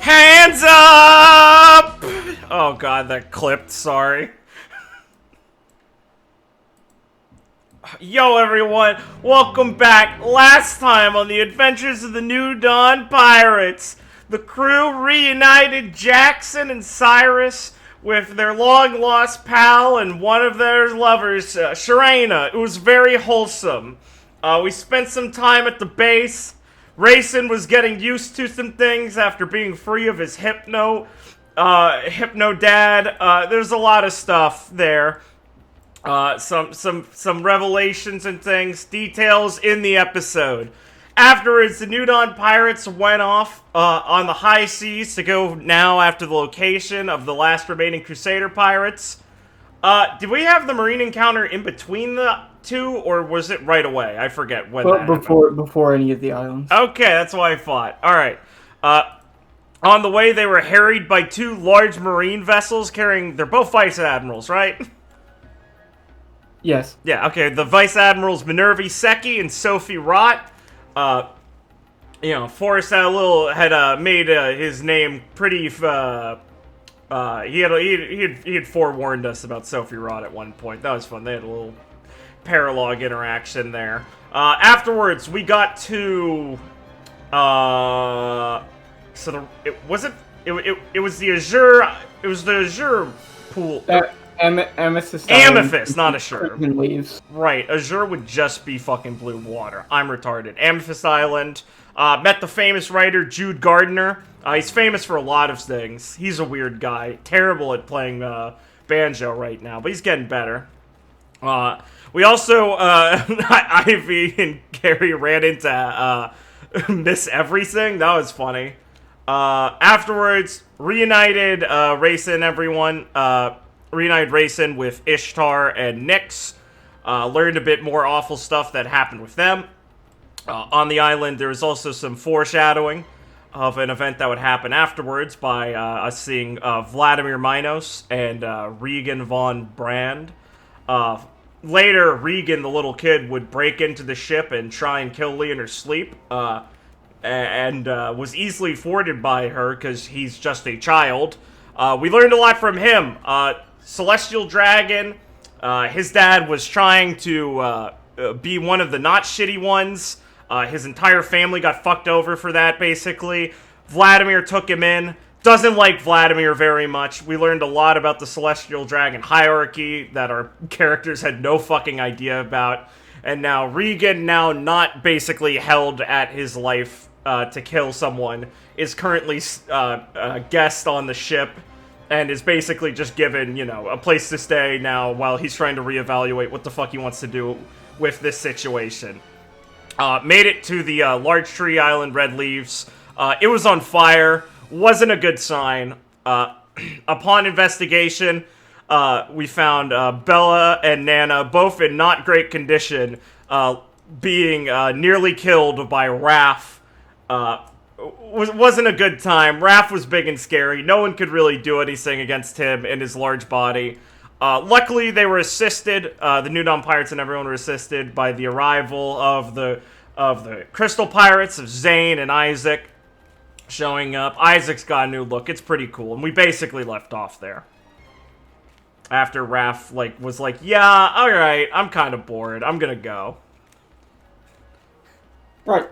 Hands up! Oh god, that clipped, sorry. Yo everyone, welcome back. Last time on the adventures of the New Dawn Pirates, the crew reunited Jackson and Cyrus with their long-lost pal and one of their lovers, Sharena. It was very wholesome. We spent some time at the base. Rayson was getting used to some things after being free of his hypno dad. There's a lot of stuff there. Some revelations and things, details in the episode. Afterwards, the New Dawn Pirates went off on the high seas to go now after the location of the last remaining Crusader pirates. Did we have the marine encounter in between the two, or was it right away? I forget when that happened. Before any of the islands. Okay, that's what I thought. Alright. On the way, they were harried by two large marine vessels carrying... They're both vice admirals, right? Yes. Yeah, okay. The vice admirals Minerva Secchi and Sophie Rott. Forrest had made his name pretty... he had forewarned us about Sophie Rott at one point. That was fun. They had a little paralogue interaction there. Afterwards, we got to it was the Azure. It was the Azure pool. Amethyst, not Azure. Leaves. Right, Azure would just be fucking blue water. I'm retarded. Amethyst Island. Met the famous writer Jude Gardner. He's famous for a lot of things. He's a weird guy. Terrible at playing banjo right now, but he's getting better. We also, Ivy and Gary ran into Miss Everything. That was funny. Afterwards, reunited Rayson, everyone. Reunited Rayson with Ishtar and Nyx. Learned a bit more awful stuff that happened with them. On the island, there was also some foreshadowing of an event that would happen afterwards by us seeing Vladimir Minos and Regan von Brand. Later, Regan, the little kid, would break into the ship and try and kill Lee in her sleep, and was easily thwarted by her because he's just a child. We learned a lot from him. Celestial Dragon, His dad was trying to be one of the not shitty ones. His entire family got fucked over for that, basically. Vladimir took him in. Doesn't like Vladimir very much. We learned a lot about the Celestial Dragon hierarchy that our characters had no fucking idea about. And now Regan, now not basically held at his life to kill someone, is currently a guest on the ship and is basically just given, you know, a place to stay now while he's trying to reevaluate what the fuck he wants to do with this situation. Made it to the large tree island, Red Leaves. It was on fire. Wasn't a good sign. Upon investigation, we found Bella and Nana both in not great condition, being nearly killed by Raph. Wasn't a good time. Raph was big and scary. No one could really do anything against him in his large body. Luckily, they were assisted. The New Dawn Pirates and everyone were assisted by the arrival of the Crystal Pirates of Zane and Isaac showing up. Isaac's got a new look. It's pretty cool, and we basically left off there. After Raph was like, yeah, all right, I'm kind of bored. I'm gonna go. Right.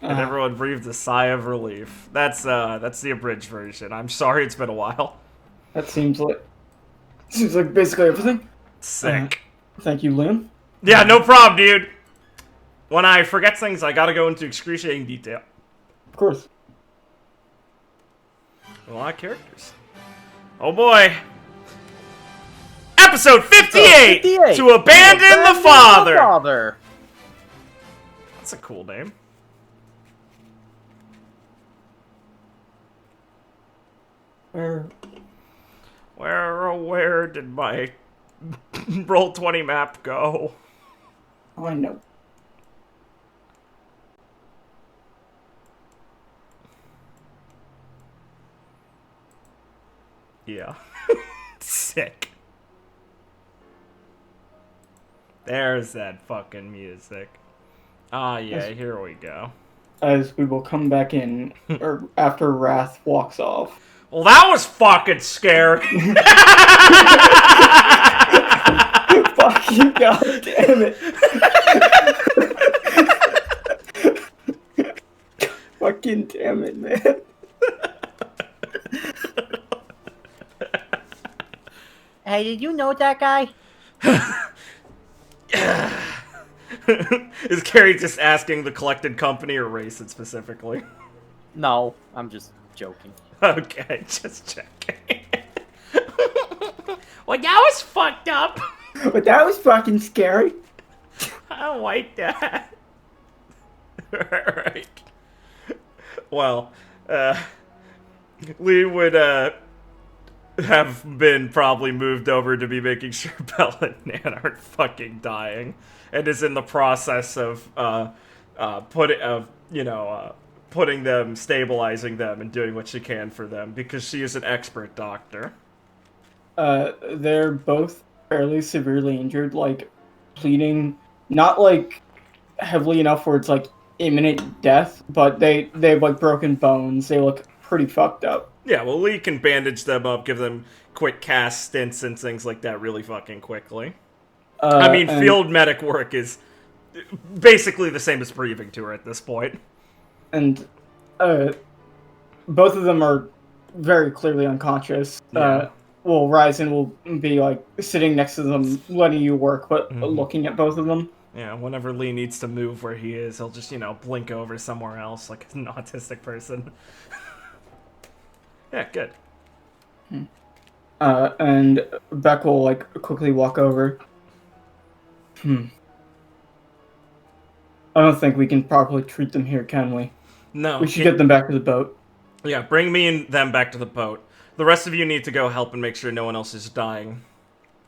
And everyone breathed a sigh of relief. That's the abridged version. I'm sorry it's been a while. That seems like basically everything. Sick. Thank you, Liam. Yeah, no problem, dude. When I forget things, I gotta go into excruciating detail. Of course. A lot of characters. Oh boy. Episode 58! To abandon the father! That's a cool name. Where did my Roll20 map go? Oh, I know. Yeah. Sick. There's that fucking music. Ah, yeah, here we go. As we will come back in, or after Wrath walks off. Well, that was fucking scary. Fucking goddamn it. Fucking damn it, man. Hey, did you know that guy? Is Carrie just asking the collected company or race it specifically? No, I'm just joking. Okay, just checking. Well, that was fucked up. But that was fucking scary. I don't like that. Alright. Well, Lee would, have been probably moved over to be making sure Bella and Nan aren't fucking dying, and is in the process of putting them, stabilizing them, and doing what she can for them because she is an expert doctor. They're both fairly severely injured, like bleeding, not like heavily enough where it's like imminent death, but they have like broken bones. They look pretty fucked up. Yeah, well, Lee can bandage them up, give them quick cast stints and things like that really fucking quickly. I mean, field medic work is basically the same as breathing to her at this point. And both of them are very clearly unconscious. Yeah. Well, Ryzen will be like sitting next to them, letting you work, but looking at both of them. Yeah, whenever Lee needs to move where he is, he'll just, blink over somewhere else like an autistic person. Yeah, good. And Beck will like quickly walk over. I don't think we can properly treat them here, can we? No. We should get them back to the boat. Yeah, bring me and them back to the boat. The rest of you need to go help and make sure no one else is dying.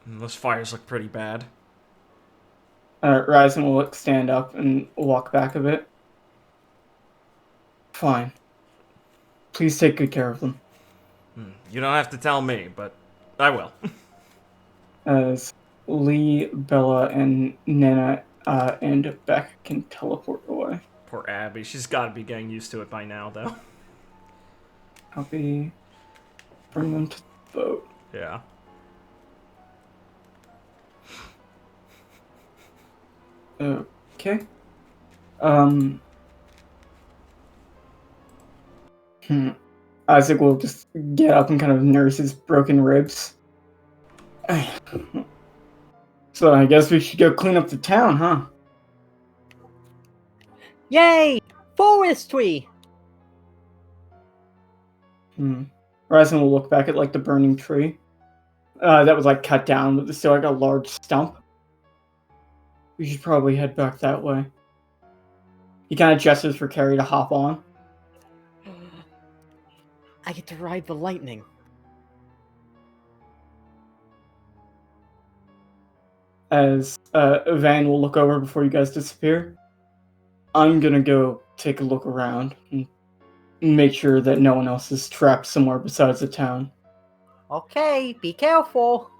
Those fires look pretty bad. Ryzen will stand up and walk back a bit. Fine. Please take good care of them. You don't have to tell me, but I will. As Lee, Bella, and Nana and Beck can teleport away. Poor Abby. She's got to be getting used to it by now, though. Bring them to the boat. Yeah. Okay. Um. Isaac will just get up and kind of nurse his broken ribs. So I guess we should go clean up the town, huh? Yay! Forestry! Ryzen will look back at like the burning tree. That was like cut down, but there's still like a large stump. We should probably head back that way. He kind of gestures for Carrie to hop on. I get to ride the lightning. As Van will look over before you guys disappear. I'm gonna go take a look around and make sure that no one else is trapped somewhere besides the town. Okay, be careful.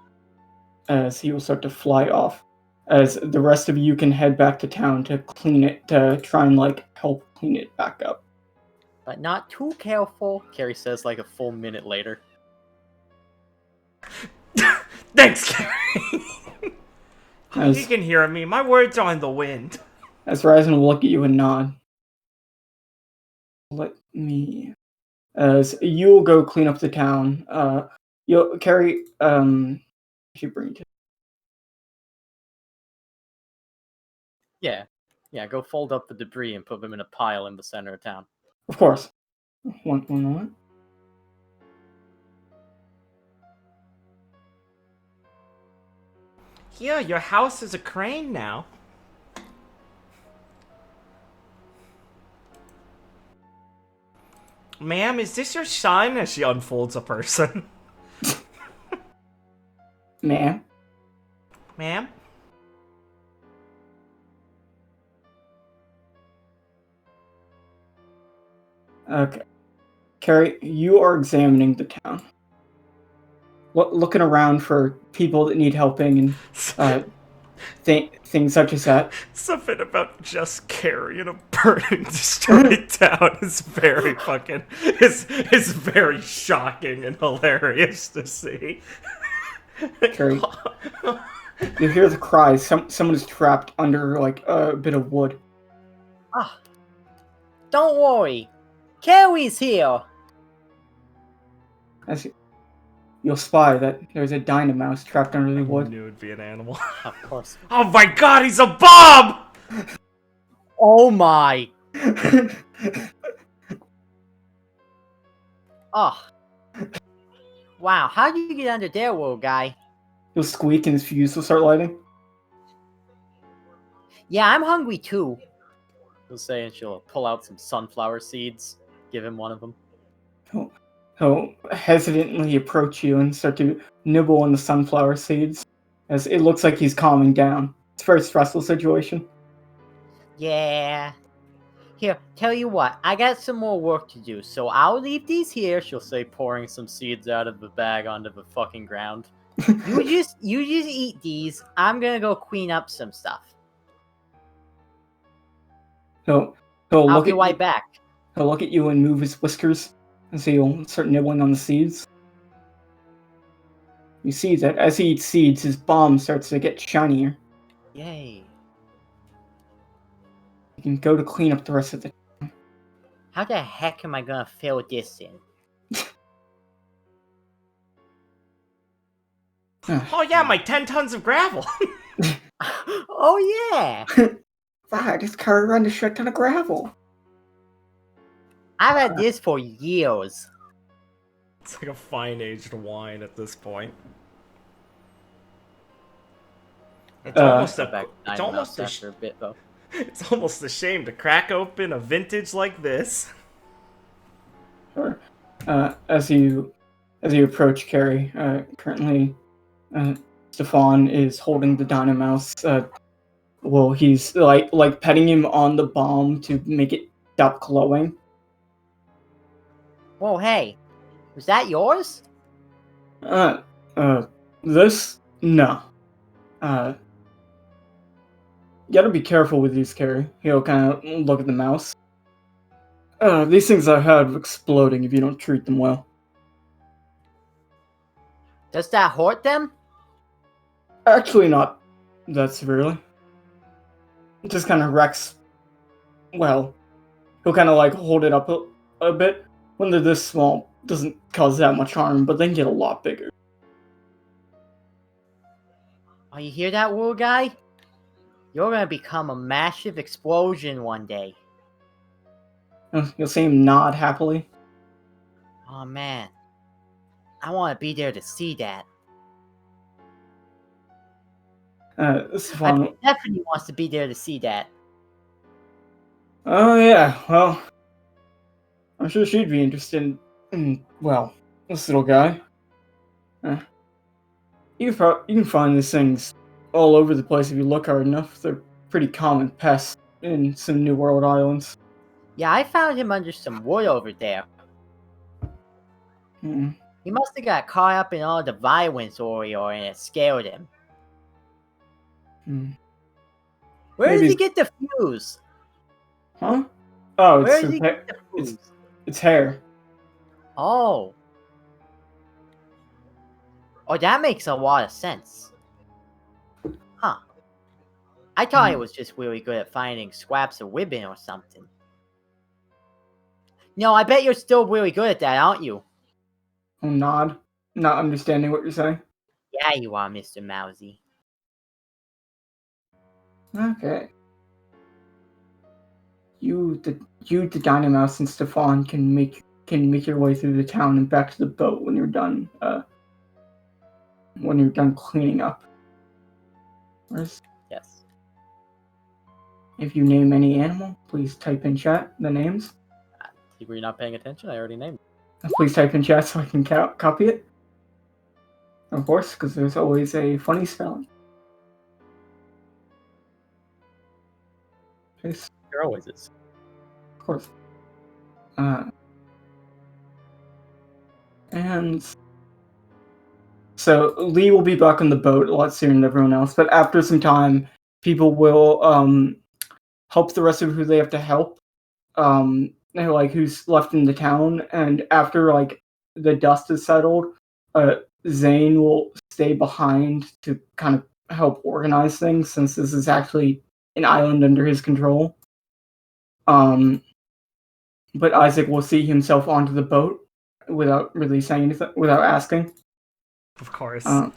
As he will start to fly off. As the rest of you can head back to town to clean it, to try and like help clean it back up. But not too careful, Carrie says like a full minute later. Thanks, Carrie. As- You can hear me. My words are in the wind. As Ryzen will look at you and nod. Let me. As you'll go clean up the town. You'll Carrie. Should bring it. Yeah, go fold up the debris and put them in a pile in the center of town. Of course. One moment. Yeah, your house is a crane now. Ma'am, is this your son? As she unfolds a person. Ma'am. Ma'am? Okay. Carrie, you are examining the town. Looking around for people that need helping and things such as that. Something about just Carrie in a burning, destroyed town is very fucking... is very shocking and hilarious to see. Carrie, you hear the cries. Someone is trapped under like a bit of wood. Ah, don't worry. Carrie's here. As you'll spy that there's a dynamouse trapped under the I wood. knew it'd be an animal. Of course. Oh my god, he's a bomb! Oh my. Oh. Wow, how do you get under there, little guy? He'll squeak and his fuse will start lighting. Yeah, I'm hungry too. She'll say, and she'll pull out some sunflower seeds. Give him one of them. He'll hesitantly approach you and start to nibble on the sunflower seeds, as it looks like he's calming down. It's a very stressful situation. Yeah. Here, tell you what, I got some more work to do, so I'll leave these here, she'll say, pouring some seeds out of the bag onto the fucking ground. You just eat these. I'm gonna go clean up some stuff. He'll I'll look be at right you, back. he'll look at you and move his whiskers, and so you'll start nibbling on the seeds. You see that as he eats seeds, his bomb starts to get shinier. Yay. You can go to clean up the rest of the. How the heck am I gonna fill this in? Oh yeah, my 10 tons of gravel. Oh yeah! I just carry around a shit ton of gravel. I've had this for years. It's like a fine aged wine at this point. It's almost Go a, back it's 9 almost a, after a bit though. it's almost a shame to crack open a vintage like this. Sure. As you approach Carrie, currently, Stefan is holding the Dynamouse. Well, he's like petting him on the bomb to make it stop glowing. Whoa, hey. Was that yours? This? No. You gotta be careful with these, Carrie. He'll kind of look at the mouse. These things are had of exploding if you don't treat them well. Does that hurt them? Actually, not that severely. just kind of Rex. Well, he'll kind of like hold it up a bit. When they're this small, doesn't cause that much harm, but they can get a lot bigger. Oh, you hear that, little guy? You're gonna become a massive explosion one day. You'll see him nod happily. Oh man, I want to be there to see that. I Stefan. bet Stephanie wants to be there to see that. Oh yeah, well, I'm sure she'd be interested in, well, this little guy. You can find these things all over the place if you look hard enough. They're pretty common pests in some New World islands. Yeah, I found him under some wood over there. Hmm. He must have got caught up in all the violence earlier and it scared him. Hmm. Where Maybe does he get the fuse? Huh? Oh, Where does he get the fuse? it's hair. Oh. Oh, that makes a lot of sense. Huh. I thought he was just really good at finding scraps of ribbon or something. No, I bet you're still really good at that, aren't you? Nod, not understanding what you're saying. Yeah, you are, Mr. Mousy. Okay. The Dynamouse and Stefan can make your way through the town and back to the boat when you're done. When you're done cleaning up. Yes. If you name any animal, please type in chat the names. Were you not paying attention? I already named it. Please type in chat so I can copy it. Of course, because there's always a funny spelling. Yes, There always is. of course. And so Lee will be back on the boat a lot sooner than everyone else, but after some time, people will help the rest of who they have to help. Like who's left in the town, and after like the dust is settled, Zane will stay behind to kind of help organize things, since this is actually an island under his control. But Isaac will see himself onto the boat without really saying anything, without asking. Of course. And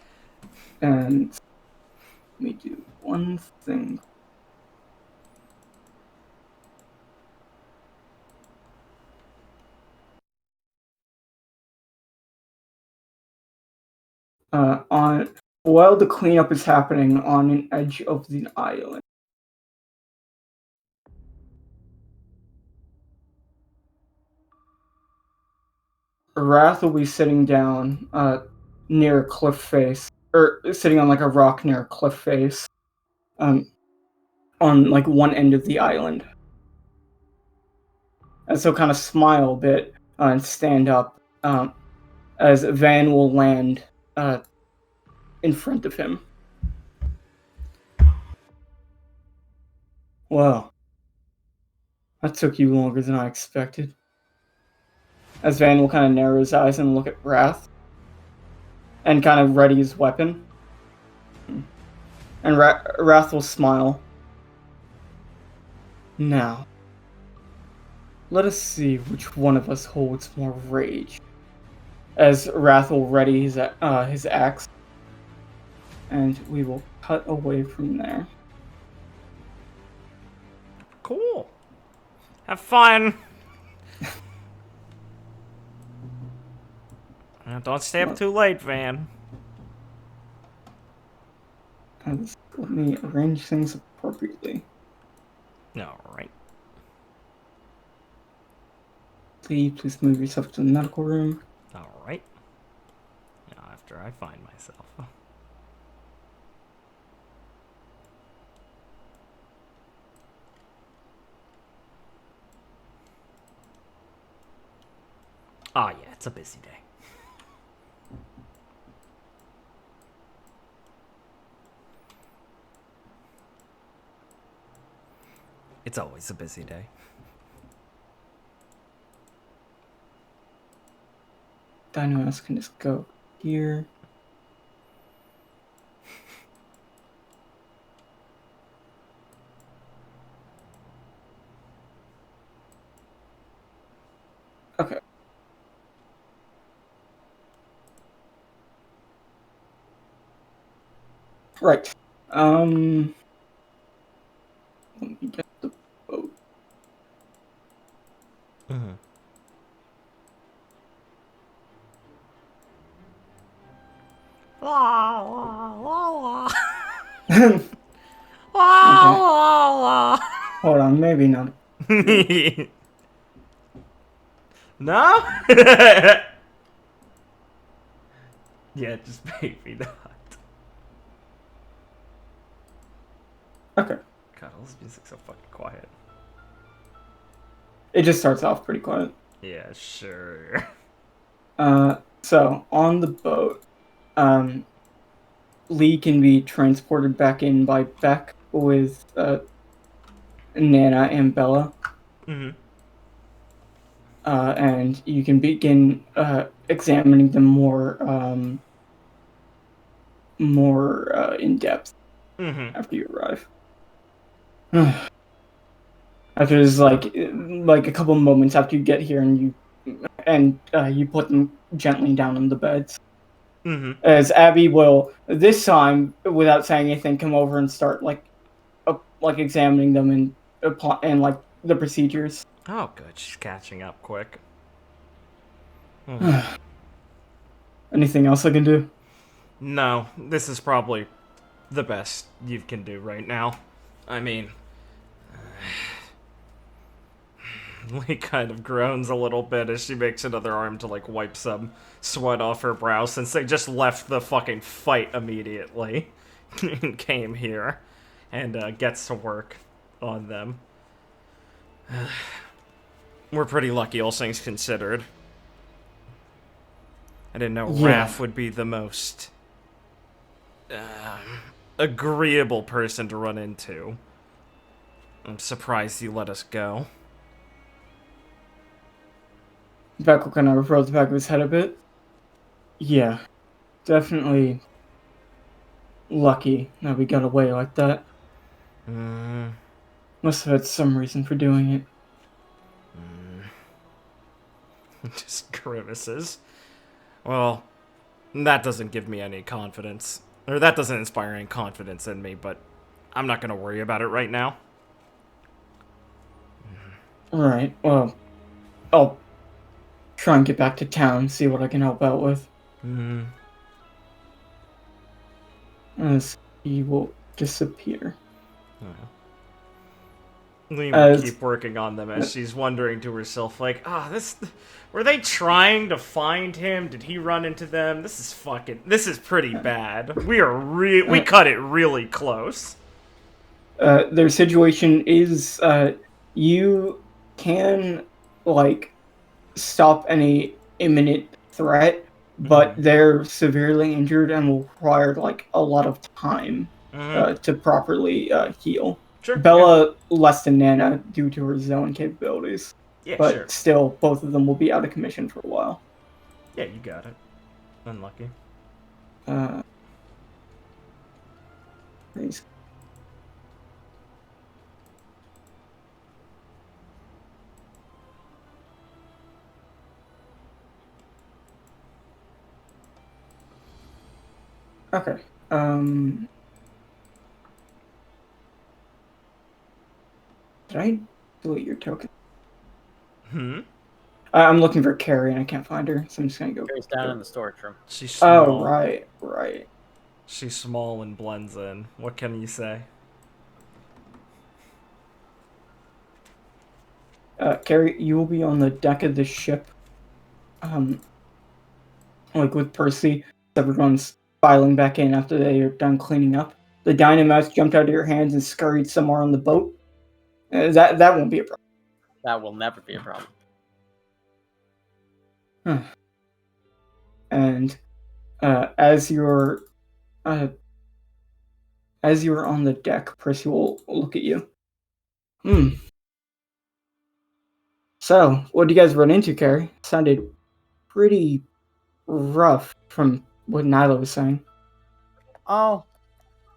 let me do one thing. While the cleanup is happening on an edge of the island. Wrath will be sitting down near a cliff face, or sitting on like a rock near a cliff face, on like one end of the island. And so kind of smile a bit and stand up as Van will land in front of him. Well, that took you longer than I expected. As Van will kind of narrow his eyes and look at Wrath, and kind of ready his weapon. And Wrath will smile. Now, let us see which one of us holds more rage. As Wrath will ready his axe, and we will cut away from there. Cool. Have fun. Don't stay up too late, Van. Let me arrange things appropriately. Alright. Please move yourself to the medical room. Alright. Now, after I find myself. Ah, yeah, it's a busy day. It's always a busy day. Dynamouse can just go here. Right. Let me get the boat. Mm-hmm. La la la la. La Okay. la Hold on, maybe not. la. No? Yeah, just maybe not. Okay. God, all this music's so fucking quiet. It just starts off pretty quiet. Yeah, sure. So on the boat, Lee can be transported back in by Beck with Nana and Bella. Mm-hmm. And you can begin examining them more in depth Mm-hmm. after you arrive. After there's like a couple moments after you get here, and you put them gently down on the beds. Mm-hmm. As Abby will this time, without saying anything, come over and start like examining them and like the procedures. Oh, good. She's catching up quick. Anything else I can do? No, this is probably the best you can do right now. I mean, Lee kind of groans a little bit as she makes another arm to like wipe some sweat off her brow since they just left the fucking fight immediately and came here and gets to work on them. We're pretty lucky, all things considered. I didn't know Yeah. Raph would be the most agreeable person to run into. I'm surprised he let us go. Beck will kind of roll the back of his head a bit. Yeah, definitely lucky that we got away like that. Must have had some reason for doing it. Just grimaces. Well, that doesn't give me any confidence. Or that doesn't inspire any confidence in me, but I'm not gonna worry about it right now. Alright, well, I'll try and get back to town, see what I can help out with. As he will disappear. Lee will keep working on them as she's wondering to herself, like, this... Were they trying to find him? Did he run into them? This is pretty bad. We cut it really close. Their situation is, you can, like, stop any imminent threat, but they're severely injured and will require, like, a lot of time to properly heal. Sure. Bella less than Nana due to her zone capabilities. Yeah, But sure. still, both of them will be out of commission for a while. Yeah, you got it. Unlucky. Nice. Okay. Did I delete your token? I'm looking for Carrie and I can't find her, so I'm just gonna go. Carrie's down in the storage room. She's small. Oh, right. She's small and blends in. What can you say? Carrie, you will be on the deck of the ship. Like with Percy. Everyone's filing back in after they are done cleaning up. The Dynamouse jumped out of your hands and scurried somewhere on the boat. That won't be a problem. That will never be a problem. And as you're on the deck, Percy will look at you. So, what did you guys run into, Carrie? Sounded pretty rough from what Nyla was saying. Oh,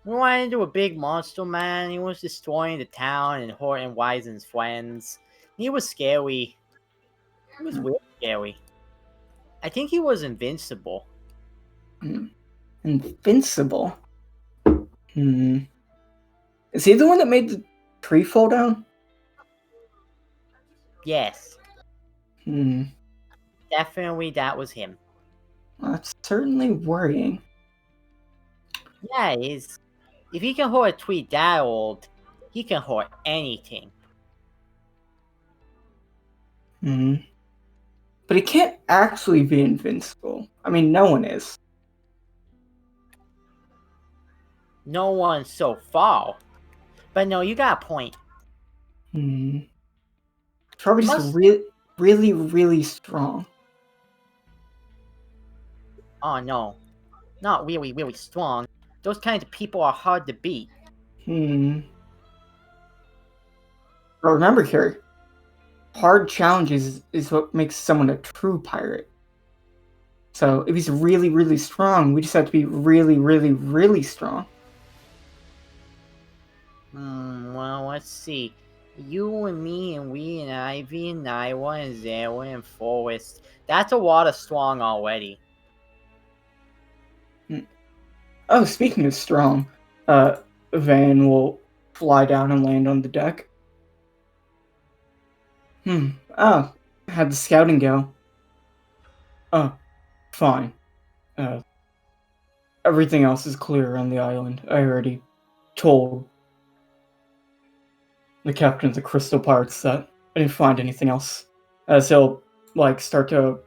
we ran into a big monster man. He was destroying the town and hurting Wisen's friends. He was scary. He was really scary. I think he was invincible. Invincible? Hmm. Is he the one that made the tree fall down? Yes, Hmm. definitely that was him. That's certainly worrying. Yeah, he's. If he can hold a tweet that old, he can hold anything. Hmm. But he can't actually be invincible. I mean, no one is. No one so far. But no, you got a point. Hmm. Probably just Must. really, really strong. Oh no, not really, really strong. Those kinds of people are hard to beat. Hmm. But remember here, hard challenges is what makes someone a true pirate. So if he's really, really strong, we just have to be really, really, really strong. Well, let's see. You and me and we and Ivy and Iowa and Zara and Forrest. That's a lot of strong already. Oh, speaking of strong, Van will fly down and land on the deck. Oh, how'd the scouting go? Oh, fine. Uh, everything else is clear on the island. I already told the captain of the Crystal Pirates that I didn't find anything else. As he'll, start to,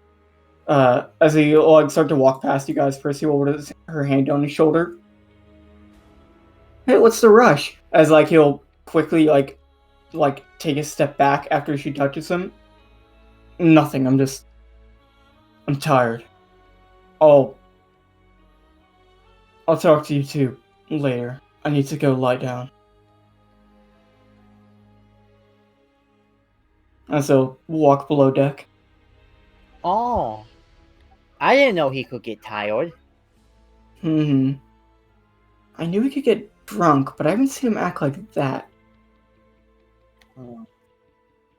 as he'll, start to walk past you guys, Percy will put her hand on his shoulder. Hey, what's the rush? As, he'll quickly, take a step back after she touches him. Nothing, I'm tired. I'll talk to you two later. I need to go lie down. As he'll walk below deck. Oh, I didn't know he could get tired. I knew he could get drunk, but I haven't seen him act like that. Well,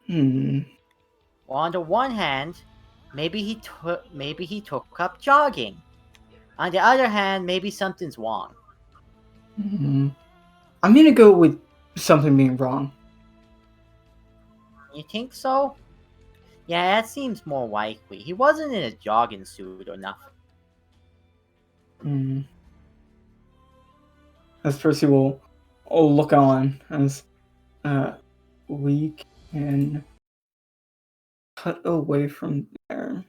on the one hand, maybe he took up jogging. On the other hand, maybe something's wrong. I'm gonna go with something being wrong. You think so? Yeah, that seems more likely. He wasn't in a jogging suit or nothing. As Percy will look on as we can cut away from there.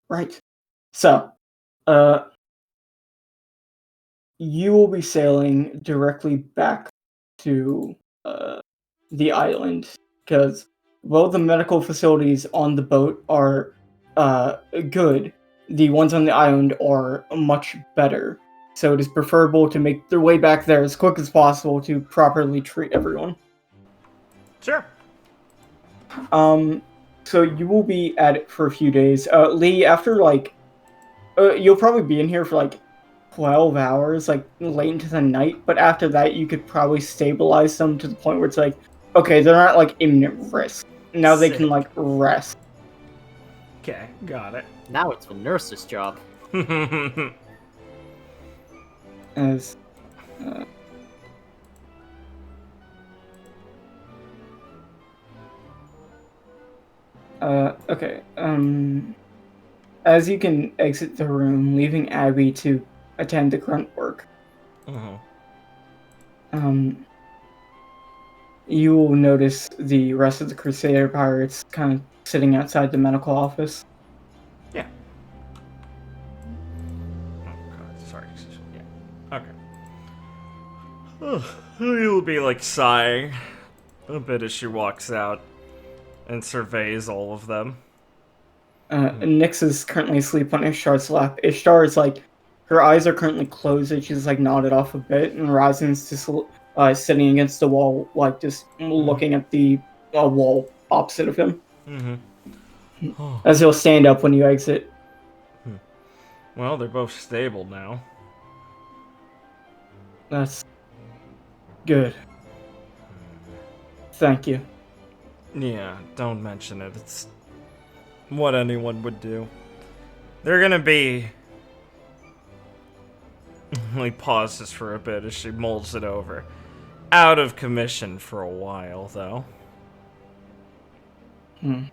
Right. So, you will be sailing directly back to the island because while the medical facilities on the boat are good, the ones on the island are much better. So it is preferable to make their way back there as quick as possible to properly treat everyone. Sure. So you will be at it for a few days. Lee, after you'll probably be in here for 12 hours, late into the night, but after that you could probably stabilize them to the point where it's okay, they're not imminent risk. Now they can Sick. rest. Okay, got it. Now it's the nurse's job. As okay. As you can exit the room, leaving Abby to attend the grunt work. You will notice the rest of the Crusader pirates kind of sitting outside the medical office. Yeah. Oh god, sorry. Yeah. Okay. You'll be sighing a bit as she walks out and surveys all of them. Nyx is currently asleep on Ishtar's lap. Ishtar is her eyes are currently closed and she's nodded off a bit, and Ryzen's just sitting against the wall, just looking at the wall opposite of him. As he'll stand up when you exit. Well, they're both stable now. That's good. Thank you. Yeah, don't mention it. It's what anyone would do. They're gonna be He pauses for a bit as she molds it over. Out of commission for a while, though. I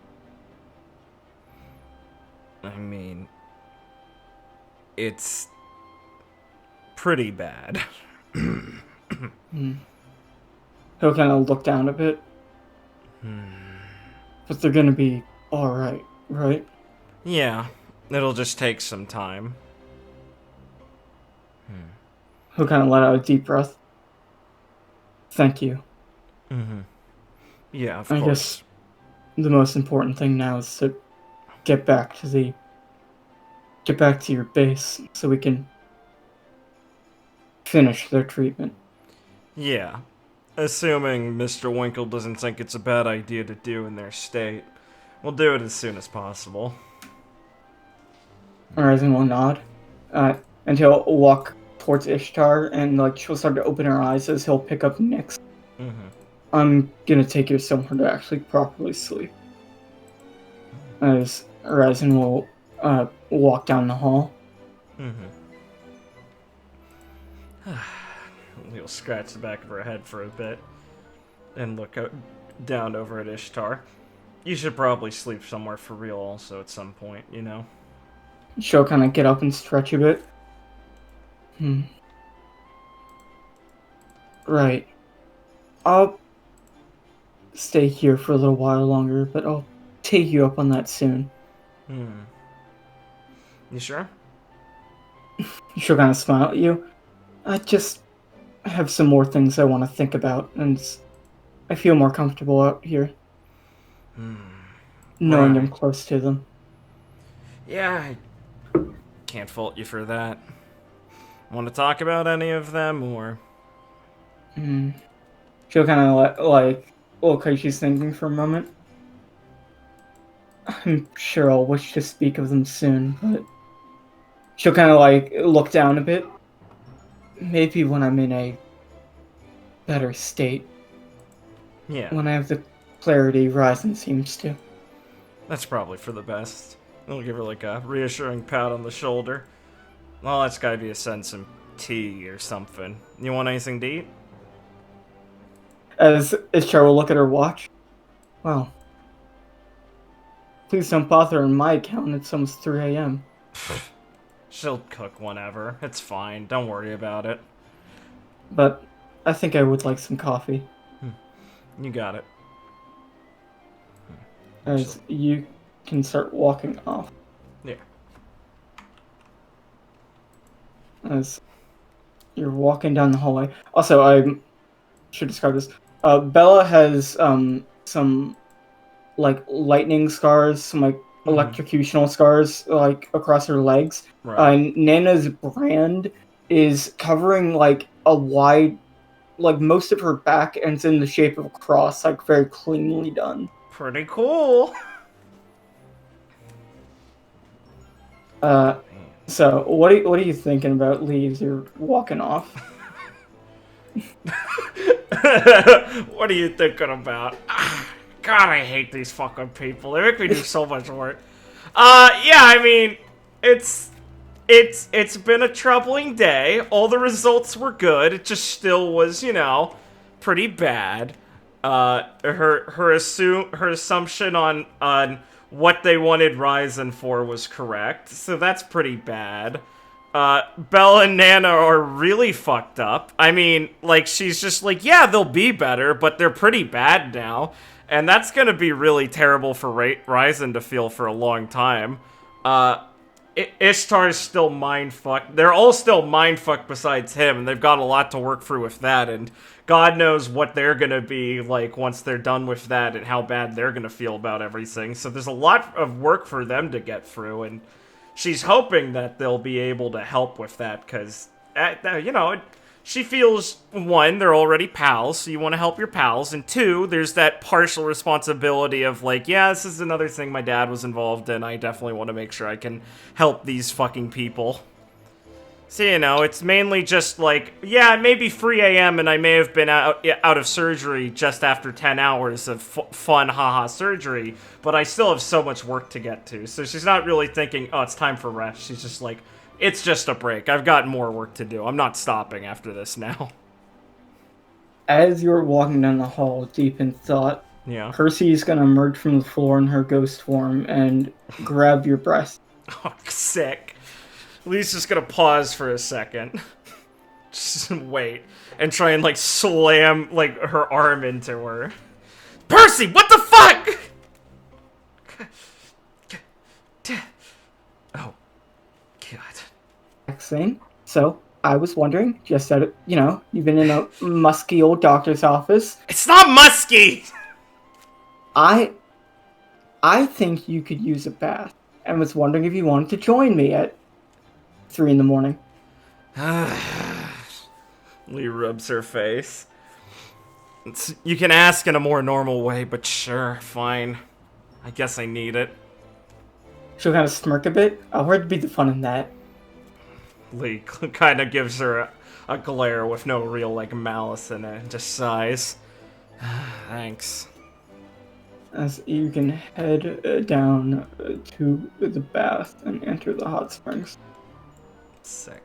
mean, it's pretty bad. He'll kind of look down a bit. But they're gonna be alright, right? Yeah, it'll just take some time. He'll kind of let out a deep breath. Thank you. Yeah, of I course. guess the most important thing now is to get back to your base so we can finish their treatment. Yeah. Assuming Mr. Winkle doesn't think it's a bad idea to do in their state. We'll do it as soon as possible. Horizon will nod. And he'll walk towards Ishtar, and like she'll start to open her eyes as he'll pick up Nyx. I'm gonna take you somewhere to actually properly sleep. As Horizon will walk down the hall. He'll scratch the back of her head for a bit and look down over at Ishtar. You should probably sleep somewhere for real also at some point, you know? She'll kind of get up and stretch a bit. Right. I'll stay here for a little while longer, but I'll take you up on that soon. You sure? She'll kind of smile at you. I just have some more things I want to think about, and I feel more comfortable out here. Knowing Right. I'm close to them. Yeah, I can't fault you for that. Want to talk about any of them, or? She'll kind of like look like she's thinking for a moment. I'm sure I'll wish to speak of them soon, but she'll kind of like look down a bit. Maybe when I'm in a better state. Yeah, When I have the clarity Ryzen seems to. that's probably for the best. I'll give her like a reassuring pat on the shoulder. Well, that's gotta be to send some tea or something. You want anything to eat? As Ishtar will look at her watch. Well, please don't bother on my account. It's almost 3 a.m. She'll cook whenever. It's fine. Don't worry about it. But I think I would like some coffee. You got it. As you can start walking off. Yeah. As you're walking down the hallway. Also, I should describe this. Bella has some like lightning scars, some like electrocutional scars like across her legs. Right. Nana's brand is covering like a wide, like most of her back, and it's in the shape of a cross, like very cleanly done. Pretty cool. So what are you thinking about, Lee, as you're walking off? What are you thinking about? God, I hate these fucking people. They make me do so much work. Yeah, I mean, it's been a troubling day. All the results were good. It just still was, you know, pretty bad. Her assumption on what they wanted Ryzen for was correct, so that's pretty bad. Bella and Nana are really fucked up. I mean, like, she's just like, yeah, they'll be better, but they're pretty bad now. And that's gonna be really terrible for Ryzen to feel for a long time. Ishtar's still mindfucked. They're all still mindfucked besides him, and they've got a lot to work through with that, and God knows what they're gonna be like once they're done with that and how bad they're gonna feel about everything. So there's a lot of work for them to get through, and she's hoping that they'll be able to help with that, because, you know, she feels, one, they're already pals, so you want to help your pals, and two, there's that partial responsibility of, like, yeah, this is another thing my dad was involved in, I definitely want to make sure I can help these fucking people. So, you know, it's mainly just like, yeah, it may be 3 a.m. and I may have been out of surgery just after 10 hours of fun haha surgery, but I still have so much work to get to. So she's not really thinking, oh, it's time for rest. She's just like, It's just a break. I've got more work to do. I'm not stopping after this now. As you're walking down the hall, deep in thought, Yeah. Percy's gonna emerge from the floor in her ghost form and grab your breast. Oh, sick. Lee's just gonna pause for a second. Just wait. And try and, like, slam, like, her arm into her. Percy, what the fuck?! Oh. God. Vaccine. So, I was wondering, just that, you've been in a musky old doctor's office. It's not musky! I think you could use a bath, and was wondering if you wanted to join me at 3 in the morning. Lee rubs her face. You can ask in a more normal way, but sure, fine. I guess I need it. She'll kind of smirk a bit. Where'd be the fun in that? Lee kind of gives her a glare with no real, like, malice in it, and just sighs. Thanks. As you can head down to the bath and enter the hot springs. Sick.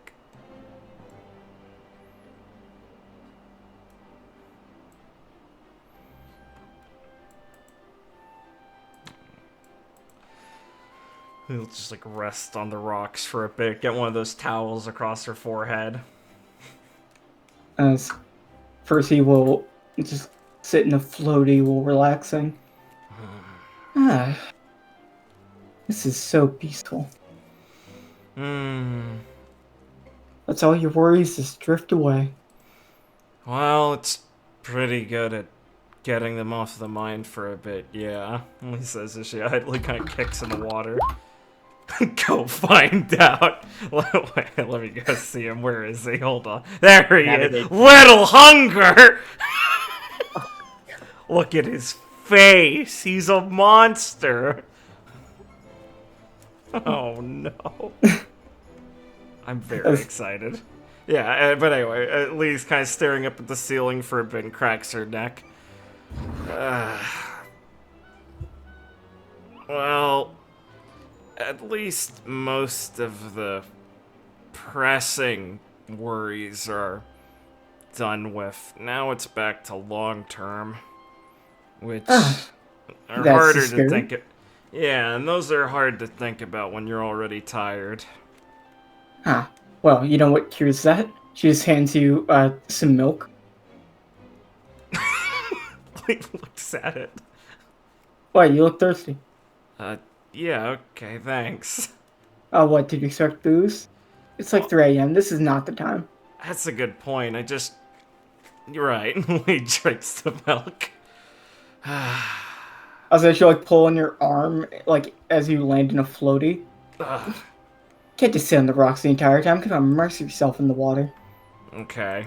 He'll just, like, rest on the rocks for a bit, get one of those towels across her forehead. As Percy will just sit in a floaty while relaxing. This is so peaceful. Let's all your worries just drift away. Well, it's pretty good at getting them off the mind for a bit, yeah. He says as she idly kind of kicks in the water. Go find out. Wait, let me go see him. Where is he? Hold on. There he is. Little Hunger! Look at his face. He's a monster. Oh, no. I'm very excited. Yeah, but anyway, Lee's kind of staring up at the ceiling for a bit and cracks her neck. Well, at least most of the pressing worries are done with. Now it's back to long term, which are harder to think of. Yeah, and those are hard to think about when you're already tired. Well, you know what cures that? She just hands you some milk. He looks at it. Why, you look thirsty. Yeah, okay, thanks. What, did you expect booze? It's like 3 a.m. This is not the time. That's a good point. You're right. Lee drinks the milk. I was actually like pulling your arm, like as you land in a floaty. Can't just sit on the rocks the entire time. Come on, immerse yourself in the water. Okay.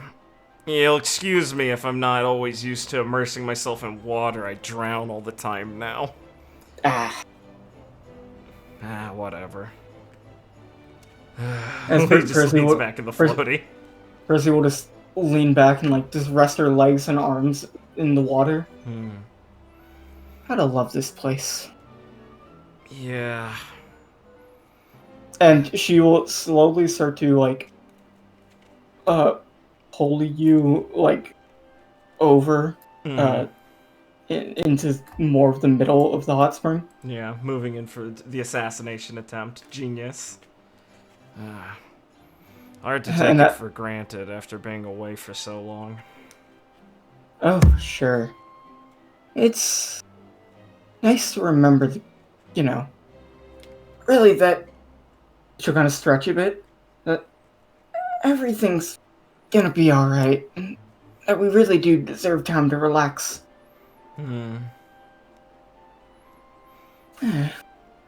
You'll excuse me if I'm not always used to immersing myself in water. I drown all the time now. Whatever. As Lee just leans back in the floaty. Percy will just lean back and like just rest her legs and arms in the water. Gotta love this place. Yeah. And she will slowly start to like pull you like over into more of the middle of the hot spring. Yeah, moving in for the assassination attempt. Genius. Hard to take it for granted after being away for so long. Oh, sure. It's nice to remember, really that she'll kind of stretch a bit, that everything's gonna be alright, and that we really do deserve time to relax.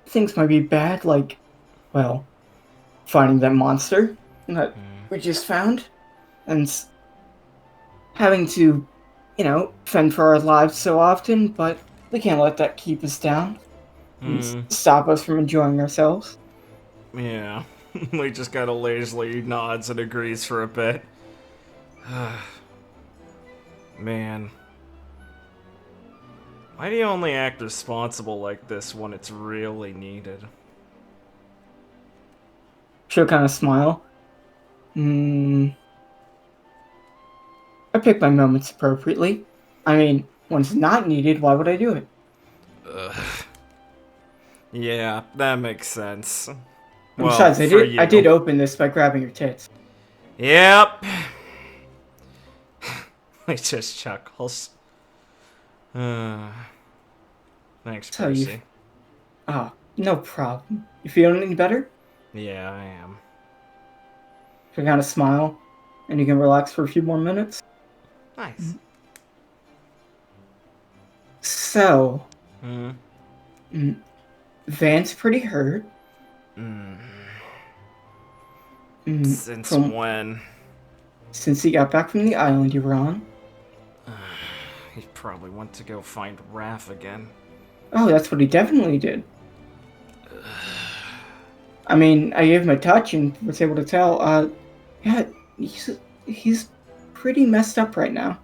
Things might be bad, like, well, finding that monster that we just found, and having to, fend for our lives so often, but we can't let that keep us down and stop us from enjoying ourselves. Yeah. Lee just kind of lazily nods and agrees for a bit. Man. Why do you only act responsible like this when it's really needed? She'll kind of smile. I pick my moments appropriately. I mean, when it's not needed, why would I do it? Ugh. Yeah, that makes sense. And Well, besides, for I did you. open this by grabbing your tits. Yep. He just chuckles. Thanks, So you- Percy. Ah, no problem. You feeling any better? Yeah, I am. She'll kind of smile, and you can relax for a few more minutes. Nice. So, Hmm. Van's pretty hurt. Since From when? since he got back from the island you were on. He probably went to go find Raph again. Oh, that's what he definitely did. I mean, I gave him a touch and was able to tell. Yeah, he's pretty messed up right now.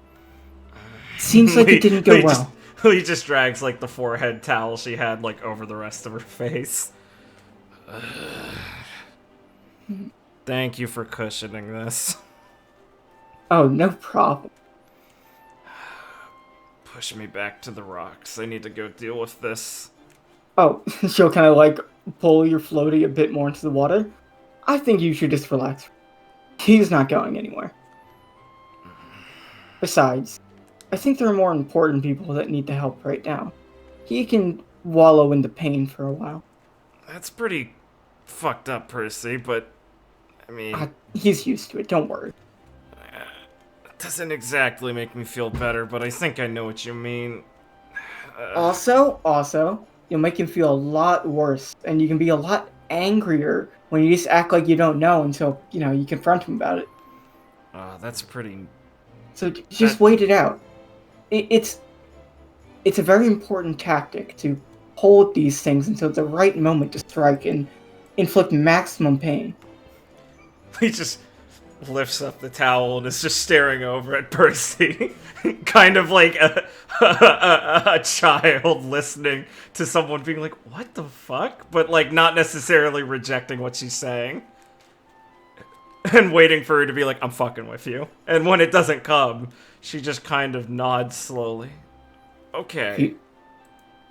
Seems like it didn't go well. He just drags like the forehead towel she had like over the rest of her face. Thank you for cushioning this. Oh, no problem. Push me back to the rocks. I need to go deal with this. Oh, she'll kind of like pull your floaty a bit more into the water. I think you should just relax. He's not going anywhere. Besides, I think there are more important people that need the help right now. He can wallow in the pain for a while. That's pretty fucked up, Percy, but I mean, He's used to it, don't worry. it doesn't exactly make me feel better, but I think I know what you mean. Also, you'll make him feel a lot worse, and you can be a lot angrier when you just act like you don't know until, you confront him about it. That's pretty... So just wait it out. It's a very important tactic to hold these things until the right moment to strike and inflict maximum pain. He just lifts up the towel and is just staring over at Percy. Kind of like a child listening to someone being like, what the fuck? But like not necessarily rejecting what she's saying. And waiting for her to be like, I'm fucking with you. And when it doesn't come, she just kind of nods slowly. Okay.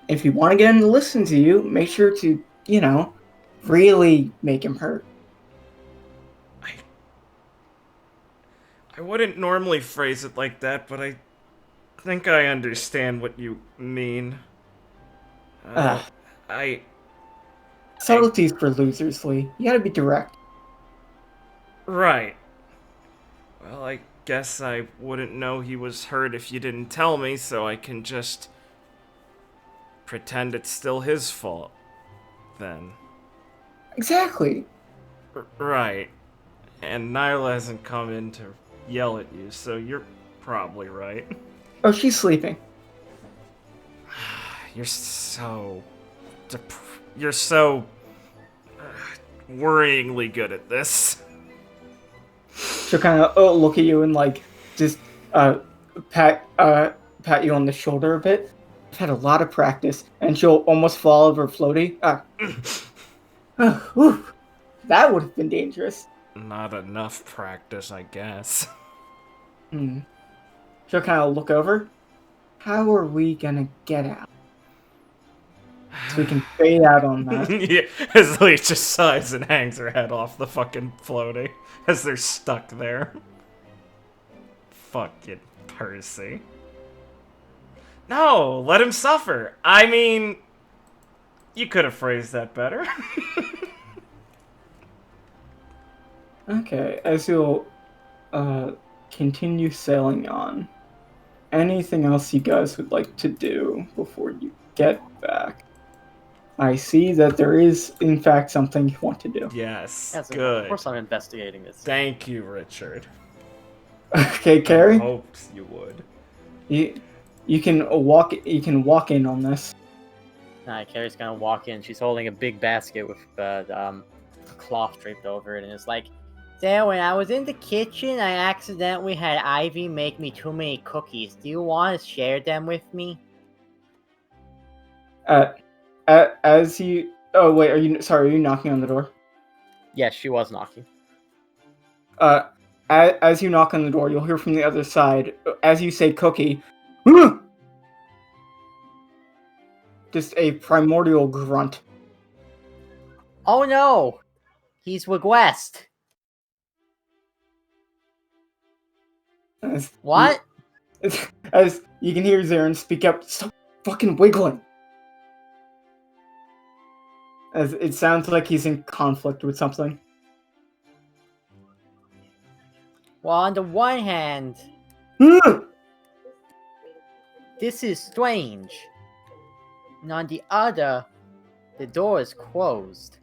If you want to get him to listen to you, make sure to, really make him hurt. I wouldn't normally phrase it like that, but I think I understand what you mean. Subtleties for losers, Lee. You gotta be direct. Right. Well, I guess I wouldn't know he was hurt if you didn't tell me, so I can just pretend it's still his fault, then. Exactly. Right. And Nyla hasn't come in to yell at you, so you're probably right. Oh, she's sleeping. You're so... You're so... worryingly good at this. She'll kind of look at you and like just pat you on the shoulder a bit. I've had a lot of practice, and she'll almost fall over floaty. That would have been dangerous. Not enough practice, I guess. She'll kind of look over. How are we gonna get out? So we can fade out on that. Yeah, as Lee just sighs and hangs her head off the fucking floaty as they're stuck there. Fucking Percy. No, let him suffer. I mean, you could have phrased that better. Okay, as you'll continue sailing on, anything else you guys would like to do before you get back? I see that there is, in fact, something you want to do. Yes, Yes, good. Of course I'm investigating this. Thank you, Richard. Okay, Carrie, I hoped you would. you can walk in on this. Alright, Carrie's gonna walk in. She's holding a big basket with a cloth draped over it, and it's like, so when I was in the kitchen, I accidentally had Ivy make me too many cookies. Do you want to share them with me? As you... Oh, wait, are you knocking on the door? Yes, she was knocking. As you knock on the door, you'll hear from the other side, as you say cookie, just a primordial grunt. Oh no! He's West. As What? as you can hear Zarin speak up, stop fucking wiggling. As it sounds like he's in conflict with something. Well, on the one hand, this is strange. And on the other, the door is closed.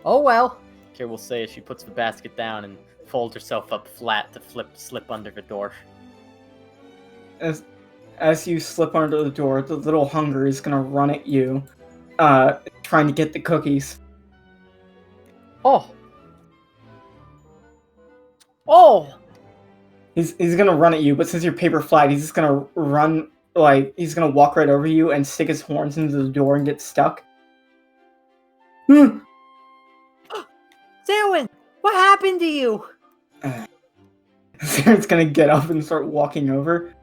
Oh well, Kira will say as she puts the basket down and folds herself up flat to slip under the door. As you slip under the door, the little hunger is gonna run at you, trying to get the cookies. Oh! Oh! He's gonna run at you, but since you're paper flat, he's just gonna run, like, he's gonna walk right over you and stick his horns into the door and get stuck. Zarin, what happened to you? Zaren's gonna get up and start walking over.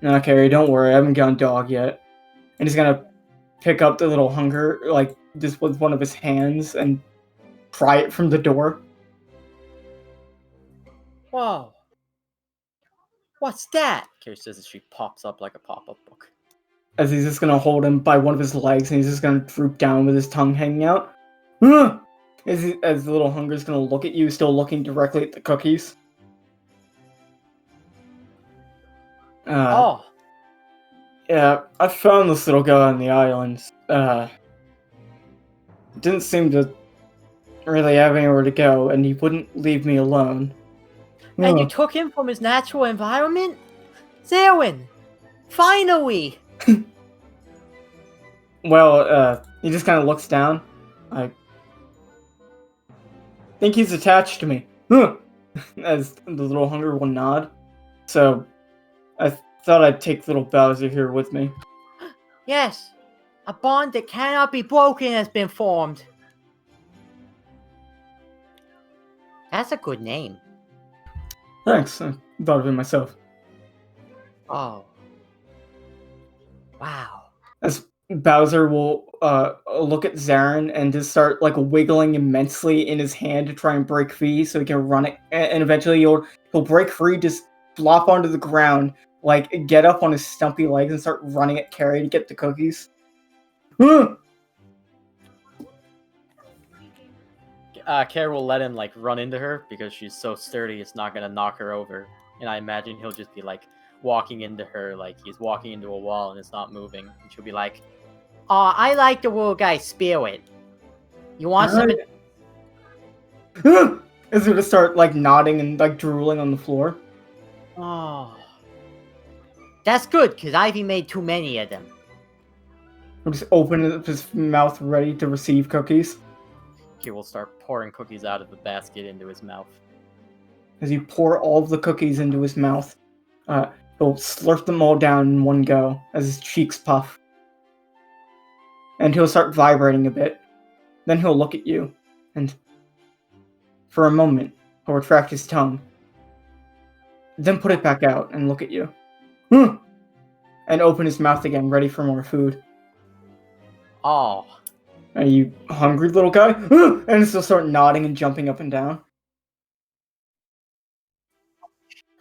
Okay, don't worry, I haven't gone dog yet. And he's gonna pick up the little hunger, like, just with one of his hands and pry it from the door. Whoa. What's that? Kira says as she pops up like a pop-up book. As he's just gonna hold him by one of his legs and he's just gonna droop down with his tongue hanging out. As the little hunger's gonna look at you, still looking directly at the cookies. Oh. Yeah, I found this little guy on the islands. Didn't seem to really have anywhere to go, and he wouldn't leave me alone. And you took him from his natural environment? Zarin! Finally! Well, he just kind of looks down. I think he's attached to me. As the little hunger will nod. So, I thought I'd take little Bowser here with me. Yes, a bond that cannot be broken has been formed. That's a good name. Thanks, I thought of it myself. Oh. Wow. As Bowser will look at Zarin and just start like wiggling immensely in his hand to try and break free so he can run it, and eventually he'll break free, just flop onto the ground, like get up on his stumpy legs and start running at Carrie to get the cookies. Kara will let him like run into her because she's so sturdy it's not gonna knock her over. And I imagine he'll just be like walking into her like he's walking into a wall and it's not moving. And she'll be like, "Aw, I like the little guy's spirit. You want some?" Is gonna start like nodding and like drooling on the floor. Oh. That's good, because Ivy made too many of them. He'll just open up his mouth ready to receive cookies. He will start pouring cookies out of the basket into his mouth. As you pour all of the cookies into his mouth, he'll slurp them all down in one go as his cheeks puff. And he'll start vibrating a bit. Then he'll look at you, and for a moment, he'll retract his tongue. Then put it back out and look at you. And open his mouth again, ready for more food. Oh. Are you hungry, little guy? And he'll start nodding and jumping up and down.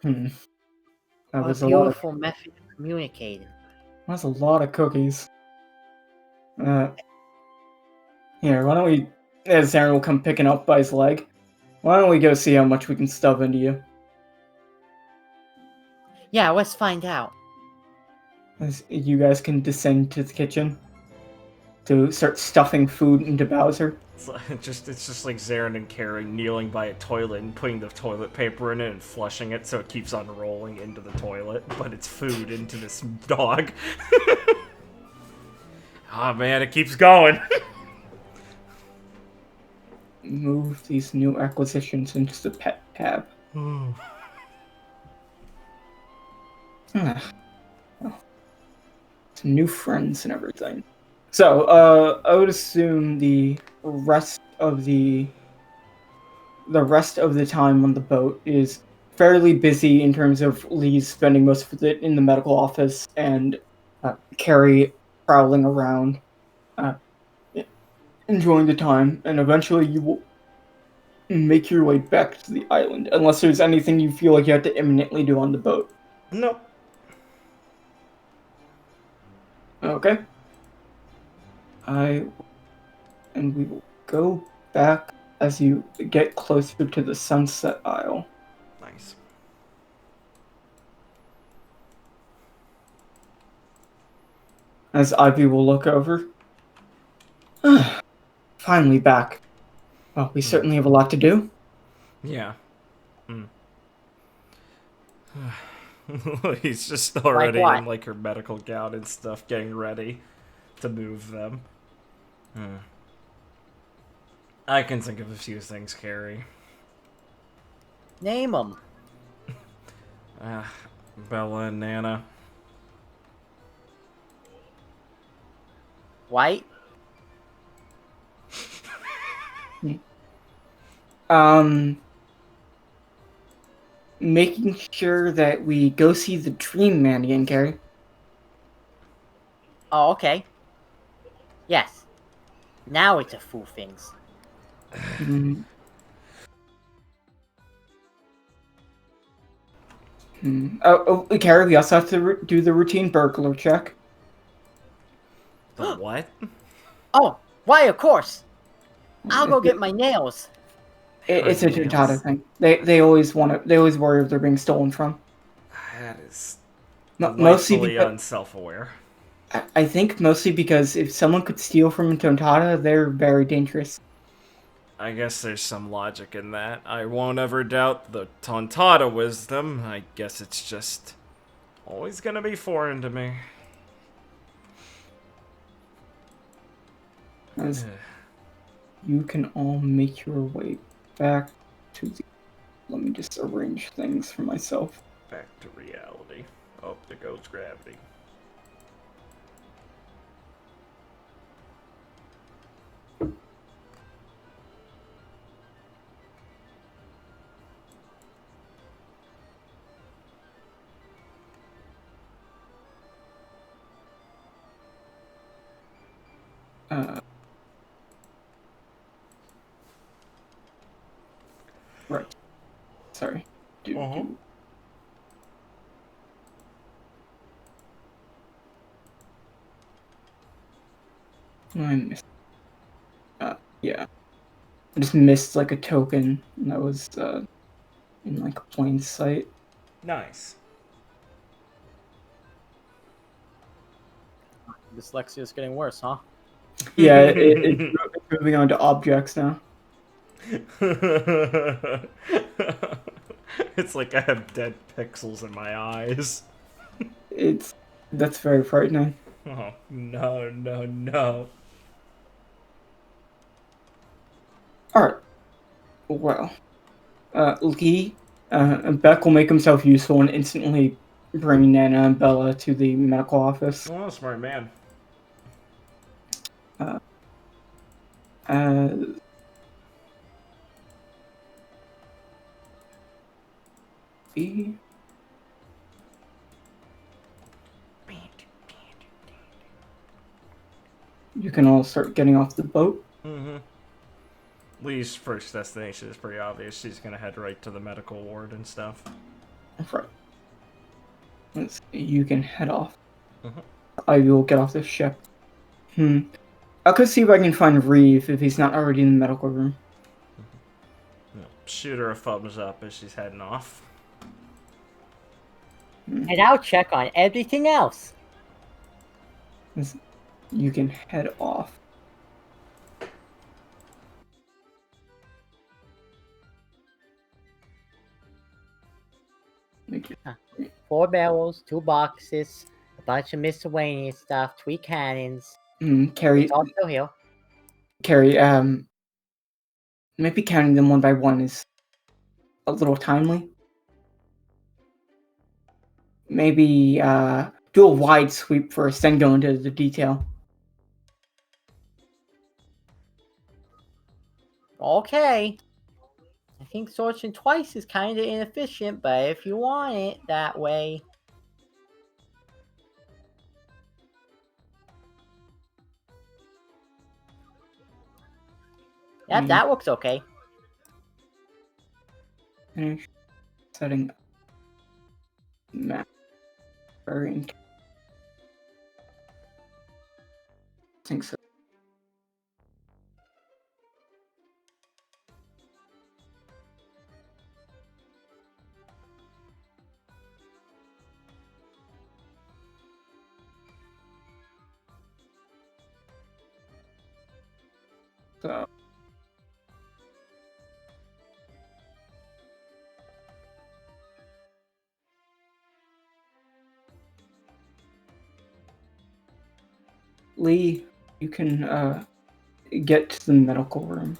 That What was a beautiful method of communicating. That's a lot of cookies. Here, why don't we... As Aaron will come picking up by his leg. Why don't we go see how much we can stuff into you? Yeah, let's find out. As you guys can descend to the kitchen to start stuffing food into Bowser. It's just like Zarin and Carrie kneeling by a toilet and putting the toilet paper in it and flushing it so it keeps on rolling into the toilet, but it's food into this dog. Oh man, it keeps going. Move these new acquisitions into the pet tab. Some new friends and everything. So, I would assume the rest of the rest of the time on the boat is fairly busy in terms of Lee spending most of it in the medical office and Carrie prowling around, uh, enjoying the time, and eventually you will make your way back to the island, unless there's anything you feel like you have to imminently do on the boat. Nope. Okay. And we will go back as you get closer to the Sunset Isle. Nice. As Ivy will look over. Finally back. Well, we certainly have a lot to do. Yeah. He's just already what? in like her medical gown and stuff, getting ready to move them. I can think of a few things, Carrie. Name them. Bella and Nana. White. Making sure that we go see the Dream Man again, Carrie. Oh, okay. Yes. Now it's a fool things. Carrie, we also have to do the routine burglar check. The what? Oh, why? Of course. I'll go get my nails. It's a Tontata thing. They always They always worry if they're being stolen from. That is Mostly delightfully because unself-aware. I think mostly because if someone could steal from a Tontata, they're very dangerous. I guess there's some logic in that. I won't ever doubt the Tontata wisdom. I guess it's just always gonna be foreign to me. As you can all make your way back to the... Let me just arrange things for myself. Back to reality. Oh, there goes gravity. Right. Sorry. I missed. Yeah. I just missed like a token that was in like plain sight. Nice. Dyslexia's getting worse, huh? Yeah, it's moving on to objects now. It's like I have dead pixels in my eyes. That's very frightening. Oh, no, no, no. Alright. Well. Lee, Beck will make himself useful and instantly bring Nana and Bella to the medical office. Oh, smart man. You can all start getting off the boat. Lee's first destination is pretty obvious. She's gonna head right to the medical ward and stuff. Right. You can head off. I will get off this ship. I could see if I can find Reeve if he's not already in the medical room. Shoot her a thumbs up as she's heading off. And I'll check on everything else. You can head off. Thank you. 4 barrels, 2 boxes, a bunch of miscellaneous stuff, 3 cannons. Carrie. It's all still here. Carrie, maybe counting them one by one is a little timely. Maybe do a wide sweep first, then go into the detail. Okay. I think searching twice is kind of inefficient, but if you want it that way. Yep, that looks okay. Finish setting up map. Very I think so. So Lee, you can get to the medical room.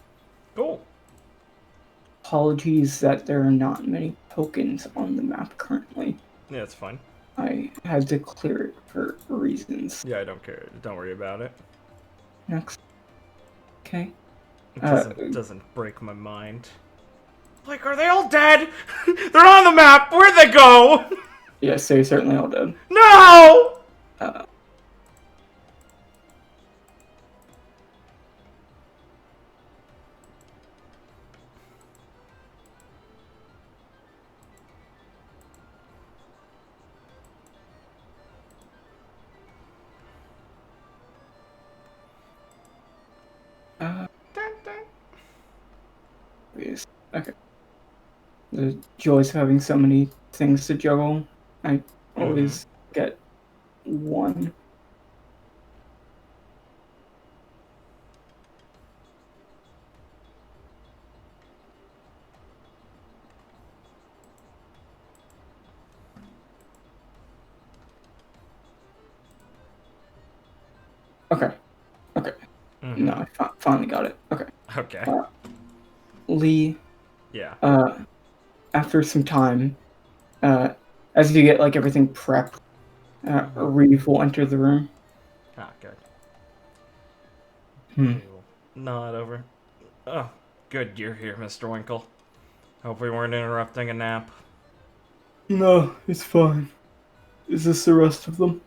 Cool. Apologies that there are not many tokens on the map currently. Yeah, it's fine. I had to clear it for reasons. Yeah, I don't care. Don't worry about it. Next. Okay. It doesn't break my mind. Like, are they all dead? They're on the map! Where'd they go? Yes, they certainly all did. No! Uh, yes. Okay. The joys of having so many things to juggle. I always get one. Okay. Okay. No, I finally got it. Okay. Okay. Lee, Yeah. after some time, as you get like everything prepped, Reeve will enter the room. Ah, good. Hmm. We'll nod over. Oh, good you're here, Mr. Winkle. Hope we weren't interrupting a nap. No, it's fine. Is this the rest of them?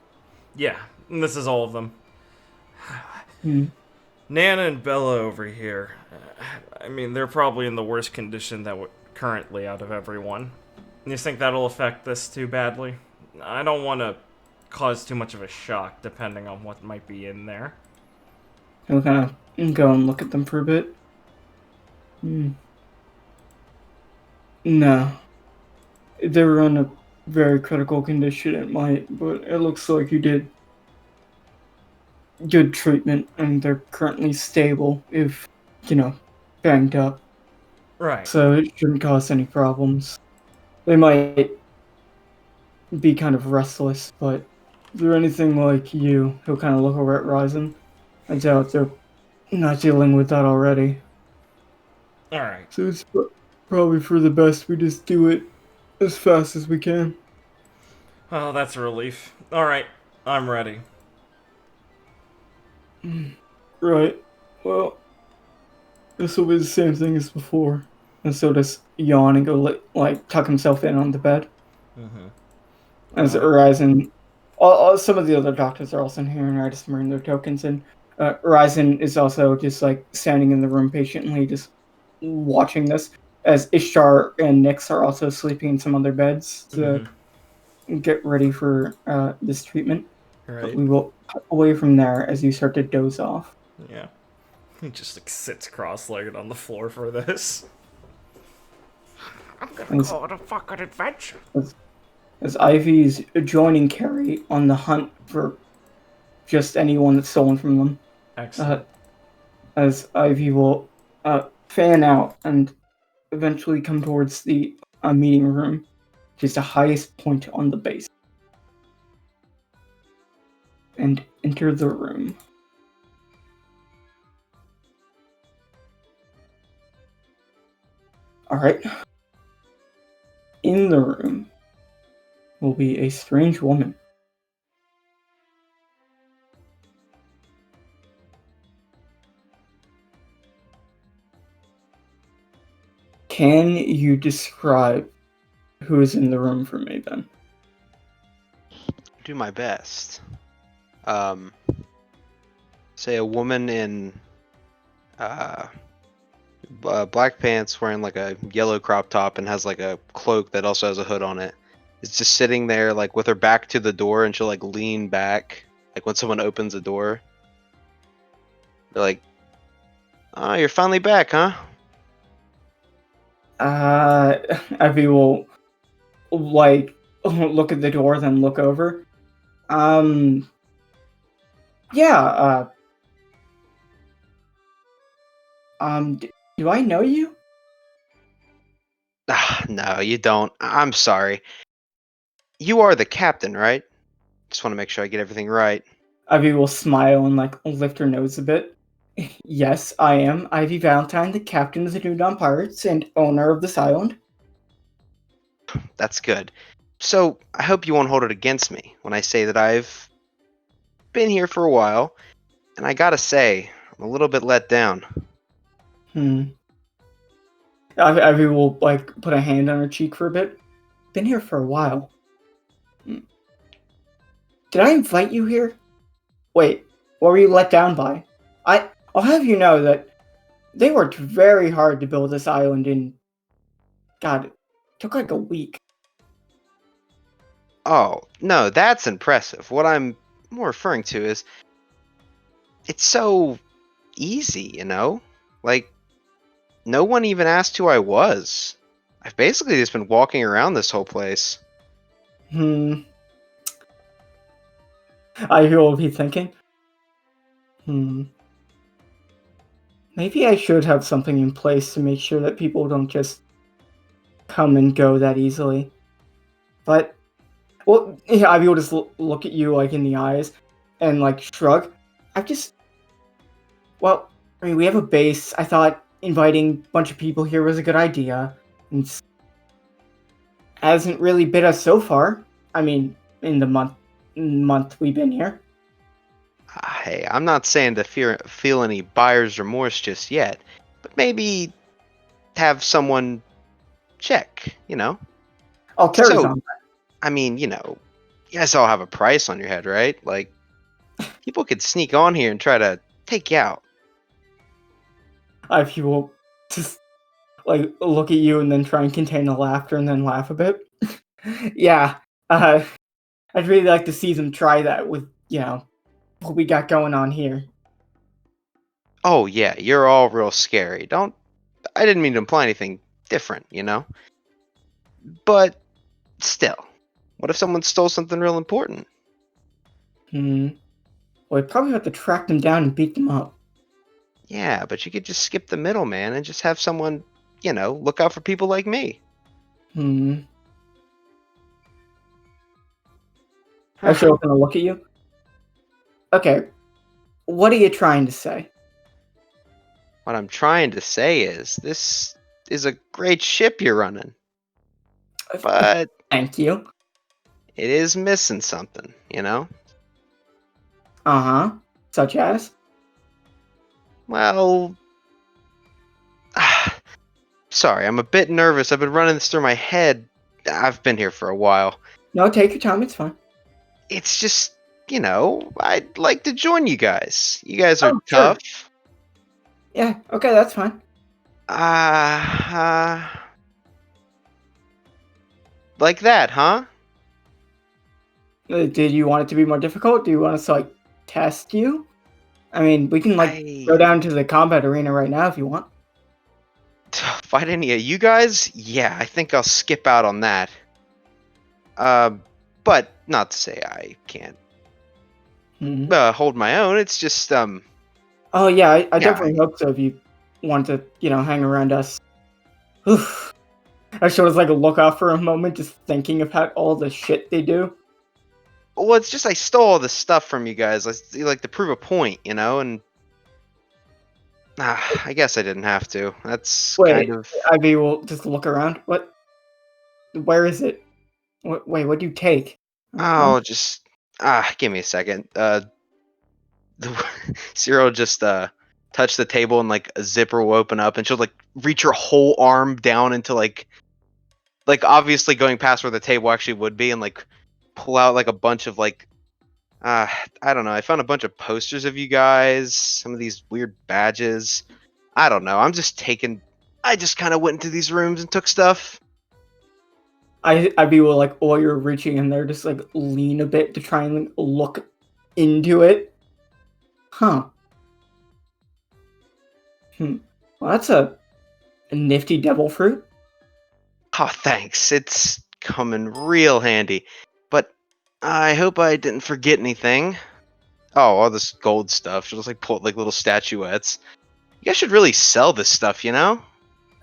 Yeah, this is all of them. Hmm. Nana and Bella over here. I mean, they're probably in the worst condition that currently out of everyone. You think that'll affect this too badly? I don't want to cause too much of a shock, depending on what might be in there. He'll kind of go and look at them for a bit. Hmm. No. They were in a very critical condition, it might, but it looks like you did good treatment, and they're currently stable, if, banged up. Right. So it shouldn't cause any problems. They might be kind of restless, but if they're anything like you, he'll kind of look over at Ryzen. I doubt they're not dealing with that already. Alright. So it's probably for the best we just do it as fast as we can. Oh, that's a relief. Alright, I'm ready. Right. Well, this will be the same thing as before. And so does yawn and go tuck himself in on the bed. As Horizon, some of the other doctors are also in here and are just bringing their tokens in. Horizon is also just standing in the room patiently, just watching this. As Ishtar and Nyx are also sleeping in some other beds to get ready for this treatment. Right. But we will cut away from there as you start to doze off. Yeah. He just sits cross-legged on the floor for this. I'm gonna call it a fucking adventure. As Ivy's joining Carrie on the hunt for just anyone that's stolen from them. Excellent. As Ivy will fan out and eventually come towards the meeting room, which is the highest point on the base. And enter the room. Alright. In the room will be a strange woman. Can you describe who is in the room for me then? Do my best. Say a woman in black pants wearing like a yellow crop top and has like a cloak that also has a hood on it. Is just sitting there like with her back to the door, and she'll like lean back like when someone opens a door. They're like, "Oh, you're finally back, huh?" Evie will like look at the door, then look over. Yeah. Do I know you? No, you don't. I'm sorry. You are the captain, right? Just want to make sure I get everything right. Ivy will smile and like lift her nose a bit. Yes, I am Ivy Valentine, the captain of the New Dawn Pirates and owner of this island. That's good. So, I hope you won't hold it against me when I say that I've been here for a while, and I gotta say, I'm a little bit let down. Ivy will like put a hand on her cheek for a bit. Been here for a while. Did I invite you here? Wait, what were you let down by? I'll have you know that they worked very hard to build this island in... God, it took like a week. Oh, no, that's impressive. What I'm more referring to is it's so easy, you know? Like, no one even asked who I was. I've basically just been walking around this whole place. Ivy will be thinking. Maybe I should have something in place to make sure that people don't just come and go that easily. But, well, yeah, Ivy will just look at you, like, in the eyes and, like, shrug. Well, I mean, we have a base. I thought inviting a bunch of people here was a good idea. And hasn't really bit us so far. I mean, in the month we've been here. Hey, I'm not saying to feel any buyer's remorse just yet, but maybe have someone check, you know? Oh, carries So, on. I mean, you guys all have a price on your head, right? Like, people could sneak on here and try to take you out. Ivy will just, like, look at you and then try and contain the laughter and then laugh a bit. Yeah, I'd really like to see them try that with, what we got going on here. Oh, yeah, you're all real scary. I didn't mean to imply anything different, you know? But still, what if someone stole something real important? Well, we'd probably have to track them down and beat them up. Yeah, but you could just skip the middleman and just have someone, look out for people like me. Actually, I'm gonna look at you. Okay, what are you trying to say? What I'm trying to say is, this is a great ship you're running. But Thank you. it is missing something, you know? Such as? Well, sorry, I'm a bit nervous. I've been running this through my head. I've been here for a while. No, take your time, it's fine. It's just, I'd like to join you guys. You guys are Oh, sure. tough. Yeah, okay, that's fine. Like that, huh? Did you want it to be more difficult? Do you want us to, like, test you? I mean, we can, go down to the combat arena right now if you want. Fight any of you guys? Yeah, I think I'll skip out on that. But not to say I can't hold my own. It's just, Oh, yeah, I yeah, definitely hope so if you want to, hang around us. Oof. I sort of, look off for a moment just thinking about all the shit they do. Well, it's just I stole all this stuff from you guys, like to prove a point, and I guess I didn't have to. That's Wait, kind of. Ivy will just look around. What? Where is it? Wait, what do you take? Oh, just give me a second. Cyril just touch the table and like a zipper will open up and she'll like reach her whole arm down into like obviously going past where the table actually would be and like pull out like a bunch of like I don't know. I found a bunch of posters of you guys, some of these weird badges. I don't know. I just kind of went into these rooms and took stuff. I'd be like, while you're reaching in there, just like lean a bit to try and look into it. Huh. Well, that's a nifty devil fruit. Oh, thanks. It's coming real handy. But I hope I didn't forget anything. Oh, all this gold stuff. Just like pull like little statuettes. You guys should really sell this stuff, you know?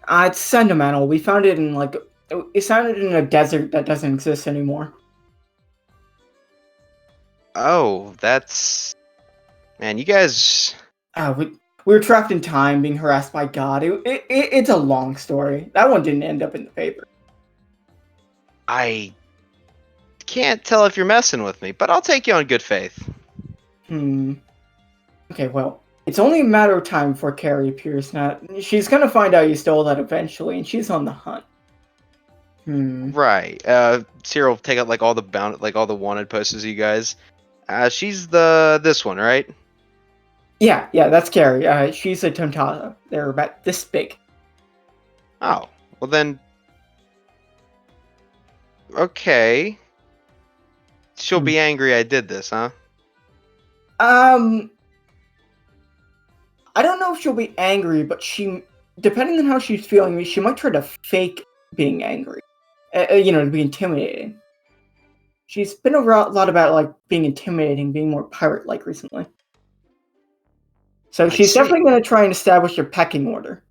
It's sentimental. We found it in like a desert that doesn't exist anymore. Oh, that's man. You guys. We were trapped in time, being harassed by God. It's a long story. That one didn't end up in the paper. I can't tell if you're messing with me, but I'll take you on good faith. Okay, well, it's only a matter of time before Carrie appears. Now, she's gonna find out you stole that eventually, and she's on the hunt. Right. Cyril, take out like all the wanted posters of you guys. She's this one, right? Yeah, that's Carrie. She's a Tontata. They're about this big. Oh, well then. Okay. She'll be angry I did this, huh? I don't know if she'll be angry, but depending on how she's feeling, she might try to fake being angry. To be intimidating. She's been a lot about like being intimidating, being more pirate-like recently. So she's definitely going to try and establish a pecking order.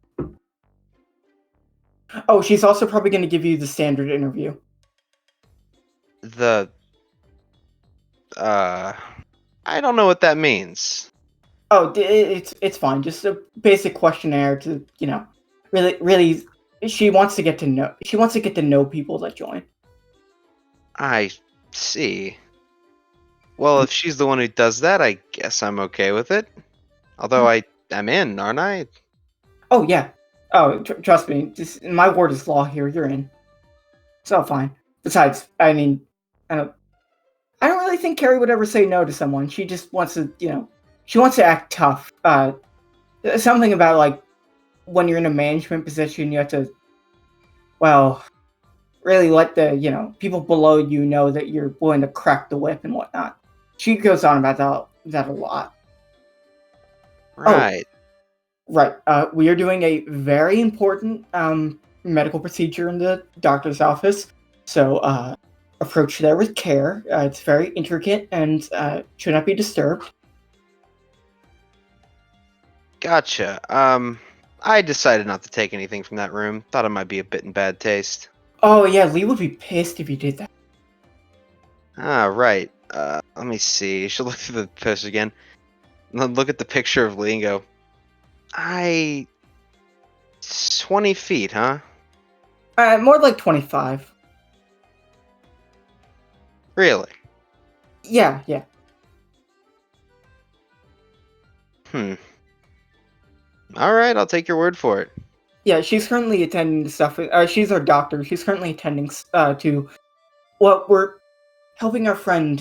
Oh, she's also probably going to give you the standard interview. I don't know what that means. Oh, it's fine. Just a basic questionnaire to, really, she wants to get to know people that join. I see. Well, if she's the one who does that, I guess I'm okay with it. Although I'm in, aren't I? Oh, yeah. Oh, trust me. My word is law here. You're in. It's all fine. Besides, I mean, I don't really think Carrie would ever say no to someone. She just wants to, she wants to act tough. Something about, like, when you're in a management position, you have to, well, really let the, people below you know that you're willing to crack the whip and whatnot. She goes on about that a lot. Right. Oh, right. We are doing a very important medical procedure in the doctor's office. So approach there with care. It's very intricate and should not be disturbed. Gotcha. I decided not to take anything from that room. Thought it might be a bit in bad taste. Oh, yeah, Lee would be pissed if you did that. Ah, right. Let me see. She'll look through the poster again. Look at the picture of Lee and go, 20 feet, huh? More like 25. Really? Yeah. Alright, I'll take your word for it. Yeah, she's currently attending to stuff. She's our doctor. She's currently attending to. Well, we're helping our friend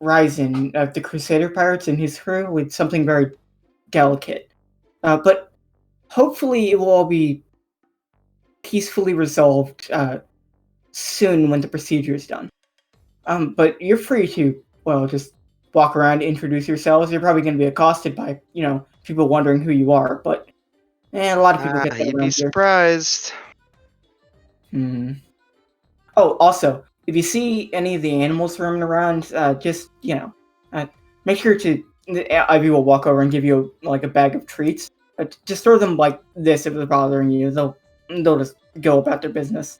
Ryzen of the Crusader Pirates and his crew with something very delicate. But hopefully it will all be peacefully resolved soon when the procedure is done. But you're free to, just walk around, introduce yourselves. You're probably going to be accosted by, people wondering who you are, but a lot of people get that You'd around be here. surprised. Oh, also, if you see any of the animals roaming around, just, make sure to, Ivy will walk over and give you, a bag of treats. Just throw them like this if they're bothering you. They'll just go about their business.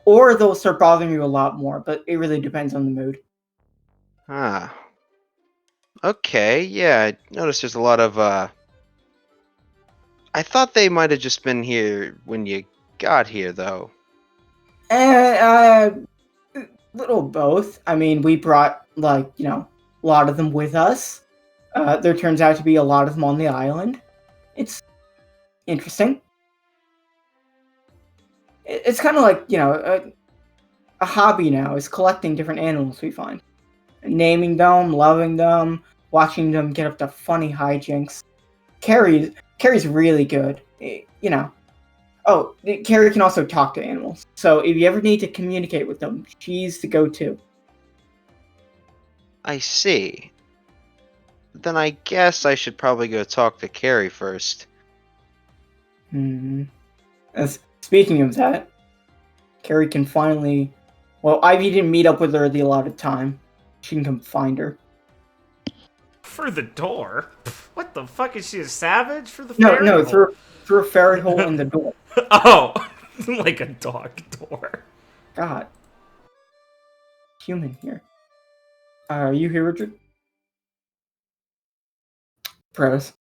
Or they'll start bothering you a lot more, but it really depends on the mood. Okay, yeah, I noticed there's a lot of, I thought they might have just been here when you got here, though. Little both. I mean, we brought, a lot of them with us. There turns out to be a lot of them on the island. It's interesting. It's kind of like, a hobby now is collecting different animals we find. Naming them, loving them, watching them get up to funny hijinks. Carrie's really good. Oh, Carrie can also talk to animals. So if you ever need to communicate with them, she's the go-to. I see. Then I guess I should probably go talk to Carrie first. Speaking of that, Carrie can finally... Well, Ivy didn't meet up with her the allotted time. She can come find her. For the door? What the fuck, is she a savage for the No, fairy hole? through a fairy hole in the door. Oh, like a dog door. God. Human here. Are you here, Richard? Press.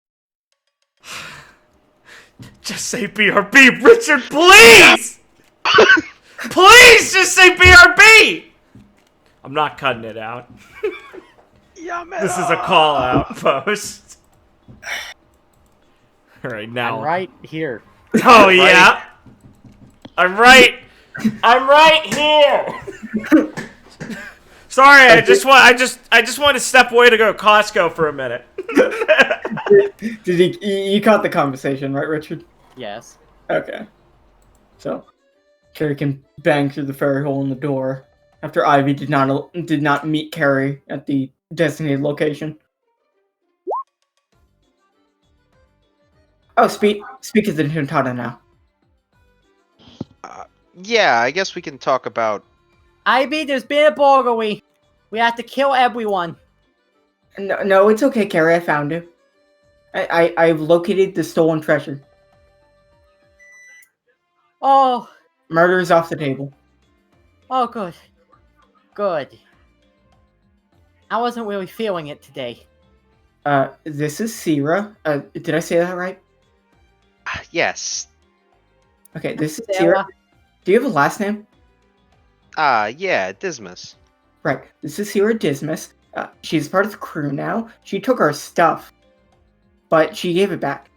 Just say BRB, Richard, please! Please just say BRB! I'm not cutting it out. This is a call out post. Alright, now. I'm right here. Oh, yeah? I'm right here! Sorry, I just want to step away to go to Costco for a minute. Did you caught the conversation, right, Richard? Yes. Okay. So, Carrie can bang through the fairy hole in the door after Ivy did not meet Carrie at the designated location. Oh, speak of the Tuntata now. Yeah, I guess we can talk about... Ivy, there's been a burglary. We have to kill everyone. No, it's okay, Carrie. I found it. I've located the stolen treasure. Oh. Murder is off the table. Oh, good. Good. I wasn't really feeling it today. This is Sierra. Did I say that right? Yes. Okay, this is Sarah. Sierra. Do you have a last name? Yeah, Dismas. Right. This is Sierra Dismas. She's part of the crew now. She took our stuff, but she gave it back.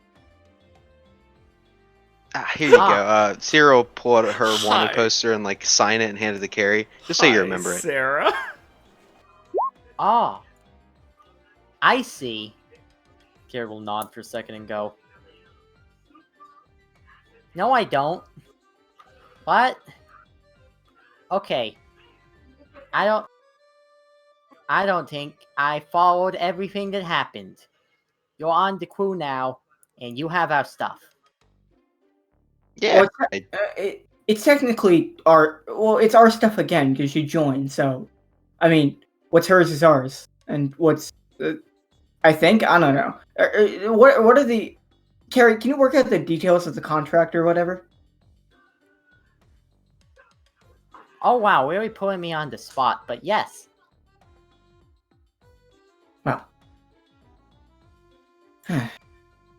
Here you go. Sarah will pull out her wanted poster and like sign it and hand it to Carrie, just so you remember it. Sarah. Ah. I see. Carrie will nod for a second and go. No, I don't. What? Okay. I don't think I followed everything that happened. You're on the crew now, and you have our stuff. Yeah. Well, it's technically it's our stuff again because she joined. So, I mean, what's hers is ours, and what's I think I don't know. What are the Carrie? Can you work out the details of the contract or whatever? Oh wow, really putting me on the spot, but yes. Well,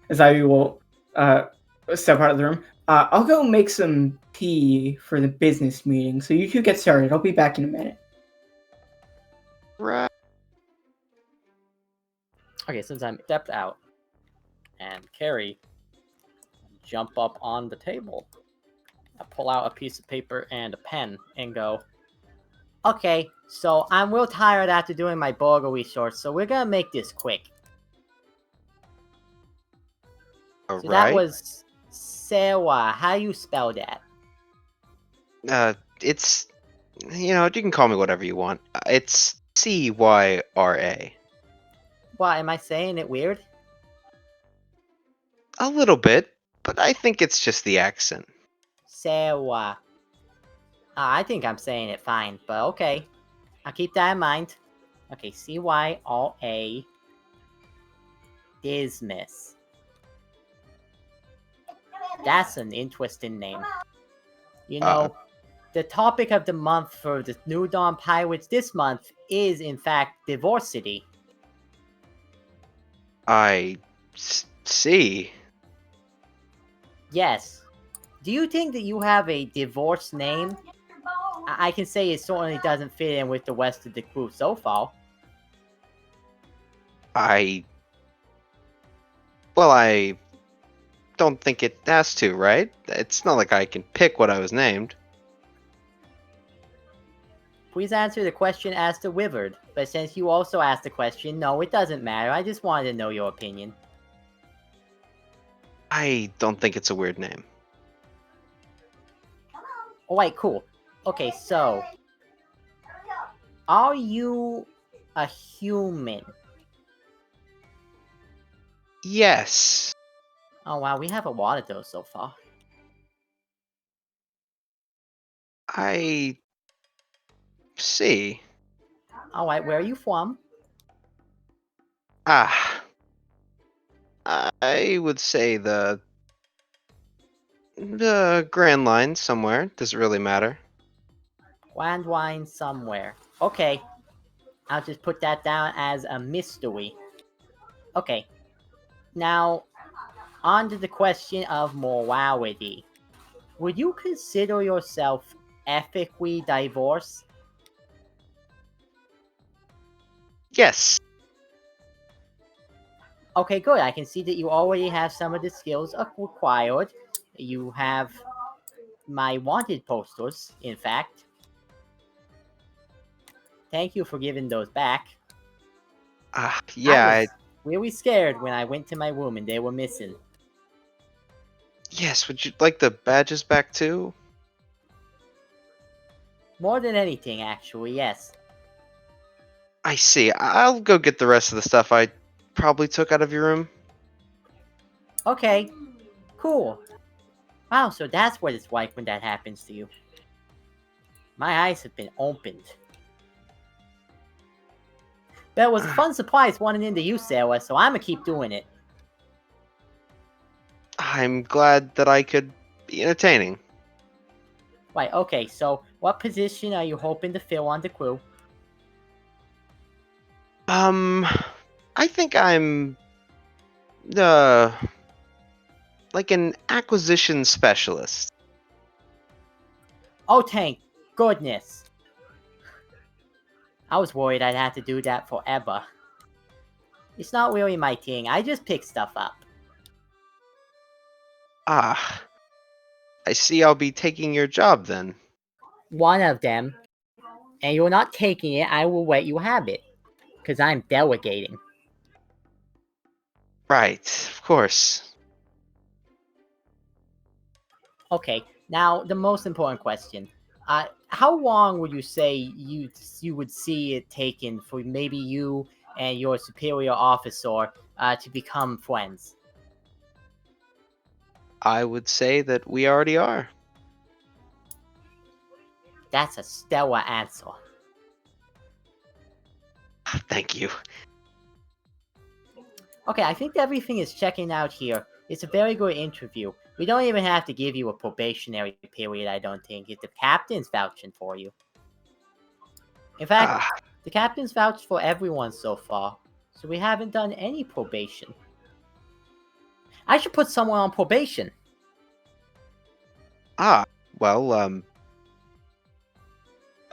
as I will step out of the room, I'll go make some tea for the business meeting. So you two get started. I'll be back in a minute. Right. Okay, since I'm stepped out, and Carrie jump up on the table, I pull out a piece of paper and a pen and go, okay, so I'm real tired after doing my burglary shorts, so we're gonna make this quick. So that was Sarah. How you spell that? It's, you can call me whatever you want. It's Cyra. What, am I saying it weird? A little bit, but I think it's just the accent. Sarah. I think I'm saying it fine, but okay. I'll keep that in mind. Okay, Cyra. Dismas. That's an interesting name. The topic of the month for the New Dawn Pirates this month is, in fact, diversity. I see. Yes. Do you think that you have a divorced name? I can say it certainly doesn't fit in with the rest of the crew so far. I don't think it has to, right? It's not like I can pick what I was named. Please answer the question as to Withered. But since you also asked the question, no, it doesn't matter. I just wanted to know your opinion. I don't think it's a weird name. Alright, cool. Okay, so... Are you a human? Yes. Oh wow, we have a lot of those so far. I see. Alright, where are you from? Ah. I would say the Grand Line somewhere. Does it really matter? Landwine somewhere. Okay, I'll just put that down as a mystery. Okay, now, on to the question of morality. Would you consider yourself ethically divorced? Yes. Okay, good. I can see that you already have some of the skills required. You have my wanted posters, in fact. Thank you for giving those back. Yeah. I was really scared when I went to my room and they were missing. Yes. Would you like the badges back too? More than anything, actually, yes. I see. I'll go get the rest of the stuff I probably took out of your room. Okay, cool. Wow, so that's what it's like when that happens to you. My eyes have been opened. That was a fun surprise running into you, Sarah, so I'ma keep doing it. I'm glad that I could be entertaining. Right, okay, so what position are you hoping to fill on the crew? I think I'm uh like an acquisition specialist. Oh, thank goodness. I was worried I'd have to do that forever. It's not really my thing, I just pick stuff up. Ah, I see I'll be taking your job then. One of them, and you're not taking it, I will let you have it. Because I'm delegating. Right, of course. Okay, now the most important question. How long would you say you would see it taken for maybe you and your superior officer to become friends? I would say that we already are. That's a stellar answer. Thank you. Okay, I think everything is checking out here. It's a very good interview. We don't even have to give you a probationary period, I don't think, if the captain's vouching for you. In fact, Ah, the captain's vouched for everyone so far, so we haven't done any probation. I should put someone on probation. ah, well,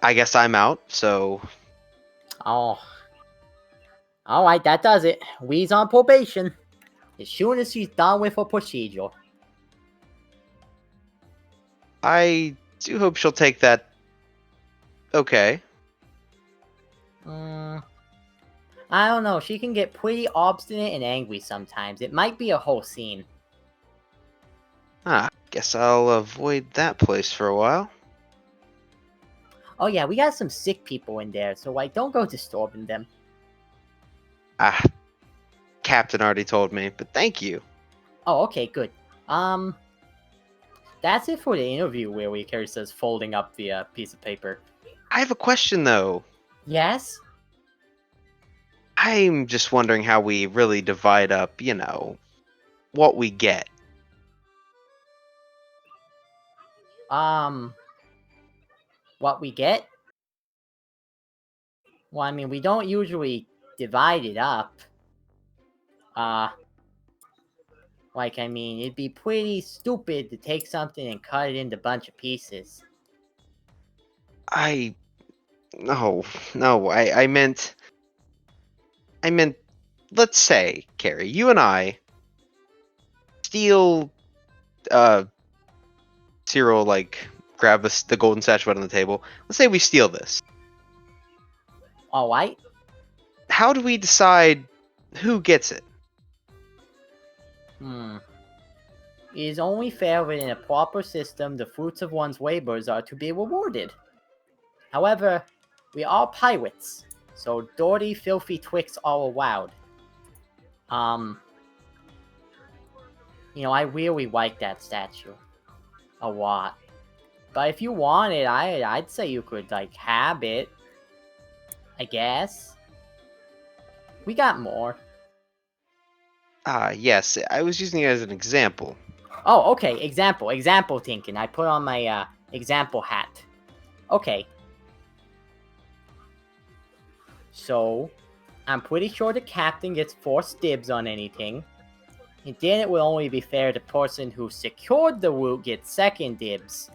I guess I'm out, so Oh. Alright, that does it. We's on probation. As soon as she's done with her procedure. I do hope she'll take that. Okay. I don't know, she can get pretty obstinate and angry sometimes. It might be a whole scene. Guess I'll avoid that place for a while. Oh yeah, we got some sick people in there, so like, don't go disturbing them. Ah, Captain already told me, but thank you. Oh, okay, good. That's it for the interview where we Carrie says folding up the piece of paper. I have a question though. Yes? I'm just wondering how we really divide up, what we get. What we get? Well, I mean, we don't usually divide it up. Like, I mean, it'd be pretty stupid to take something and cut it into a bunch of pieces. No, I meant, let's say, Carrie, you and I steal Cyril like grab the golden statuette on the table. Let's say we steal this. All right. How do we decide who gets it? It is only fair that in a proper system, the fruits of one's labors are to be rewarded. However, we are pirates, so dirty, filthy tricks are allowed. I really like that statue. A lot. But if you want it, I'd say you could, have it. I guess. We got more. Yes, I was using it as an example. Oh, okay, example thinking. I put on my, example hat. Okay. So, I'm pretty sure the captain gets first dibs on anything. And then it will only be fair the person who secured the route gets second dibs.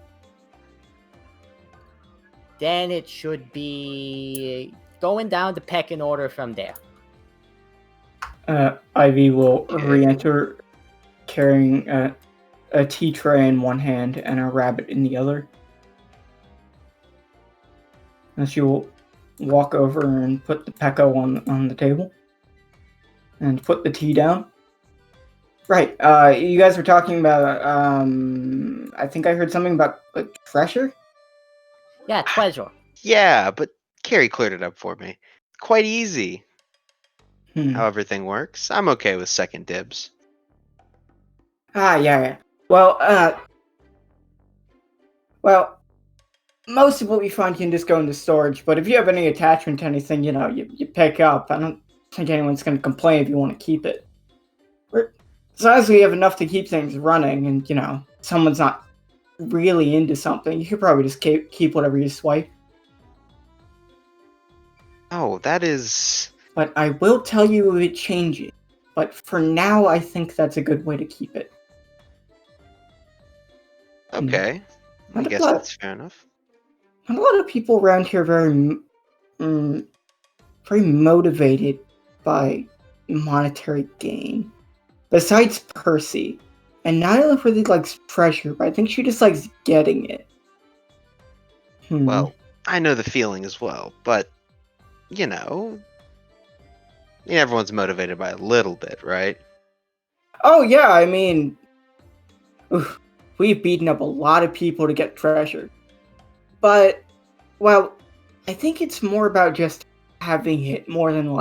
Then it should be going down the pecking order from there. Ivy will re-enter carrying a tea tray in one hand and a rabbit in the other. And she will walk over and put the Pecco on the table. And put the tea down. Right, you guys were talking about, I think I heard something about, treasure? Yeah, treasure. Yeah, but Carrie cleared it up for me. Quite easy. How everything works. I'm okay with second dibs. Yeah. Well, most of what we find can just go into storage, but if you have any attachment to anything, you pick up. I don't think anyone's going to complain if you want to keep it. As long as we have enough to keep things running and, someone's not really into something, you could probably just keep whatever you swipe. Oh, that is... But I will tell you if it changes. But for now, I think that's a good way to keep it. Okay. I Not a guess lot- that's fair enough. Not a lot of people around here are very motivated by monetary gain. Besides Percy. And Nyla really likes treasure, but I think she just likes getting it. Well, I know the feeling as well, but, everyone's motivated by a little bit, right? Oh yeah, I mean... we've beaten up a lot of people to get treasure. But, well, I think it's more about just having it more than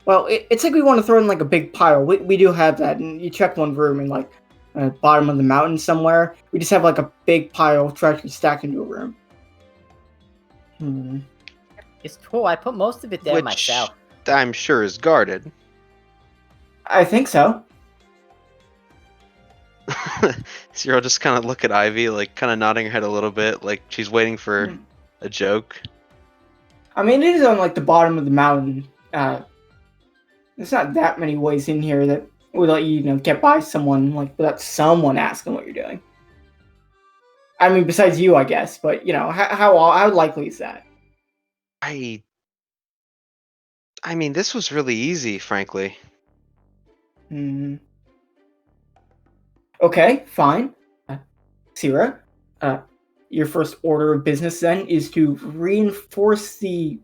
well, it's like we want to throw in a big pile. We do have that, and you check one room in bottom of the mountain somewhere. We just have a big pile of treasure stacked into a room. It's cool. I put most of it there Which myself. I'm sure is guarded. I think so. Cyril just kind of look at Ivy, kind of nodding her head a little bit, like she's waiting for a joke. I mean, it is on the bottom of the mountain. There's not that many ways in here that would let you, get by someone without someone asking what you're doing. I mean, besides you, I guess. But how likely is that? I mean, this was really easy, frankly. Okay, fine. Sierra, your first order of business then is to reinforce the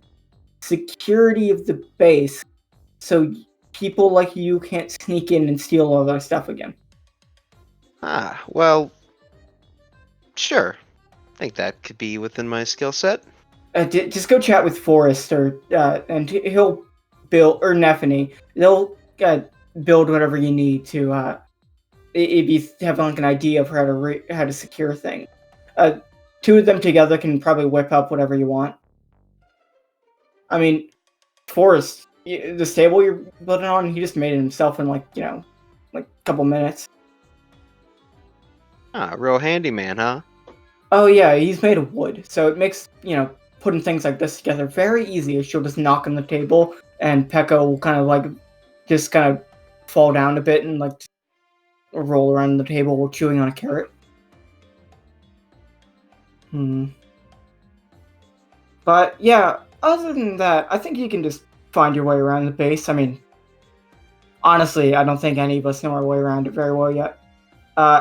security of the base so people like you can't sneak in and steal all their stuff again. Well, sure. I think that could be within my skill set. Just go chat with Forrest, and he'll build, or Nephany. They'll build whatever you need to if you have an idea of how to secure things. Two of them together can probably whip up whatever you want. I mean, Forrest, the stable you're building on, he just made it himself in a couple minutes. Real handyman, huh? Oh yeah, he's made of wood, so it makes putting things like this together very easy. She'll just knock on the table, and Pecco will just fall down a bit and roll around the table while chewing on a carrot. But yeah, other than that, I think you can just find your way around the base. I mean, honestly, I don't think any of us know our way around it very well yet.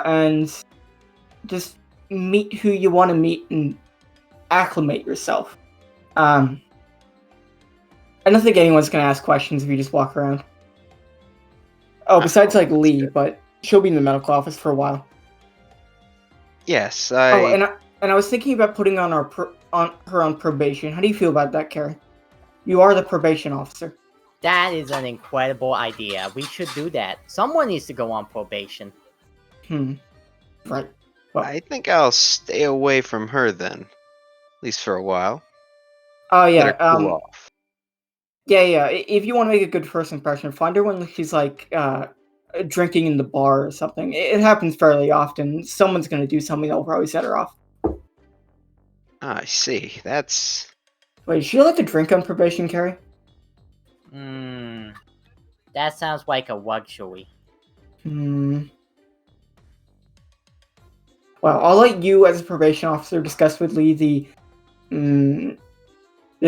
and just meet who you want to meet and acclimate yourself. I don't think anyone's gonna ask questions if you just walk around. Oh, besides like that's Lee, good. but she'll be in the medical office for a while. Yes, Oh, and I was thinking about putting on her on probation. How do you feel about that, Carrie? You are the probation officer. That is an incredible idea. We should do that. Someone needs to go on probation. Right. Well, I think I'll stay away from her then, at least for a while. oh Let yeah. her cool off. Yeah. If you want to make a good first impression, find her when she's like drinking in the bar or something. It happens fairly often. Someone's gonna do something that'll probably set her off. I see. That's Wait, is she allowed to drink on probation, Carrie? That sounds like a luxury. Well, I'll let you, as a probation officer, discuss with Lee the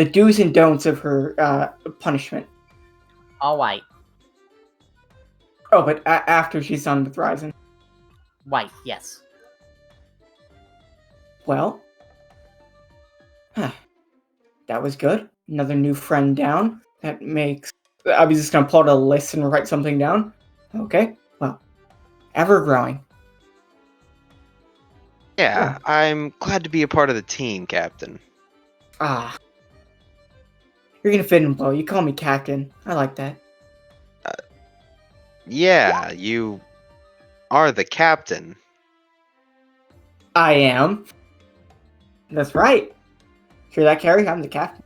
do's and don'ts of her punishment. Alright. Oh, but after she's done with Ryzen. Right, yes. Well, that was good. Another new friend down. That makes... I was just gonna pull out a list and write something down. Okay, well, ever growing. yeah. I'm glad to be a part of the team, Captain. Ah. You're gonna fit in, Blow. You call me Captain. I like that. Yeah, you are the captain. I am. That's right. Hear that, Carrie? I'm the captain.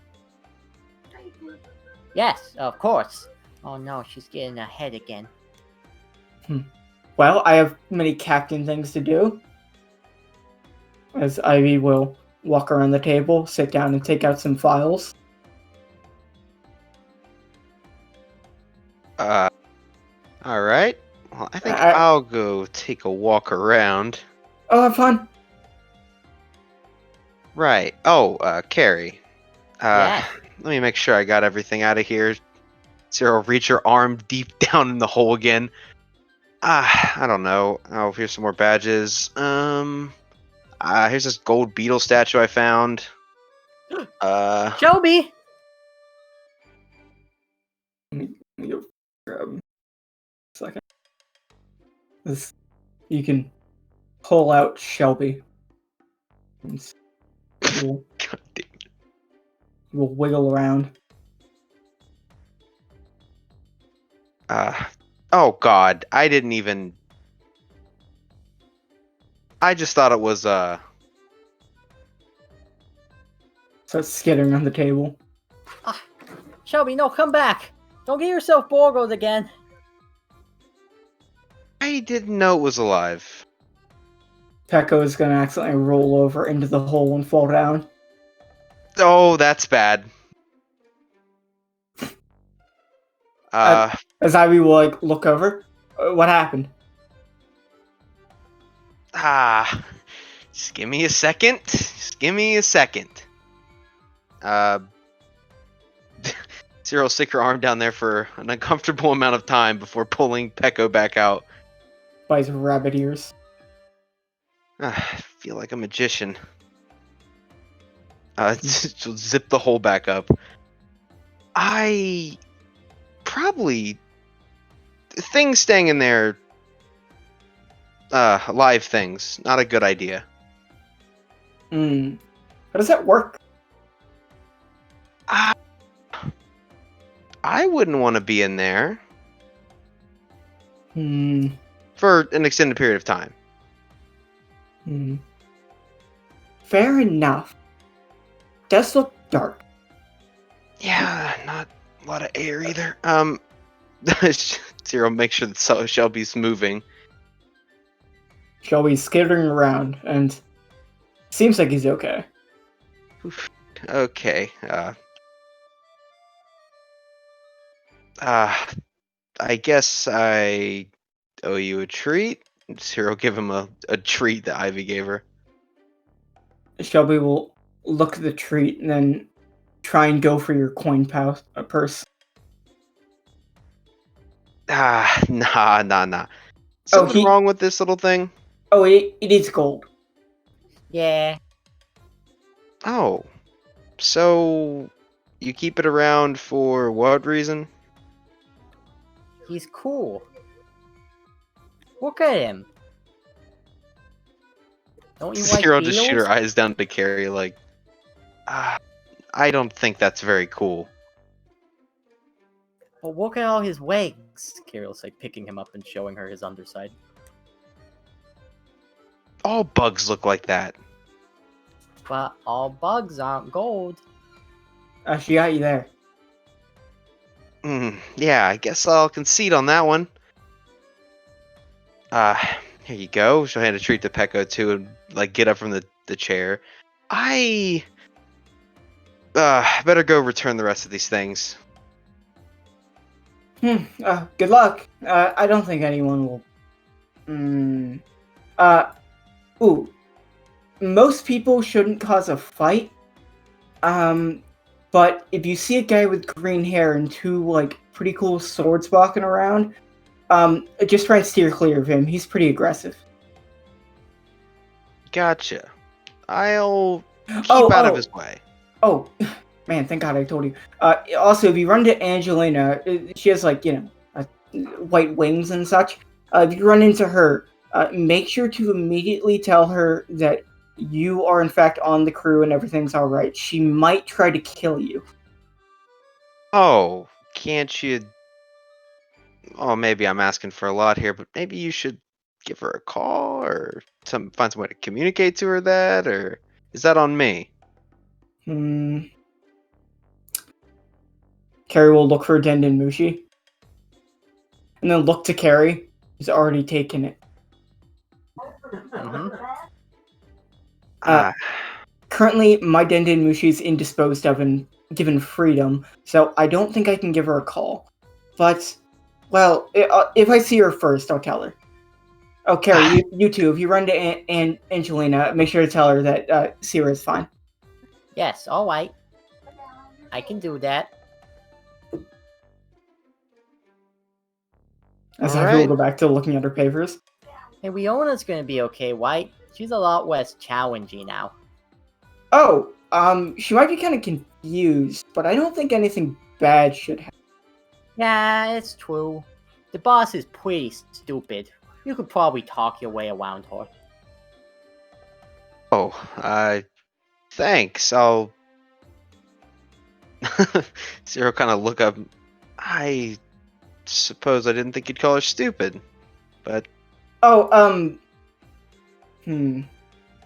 Yes, of course. Oh no, she's getting ahead again. Well, I have many captain things to do. As Ivy will walk around the table, sit down, and take out some files. Alright. Well, I think I- I'll go take a walk around. Oh, have fun. Right. Oh, Carrie. Yeah. Let me make sure I got everything out of here. Cyril, reach your arm deep down in the hole again. I don't know. Oh, here's some more badges. Here's this gold beetle statue I found. Shelby! Let me go grab a second. You can pull out Shelby. You'll God damn it. wiggle around. Oh god, I didn't even. I just thought it was Starts skittering on the table. Shelby, no, come back! Don't get yourself boggled again! I didn't know it was alive. Pecco is gonna accidentally roll over into the hole and fall down. Oh, that's bad. As Ivy will like look over. What happened? Just give me a second. Just give me a second. Cyril, stick your arm down there for an uncomfortable amount of time before pulling Pecco back out. By his rabbit ears. I feel like a magician. She'll zip the hole back up. Probably things staying in there. Live things. Not a good idea. How does that work? I wouldn't want to be in there Hmm. for an extended period of time. Fair enough. Does look dark. Yeah, not a lot of air either. Zero, make sure that Shelby's moving. Shelby's skittering around, and seems like he's okay. Okay. I guess I owe you a treat. Zero, give him a treat that Ivy gave her. Shelby will look at the treat and then try and go for your purse. Nah. Something wrong with this little thing? Oh, it is gold. Yeah. Oh, so you keep it around for what reason? He's cool. Look at him. Don't you like Zero just shoot beetles? her eyes down to Carrie like, ah, I don't think that's very cool. But look at all his legs. Carol's like picking him up and showing her his underside. All bugs look like that. But all bugs aren't gold. She got you there. Yeah, I guess I'll concede on that one. Uh, here you go. She'll hand a treat to Pecco too, and like get up from the chair. I better go return the rest of these things. Good luck. I don't think anyone will. Ooh. Most people shouldn't cause a fight. But if you see a guy with green hair and two, like, pretty cool swords walking around, just try and steer clear of him. He's pretty aggressive. Gotcha. I'll keep Oh, out of oh. his way. Oh, man, thank God I told you. Also, if you run into Angelina, she has, like, white wings and such. If you run into her, make sure to immediately tell her that you are, in fact, on the crew and everything's alright. She might try to kill you. Oh, can't you? Oh, maybe I'm asking for a lot here, but maybe you should give her a call or find some way to communicate to her that, or is that on me? Carrie will look for Denden Mushi. And then look to Carrie, who's already taken it. Mm-hmm. Currently, my Denden Mushi is indisposed of and given freedom, so I don't think I can give her a call. But, well, if I see her first, I'll tell her. Oh, Carrie, you too. If you run to Angelina, make sure to tell her that Sierra is fine. Yes, alright. I can do that. As All I right. will go back to looking at her papers. Hey, Leona's gonna be okay, right? She's a lot less challenging now. Oh, she might be kind of confused, but I don't think anything bad should happen. Yeah, it's true. The boss is pretty stupid. You could probably talk your way around her. Oh, thanks. I'll. Zero kind of look up. I suppose I didn't think you'd call her stupid, but Oh,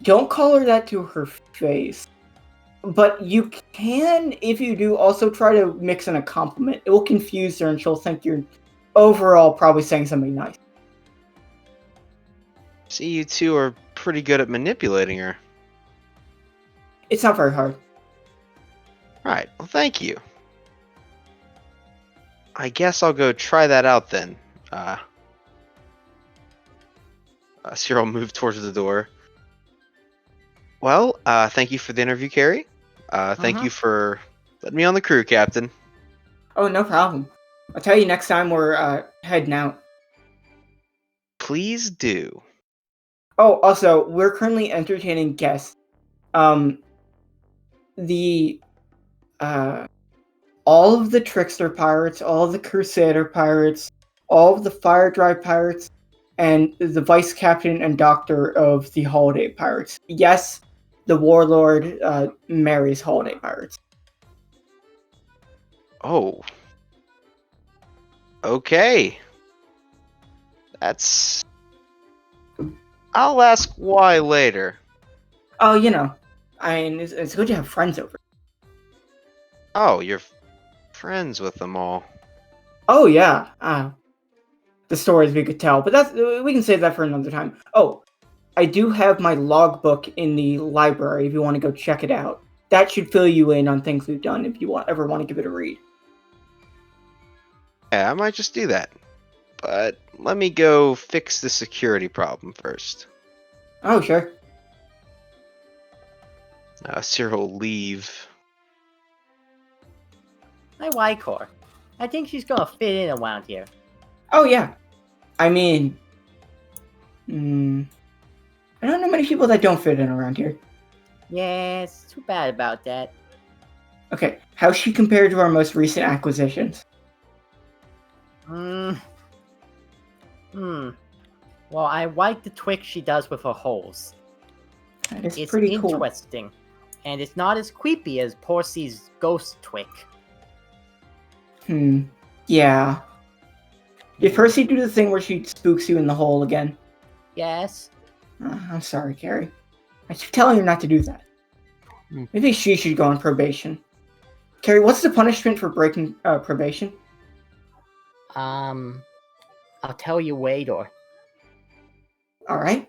don't call her that to her face. But you can, if you do, also try to mix in a compliment. It will confuse her and she'll think you're overall probably saying something nice. see, you two are pretty good at manipulating her. It's not very hard. Right. Well, thank you. I guess I'll go try that out then. Cyril moved towards the door. Well, thank you for the interview, Carrie. Thank you for letting me on the crew, Captain. Oh, no problem. I'll tell you next time we're heading out. Please do. Oh, also, we're currently entertaining guests. All of the Trickster Pirates, all of the Crusader Pirates, all of the Fire Drive Pirates, and the Vice Captain and Doctor of the Holiday Pirates. Yes, the Warlord marries Holiday Pirates. Oh. Okay. That's. I'll ask why later. Oh, I mean, it's good to have friends over. Oh, you're friends with them all. Oh, yeah. The stories we could tell, but we can save that for another time. Oh, I do have my logbook in the library if you want to go check it out. That should fill you in on things we've done if you ever want to give it a read. Yeah, I might just do that. But let me go fix the security problem first. Oh, sure. Cyril will leave. I like her. I think she's gonna fit in around here. Oh, yeah. I mean, I don't know many people that don't fit in around here. Yeah, it's too bad about that. Okay, how's she compared to our most recent acquisitions? Hmm. Well, I like the trick she does with her holes. That is It's pretty cool. interesting. And it's not as creepy as Porcy's ghost trick. Yeah. Did Percy do the thing where she spooks you in the hole again? Yes. I'm sorry, Carrie. I keep telling her not to do that. Maybe she should go on probation. Carrie, what's the punishment for breaking probation? I'll tell you later. Alright.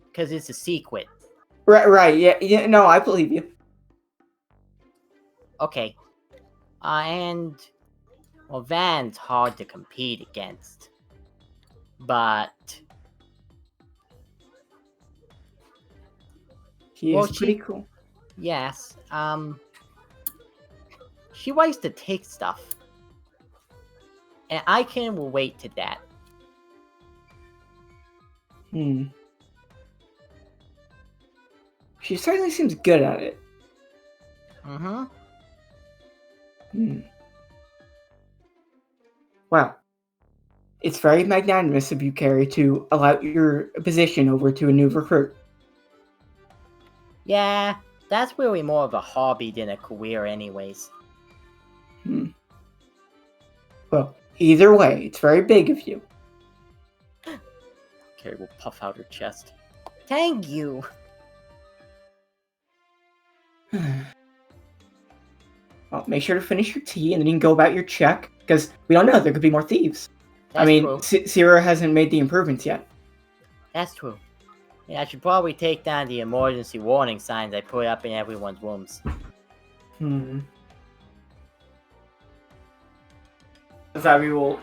Because it's a secret. Right, yeah, no, I believe you. Okay. Well, Van's hard to compete against. But... He Well, is pretty cool. Yes, she likes to take stuff. And I can relate to that. She certainly seems good at it. Wow. It's very magnanimous of you, Carrie, to allow your position over to a new recruit. Yeah, that's really more of a hobby than a career anyways. Well, either way, it's very big of you. Carrie will puff out her chest. Thank you! Well, make sure to finish your tea and then you can go about your check, because we don't know, there could be more thieves. That's I mean, true. Sierra hasn't made the improvements yet. That's true. Yeah, I should probably take down the emergency warning signs I put up in everyone's rooms. Abby will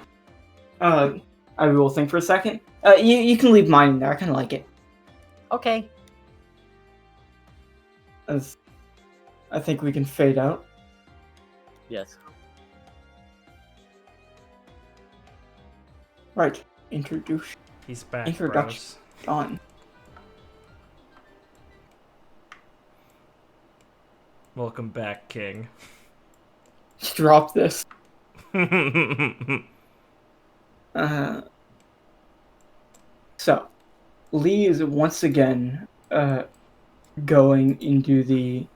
think for a second. You can leave mine in there, I kind of like it. Okay. As I think we can fade out. Yes. Right. Introduce. He's back, Introduction. bros. Done. Welcome back, King. Drop this. So, Lee is once again going into the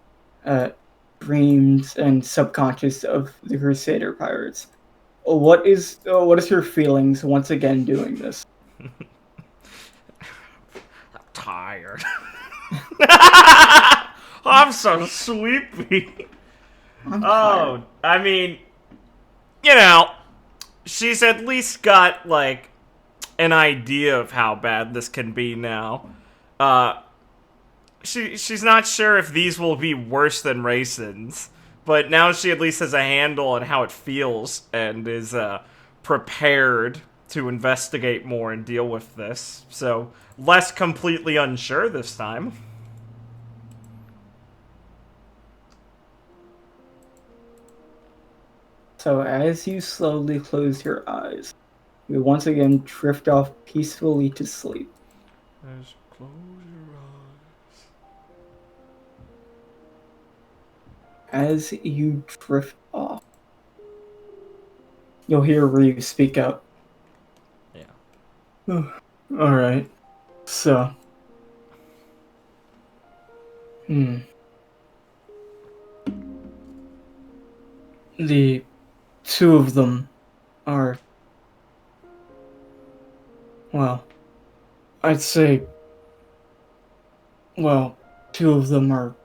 dreams and subconscious of the Crusader pirates. What is her feelings once again doing this? I'm tired. I'm so sleepy. I'm tired. Oh, I mean, you know, she's at least got, like, an idea of how bad this can be now. She's not sure if these will be worse than raisins, but now she at least has a handle on how it feels and is prepared to investigate more and deal with this. So, less completely unsure this time. So as you slowly close your eyes, you once again drift off peacefully to sleep. Just close your eyes. As you drift off, you'll hear Ryu speak up. Yeah. Alright. So. The two of them are, well, I'd say, well, two of them are,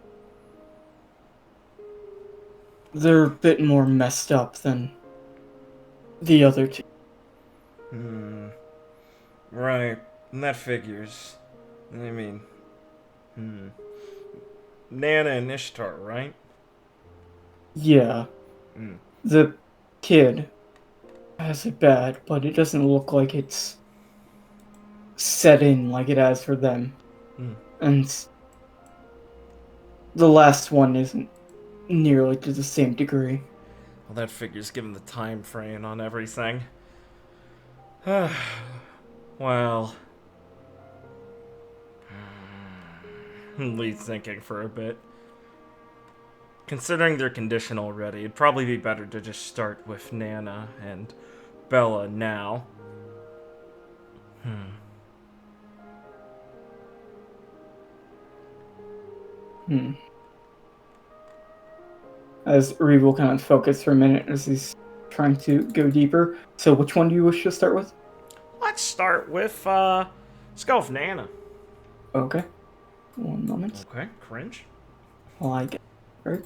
they're a bit more messed up than the other two. Right. And that figures. I mean, Nana and Ishtar, right? Yeah. The kid has it bad, but it doesn't look like it's set in like it has for them. And the last one isn't nearly to the same degree. Well, that figures given the time frame on everything. Well... Lee's thinking for a bit. Considering their condition already, it'd probably be better to just start with Nana and Bella now. As Reeve will kind of focus for a minute as he's trying to go deeper. So which one do you wish to start with? Let's start with, let's go with Nana. Okay. One moment. Okay, cringe. While I get right.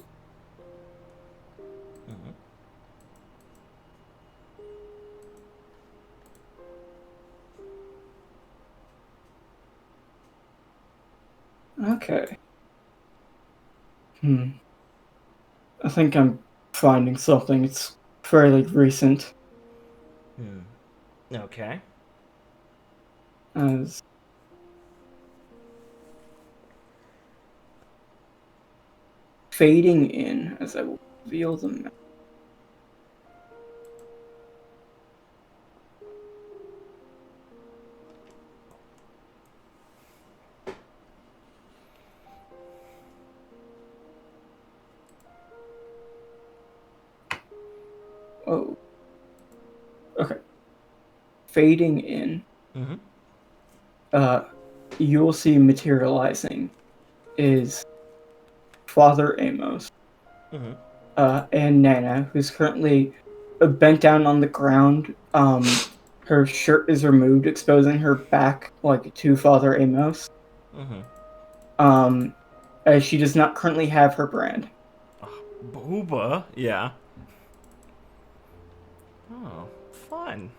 Okay. I think I'm finding something. It's fairly recent. Okay. As fading in as I will reveal the map. Oh. Okay. Fading in. You will see materializing is Father Amos. And Nana, who's currently bent down on the ground. Her shirt is removed, exposing her back like to Father Amos. As she does not currently have her brand. Booba? Yeah. Oh, fun.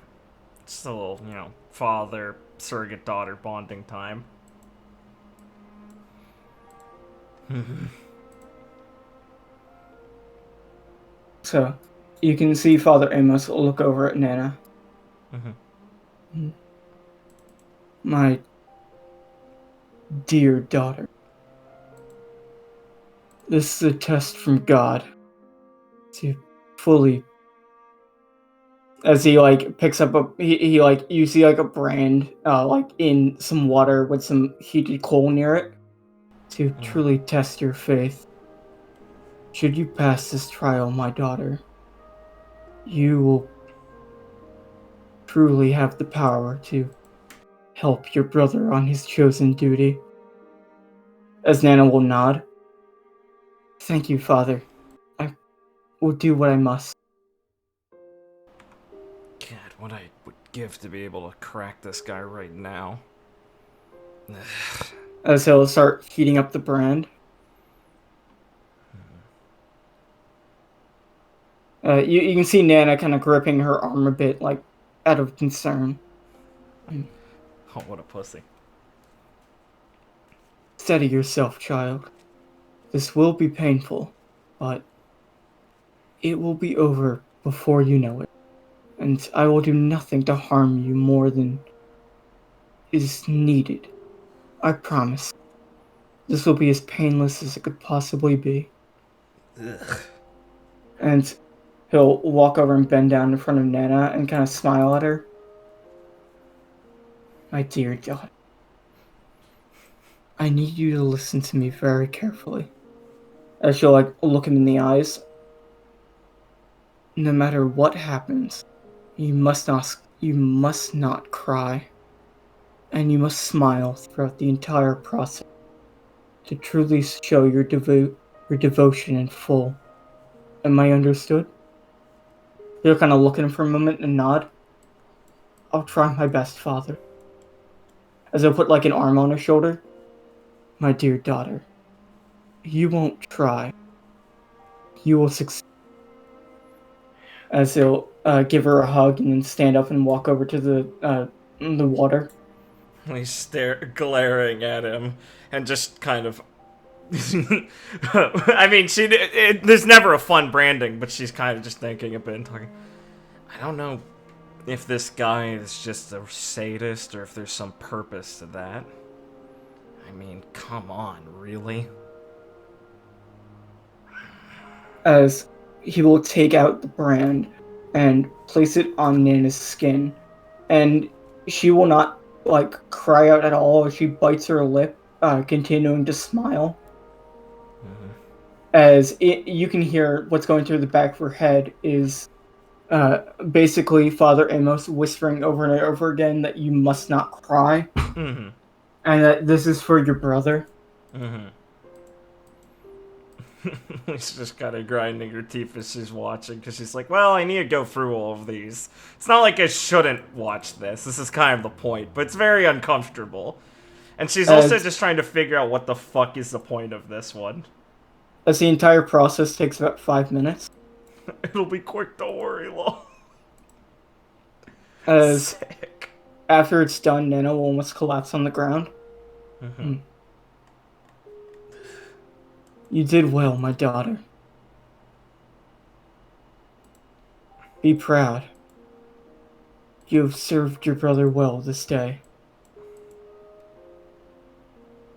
It's a little, father, surrogate daughter bonding time. So, you can see Father Amos look over at Nana. My dear daughter. This is a test from God to fully... As he picks up you see a brand in some water with some heated coal near it to truly test your faith. Should you pass this trial, my daughter, you will truly have the power to help your brother on his chosen duty. As Nana will nod. Thank you, Father. I will do what I must. God, what I would give to be able to crack this guy right now. As he'll start heating up the brand. You can see Nana kind of gripping her arm a bit, out of concern. Oh, what a pussy. Steady yourself, child. This will be painful, but it will be over before you know it. And I will do nothing to harm you more than is needed. I promise. This will be as painless as it could possibly be. Ugh. And he'll walk over and bend down in front of Nana and kind of smile at her. My dear daughter, I need you to listen to me very carefully. As she'll look him in the eyes. No matter what happens, you must not cry. And you must smile throughout the entire process to truly show your devotion in full. Am I understood? They'll kind of look at him for a moment and nod. I'll try my best, Father. As he'll put an arm on her shoulder. My dear daughter, you won't try. You will succeed. As he'll give her a hug and then stand up and walk over to the water. He's glaring at him and just kind of... I mean, there's never a fun branding, but she's kind of just thinking a bit and talking. I don't know if this guy is just a sadist or if there's some purpose to that. I mean, come on, really? As he will take out the brand and place it on Nana's skin. And she will not like cry out at all as she bites her lip, continuing to smile. As you can hear what's going through the back of her head is basically Father Amos whispering over and over again that you must not cry, Mm-hmm. and that this is for your brother. Mm-hmm. She's just kind of grinding her teeth as she's watching, because she's like, well, I need to go through all of these. It's not like I shouldn't watch this. This is kind of the point, but it's very uncomfortable. And she's also just trying to figure out what the fuck is the point of this one. As the entire process takes about 5 minutes. It'll be quick, don't worry, lol. As Sick. after it's done, Nana will almost collapse on the ground. Mm-hmm. You did well, my daughter. Be proud. You have served your brother well this day.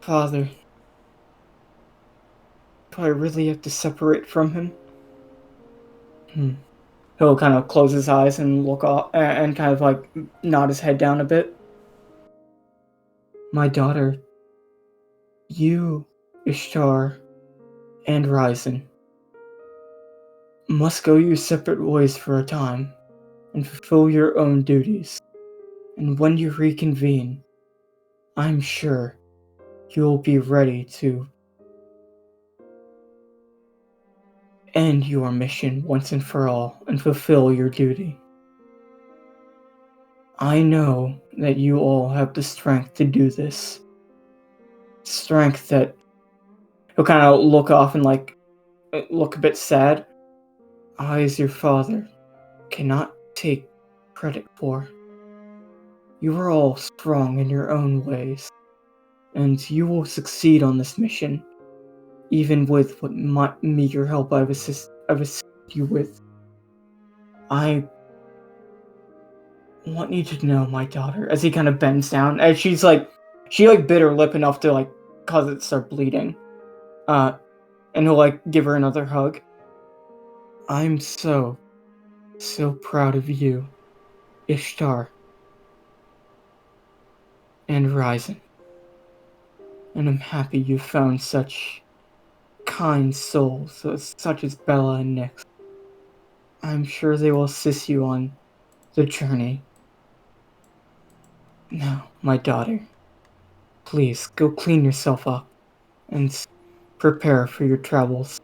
Father, do I really have to separate from him? He'll kind of close his eyes and look off, and kind of like nod his head down a bit. My daughter, you, Ishtar, and Ryzen must go your separate ways for a time and fulfill your own duties. And when you reconvene, I'm sure you'll be ready to end your mission once and for all and fulfill your duty. I know that you all have the strength to do this. Strength that he'll kind of look off and like look a bit sad. I, as your father, cannot take credit for. You are all strong in your own ways, and you will succeed on this mission, even with what meager help I've assisted you with. I want you to know, my daughter, as he kind of bends down, as she bit her lip enough to like cause it to start bleeding, and he'll like give her another hug. I'm so proud of you, Ishtar, and Ryzen. And I'm happy you found such kind souls, such as Bella and Nyx. I'm sure they will assist you on the journey. Now, my daughter, please go clean yourself up and prepare for your travels.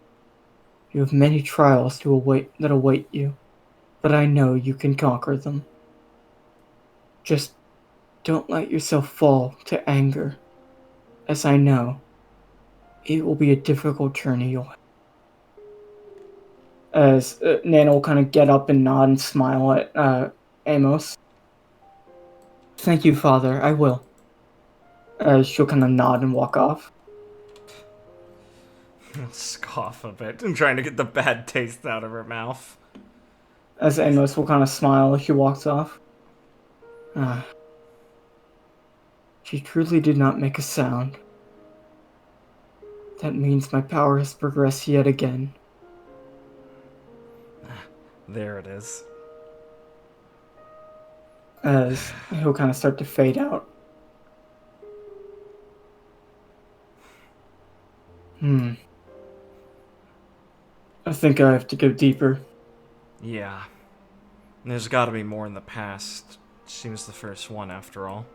You have many trials that await you, but I know you can conquer them. Just don't let yourself fall to anger, as I know it will be a difficult journey you'll have. As Nana will kind of get up and nod and smile at Amos. Thank you, Father, I will. As she'll kind of nod and walk off. Scoff a bit and trying to get the bad taste out of her mouth. As Amos will kind of smile as she walks off. She truly did not make a sound. That means my power has progressed yet again. There it is. As he'll kind of start to fade out. I think I have to go deeper. Yeah. There's gotta be more in the past. She was the first one, after all.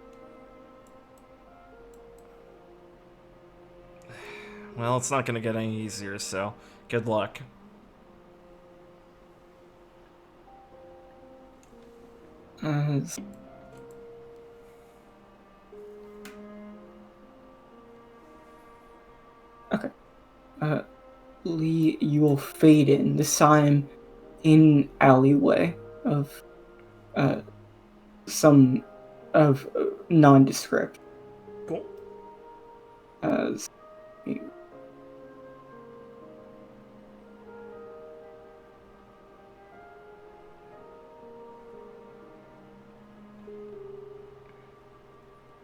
Well, it's not gonna get any easier, so good luck. Okay. Lee, you will fade in, this time in alleyway of some of nondescript. Cool. As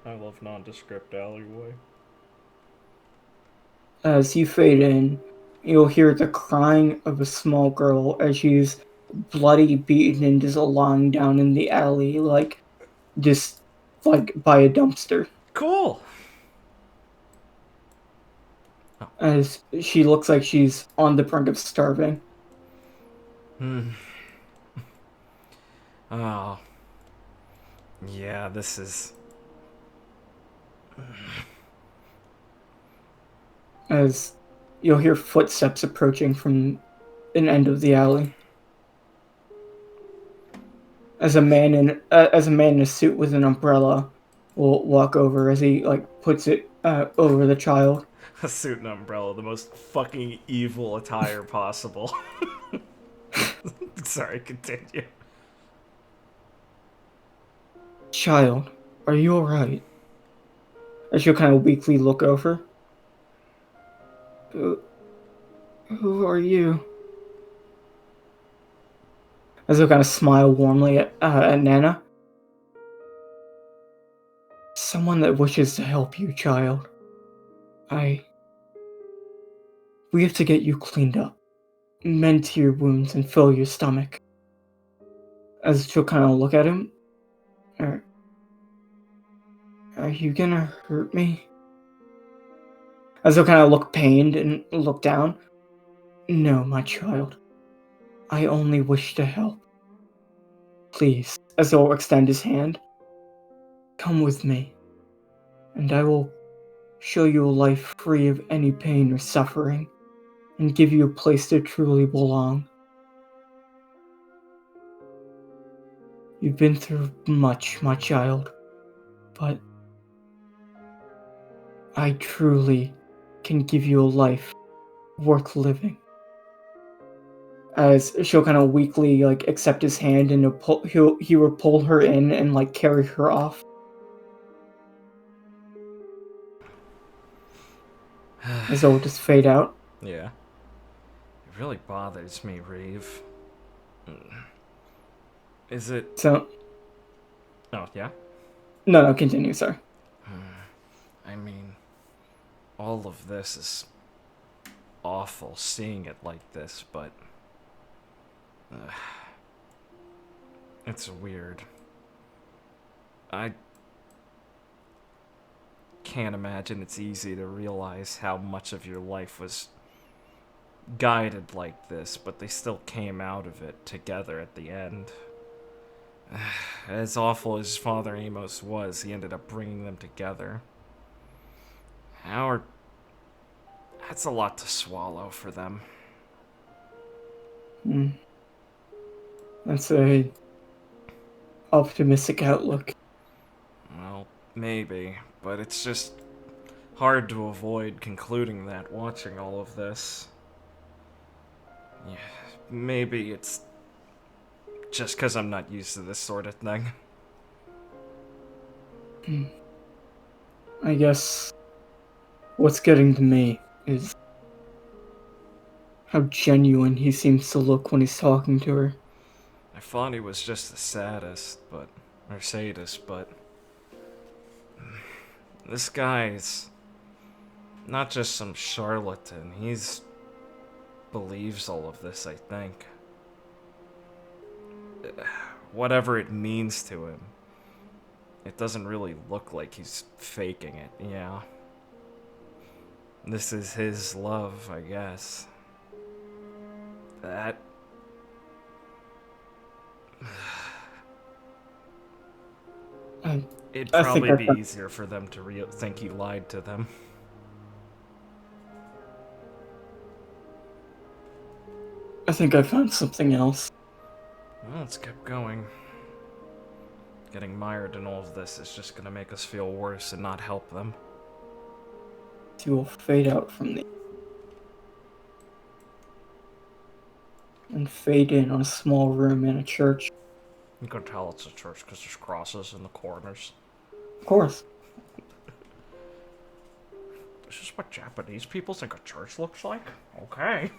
I love nondescript alleyway. As you fade in, you'll hear the crying of a small girl as she's bloody beaten and just lying down in the alley, like just like by a dumpster. Cool. As she looks like she's on the brink of starving. Oh. Yeah, this is... As you'll hear footsteps approaching from an end of the alley. As a man in a suit with an umbrella will walk over as he like puts it over the child. A suit and umbrella, the most fucking evil attire possible. Sorry, continue. Child, are you alright? As she'll kind of weakly look over. Who are you? As he'll kind of smile warmly at Nana. Someone that wishes to help you, child. We have to get you cleaned up, mend to your wounds, and fill your stomach. As she'll kind of look at him. Are you gonna hurt me? As he'll kind of look pained and look down. No, my child. I only wish to help. Please, as he'll extend his hand. Come with me, and I will show you a life free of any pain or suffering, and give you a place to truly belong. You've been through much, my child, but I truly can give you a life worth living. As she'll kind of weakly like accept his hand, and he will pull her in and like carry her off. As though it just fade out. Yeah. It really bothers me, Reeve. Is it... So... Oh, yeah? No, continue, sorry. I mean, all of this is awful, seeing it like this, but... it's weird. I can't imagine it's easy to realize how much of your life was guided like this, but they still came out of it together at the end. As awful as Father Amos was, he ended up bringing them together. That's a lot to swallow for them. That's a optimistic outlook. Well, maybe, but it's just hard to avoid concluding that watching all of this. Yeah, maybe it's just because I'm not used to this sort of thing. I guess what's getting to me is how genuine he seems to look when he's talking to her. I thought he was just the sadist, or sadist, but this guy's not just some charlatan. He's believes all of this, I think. Whatever it means to him, it doesn't really look like he's faking it, yeah. This is his love, I guess. That... It'd probably be easier for them to think he lied to them. I think I found something else. Well, let's keep going. Getting mired in all of this is just gonna make us feel worse and not help them. He will fade out from the... and fade in on a small room in a church. You can tell it's a church because there's crosses in the corners. Of course. This is what Japanese people think a church looks like? Okay.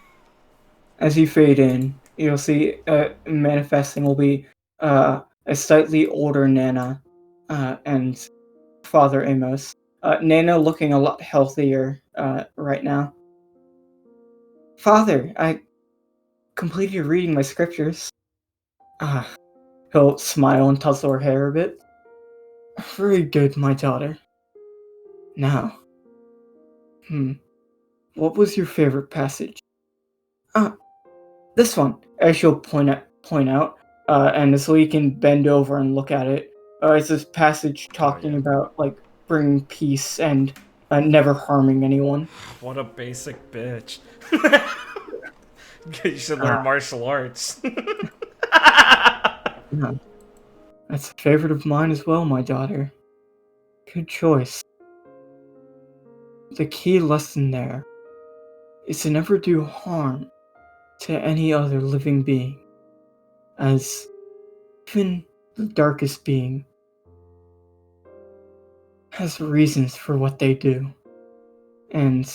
As you fade in, you'll see manifesting will be a slightly older Nana and Father Amos. Nana looking a lot healthier right now. Father, I completed reading my scriptures. He'll smile and tussle her hair a bit. Very good, my daughter. Now, what was your favorite passage? Ah, this one. As she'll point out, and so you can bend over and look at it. It's this passage talking yeah. about like bringing peace and never harming anyone. What a basic bitch. You should learn Ah. martial arts. Yeah. That's a favorite of mine as well, my daughter. Good choice. The key lesson there is to never do harm to any other living being, as even the darkest being has reasons for what they do, and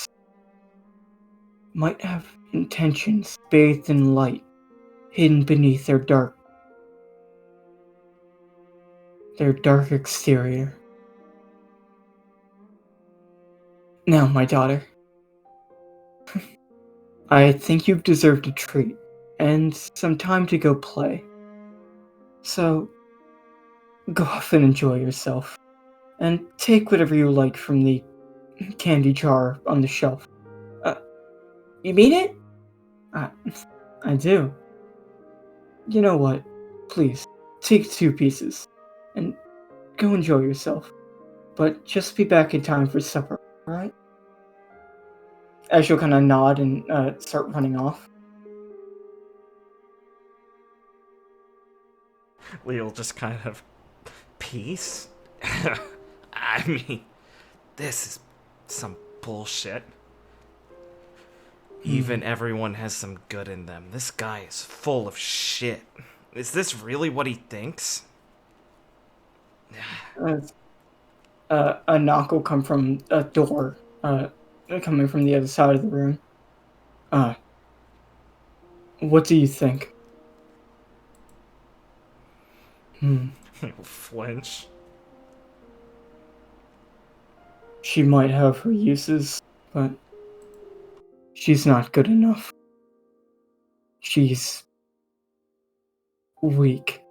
might have intentions bathed in light, hidden beneath their dark exterior. Now, my daughter, I think you've deserved a treat, and some time to go play. So, go off and enjoy yourself, and take whatever you like from the candy jar on the shelf. You mean it? I do. You know what? Please, take 2 pieces, and go enjoy yourself. But just be back in time for supper, alright? As she'll kind of nod and start running off. Leo'll just kind of... Peace? I mean, this is some bullshit. Even everyone has some good in them. This guy is full of shit. Is this really what he thinks? A knock will come from a door, coming from the other side of the room. What do you think? He'll flinch. She might have her uses, but she's not good enough. She's weak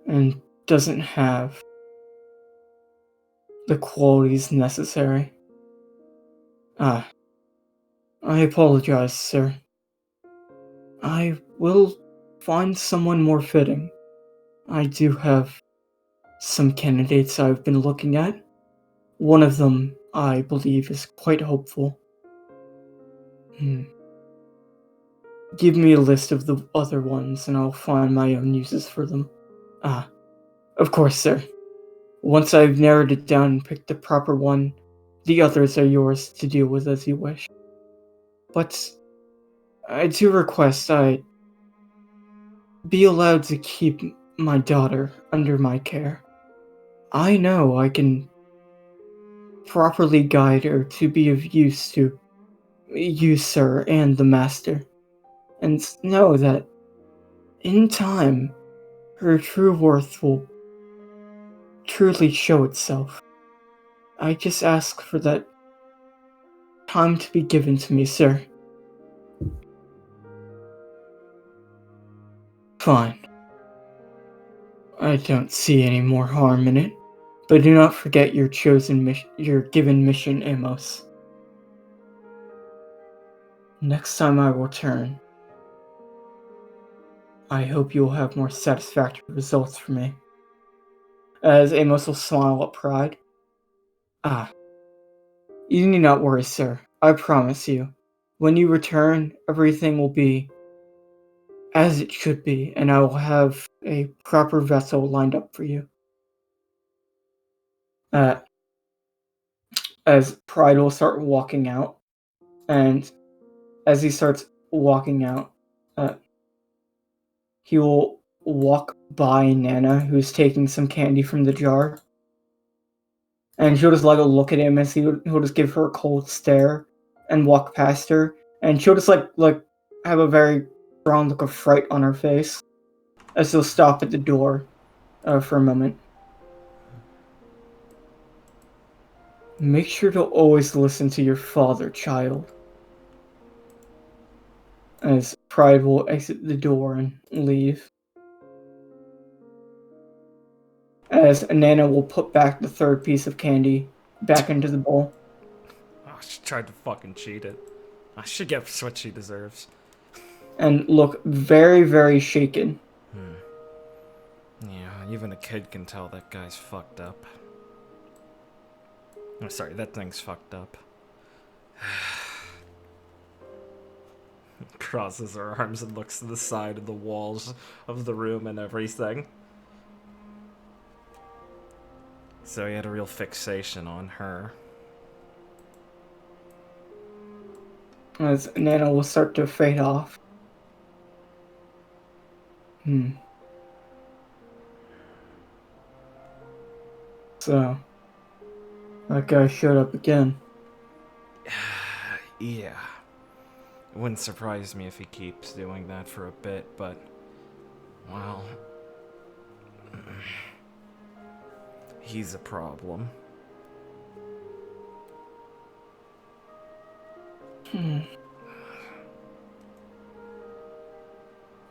and doesn't have the qualities necessary. I apologize, sir. I will find someone more fitting. I do have some candidates I've been looking at. One of them, I believe, is quite hopeful. Give me a list of the other ones, and I'll find my own uses for them. Of course, sir. Once I've narrowed it down and picked the proper one, the others are yours to deal with as you wish. But I do request I be allowed to keep my daughter under my care. I know I can properly guide her to be of use to you, sir, and the master, and know that in time her true worth will truly show itself. I just ask for that time to be given to me, sir. Fine. I don't see any more harm in it, but do not forget your given mission, Amos. Next time I return, I hope you will have more satisfactory results for me. As Amos will smile at Pride. You need not worry, sir. I promise you. When you return, everything will be as it should be, and I will have a proper vessel lined up for you. As Pride will start walking out, and as he starts walking out, he will walk by Nana, who's taking some candy from the jar. And she'll just like look at him as he'll just give her a cold stare and walk past her. And she'll just like have a very strong look of fright on her face as he'll stop at the door for a moment. Make sure to always listen to your father, child. As Pride will exit the door and leave. as Nana will put back the third piece of candy back into the bowl. Oh, she tried to fucking cheat it. I should get what she deserves. And look very, very shaken. Yeah, even a kid can tell that guy's fucked up. Oh, sorry, that thing's fucked up. Crosses her arms and looks to the side of the walls of the room and everything. So he had a real fixation on her. As Nana will start to fade off. So, that guy showed up again. Yeah. It wouldn't surprise me if he keeps doing that for a bit, but... well... he's a problem.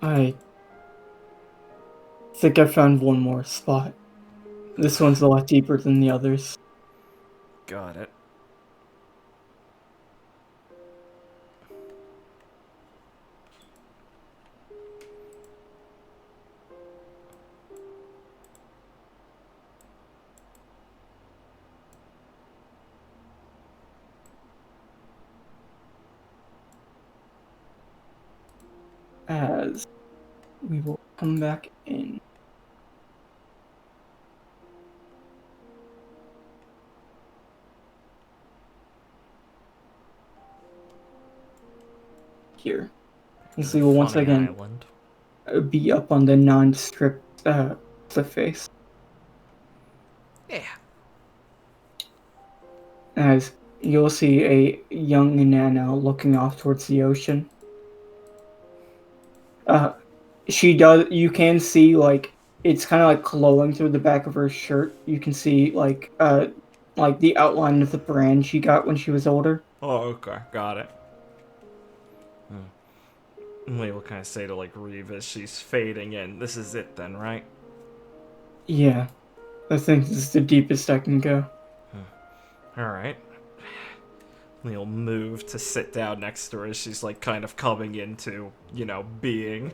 I think I found one more spot. This one's a lot deeper than the others. Got it. As we will come back in. Here. As we will once Funny again island. be up on the nondescript cliff face. Yeah. As you'll see a young Nana looking off towards the ocean. She does. You can see like it's kind of like glowing through the back of her shirt. You can see like the outline of the brand she got when she was older. Oh, okay. Got it. Lee will kind of say to, like, Reeve as she's fading in. This is it then, right? Yeah, I think this is the deepest I can go. Alright. Lee'll move to sit down next to her as she's, like, kind of coming into, you know, being.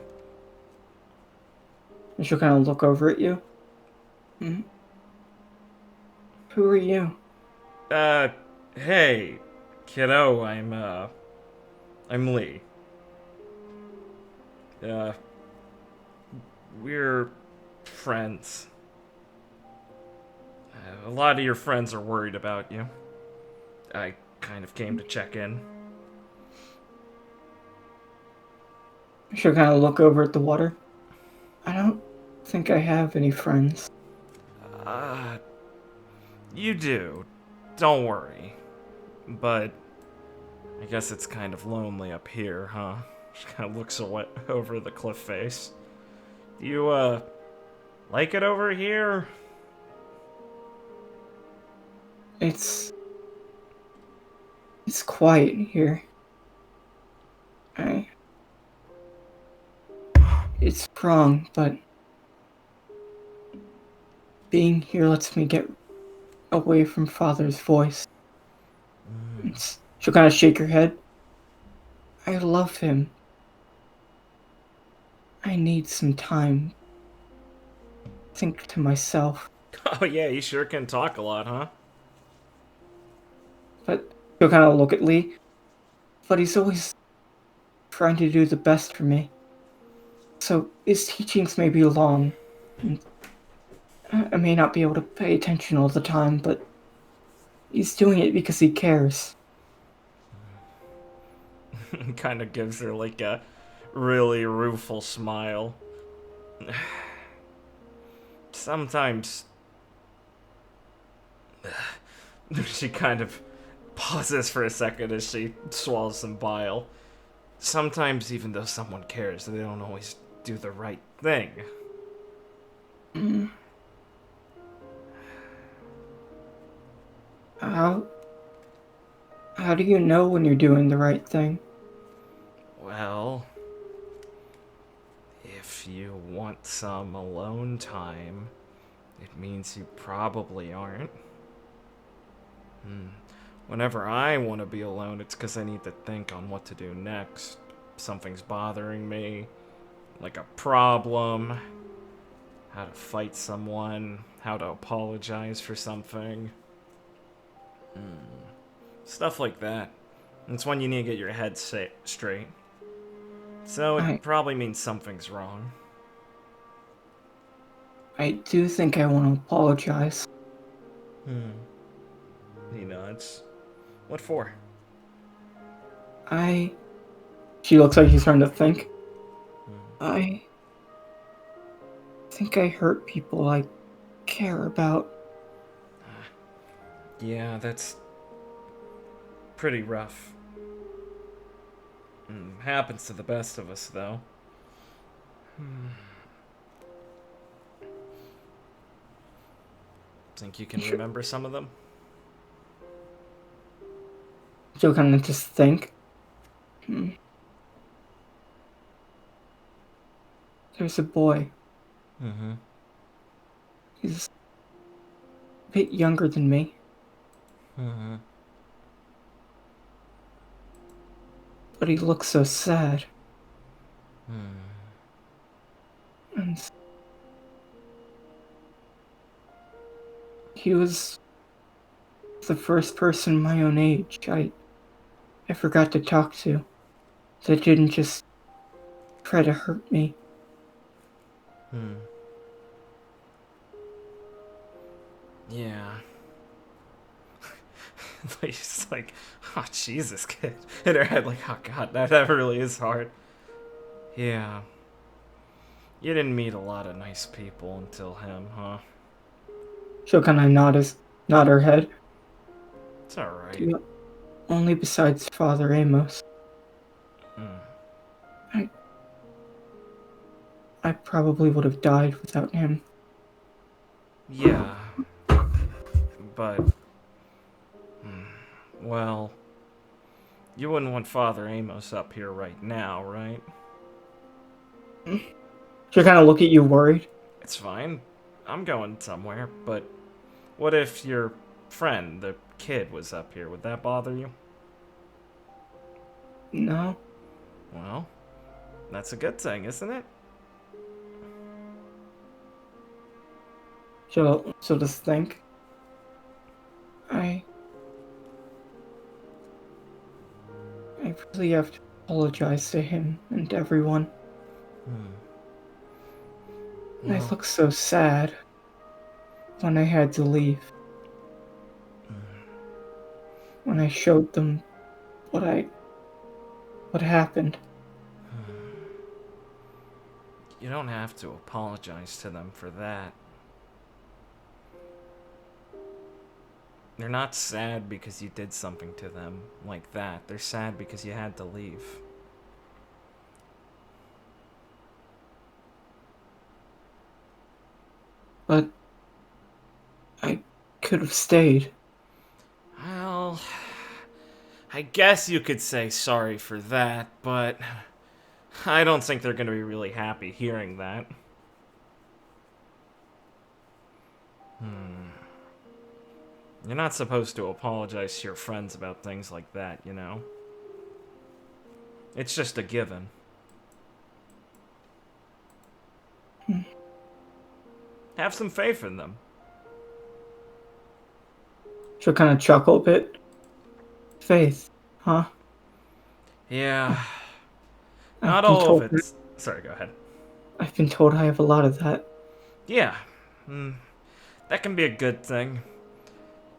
And she'll kind of look over at you. Who are you? Hey, kiddo, I'm Lee. We're friends. A lot of your friends are worried about you. I kind of came to check in. She'll kind of look over at the water. I don't think I have any friends. You do. Don't worry. But I guess it's kind of lonely up here, huh? She kind of looks over the cliff face. Do you, like it over here? It's quiet here. It's wrong, but being here lets me get away from Father's voice. She'll kind of shake her head. I love him. I need some time. Think to myself. Oh yeah, you sure can talk a lot, huh? But she'll kind of look at Lee. But he's always trying to do the best for me. So his teachings may be long. And I may not be able to pay attention all the time, but he's doing it because he cares. Kind of gives her like a really rueful smile. Sometimes she kind of pauses for a second as she swallows some bile. Sometimes even though someone cares, they don't always do the right thing. How do you know when you're doing the right thing? Well, if you want some alone time, it means you probably aren't. Whenever I want to be alone, it's because I need to think on what to do next. Something's bothering me, like a problem, how to fight someone, how to apologize for something. Stuff like that. It's when you need to get your head straight. So it probably means something's wrong. I do think I want to apologize. He nods. What for? She looks like she's trying to think. I think I hurt people I care about. Yeah, that's pretty rough. Happens to the best of us, though. Think you can remember some of them? She'll kind of just think. There's a boy. He's a bit younger than me. But he looks so sad. And he was the first person my own age I forgot to talk to that didn't just try to hurt me. Yeah. She's like, oh, Jesus, kid. In her head, like, oh, God, that really is hard. Yeah. You didn't meet a lot of nice people until him, huh? She'll kind of nod her head. It's alright. Only besides Father Amos. I probably would have died without him. Yeah. But... well... You wouldn't want Father Amos up here right now, right? She'll kind of look at you worried. It's fine. I'm going somewhere, but... what if your friend, the kid, was up here? Would that bother you? No. Well, that's a good thing, isn't it? She'll just think. I really have to apologize to him and everyone. I looked so sad when I had to leave. When I showed them what happened. You don't have to apologize to them for that. They're not sad because you did something to them like that. They're sad because you had to leave. But I could have stayed. Well, I guess you could say sorry for that, but I don't think they're going to be really happy hearing that. You're not supposed to apologize to your friends about things like that, you know? It's just a given. Have some faith in them. She'll kind of chuckle a bit. Faith, huh? Yeah. I've Not been all told of it's... Sorry, go ahead. I've been told I have a lot of that. Yeah. That can be a good thing.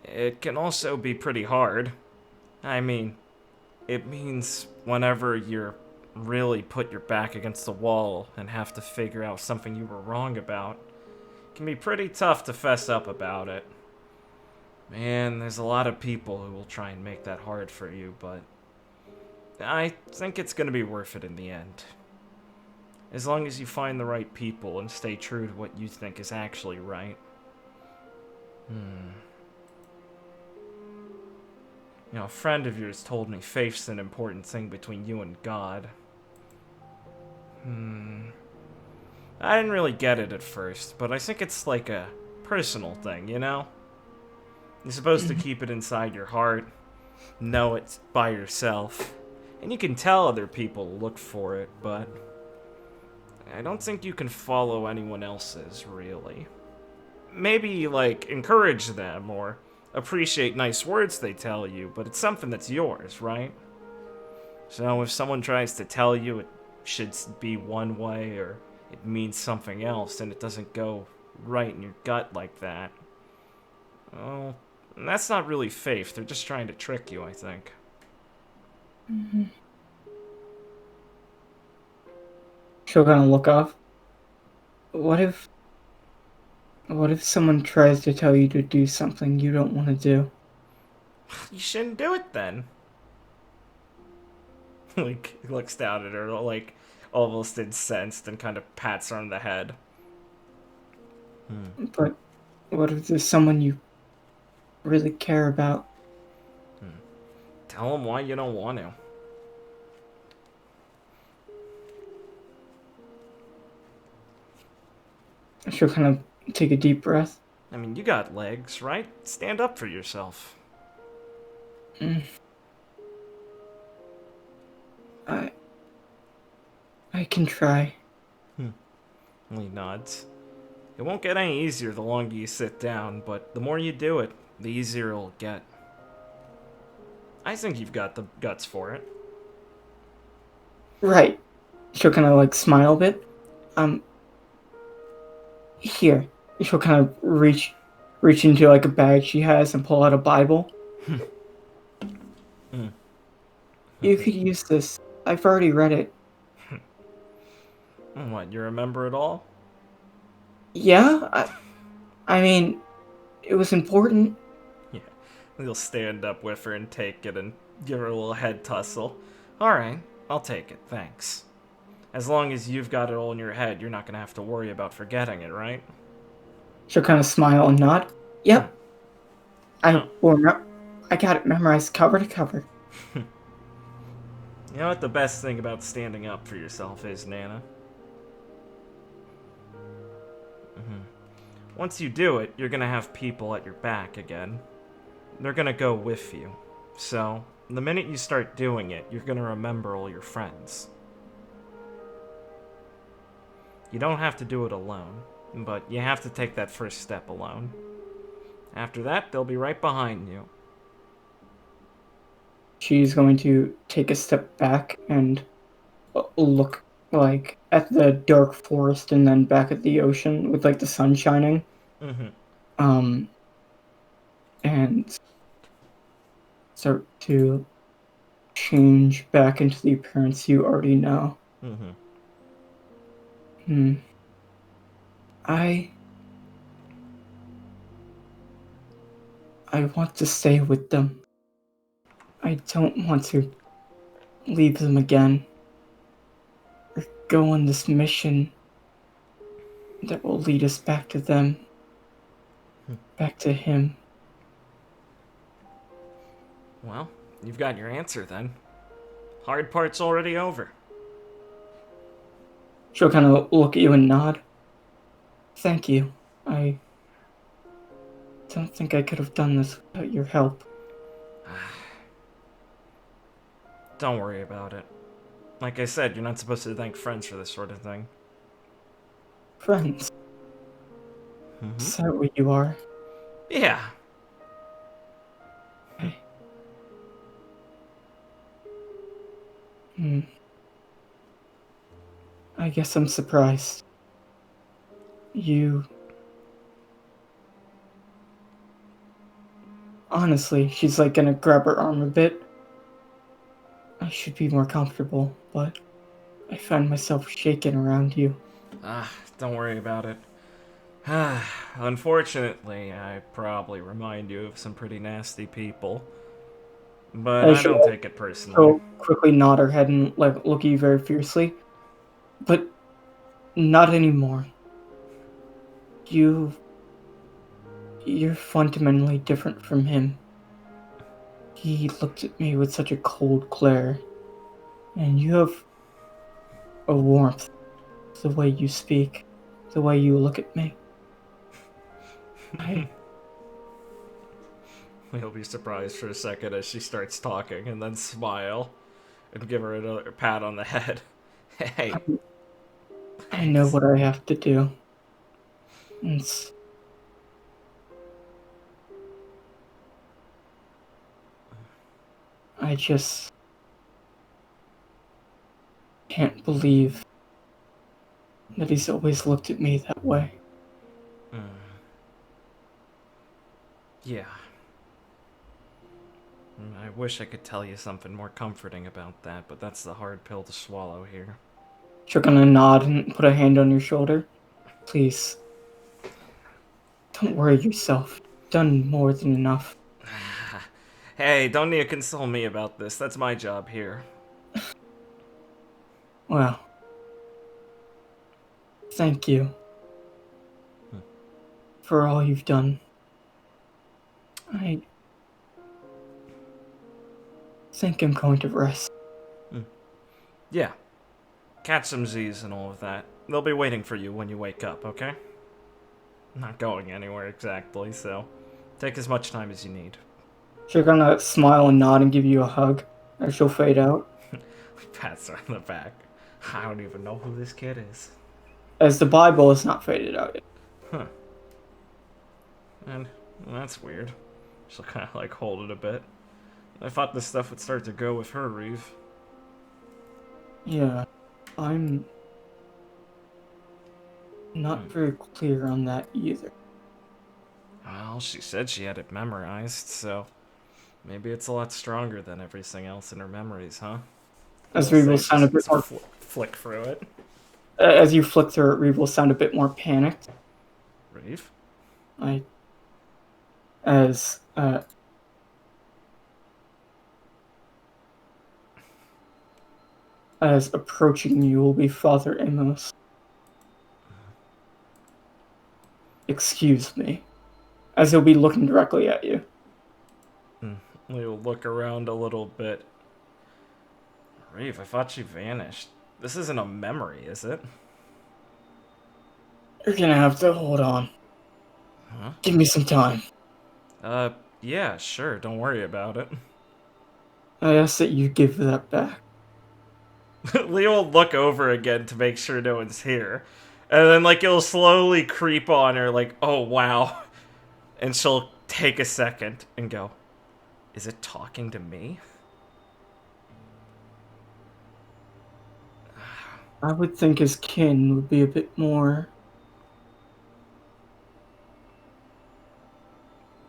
It can also be pretty hard. I mean, it means whenever you're really put your back against the wall and have to figure out something you were wrong about, it can be pretty tough to fess up about it. Man, there's a lot of people who will try and make that hard for you, but I think it's going to be worth it in the end. As long as you find the right people and stay true to what you think is actually right. You know, a friend of yours told me faith's an important thing between you and God. I didn't really get it at first, but I think it's like a personal thing, you know? You're supposed to keep it inside your heart, know it by yourself. And you can tell other people look for it, but I don't think you can follow anyone else's, really. Maybe, like, encourage them or appreciate nice words they tell you, but it's something that's yours, right? So if someone tries to tell you it should be one way or it means something else and it doesn't go right in your gut like that, well, that's not really faith. They're just trying to trick you, I think. She'll kind of look off. What if someone tries to tell you to do something you don't want to do? You shouldn't do it then. Like, he looks down at her, like, almost incensed and kind of pats her on the head. But what if there's someone you really care about? Tell them why you don't want to. She'll kind of take a deep breath. I mean, you got legs, right? Stand up for yourself. I can try. He nods. It won't get any easier the longer you sit down, but the more you do it, the easier it'll get. I think you've got the guts for it. Right. She'll kind of like smile a bit. Here. She'll kind of reach into like a bag she has and pull out a Bible. You could use this. I've already read it. What, you remember it all? Yeah, I mean, it was important. Yeah. He'll stand up with her and take it and give her a little head tussle. Alright, I'll take it, thanks. As long as you've got it all in your head, you're not gonna have to worry about forgetting it, right? She'll kind of smile and nod. Yep. I got it memorized cover to cover. You know what the best thing about standing up for yourself is, Nana? Once you do it, you're gonna have people at your back again. They're gonna go with you. So, the minute you start doing it, you're gonna remember all your friends. You don't have to do it alone, but you have to take that first step alone. After that, they'll be right behind you. She's going to take a step back and look like at the dark forest and then back at the ocean with like the sun shining. And start to change back into the appearance you already know. I want to stay with them. I don't want to leave them again. Or go on this mission that will lead us back to them. Back to him. Well, you've got your answer then. Hard part's already over. She'll kind of look at you and nod. Thank you. I don't think I could have done this without your help. Don't worry about it. Like I said, you're not supposed to thank friends for this sort of thing. Friends. Is that what you are? Yeah. Okay. I guess I'm surprised. You... Honestly, she's like gonna grab her arm a bit. I should be more comfortable, but I find myself shaking around you. Don't worry about it. Unfortunately, I probably remind you of some pretty nasty people. But I don't take it personally. She'll quickly nod her head and like look at you very fiercely. But not anymore. You're fundamentally different from him. He looked at me with such a cold glare. And you have a warmth. The way you speak. The way you look at me. You'll be surprised for a second as she starts talking, and then smile, and give her another pat on the head. Hey. I know what I have to do. It's... I just can't believe that he's always looked at me that way. Yeah. I wish I could tell you something more comforting about that, but that's the hard pill to swallow here. You're gonna nod and put a hand on your shoulder. Please, don't worry yourself. You've done more than enough. Hey, don't need to console me about this. That's my job here. Well, thank you for all you've done. I think I'm going to rest. Yeah. Catch some Z's and all of that. They'll be waiting for you when you wake up, okay? I'm not going anywhere exactly, so take as much time as you need. She's gonna smile and nod and give you a hug as she'll fade out. Pats her on the back. I don't even know who this kid is. As the Bible is not faded out yet. Huh. And that's weird. She'll kind of like hold it a bit. I thought this stuff would start to go with her, Reeve. Yeah, I'm not very clear on that either. Well, she said she had it memorized, so maybe it's a lot stronger than everything else in her memories, huh? As Reeve will sound a bit more... Flick through it. As you flick through it, Reeve will sound a bit more panicked. Reeve? As approaching you will be Father Amos. Excuse me. As he'll be looking directly at you. We'll look around a little bit. Reeve, I thought you vanished. This isn't a memory, is it? You're gonna have to hold on. Huh? Give me some time. Yeah, sure, don't worry about it. I ask that you give that back. Leo will look over again to make sure no one's here. And then, like, it'll slowly creep on her, like, oh, wow. And she'll take a second and go, is it talking to me? I would think his kin would be a bit more...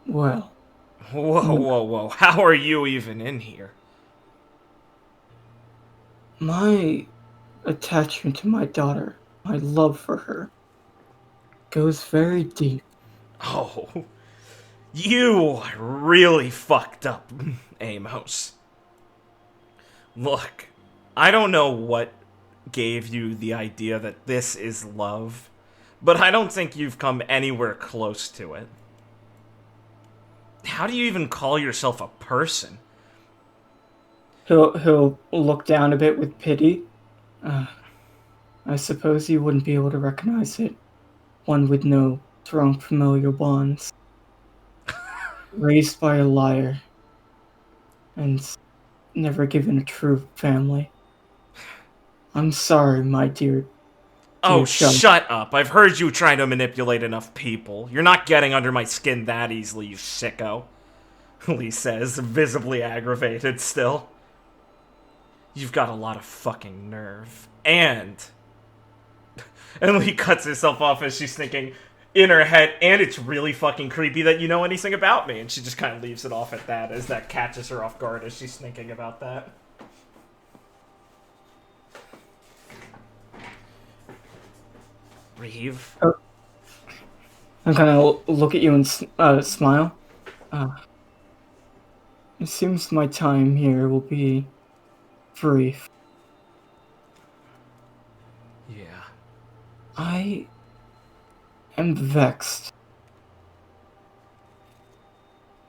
well... Whoa. How are you even in here? My attachment to my daughter, my love for her, goes very deep. Oh, you really fucked up, Amos. Look, I don't know what gave you the idea that this is love, but I don't think you've come anywhere close to it. How do you even call yourself a person? He'll look down a bit with pity. I suppose you wouldn't be able to recognize it. One with no strong familial bonds. Raised by a liar. And never given a true family. I'm sorry, my dear. Oh, child. shut up. I've heard you trying to manipulate enough people. You're not getting under my skin that easily, you sicko. Lee says, visibly aggravated still. You've got a lot of fucking nerve. And Lee cuts herself off as she's thinking in her head, and it's really fucking creepy that you know anything about me. And she just kind of leaves it off at that, as that catches her off guard as she's thinking about that. Reeve? I'm gonna look at you and smile. It seems my time here will be brief. Yeah. I am vexed.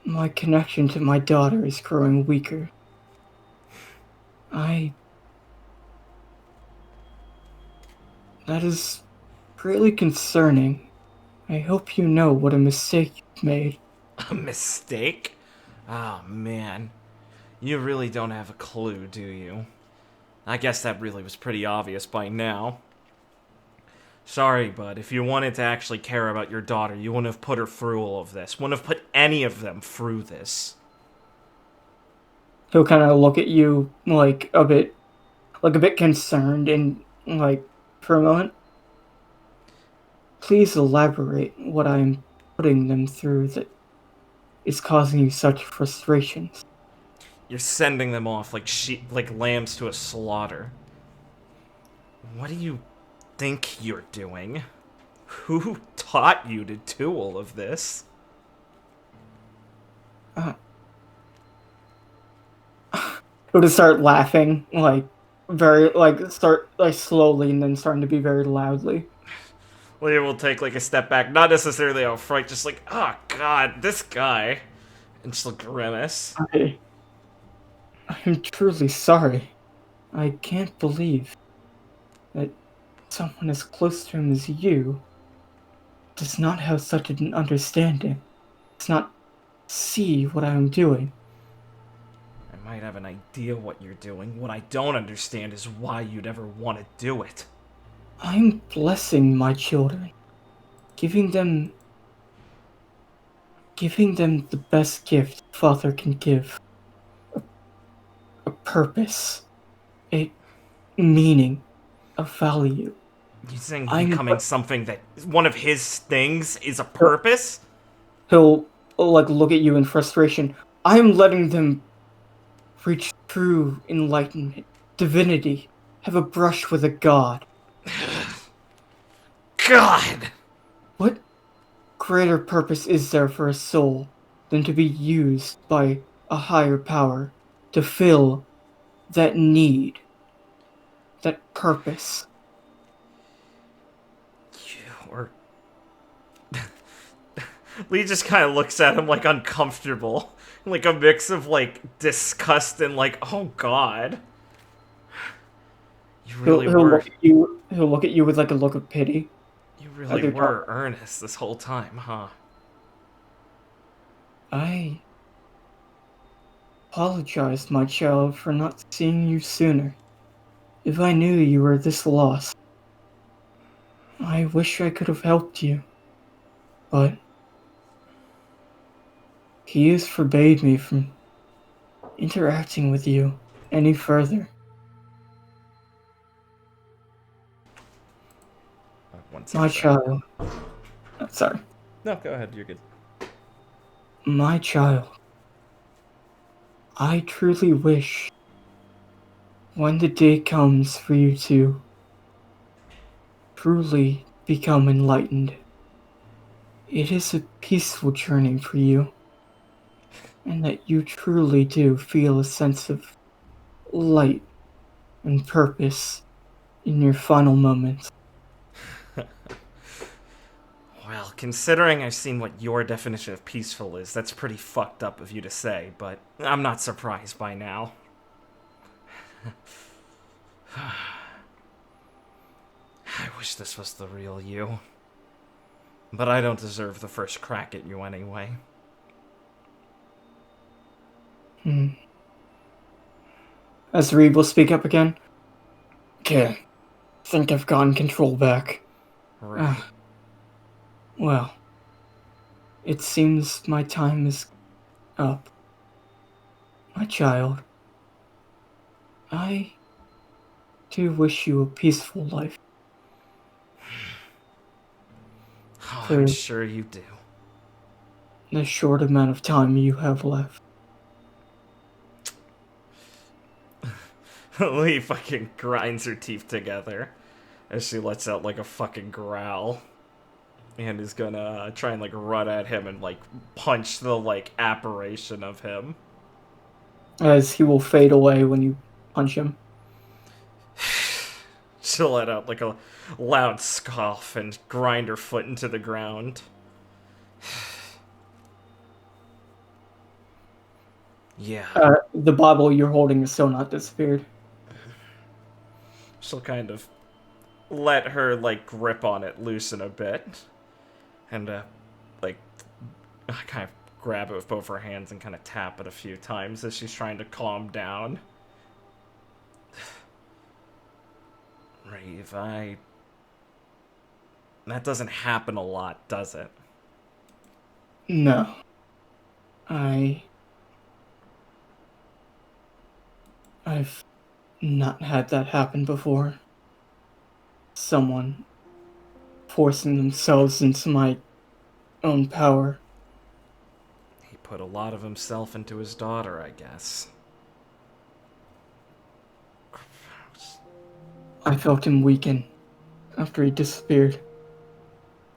My connection to my daughter is growing weaker. That is really concerning. I hope you know what a mistake you've made. A mistake? Oh, man. You really don't have a clue, do you? I guess that really was pretty obvious by now. Sorry, but if you wanted to actually care about your daughter, you wouldn't have put her through all of this. Wouldn't have put any of them through this. He'll kind of look at you like a bit concerned and like for a moment. Please elaborate what I'm putting them through that is causing you such frustrations. You're sending them off like like lambs to a slaughter. What do you think you're doing? Who taught you to do all of this? He'll just start laughing, like very start like slowly and then starting to be very loudly. Leah will take like a step back, not necessarily out of fright, just like, oh god, this guy. And just like grimace. I'm truly sorry. I can't believe that someone as close to him as you does not have such an understanding, does not see what I am doing. I might have an idea what you're doing. What I don't understand is why you'd ever want to do it. I'm blessing my children, giving them the best gift a father can give. A purpose, a meaning, a value. You saying becoming something that one of his things is a purpose? He'll like look at you in frustration. I'm letting them reach true enlightenment, divinity, have a brush with a god. God! What greater purpose is there for a soul than to be used by a higher power to fill that need, that purpose? You're... Lee just kind of looks at him like uncomfortable. Like a mix of like disgust and like, oh god. You really were... He'll look at you with like a look of pity. You really were earnest this whole time, huh? I apologize, my child, for not seeing you sooner. If I knew you were this lost, I wish I could have helped you. But he has forbade me from interacting with you any further. My child. Sorry. No, go ahead, you're good. My child. I truly wish when the day comes for you to truly become enlightened, it is a peaceful journey for you, and that you truly do feel a sense of light and purpose in your final moments. Well, considering I've seen what your definition of peaceful is, that's pretty fucked up of you to say, but I'm not surprised by now. I wish this was the real you. But I don't deserve the first crack at you anyway. As Reed will speak up again. Okay, think I've gotten control back. Right. Well, it seems my time is up. My child, I do wish you a peaceful life. Oh, I'm sure you do. The short amount of time you have left. Lee fucking grinds her teeth together as she lets out like a fucking growl. And is gonna try and like run at him and like punch the like apparition of him. As he will fade away when you punch him. She'll let out like a loud scoff and grind her foot into the ground. Yeah. The Bible you're holding is still not disappeared. She'll kind of let her like grip on it loosen a bit. And, like, I kind of grab it with both her hands and kind of tap it a few times as she's trying to calm down. Reeve, that doesn't happen a lot, does it? No. I've not had that happen before. Someone forcing themselves into my own power. He put a lot of himself into his daughter, I guess. I felt him weaken after he disappeared.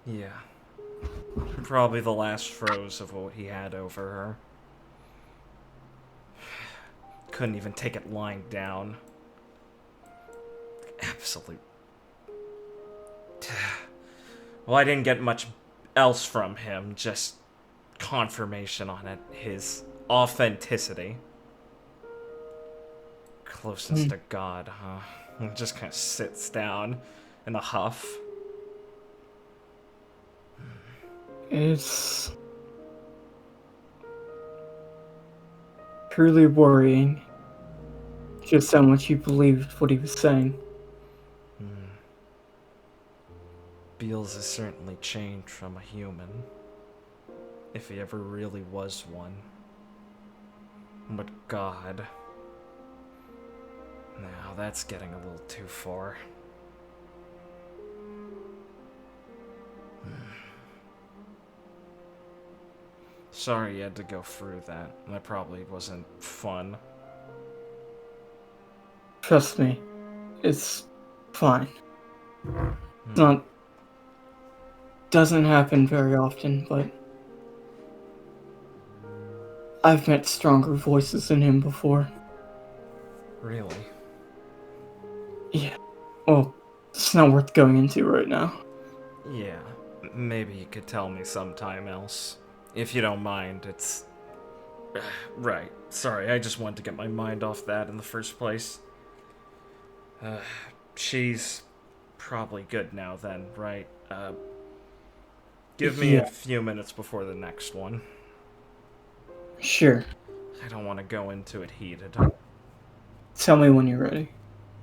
Yeah. Probably the last throes of what he had over her. Couldn't even take it lying down. Absolute. Well, I didn't get much else from him, just confirmation on it. His authenticity. Closeness to God, huh? And just kind of sits down in a huff. It's truly worrying just how much you believed what he was saying. Beals has certainly changed from a human. If he ever really was one. But God. Now that's getting a little too far. Sorry you had to go through that. That probably wasn't fun. Trust me, it's fine. It's not. Doesn't happen very often, but I've met stronger voices than him before. Really? Yeah. Well, it's not worth going into right now. Yeah. Maybe you could tell me sometime else. If you don't mind, it's... Right. Sorry, I just wanted to get my mind off that in the first place. She's probably good now then, right? Give me a few minutes before the next one. Sure. I don't want to go into it heated. Tell me when you're ready.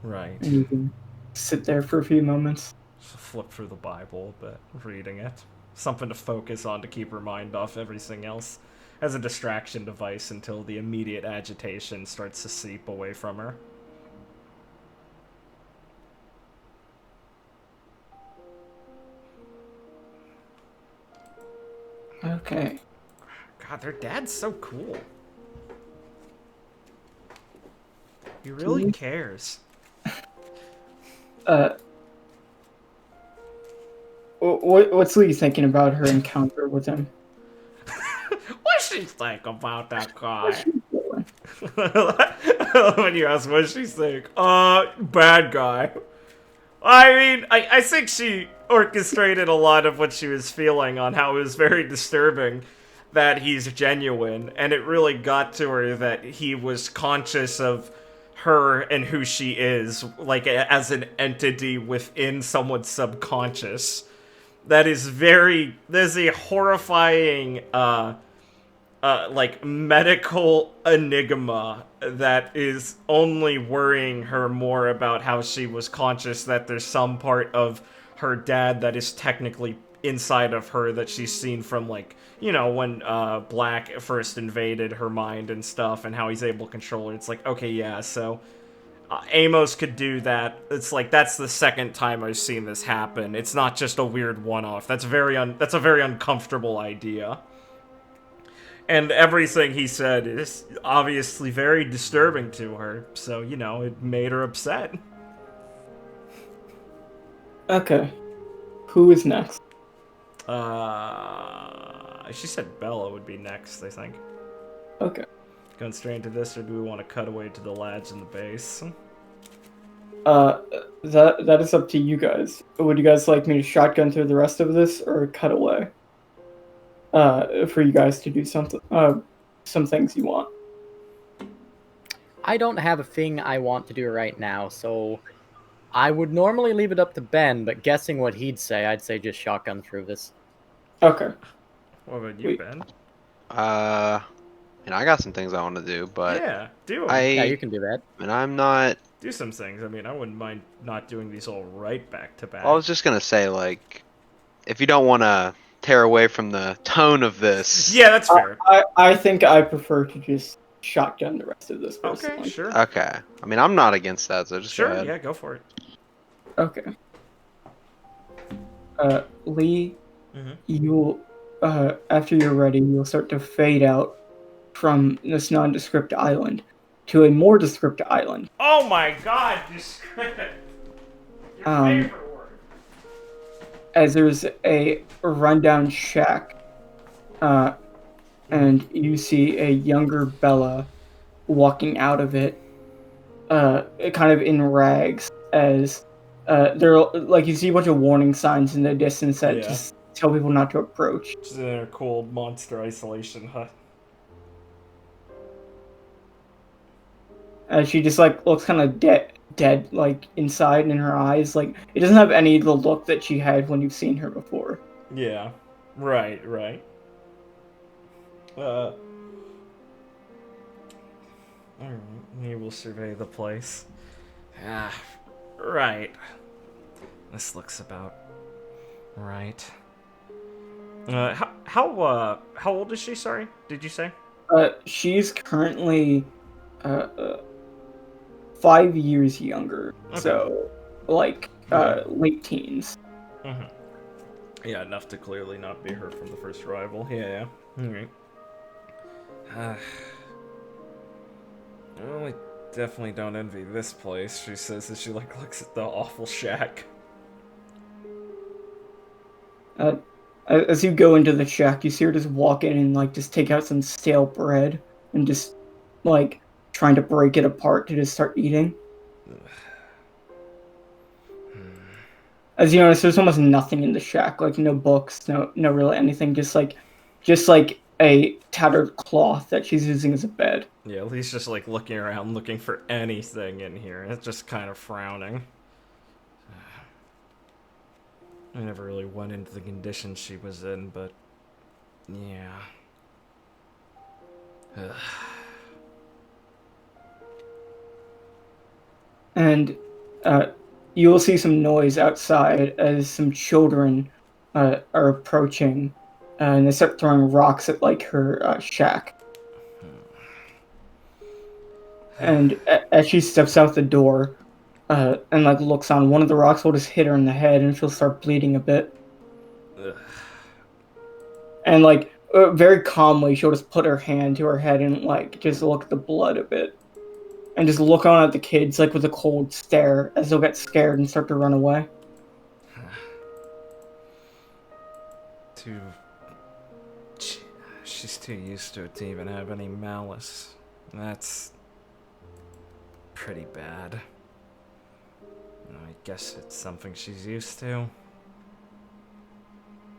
Right. And you can sit there for a few moments. Just flip through the Bible, but reading it. Something to focus on to keep her mind off everything else. As a distraction device until the immediate agitation starts to seep away from her. Okay. God, their dad's so cool. He really cares. What's Lee thinking about her encounter with him? What's she think about that guy? What's she doing? When you ask what she think, bad guy. I mean, I think she orchestrated a lot of what she was feeling on how it was very disturbing that he's genuine, and it really got to her that he was conscious of her and who she is, like as an entity within someone's subconscious. There's a horrifying, like medical enigma that is only worrying her more about how she was conscious that there's some part of her dad that is technically inside of her that she's seen from, like, you know, when Black first invaded her mind and stuff, and how he's able to control her. It's like, okay, yeah, so Amos could do that. It's like, that's the second time I've seen this happen. It's not just a weird one-off. That's a very uncomfortable idea. And everything he said is obviously very disturbing to her, so, you know, it made her upset. Okay. Who is next? She said Bella would be next, I think. Okay. Going straight into this, or do we want to cut away to the lads in the base? That is up to you guys. Would you guys like me to shotgun through the rest of this, or cut away? For you guys to do something, some things you want. I don't have a thing I want to do right now, so I would normally leave it up to Ben, but guessing what he'd say, I'd say just shotgun through this. Okay. What about you, Wait. Ben? I got some things I want to do, but Yeah, do 'em. Yeah, I you can do that. and I'm not. Do some things. I mean, I wouldn't mind not doing these all right back to back. I was just gonna say, like, if you don't want to tear away from the tone of this. Yeah, that's fair. I think I prefer to just shotgun the rest of this Okay, personally. sure. Okay. I mean, I'm not against that, so just go Sure, ahead. yeah, go for it. Okay. Lee, Mm-hmm. you'll after you're ready, you'll start to fade out from this nondescript island to a more descript island. Oh my god, descript. Your Um, favorite word. As there's a rundown shack, and you see a younger Bella walking out of it, kind of in rags, as there, like, you see a bunch of warning signs in the distance that Yeah. just tell people not to approach. She's in her cool monster isolation hut. She just like looks kind of dead, like inside in her eyes. Like it doesn't have any of the look that she had when you've seen her before. Yeah. Right. Alright, we will survey the place. Ah, right. This looks about right. How old is she? Sorry, did you say? She's currently 5 years younger, Okay. so like Yeah. late teens. Mm-hmm. Yeah, enough to clearly not be her from the first arrival. Yeah. Alright. Well, I definitely don't envy this place, she says as she looks at the awful shack. As you go into the shack, you see her just walk in and like just take out some stale bread and just like trying to break it apart to just start eating. As you notice, there's almost nothing in the shack, like no books, no really anything, just like a tattered cloth that she's using as a bed. Yeah, Lee's just like looking around, looking for anything in here. It's just kind of frowning. I never really went into the condition she was in, but yeah. Ugh. And you will see some noise outside as some children are approaching, and they start throwing rocks at like her shack. And as she steps out the door and like looks on, one of the rocks will just hit her in the head, and she'll start bleeding a bit. Ugh. And like very calmly, she'll just put her hand to her head and like just look at the blood a bit, and just look on at the kids like with a cold stare as they'll get scared and start to run away. She's too used to it to even have any malice. That's pretty bad. I guess it's something she's used to.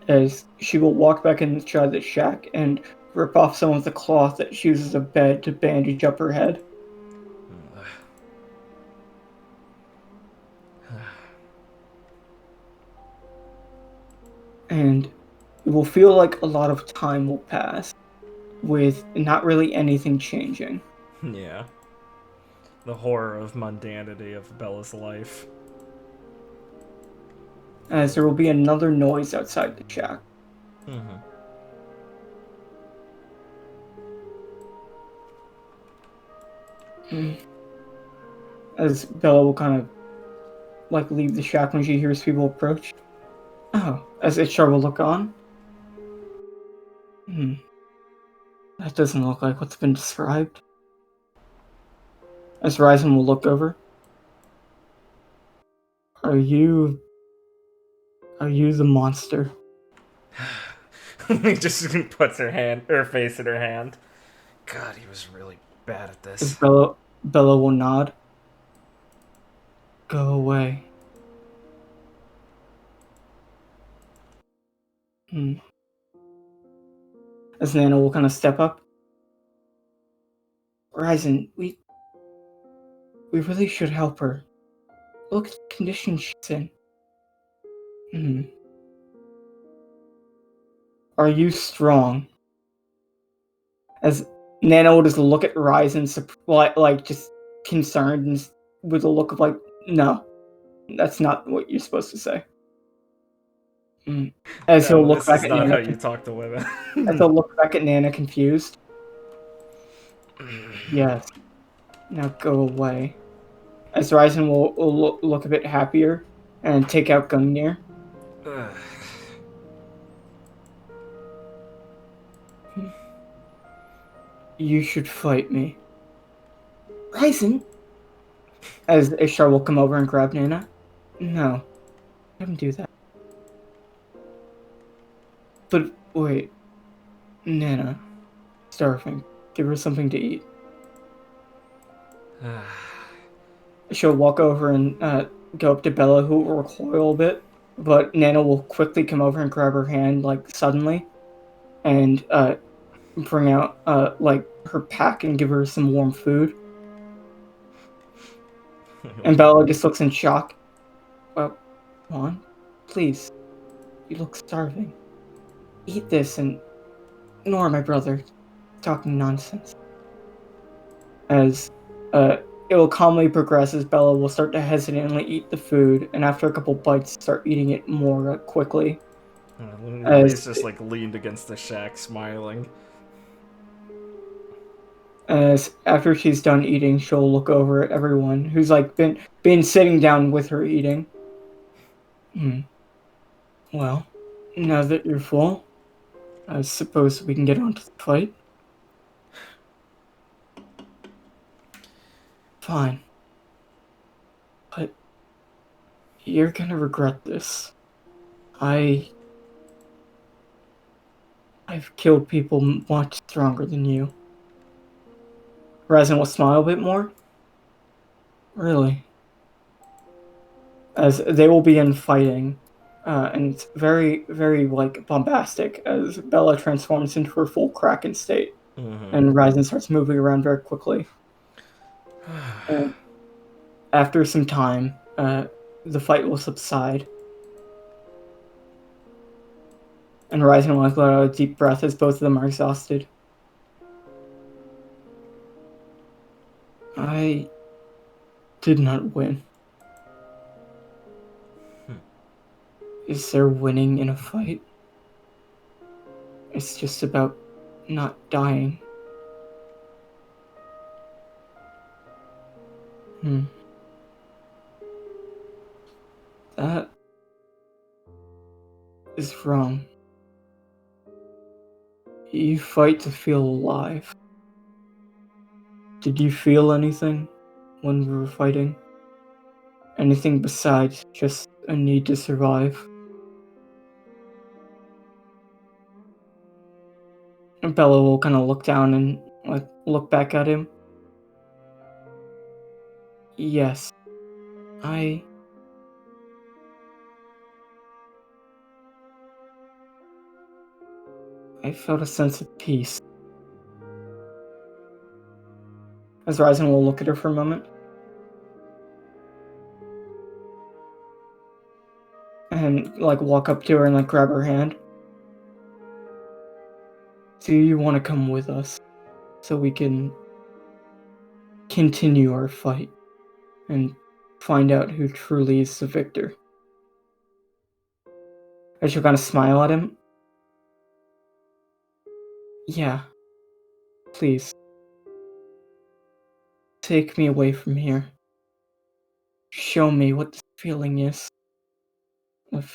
As she will walk back inside the shack and rip off some of the cloth that she uses as a bed to bandage up her head. And it will feel like a lot of time will pass with not really anything changing. Yeah. The horror of mundanity of Bella's life. As there will be another noise outside the shack. Mm-hmm. As Bella will kind of like leave the shack when she hears people approach. Oh, as HR will look on. That doesn't look like what's been described. As Ryzen will look over. Are you the monster? He just puts her face in her hand. God, he was really bad at As this. Bella will nod. Go away. As Nana will kind of step up. Ryzen, we really should help her. Look at the condition she's in. Are you strong? As Nana will just look at Ryzen, like just concerned, and with a look of like, no, that's not what you're supposed to say. As he'll No, look this back is at not how Nana, you talk to women. as he'll look back at Nana confused. Yes. Now go away. As Ryzen will look a bit happier and take out Gungnir. You should fight me. Ryzen! As Ishtar will come over and grab Nana. No. Let him do that. But wait. Nana. Starving. Give her something to eat. She'll walk over and go up to Bella, who will recoil a bit. But Nana will quickly come over and grab her hand, like, suddenly. And bring out, like, her pack and give her some warm food. And Bella just looks in shock. Well, come on. Please. You look starving. Eat this and ignore my brother talking nonsense. As it will calmly progress as Bella will start to hesitantly eat the food, and after a couple bites, start eating it more quickly. Lily's just like leaned against the shack, smiling. As after she's done eating, she'll look over at everyone who's like been sitting down with her eating. Well, now that you're full, I suppose we can get on to the fight. Fine. But you're gonna regret this. I've killed people much stronger than you. Ryzen will smile a bit more. Really? As they will begin fighting, and it's very, very, like, bombastic as Bella transforms into her full Kraken state, and Ryzen starts moving around very quickly. And after some time, the fight will subside. And Ryzen will let out a deep breath as both of them are exhausted. I did not win. Is there winning in a fight? It's just about not dying. That is wrong. You fight to feel alive. Did you feel anything when we were fighting? Anything besides just a need to survive? And Bella will kind of look down and like look back at him. Yes, I felt a sense of peace. As Ryzen will look at her for a moment. And like walk up to her and like grab her hand. Do you want to come with us so we can continue our fight and find out who truly is the victor? And she'll kind of smile at him. Yeah, please. Take me away from here. Show me what this feeling is of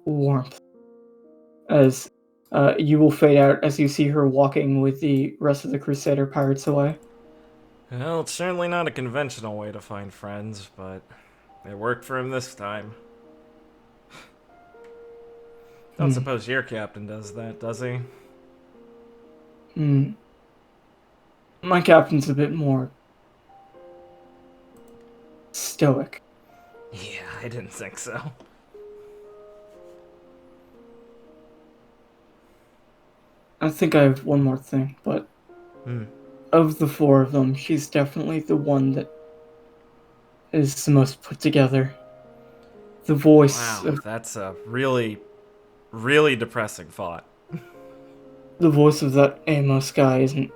warmth. As you will fade out as you see her walking with the rest of the Crusader pirates away. Well, it's certainly not a conventional way to find friends, but it worked for him this time. Don't suppose your captain does that, does he? My captain's a bit more stoic. Yeah, I didn't think so. I think I have one more thing, but of the four of them, she's definitely the one that is the most put together. The voice Wow, of that's a really, really depressing thought. that Amos guy isn't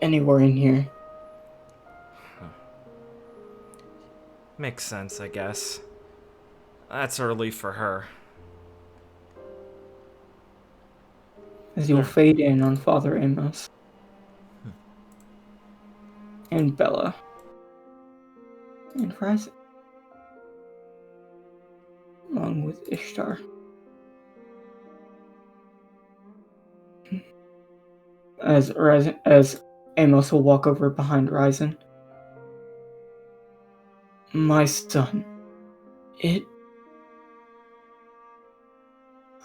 anywhere in here. Makes sense, I guess. That's a relief for her. As you'll fade in on Father Amos. And Bella. And Ryzen. Along with Ishtar. As Amos will walk over behind Ryzen. My son.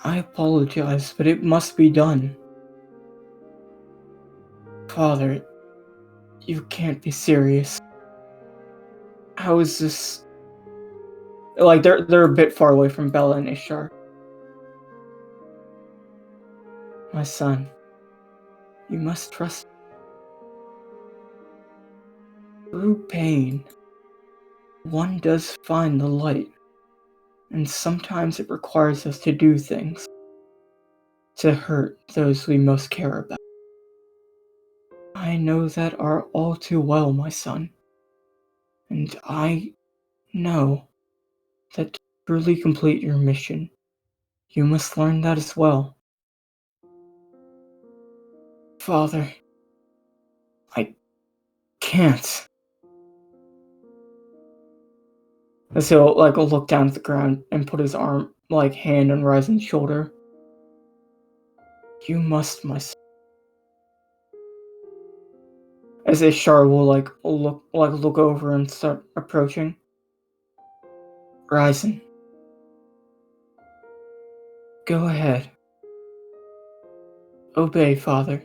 I apologize, but it must be done. Father, you can't be serious. How is this? Like, they're a bit far away from Bella and Ishtar. My son, you must trust me. Through pain, one does find the light, and sometimes it requires us to do things to hurt those we most care about. I know that all too well, my son, and I know that to truly complete your mission, you must learn that as well. Father, I can't. As he'll look down at the ground and put his arm hand on Ryzen's shoulder. You must, my son. As Ishtar will look over and start approaching. Ryzen. Go ahead. Obey, Father.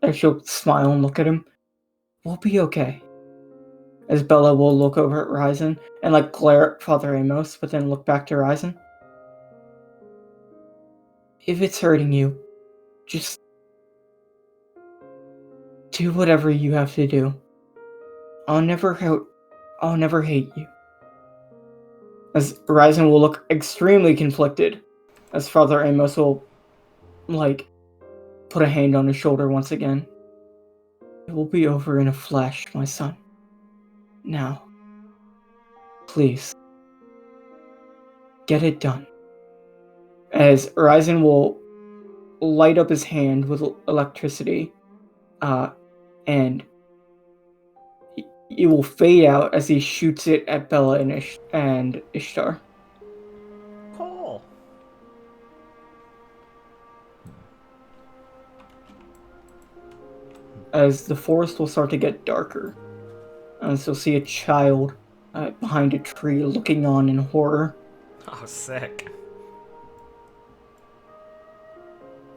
As she'll smile and look at him. We'll be okay. As Bella will look over at Ryzen and glare at Father Amos, but then look back to Ryzen. If it's hurting you, just do whatever you have to do. I'll never hate you. As Ryzen will look extremely conflicted, as Father Amos will put a hand on his shoulder once again. It will be over in a flash, my son. Now, please, get it done. As Ryzen will light up his hand with electricity, and it will fade out as he shoots it at Bella and Ishtar. Cool. As the forest will start to get darker, as you'll see a child behind a tree looking on in horror. Oh, sick.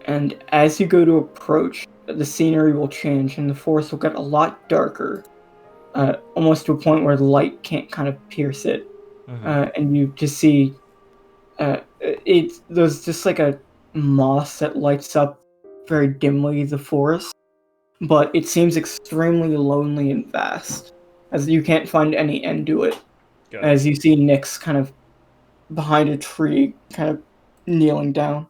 And as you go to approach, the scenery will change and the forest will get a lot darker, almost to a point where the light can't kind of pierce it. And you just see there's just a moss that lights up very dimly the forest, but it seems extremely lonely and vast, as you can't find any end to it. Good. As you see Nyx kind of behind a tree, kind of kneeling down.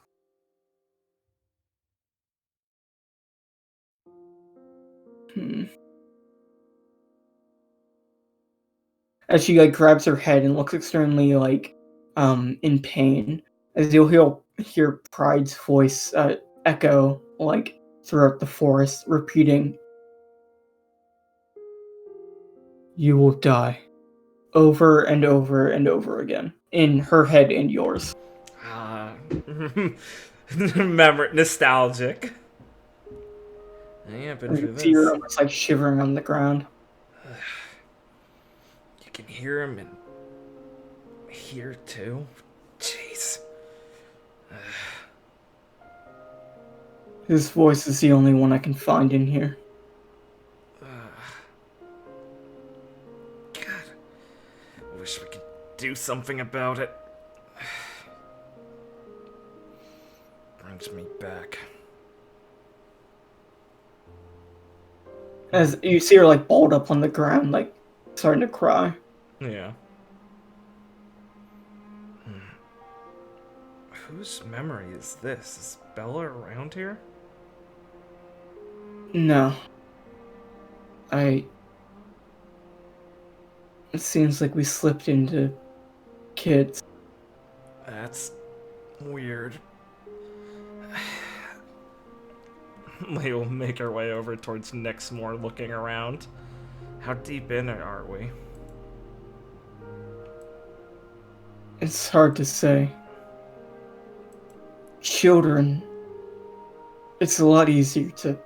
As she grabs her head and looks extremely in pain, as you'll hear Pride's voice echo throughout the forest, repeating, "You will die," over and over and over again, in her head and yours. Nostalgic. Yeah, I've been through See her this. almost shivering on the ground. You can hear him in here too. Jeez. His voice is the only one I can find in here. God. I wish we could do something about it. Brings me back. As you see her balled up on the ground, starting to cry. Yeah. Whose memory is this? Is Bella around here? No. It seems like we slipped into kids. That's weird. We will make our way over towards Nixmore, looking around. How deep in it are we? It's hard to say. Children, it's a lot easier to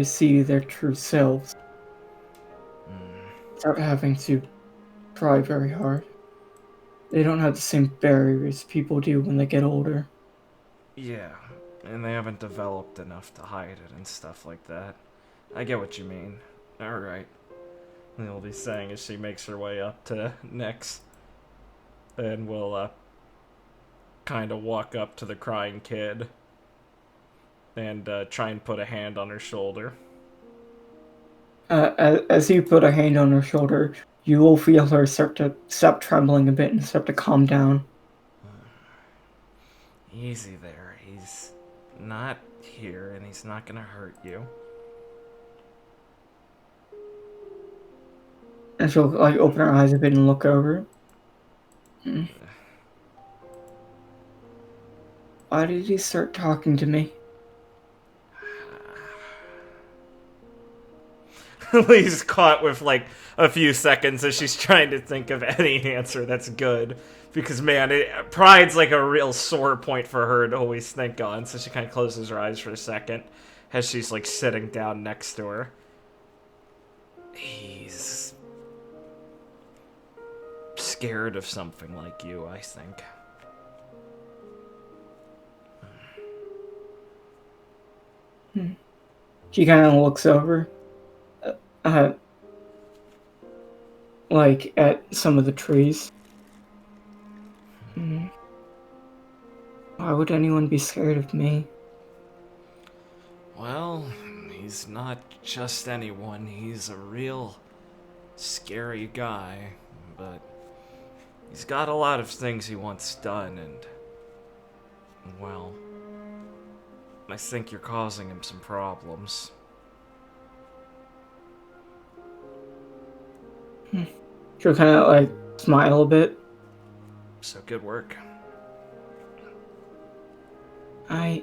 see their true selves without having to try very hard. They don't have the same barriers people do when they get older. Yeah, and they haven't developed enough to hide it and stuff like that. I get what you mean. Alright. We'll be saying as she makes her way up to Nix. And we'll, kind of walk up to the crying kid. And, try and put a hand on her shoulder. As you put a hand on her shoulder, you will feel her start to stop trembling a bit and start to calm down. Easy there. He's not here, and he's not gonna hurt you. And she'll like open her eyes a bit and look over. Why did he start talking to me? Lee's caught with like a few seconds as she's trying to think of any answer that's good. Because man, pride's like a real sore point for her to always think on, so she kind of closes her eyes for a second as she's like sitting down next to her. He's scared of something like you, I think. She kind of looks over, like at some of the trees. Why would anyone be scared of me? Well, he's not just anyone. He's a real scary guy, but he's got a lot of things he wants done, and well, I think you're causing him some problems. She'll kind of like smile a bit. So good work. I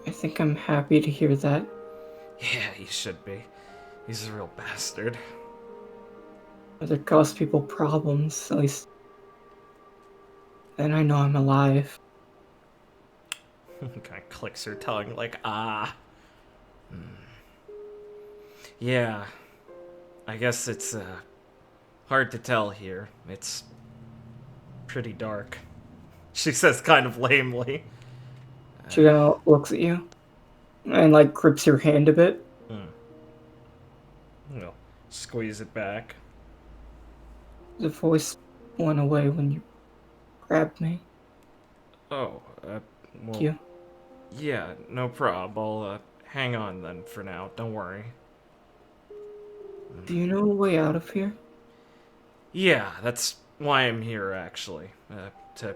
think I'm happy to hear that. Yeah, he should be. He's a real bastard. If it cause people problems, at least then I know I'm alive. Kind of clicks her tongue like, ah. Yeah. I guess it's hard to tell here. It's pretty dark. She says kind of lamely. She kind of looks at you and like grips your hand a bit. Well, squeeze it back. The voice went away when you grabbed me. Oh, well, Thank you. yeah, no prob. I'll hang on then for now. Don't worry. Do you know a way out of here? Yeah, that's why I'm here, actually. To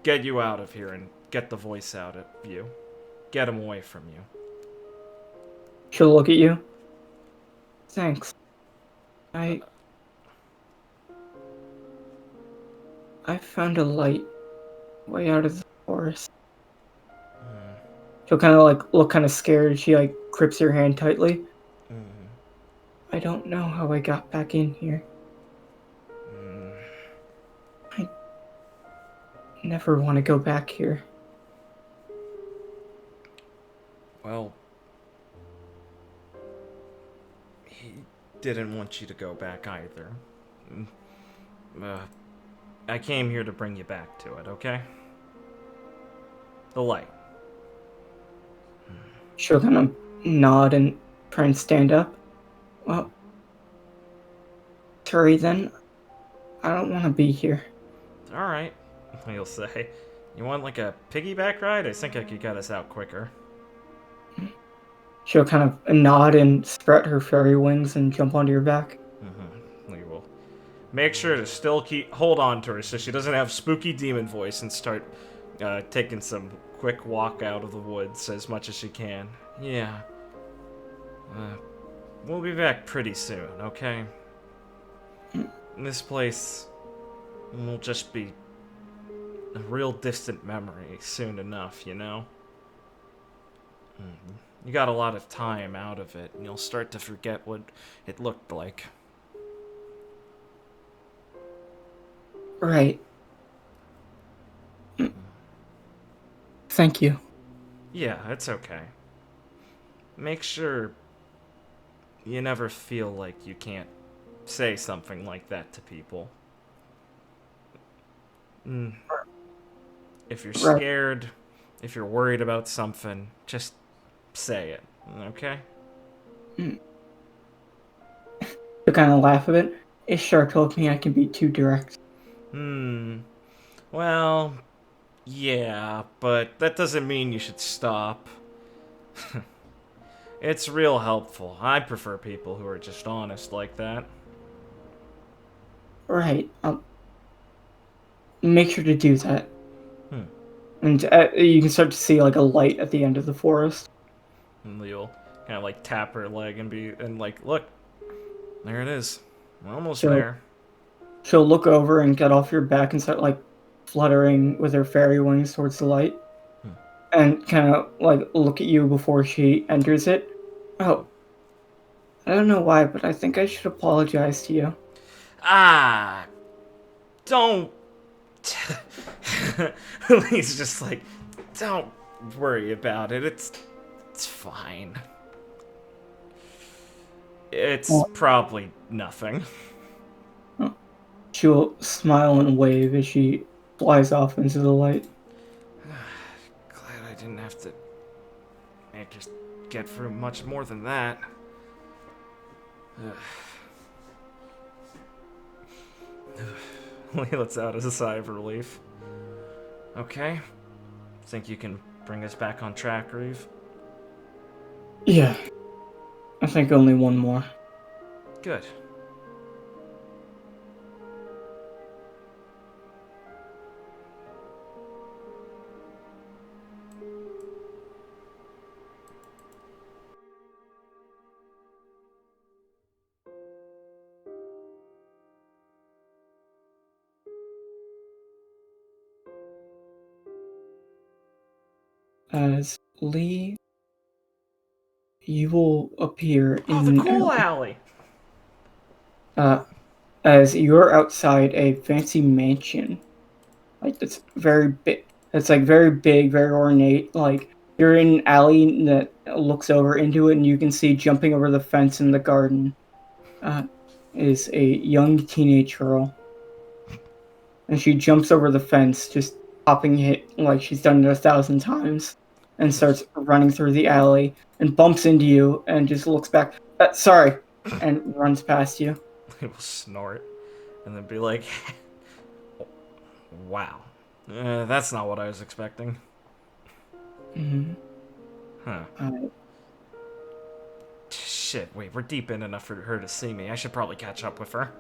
get you out of here and get the voice out of you. Get him away from you. She'll look at you. Thanks. I found a light way out of the forest. She'll kind of like look kind of scared. She like grips your hand tightly. I don't know how I got back in here. I never want to go back here. Well, he didn't want you to go back either. I came here to bring you back to it, okay? The light. She'll kind of nod and try and stand up. Well, hurry then. I don't want to be here. Alright, he'll say. You want like a piggyback ride? I think I could get us out quicker. She'll kind of nod and spread her fairy wings and jump onto your back. make sure to still hold on to her so she doesn't have spooky demon voice and start taking some quick walk out of the woods as much as she can. Yeah. We'll be back pretty soon, okay? This place will just be a real distant memory soon enough, you know? You got a lot of time out of it, and you'll start to forget what it looked like. Right. Thank you. Yeah, it's okay. Make sure you never feel like you can't say something like that to people. If you're Right. scared, if you're worried about something, just say it, okay? To kind of laugh a bit, Ishtar told me I can be too direct. Well, yeah, but that doesn't mean you should stop. It's real helpful. I prefer people who are just honest like that. Right. I'll make sure to do that. And you can start to see like a light at the end of the forest. And Leo'll kind of like tap her leg and like, look, there it is. We're almost there. She'll look over and get off your back and start like fluttering with her fairy wings towards the light. And kind of like look at you before she enters it. Oh, I don't know why, but I think I should apologize to you. Ah, don't. He's just like, don't worry about it. It's fine. It's probably nothing. She'll smile and wave as she flies off into the light. Glad I didn't have to just get through much more than that. He lets out a sigh of relief. Okay. Think you can bring us back on track, Reeve? Yeah. I think only one more. Good. As Lee, you will appear Oh, in the cool alley! as you're outside a fancy mansion. Like it's very big. It's like very big, very ornate. Like you're in an alley that looks over into it, and you can see jumping over the fence in the garden is a young teenage girl, and she jumps over the fence, just popping it like she's done it 1,000 times, and starts running through the alley and bumps into you and just looks back. Sorry, and runs past you. He will snort and then be like, wow. That's not what I was expecting. Mm-hmm. Huh. Shit, wait, we're deep in enough for her to see me. I should probably catch up with her.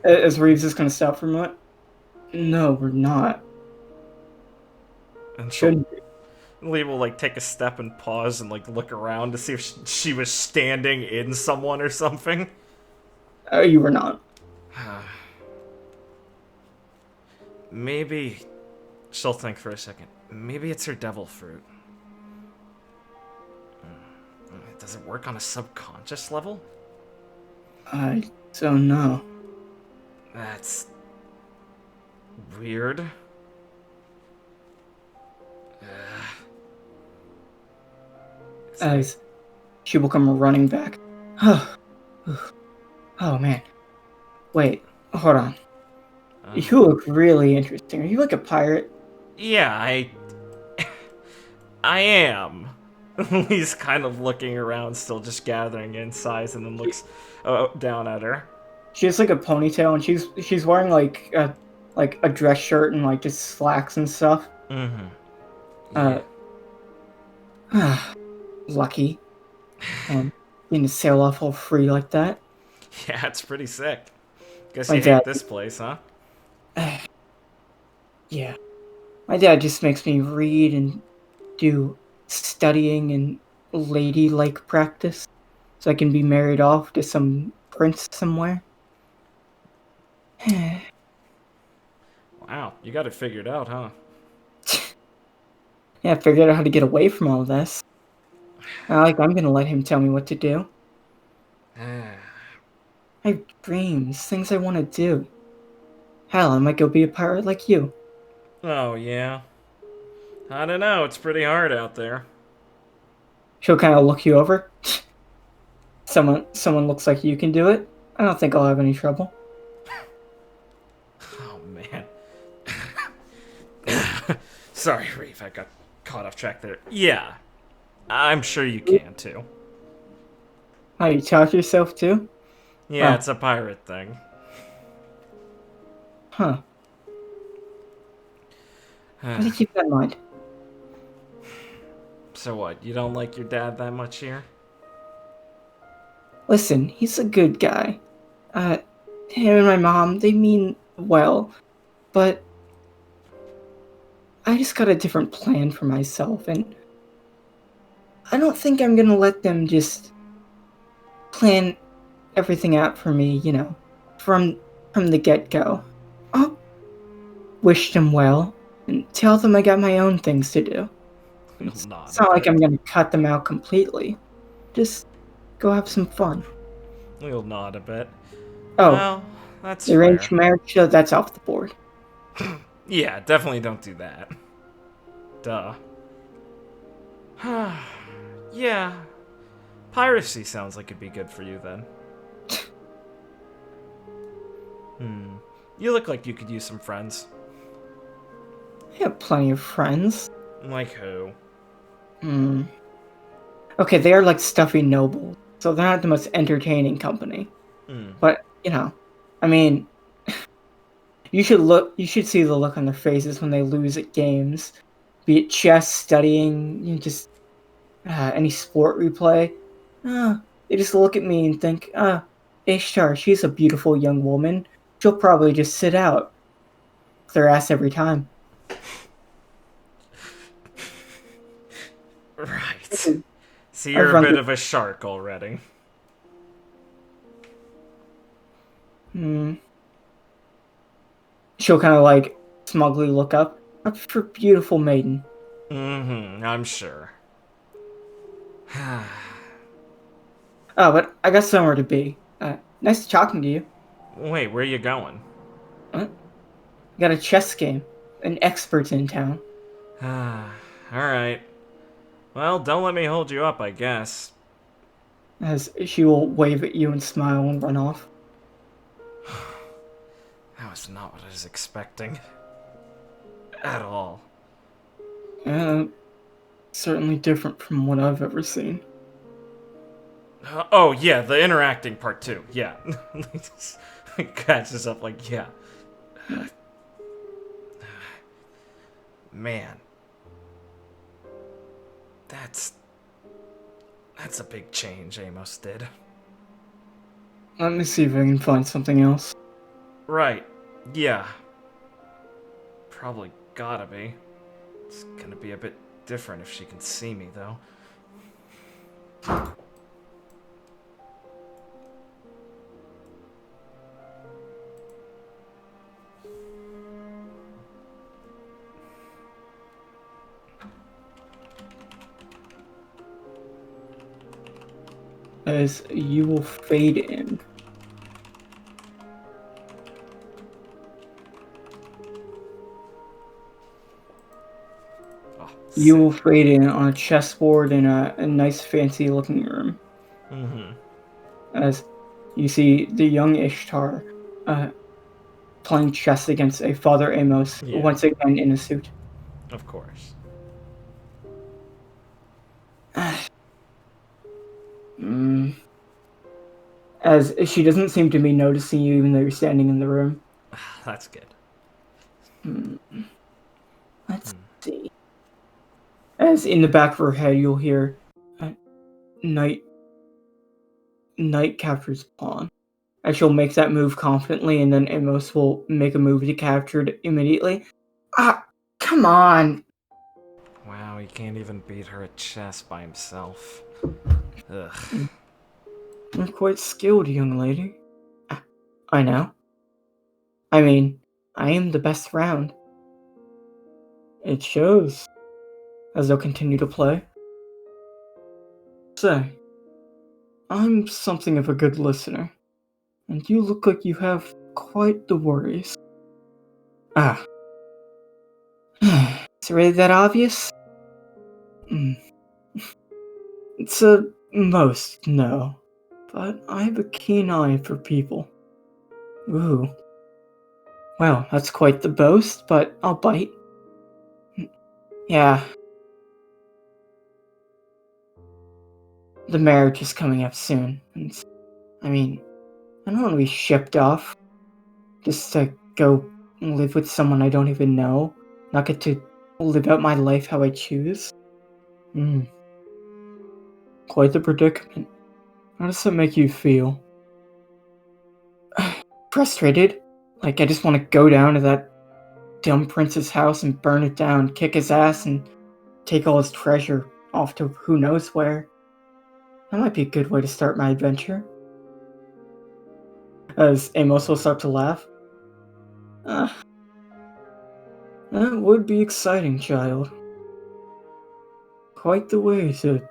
As Reeves is going to stop for a moment. No, we're not. And Shouldn't Lee will like take a step and pause and like look around to see if she was standing in someone or something. You were not. Maybe she'll think for a second. Maybe it's her devil fruit. Does it work on a subconscious level? I don't know. That's weird. As she will come running back. Oh man. Wait, hold on. You look really interesting. Are you like a pirate? Yeah, I am. He's kind of looking around, still just gathering in size, and then looks down at her. She has like a ponytail, and she's wearing like a dress shirt and like just slacks and stuff. Yeah. Lucky. Getting to sail off all free like that. Yeah, it's pretty sick. Guess My you dad- hate this place, huh? Yeah. My dad just makes me read and do studying and ladylike practice so I can be married off to some prince somewhere. Wow, you got it figured out, huh? Yeah, I figured out how to get away from all this. I'm gonna let him tell me what to do. I have dreams, things I want to do. Hell, I might go be a pirate like you. Oh, yeah. I don't know, it's pretty hard out there. She'll kind of look you over. Someone looks like you can do it. I don't think I'll have any trouble. Oh, man. Sorry, Reef, I got caught off track there. Yeah, I'm sure you can, too. How, you talk yourself too? Yeah, Wow. it's a pirate thing. Huh. How do you keep that in mind? So what, you don't like your dad that much here? Listen, he's a good guy. Him and my mom, they mean well, but I just got a different plan for myself, and I don't think I'm gonna let them just plan everything out for me, from the get-go. I'll wish them well and tell them I got my own things to do. You'll It's nod it's not a like bit. I'm gonna cut them out completely. Just go have some fun. You'll nod a bit. Oh, Well, that's the fair. arranged marriage, that's off the board. Yeah, definitely don't do that. Duh. Yeah. Piracy sounds like it'd be good for you then. You look like you could use some friends. I have plenty of friends. Like who? Hmm. Okay, they are like stuffy nobles, so they're not the most entertaining company. Hmm. But, I mean, you should see the look on their faces when they lose at games. Be it chess, studying, just any sport we play. They just look at me and think, Ishtar, she's a beautiful young woman. She'll probably just sit out with her ass every time. Right. See, I've you're a run bit through- of a shark already. Hmm. She'll kind of smugly look up. Up for beautiful maiden. I'm sure. Oh, but I got somewhere to be. Nice talking to you. Wait, where you going? Got a chess game. An expert in town. Alright. Well, don't let me hold you up, I guess. As she will wave at you and smile and run off. That was not what I was expecting. At all. Certainly different from what I've ever seen. Oh, yeah, the interacting part too. Yeah. He catches up like, yeah. Man. That's a big change Amos did. Let me see if I can find something else. Right. Yeah. Probably gotta be. It's gonna be a bit different if she can see me, though. As you will fade in. Oh, You will fade in on a chessboard in a nice fancy looking room. As you see the young Ishtar playing chess against a Father Amos, Yeah. once again in a suit. Of course. As she doesn't seem to be noticing you even though you're standing in the room. That's good. Let's see. As in the back of her head you'll hear Knight captures pawn. As she'll make that move confidently, and then Amos will make a move to capture it immediately. Ah, come on! Wow, he can't even beat her at chess by himself. Ugh. You're quite skilled, young lady. I know. I mean, I am the best round. It shows, as they'll continue to play. Say, I'm something of a good listener, and you look like you have quite the worries. Ah. Is it really that obvious? It's a most, no. But I have a keen eye for people. Ooh. Well, that's quite the boast, but I'll bite. Yeah. The marriage is coming up soon, and I mean, I don't want to be shipped off just to go live with someone I don't even know, not get to live out my life how I choose. Quite the predicament. How does that make you feel? Frustrated? Like I just want to go down to that dumb prince's house and burn it down, kick his ass, and take all his treasure off to who knows where. That might be a good way to start my adventure. As Amos will start to laugh. That would be exciting, child. Quite the way to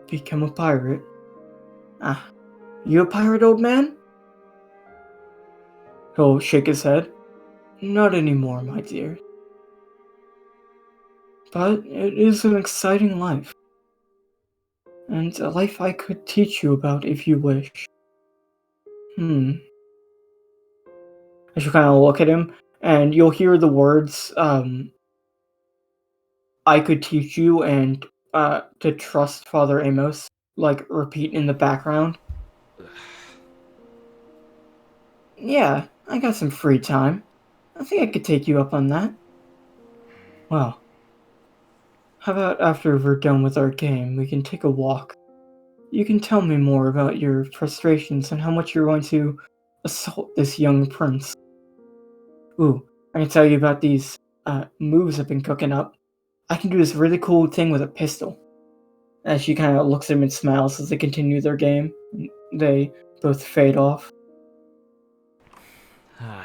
become a pirate. You a pirate, old man? He'll shake his head. Not anymore, my dear. But it is an exciting life. And a life I could teach you about if you wish. I should kind of look at him, and you'll hear the words, I could teach you, and, to trust Father Amos, like, repeat in the background. Yeah, I got some free time. I think I could take you up on that. Well, how about after we're done with our game, we can take a walk? You can tell me more about your frustrations and how much you're going to assault this young prince. Ooh, I can tell you about these moves I've been cooking up. I can do this really cool thing with a pistol. As she kind of looks at him and smiles as they continue their game. They both fade off. Yeah.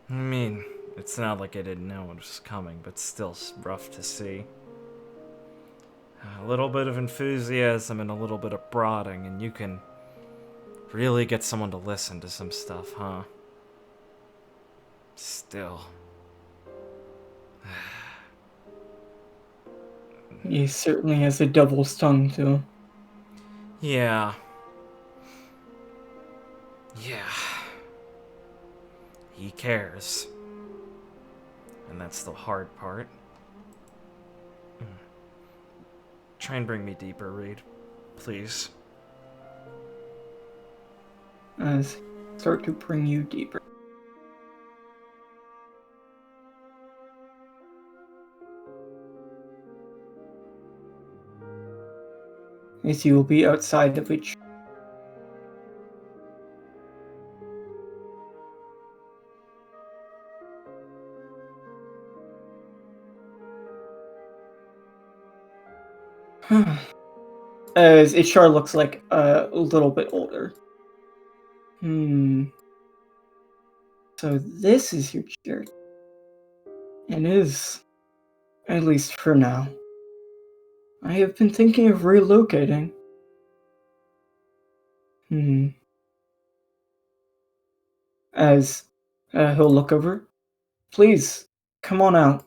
I mean, it's not like I didn't know it was coming, but still rough to see. A little bit of enthusiasm and a little bit of prodding, and you can really get someone to listen to some stuff, huh? Still. He certainly has a double tongue to him. Yeah. Yeah. He cares. And that's the hard part. Try and bring me deeper, Reed. Please. As start to bring you deeper. As you will be outside of each. As Ishar looks like a little bit older. So this is your church. It is. At least for now. I have been thinking of relocating. As he'll look over. Please, come on out.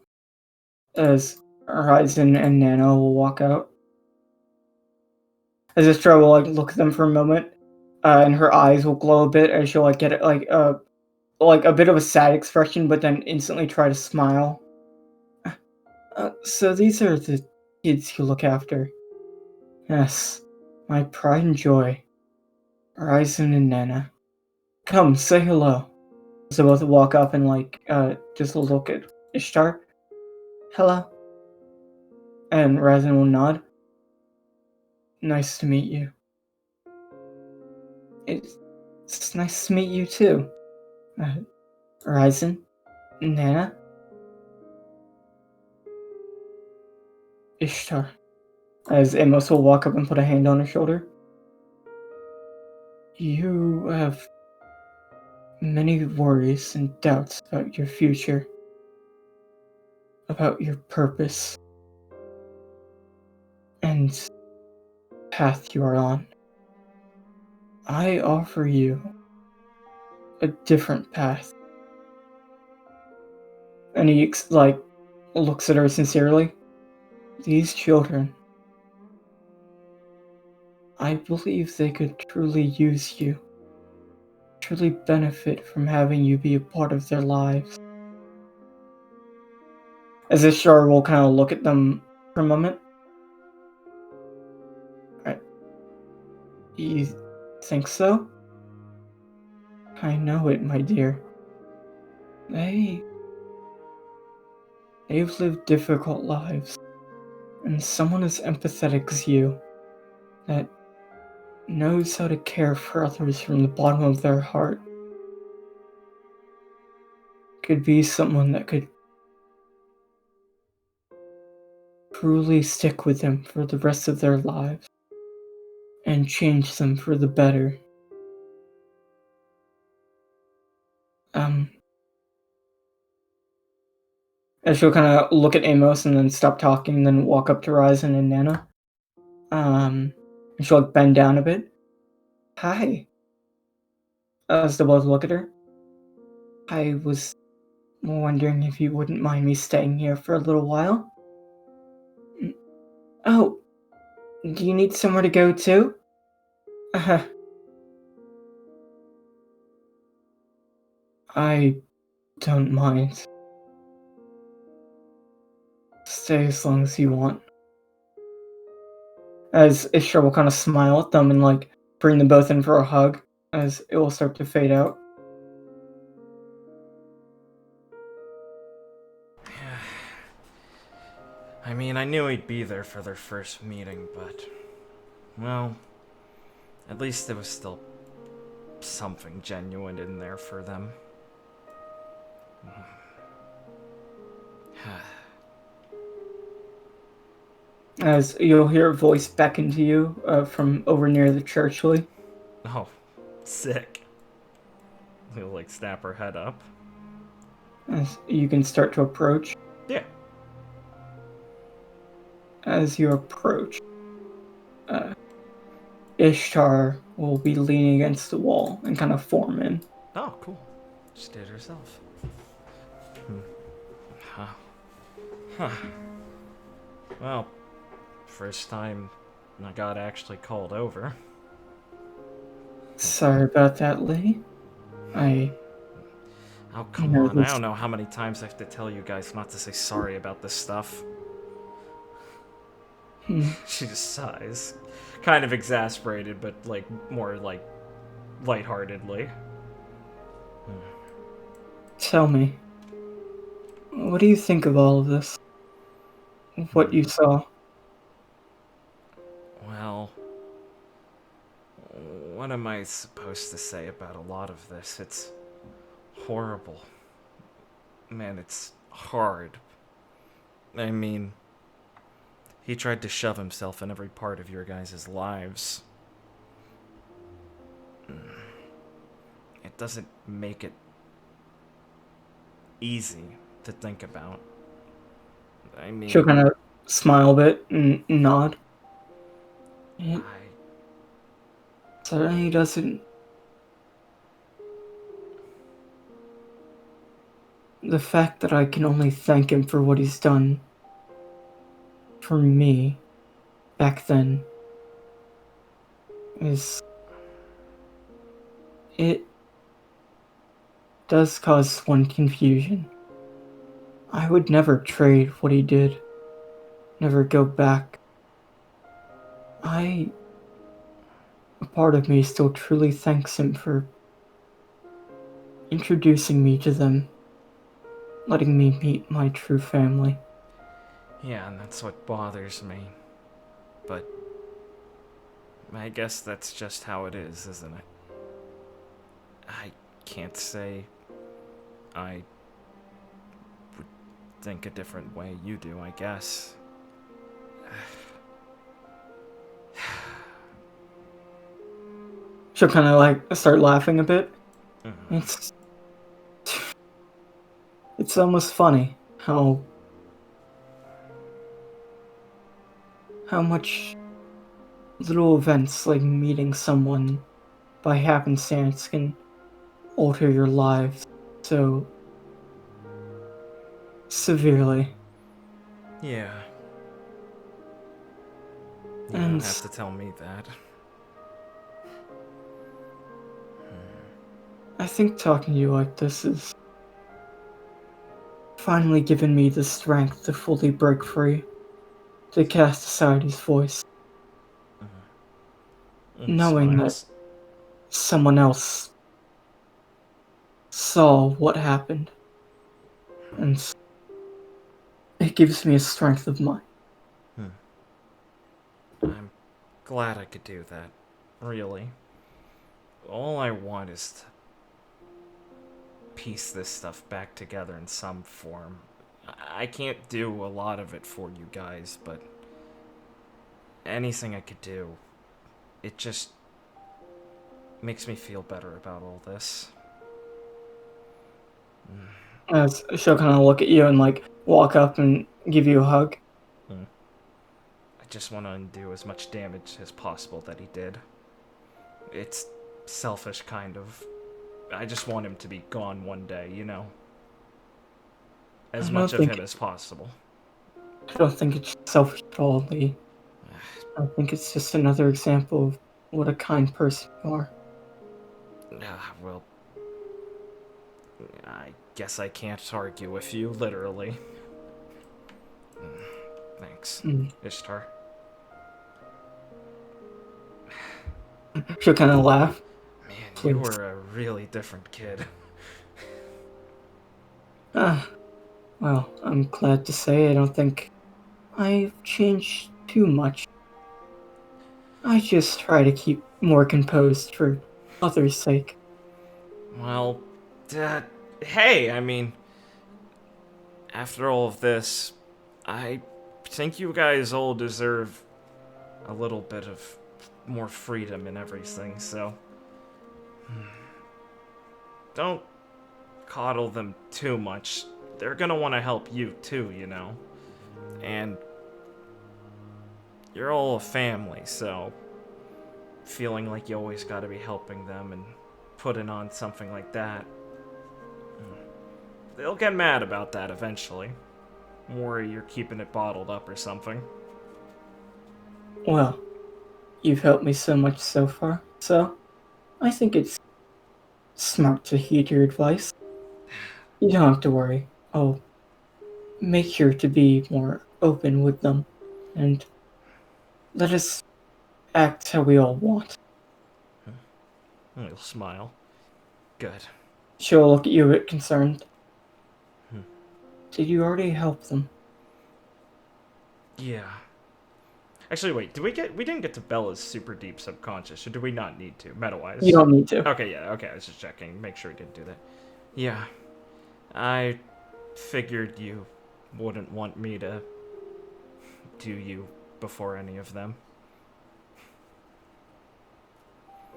As Horizon and Nana will walk out. As Istra will look at them for a moment, and her eyes will glow a bit as she'll get a bit of a sad expression, but then instantly try to smile. So these are the kids you look after. Yes, my pride and joy. Horizon and Nana. Come, say hello. So both walk up and just look at Ishtar. Hello. And Ryzen will nod. Nice to meet you. It's nice to meet you too. Ryzen? Nana? Ishtar. As Amos will walk up and put a hand on her shoulder. You have many worries and doubts about your future, about your purpose, and path you are on. I offer you a different path. And he looks at her sincerely. These children, I believe they could truly use you, truly benefit from having you be a part of their lives. As Ishtar will kind of look at them for a moment. You think so? I know it, my dear. They've lived difficult lives, and someone as empathetic as you, that knows how to care for others from the bottom of their heart, could be someone that could truly stick with them for the rest of their lives and change them for the better. And she'll kind of look at Amos and then stop talking and then walk up to Ryzen and Nana. And she'll bend down a bit. Hi. As they both look at her. I was wondering if you wouldn't mind me staying here for a little while. Oh, do you need somewhere to go too? I don't mind. Stay as long as you want. As Ishtar will kind of smile at them and bring them both in for a hug as it will start to fade out. I mean, I knew he'd be there for their first meeting, but... well... at least there was still... something genuine in there for them. As you'll hear a voice beckon to you from over near the churchly. Oh, sick. He'll snap her head up. As you can start to approach. Yeah. As you approach, Ishtar will be leaning against the wall and kind of form in. Oh, cool. She did herself. Huh. Well, first time I got actually called over. Sorry about that, Lee. Oh, come on. I don't know how many times I have to tell you guys not to say sorry about this stuff. She just sighs. Kind of exasperated, but more lightheartedly. Tell me, what do you think of all of this? What you saw? Well, what am I supposed to say about a lot of this? It's horrible. Man, it's hard. I mean, he tried to shove himself in every part of your guys' lives. It doesn't make it easy to think about. I mean... she'll kind of smile a bit and nod. It certainly doesn't... the fact that I can only thank him for what he's done for me back then is... it does cause one confusion. I would never trade what he did. Never go back. A part of me still truly thanks him for introducing me to them, letting me meet my true family. Yeah, and that's what bothers me. But I guess that's just how it is, isn't it? I can't say I would think a different way you do, I guess. She'll kind of like start laughing a bit. Mhm. It's almost funny how much little events like meeting someone by happenstance can alter your lives so severely. Yeah. You don't And have to tell me that. I think talking to you like this is finally given me the strength to fully break free, to cast aside his voice, knowing that Smiles. someone else saw what happened, and it gives me a strength of mind. I'm glad I could do that. Really. All I want is to piece this stuff back together in some form. I can't do a lot of it for you guys, but anything I could do, it just makes me feel better about all this. As she'll kind of look at you and like walk up and give you a hug. I just want to undo as much damage as possible that he did. It's selfish, kind of. I just want him to be gone one day, you know? As much of him as possible. I don't think it's selfish at all, Lee. I think it's just another example of what a kind person you are. Well, I guess I can't argue with you, literally. Thanks, Ishtar. She'll kind of laugh. Man, Please. you were a really different kid. Well, I'm glad to say I don't think I've changed too much. I just try to keep more composed for others' sake. Well, hey, I mean, after all of this, I think you guys all deserve a little bit of more freedom and everything, so don't coddle them too much. They're gonna want to help you too, you know? And you're all a family, so feeling like you always gotta be helping them and putting on something like that, they'll get mad about that eventually. Worry you're keeping it bottled up or something. Well, you've helped me so much so far, so I think it's smart to heed your advice. You don't have to worry. I'll make sure to be more open with them, and let us act how we all want. He'll smile. Good. She'll look at you a bit concerned. Did you already help them? Yeah. Actually, wait. We didn't get to Bella's super deep subconscious, or do we not need to, meta-wise? You don't need to. Okay, yeah, okay. I was just checking. Make sure we didn't do that. Yeah. I figured you wouldn't want me to do you before any of them.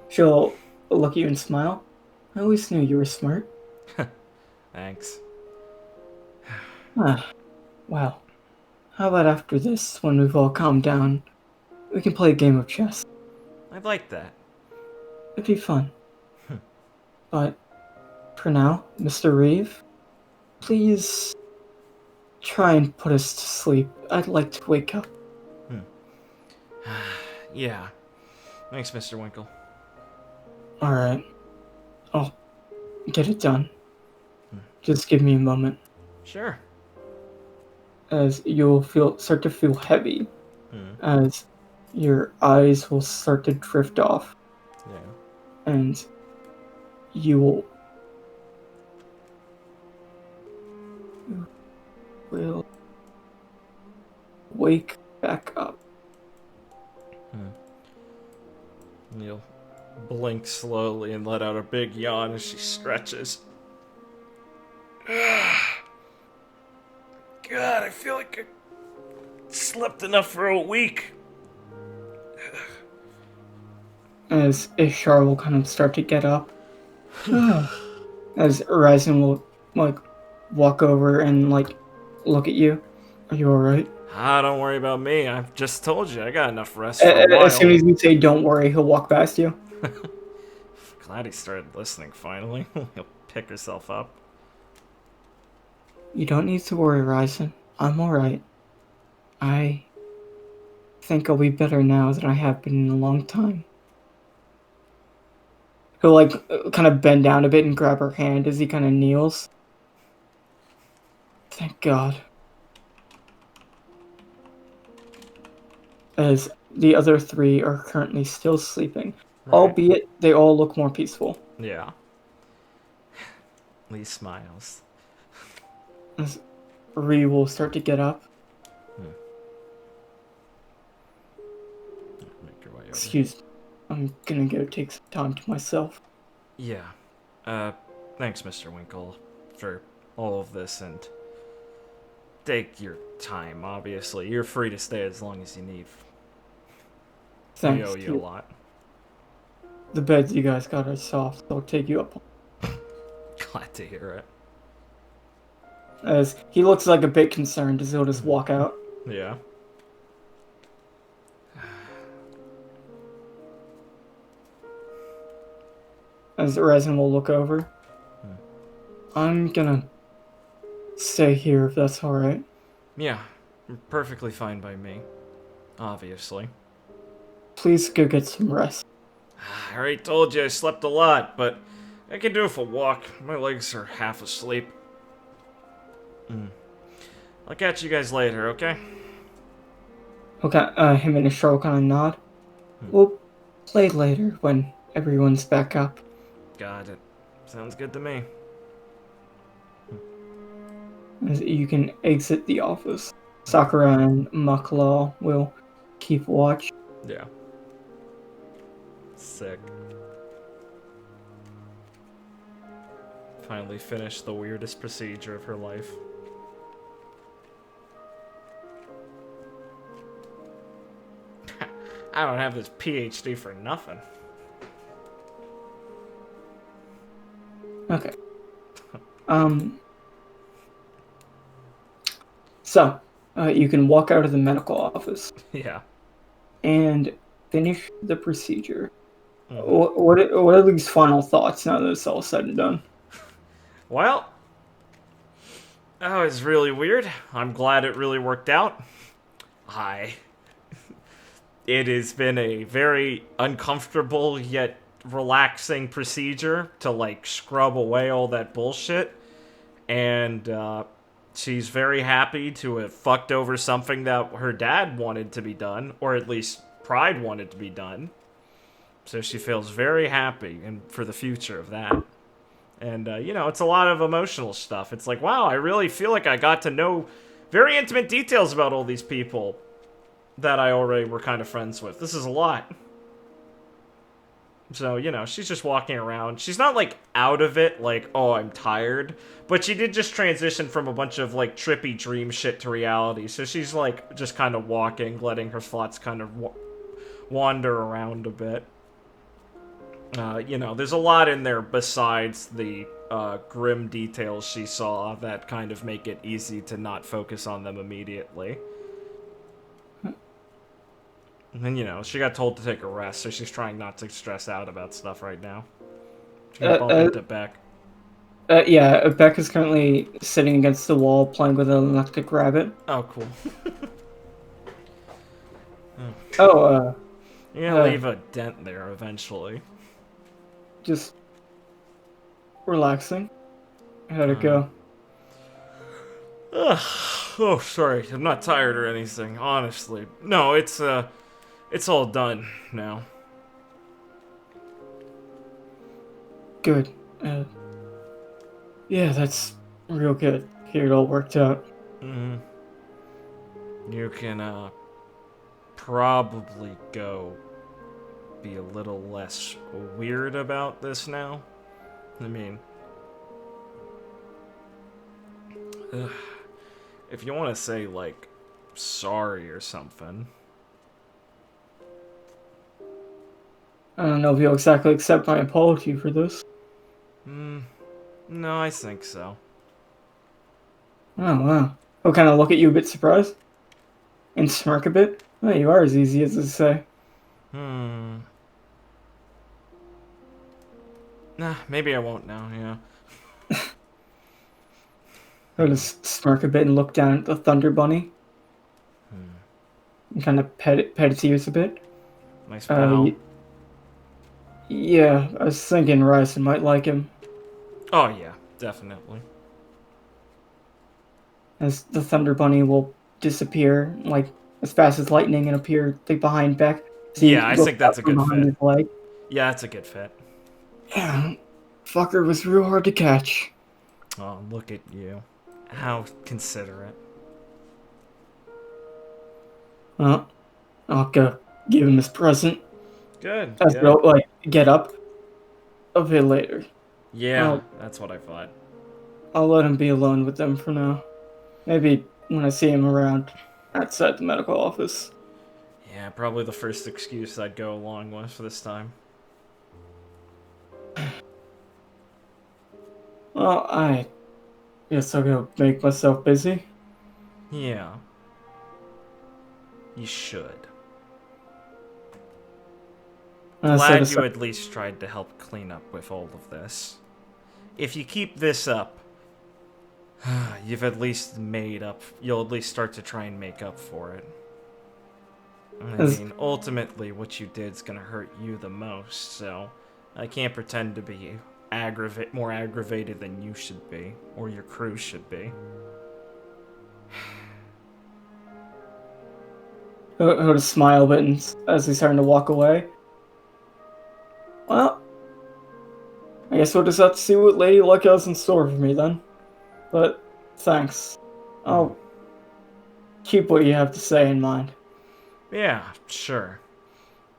She'll look at you and smile. I always knew you were smart. Thanks. Well, how about after this, when we've all calmed down, we can play a game of chess. I'd like that. It'd be fun. But for now, Mr. Reeve, please try and put us to sleep. I'd like to wake up. Yeah. Thanks, Mr. Winkle. Alright. I'll get it done. Just give me a moment. Sure. As you'll start to feel heavy. As your eyes will start to drift off. Yeah. And you will wake back up. You'll blink slowly and let out a big yawn as she stretches. God, I feel like I slept enough for a week. As Ishar will kind of start to get up. As Ryzen will, like, walk over and, like, look at you. Are you alright? Don't worry about me. I've just told you, I got enough rest for a while. As soon as you say don't worry, he'll walk past you. Glad he started listening finally. He'll pick herself up. You don't need to worry, Ryzen. I'm alright. I think I'll be better now than I have been in a long time. He'll, like, kind of bend down a bit and grab her hand as he kind of kneels. Thank God. As the other three are currently still sleeping, Right. albeit they all look more peaceful. Yeah. Lee smiles. As Ree will start to get up. Make your way over. Excuse me. I'm gonna go take some time to myself. Yeah. Thanks, Mr. Winkle, for all of this, and take your time, obviously. You're free to stay as long as you need. Thanks. We owe you a lot. The beds you guys got are soft, so I'll take you up. Glad to hear it. As he looks like a bit concerned as he'll just walk out. Yeah. As Resin will look over. I'm gonna stay here if that's alright. Yeah. Perfectly fine by me. Obviously. Please go get some rest. I already told you I slept a lot, but I can do it for a walk. My legs are half asleep. I'll catch you guys later, okay? Okay, him and Ishar will kind of nod. We'll play later when everyone's back up. Got it. Sounds good to me. As you can exit the office. Sakura and Makla will keep watch. Yeah. Sick. Finally finished the weirdest procedure of her life. I don't have this PhD for nothing. Okay. So, you can walk out of the medical office Yeah. and finish the procedure. What are these final thoughts now that it's all said and done? Well, that was really weird. I'm glad it really worked out. It has been a very uncomfortable yet relaxing procedure to, like, scrub away all that bullshit. And, she's very happy to have fucked over something that her dad wanted to be done, or at least Pride wanted to be done. So she feels very happy and for the future of that. And, it's a lot of emotional stuff. It's like, wow, I really feel like I got to know very intimate details about all these people that I already were kind of friends with. This is a lot. So, she's just walking around. She's not, like, out of it, like, oh, I'm tired. But she did just transition from a bunch of, like, trippy dream shit to reality. So she's, like, just kind of walking, letting her thoughts kind of wander around a bit. There's a lot in there besides the grim details she saw that kind of make it easy to not focus on them immediately. And then, she got told to take a rest, so she's trying not to stress out about stuff right now. She's gonna bump into Beck. Yeah, Beck is currently sitting against the wall playing with an electric rabbit. Oh, cool. You're gonna leave a dent there eventually. Just relaxing. How'd it go? Oh, sorry. I'm not tired or anything, honestly. No, it's all done now. Good. Yeah, that's real good. Here it all worked out. You can, probably go be a little less weird about this now. I mean, if you want to say, like, sorry or something. I don't know if you'll exactly accept my apology for this. No, I think so. Oh, wow. He'll kind of look at you a bit surprised. And smirk a bit. Oh, you are as easy as to say. Nah, maybe I won't now, yeah. He'll just smirk a bit and look down at the Thunder Bunny. And kind of pet its ears a bit. Nice pal. Yeah, I was thinking Ryson might like him. Oh, yeah, definitely. As the Thunder Bunny will disappear, like, as fast as lightning and appear like, behind Beck. Yeah, I think that's a good behind fit. his leg. Yeah, that's a good fit. Yeah, fucker was real hard to catch. Oh, look at you. How considerate. Well, I'll go give him his present. Good. As Good. we'll, like, get up a bit later. Yeah, that's what I thought. I'll let him be alone with them for now. Maybe when I see him around outside the medical office. Yeah, probably the first excuse I'd go along with this time. Well, I guess I'll go make myself busy. Yeah. You should. Glad you at least tried to help clean up with all of this. If you keep this up, you've at least made up. You'll at least start to try and make up for it. I mean, ultimately, what you did's gonna hurt you the most, so I can't pretend to be more aggravated than you should be, or your crew should be. He'll just smile a bit as he's starting to walk away. Well, I guess we'll just have to see what Lady Luck has in store for me then. But thanks. I'll keep what you have to say in mind. Yeah, sure.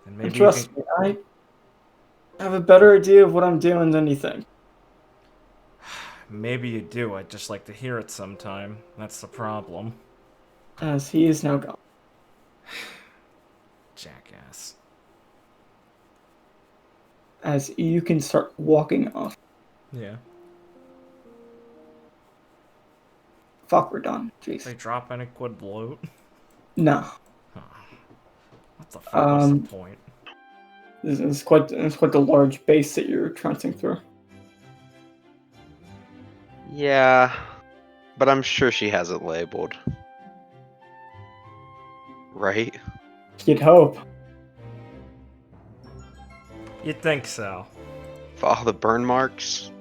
And maybe And trust me, I have a better idea of what I'm doing than you think. Maybe you do. I'd just like to hear it sometime. That's the problem. As he is now gone. Jackass. As you can start walking off. Yeah. Fuck, we're done. Jeez. They drop any quid loot? No. What the fuck was the point? This is quite the large base that you're trouncing through. Yeah, but I'm sure she has it labeled. Right? You'd hope. You'd think so. For all the burn marks.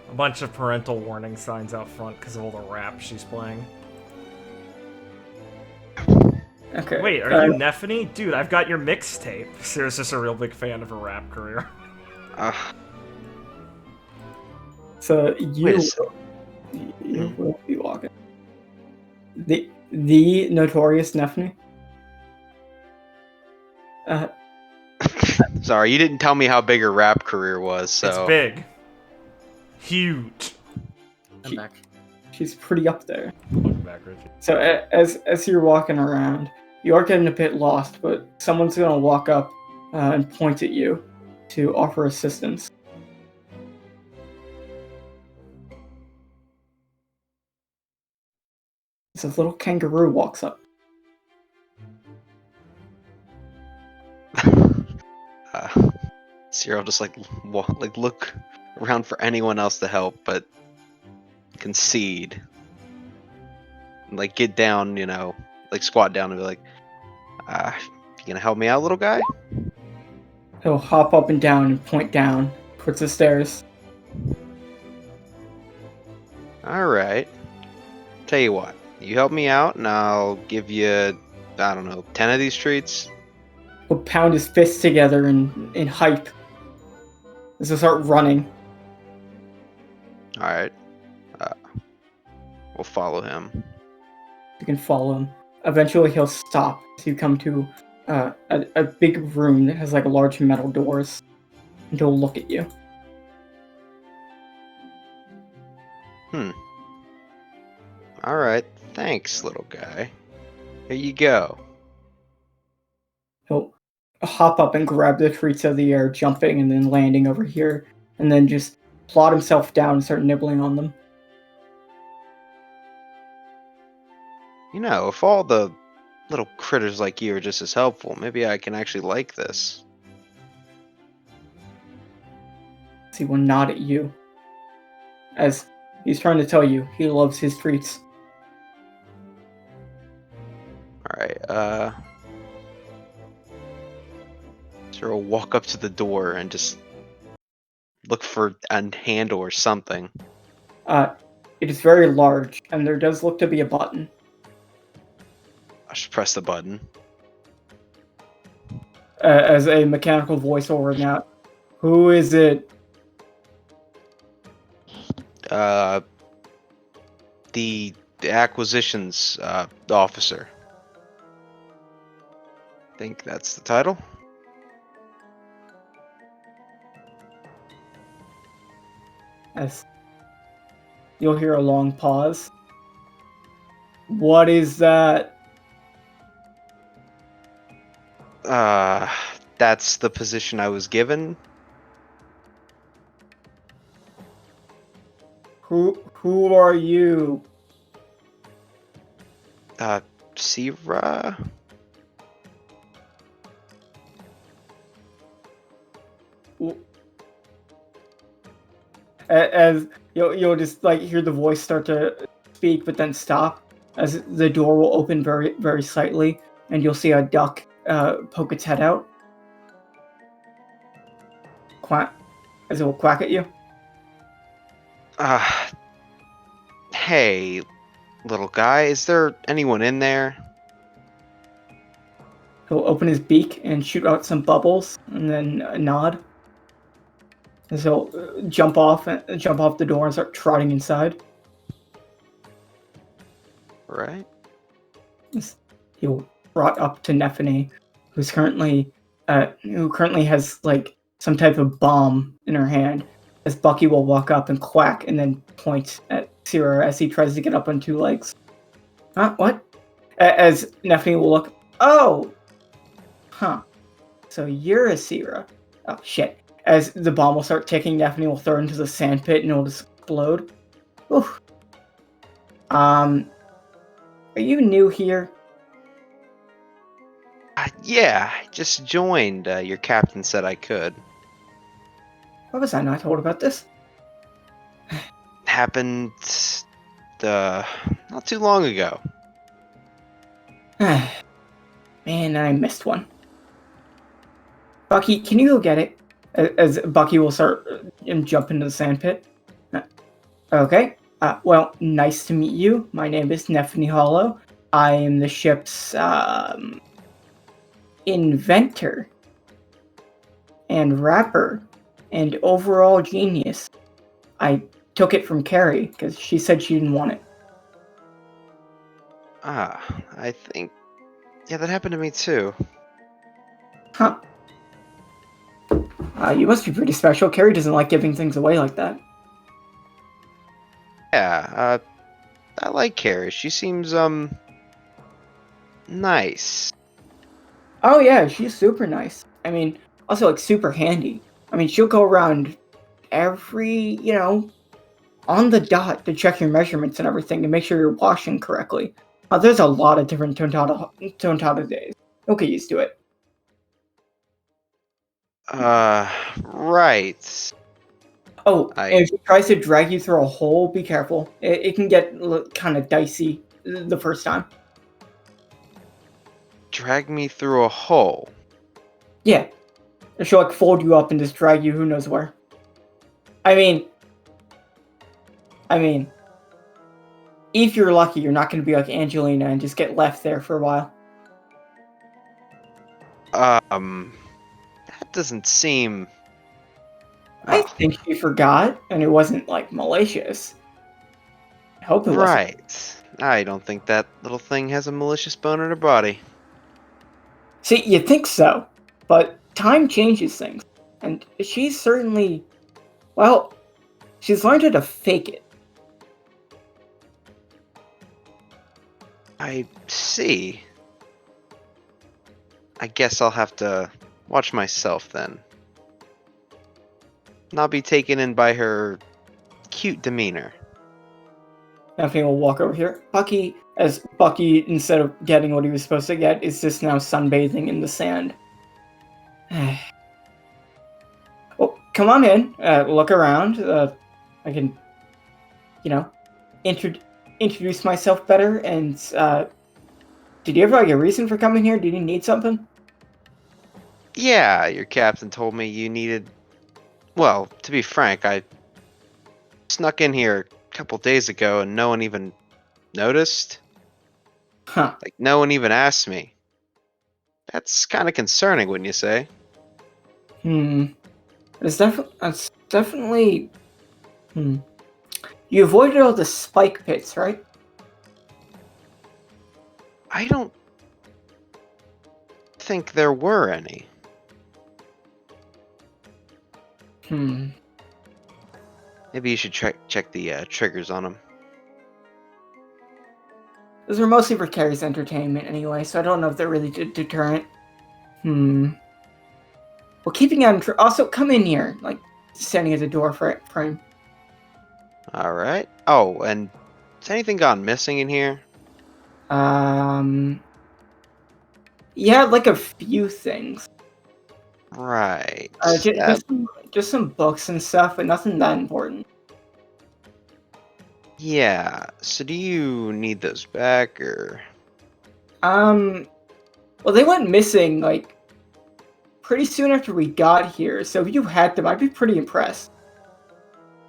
A bunch of parental warning signs out front because of all the rap she's playing. Okay. Wait, are you Neffany? Dude, I've got your mixtape. Sarah's just a real big fan of her rap career. So you will be walking. The notorious Neffany. Sorry, you didn't tell me how big her rap career was, so... It's big. Huge. I'm back. She's pretty up there. Welcome back, Richie. So as you're walking around, you are getting a bit lost, but someone's gonna walk up and point at you to offer assistance. So this little kangaroo walks up. Cyril just look around for anyone else to help, but concede. Like get down, squat down and be like, you gonna help me out, little guy? He'll hop up and down and point down towards the stairs. Alright. Tell you what, you help me out and I'll give you, I don't know, 10 of these treats? He'll pound his fists together in hype. As he'll start running. Alright. We'll follow him. You can follow him. Eventually, he'll stop as you come to a big room that has like large metal doors, and he'll look at you. Alright, thanks, little guy. Here you go. He'll hop up and grab the treats of the air, jumping and then landing over here, and then just plot himself down and start nibbling on them. You know, if all the little critters like you are just as helpful, maybe I can actually like this. He will nod at you as he's trying to tell you he loves his treats. Alright, so we'll walk up to the door and just look for a handle or something. It is very large, and there does look to be a button. I should press the button. As a mechanical voice will ring out. Who is it? The acquisitions officer. I think that's the title. As you'll hear a long pause. What is that? That's the position I was given. Who are you? Sierra? As you'll just like hear the voice start to speak, but then stop as the door will open very very slightly, and you'll see a duck poke its head out. Quack, as it will quack at you. Hey, little guy, is there anyone in there? He'll open his beak and shoot out some bubbles, and then nod. As he'll jump off the door and start trotting inside. Right. He'll trot up to Nephany, who currently has like some type of bomb in her hand. As Bucky will walk up and quack and then point at Sierra as he tries to get up on two legs. Huh? What? As Nephany will look. Oh! Huh. So you're a Sierra. Oh, shit. As the bomb will start ticking, Nephany will throw it into the sandpit and it'll just explode. Oof. Are you new here? Yeah, I just joined. Your captain said I could. Why was I not told about this? Happened not too long ago. Man, I missed one. Bucky, can you go get it? As Bucky will start and jump into the sandpit. Okay. Well, nice to meet you. My name is Nephany Hollow. I am the ship's inventor and rapper and overall genius. I took it from Carrie because she said she didn't want it. I think... Yeah, that happened to me too. Huh. You must be pretty special. Carrie doesn't like giving things away like that. Yeah, I like Carrie. She seems, nice. Oh yeah, she's super nice. I mean, also like super handy. I mean, she'll go around every, on the dot to check your measurements and everything to make sure you're washing correctly. There's a lot of different Tontata days. You'll get used to it. Right. Oh, and if she tries to drag you through a hole, be careful. It can get kind of dicey the first time. Drag me through a hole. Yeah. She'll like fold you up and just drag you who knows where. I mean, if you're lucky, you're not going to be like Angelina and just get left there for a while. That doesn't seem... I think she forgot, and it wasn't like malicious. I hope it wasn't. Right. I don't think that little thing has a malicious bone in her body. See, you think so, but time changes things. And she's certainly, well, she's learned how to fake it. I see. I guess I'll have to watch myself then. Not be taken in by her cute demeanor. Daphne will walk over here. Bucky, instead of getting what he was supposed to get, is just now sunbathing in the sand. Well, come on in. Look around. I can, introduce myself better. And did you have a reason for coming here? Did you need something? Yeah, your captain told me you needed... Well, to be frank, I snuck in here a couple days ago and no one even noticed. Huh. Like, no one even asked me. That's kind of concerning, wouldn't you say? It's definitely. You avoided all the spike pits, right? I don't think there were any. Maybe you should check the triggers on them. Those were mostly for Carrie's entertainment anyway, so I don't know if they're really deterrent. Well, keeping on. Also, come in here. Like, standing at the door frame. Alright. Oh, and has anything gone missing in here? Yeah, like a few things. Right. Just some books and stuff, but nothing that important. Yeah. So do you need those back, or... Well, they went missing, like, pretty soon after we got here, so if you had them, I'd be pretty impressed.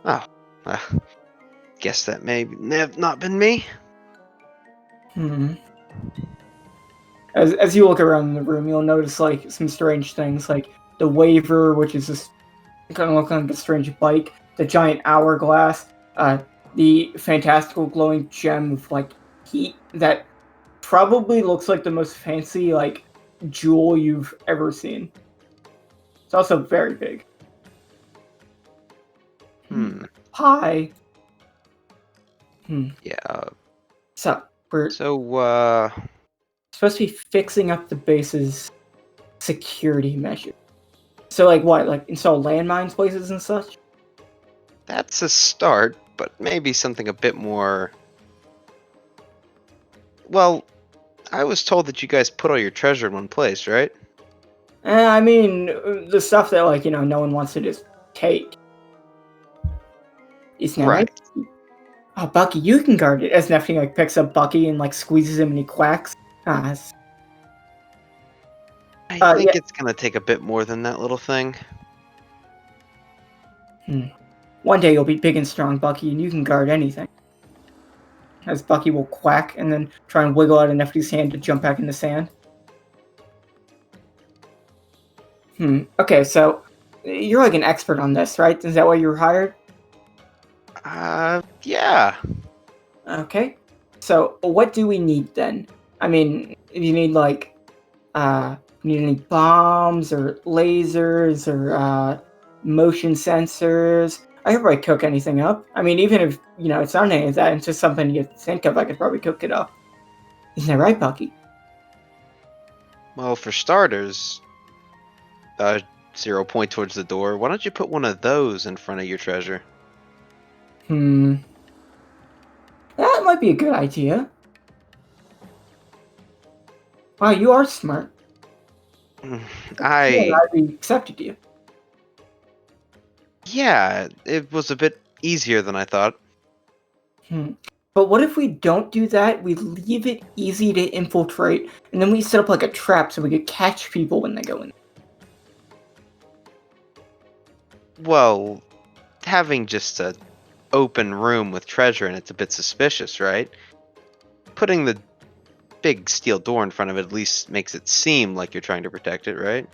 Oh. Guess that may have not been me. As you look around the room, you'll notice, like, some strange things, like the waver, which is just kind of looking like a strange bike, the giant hourglass, the fantastical glowing gem of, like, heat that probably looks like the most fancy, like, jewel you've ever seen. It's also very big. Hi. Yeah. So, we're So, supposed to be fixing up the base's security measures. So, like, what? Like, install landmines places and such? that's a start, but maybe something a bit more... Well, I was told that you guys put all your treasure in one place, right? I mean, the stuff that, like, no one wants to just take. Isn't that right? Oh, Bucky, you can guard it. As Neptune, like, picks up Bucky and, like, squeezes him and he quacks. I think it's gonna take a bit more than that little thing. One day you'll be big and strong, Bucky, and you can guard anything. As Bucky will quack and then try and wiggle out of Neptune's hand to jump back in the sand. Okay, so you're like an expert on this, right? Is that why you were hired? Yeah. Okay. So what do we need then? I mean, if you need like, need any bombs or lasers or motion sensors? I could probably cook anything up. I mean, even if it's not any of that, it's just something you think of. I could probably cook it up. Isn't that right, Bucky? Well, for starters, 0 point towards the door. Why don't you put one of those in front of your treasure? That might be a good idea. Wow, you are smart. I accepted you. Yeah, it was a bit easier than I thought. But what if we don't do that? We leave it easy to infiltrate, and then we set up like a trap so we could catch people when they go in. Well, having just an open room with treasure in it's a bit suspicious, right? Putting the big steel door in front of it at least makes it seem like you're trying to protect it, right?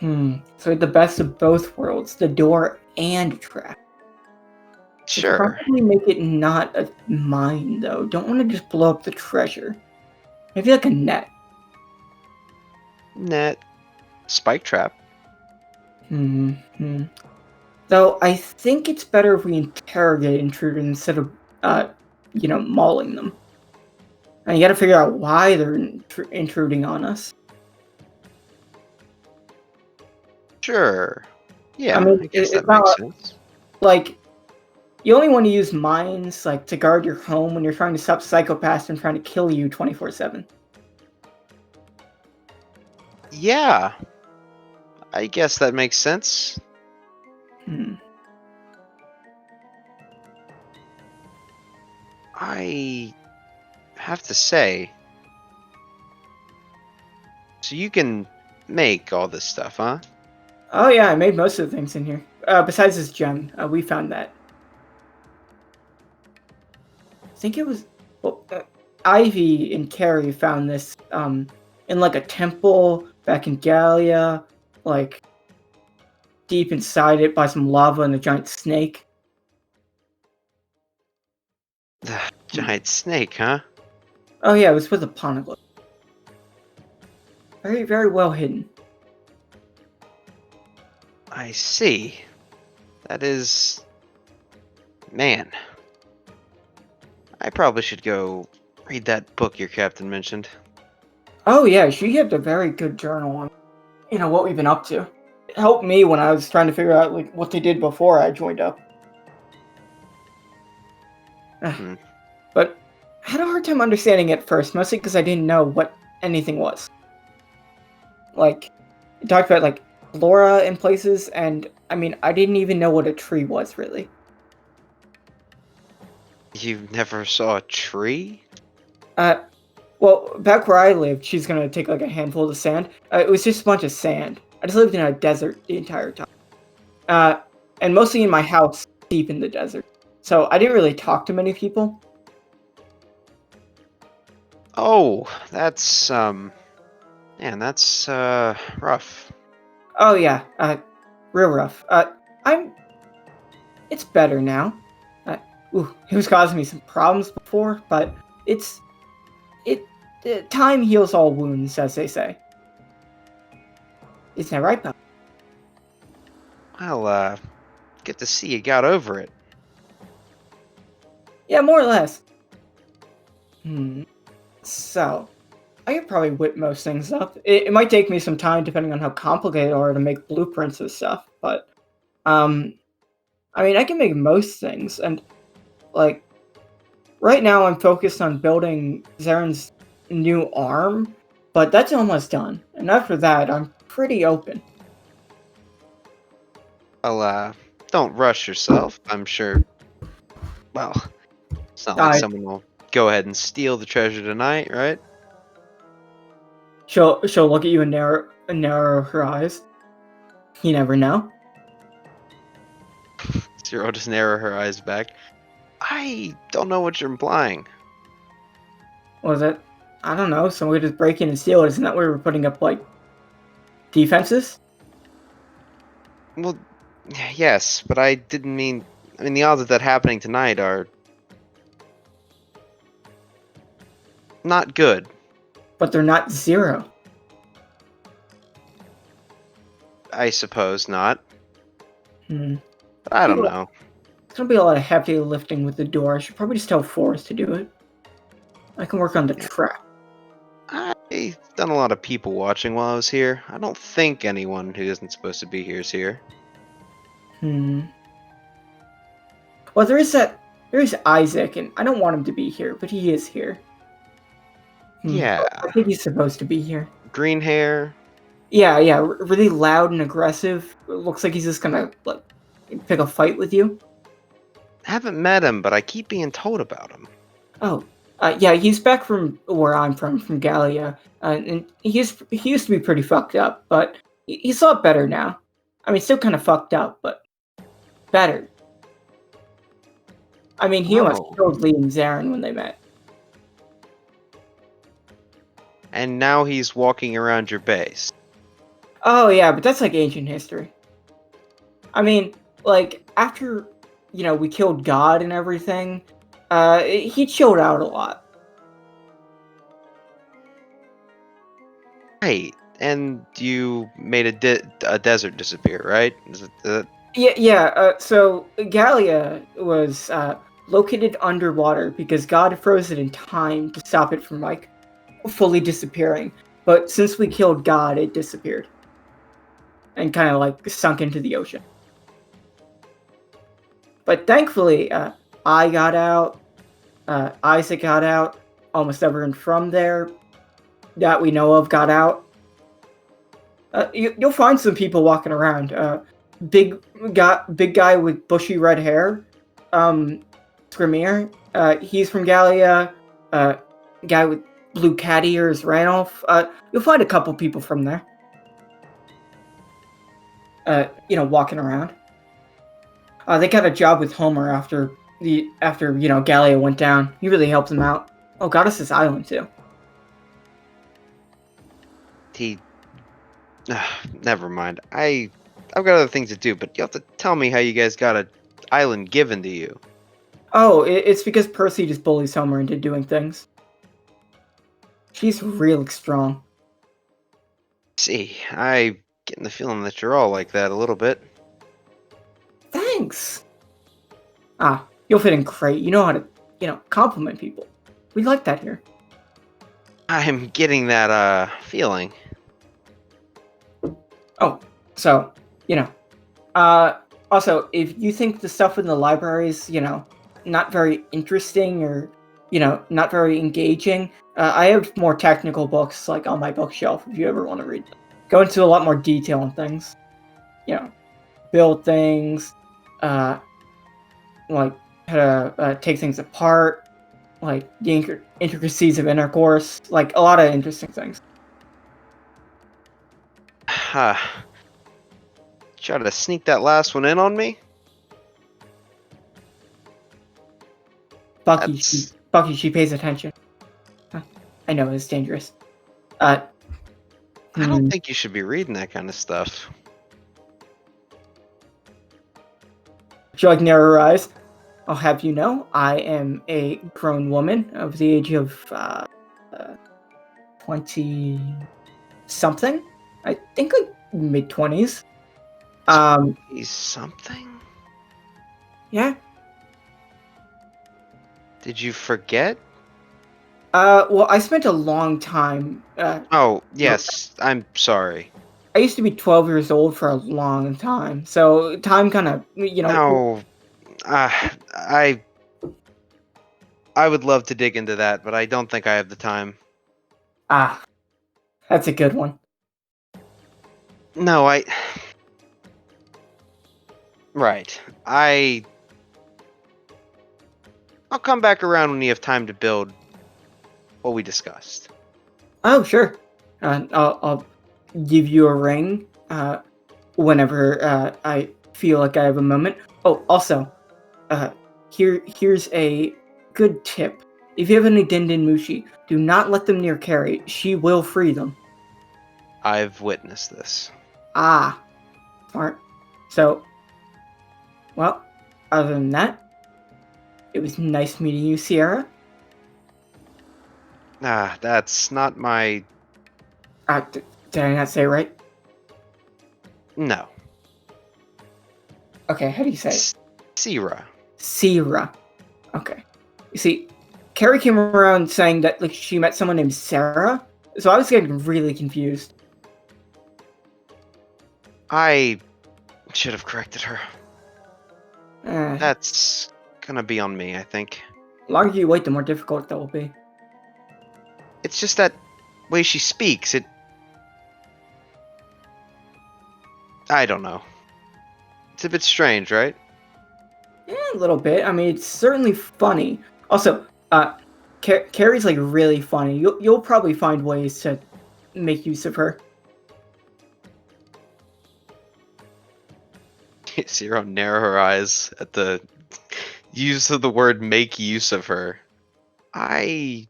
So the best of both worlds, the door and trap. We should Sure. probably make it not a mine, though. Don't want to just blow up the treasure. Maybe like a net. Net. Spike trap. Hmm. Though I think it's better if we interrogate intruders instead of, mauling them. And you gotta figure out why they're intruding on us. Sure. Yeah, I mean, I guess it's that not makes sense. like you only want to use mines like to guard your home when you're trying to stop psychopaths from trying to kill you 24/7. Yeah, I guess that makes sense. Hmm. I have to say, so you can make all this stuff, huh? Oh yeah, I made most of the things in here. Besides this gem, we found that. I think it was Ivy and Carrie found this in like a temple back in Gallia, like deep inside it by some lava and a giant snake. The giant snake, huh? Oh yeah, it was with a poneglyph. Very, very well hidden. I see. That is... Man. I probably should go read that book your captain mentioned. Oh yeah, she kept a very good journal on, what we've been up to. It helped me when I was trying to figure out like what they did before I joined up. Hmm. But I had a hard time understanding it first, mostly because I didn't know what anything was. Like, it talked about like flora in places, and I mean, I didn't even know what a tree was really. You never saw a tree? Well, back where I lived, she's gonna take like a handful of the sand. It was just a bunch of sand. I just lived in a desert the entire time. And mostly in my house, deep in the desert. So I didn't really talk to many people. Oh, that's, man, that's, rough. Oh yeah, real rough. It's better now. It was causing me some problems before, but it, time heals all wounds, as they say. Isn't that right, Bob? Well, good to see you got over it. Yeah, more or less. So, I could probably whip most things up. It might take me some time, depending on how complicated they are to make blueprints and stuff, but, I mean, I can make most things, and, like, right now I'm focused on building Zaren's new arm, but that's almost done, and after that, I'm pretty open. Well, don't rush yourself. I'm sure, well, it's not like I someone will go ahead and steal the treasure tonight, right? she'll look at you and narrow her eyes. You never know. Zero just narrow her eyes back. I don't know what you're implying. Was it? I don't know. So we just break in and steal it. Isn't that where we're putting up like defenses? Well, yes, but I didn't mean. I mean, the odds of that happening tonight are not good. But they're not zero. I suppose not. Hmm. But I don't know. It's gonna be a lot of heavy lifting with the door. I should probably just tell Forrest to do it. I can work on the trap. I've done a lot of people watching while I was here. I don't think anyone who isn't supposed to be here is here. Well, there is Isaac, and I don't want him to be here, but he is here. Yeah. I think he's supposed to be here. Green hair. Yeah, really loud and aggressive. It looks like he's just gonna like pick a fight with you. Haven't met him, but I keep being told about him. Oh, yeah, he's back from where I'm from Gallia, and he used to be pretty fucked up, but he's a lot better now. I mean, still kind of fucked up, but better. I mean, he almost Oh. killed Lee and Zarin when they met. And now he's walking around your base. Oh yeah, but that's like ancient history. I mean, like after we killed God and everything, he chilled out a lot. Right. And you made a desert disappear, right? Is it, Yeah. So Gallia was located underwater because God froze it in time to stop it from like fully disappearing. But since we killed God, it disappeared and kind of like sunk into the ocean. But thankfully, I got out. Isaac got out. Almost everyone from there that we know of got out. You'll find some people walking around. Big guy with bushy red hair. Scrimir. He's from Gallia. Guy with blue cat ears, Ranulph. You'll find a couple people from there. Walking around. They got a job with Homer after Gallia went down. He really helped them out. Oh, Goddess's Island too. he? Never mind. I've got other things to do, but you have to tell me how you guys got an island given to you. Oh, it's because Percy just bullies Homer into doing things. She's real strong. See, I getting the feeling that you're all like that a little bit. Thanks. You'll fit in great. You know how to, compliment people. We like that here. I'm getting that feeling. Oh, so, also, if you think the stuff in the library is, not very interesting or, not very engaging, I have more technical books, like, on my bookshelf if you ever want to read. Go into a lot more detail on things. Build things, like, how to take things apart, like, the intricacies of intercourse, like, a lot of interesting things. Try to sneak that last one in on me? Bucky, she pays attention. Huh, I know, it's dangerous. I don't think you should be reading that kind of stuff. Would you like to narrow her eyes? I'll have you know, I am a grown woman of the age of 20-something. I think like mid-20s. He's something? Yeah. Did you forget? Well, I spent a long time. Oh, yes. I'm sorry. I used to be 12 years old for a long time, so time kind of, No. I would love to dig into that, but I don't think I have the time. That's a good one. No, Right. I'll come back around when you have time to build what we discussed. Oh, sure. I'll give you a ring whenever I feel like I have a moment. Oh, also, here's a good tip. If you have any Dindin Mushi, do not let them near Carrie. She will free them. I've witnessed this. Smart. So, well, other than that, it was nice meeting you, Sierra. That's not my... Did I not say it right? No. Okay, how do you say it? Sierra. Sierra. Okay. You see, Carrie came around saying that like she met someone named Sarah, so I was getting really confused. I should have corrected her. The That's gonna be on me, I think. longer you wait, the more difficult that will be. It's just that way she speaks, I don't know. It's a bit strange, right? Yeah, a little bit. I mean, it's certainly funny. Also, Carrie's like really funny. You'll probably find ways to make use of her. Zero narrow her eyes at the use of the word make use of her. I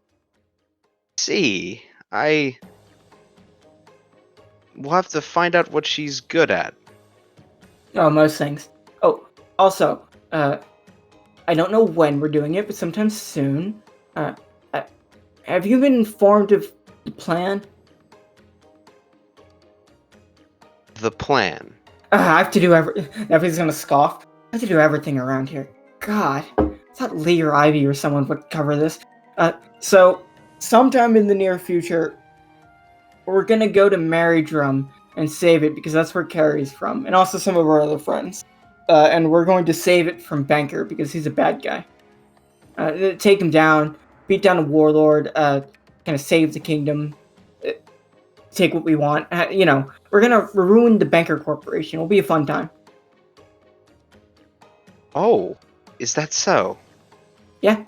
see. We'll have to find out what she's good at. Oh, most things. Oh, also, I don't know when we're doing it, but sometime soon. Uh, uh, have you been informed of the plan? The plan. I have to do everything's gonna scoff. I have to do everything around here. God, I thought Lee or Ivy or someone would cover this. So sometime in the near future, we're gonna go to Marydrum and save it because that's where Carrie's from, and also some of our other friends. And we're going to save it from Banker because he's a bad guy. Take him down, beat down a warlord, kind of save the kingdom, take what we want. We're gonna ruin the Banker Corporation. It'll be a fun time. Oh, is that so? Yeah.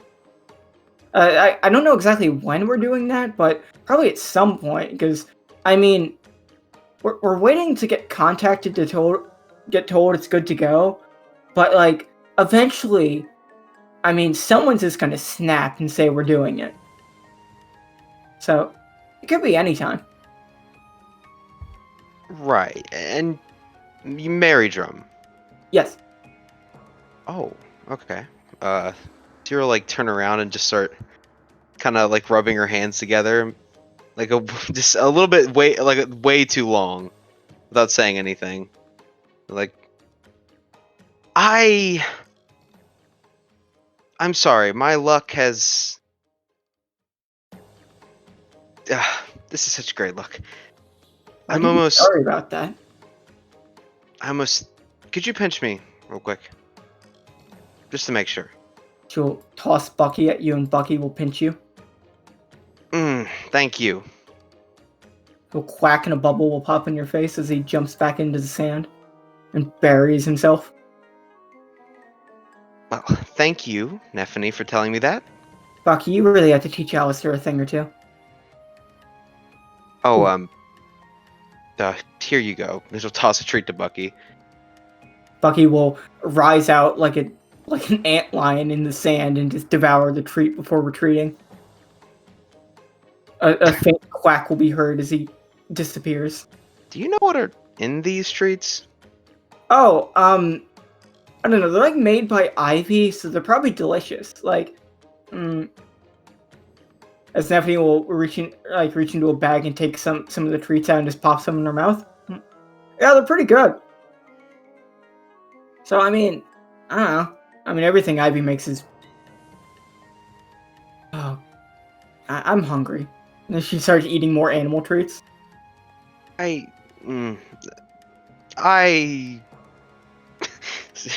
I don't know exactly when we're doing that, but probably at some point, because, I mean, we're waiting to get contacted to get told it's good to go, but, like, eventually, I mean, someone's just gonna snap and say we're doing it. So, it could be any time. Right. And you marry Drum. Yes. Oh, okay. Zero like turn around and just start kind of like rubbing her hands together, like just a little bit way too long, without saying anything. Like, I'm sorry, my luck has. This is such great luck. Why do you be sorry about that? I almost. Could you pinch me real quick, just to make sure? She'll toss Bucky at you, and Bucky will pinch you. Thank you. He'll quack and a bubble will pop in your face as he jumps back into the sand and buries himself. Well, thank you, Nephany, for telling me that. Bucky, you really have to teach Alistair a thing or two. Oh, here you go. She'll toss a treat to Bucky. Bucky will rise out like an antlion in the sand and just devour the treat before retreating. A faint quack will be heard as he disappears. Do you know what are in these treats? Oh, I don't know. They're like made by Ivy, so they're probably delicious. Like, as Stephanie will reach into a bag and take some of the treats out and just pop some in her mouth. Yeah, they're pretty good. So I mean, I don't know. I mean, everything Ivy makes is. Oh, I'm hungry. And then she starts eating more animal treats.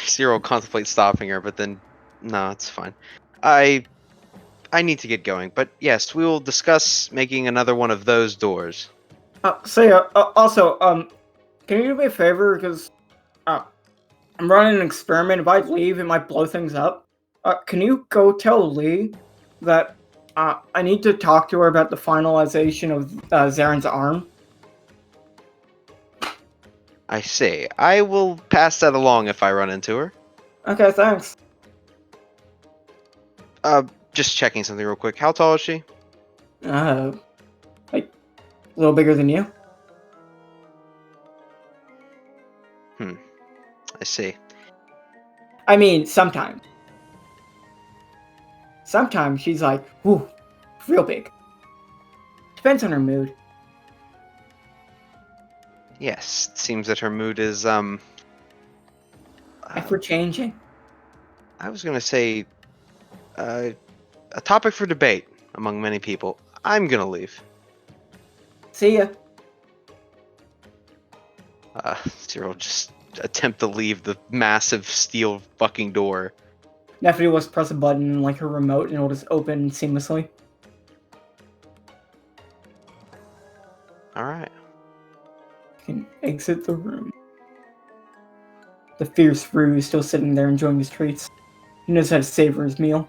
Zero contemplates stopping her, but then no, it's fine. I need to get going, but yes, we will discuss making another one of those doors. Also, can you do me a favor? Because I'm running an experiment. If I leave, it might blow things up. Can you go tell Lee that I need to talk to her about the finalization of Zaren's arm? I see. I will pass that along if I run into her. Okay, thanks. Just checking something real quick. How tall is she? Like a little bigger than you. I see. I mean, sometimes. Sometimes she's like, whoo, real big. Depends on her mood. Yes, it seems that her mood is Ever changing. I was gonna say a topic for debate among many people. I'm gonna leave. See ya. Zero just attempt to leave the massive steel fucking door. Nephew will just press a button like her remote and it'll just open seamlessly. Alright. You can exit the room. The fierce Rue is still sitting there enjoying his treats. He knows how to savor his meal.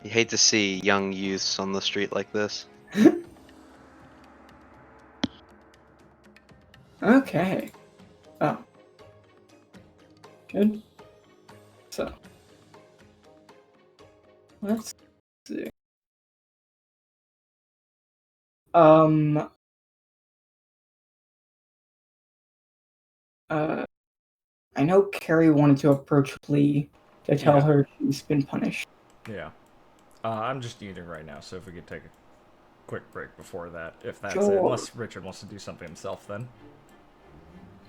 You hate to see young youths on the street like this. Okay. Oh. Good. So. Let's see. I know Carrie wanted to approach Lee to tell Yeah. her she's been punished. Yeah. I'm just eating right now, so if we could take a quick break before that, if that's it. Sure. Unless Richard wants to do something himself, then.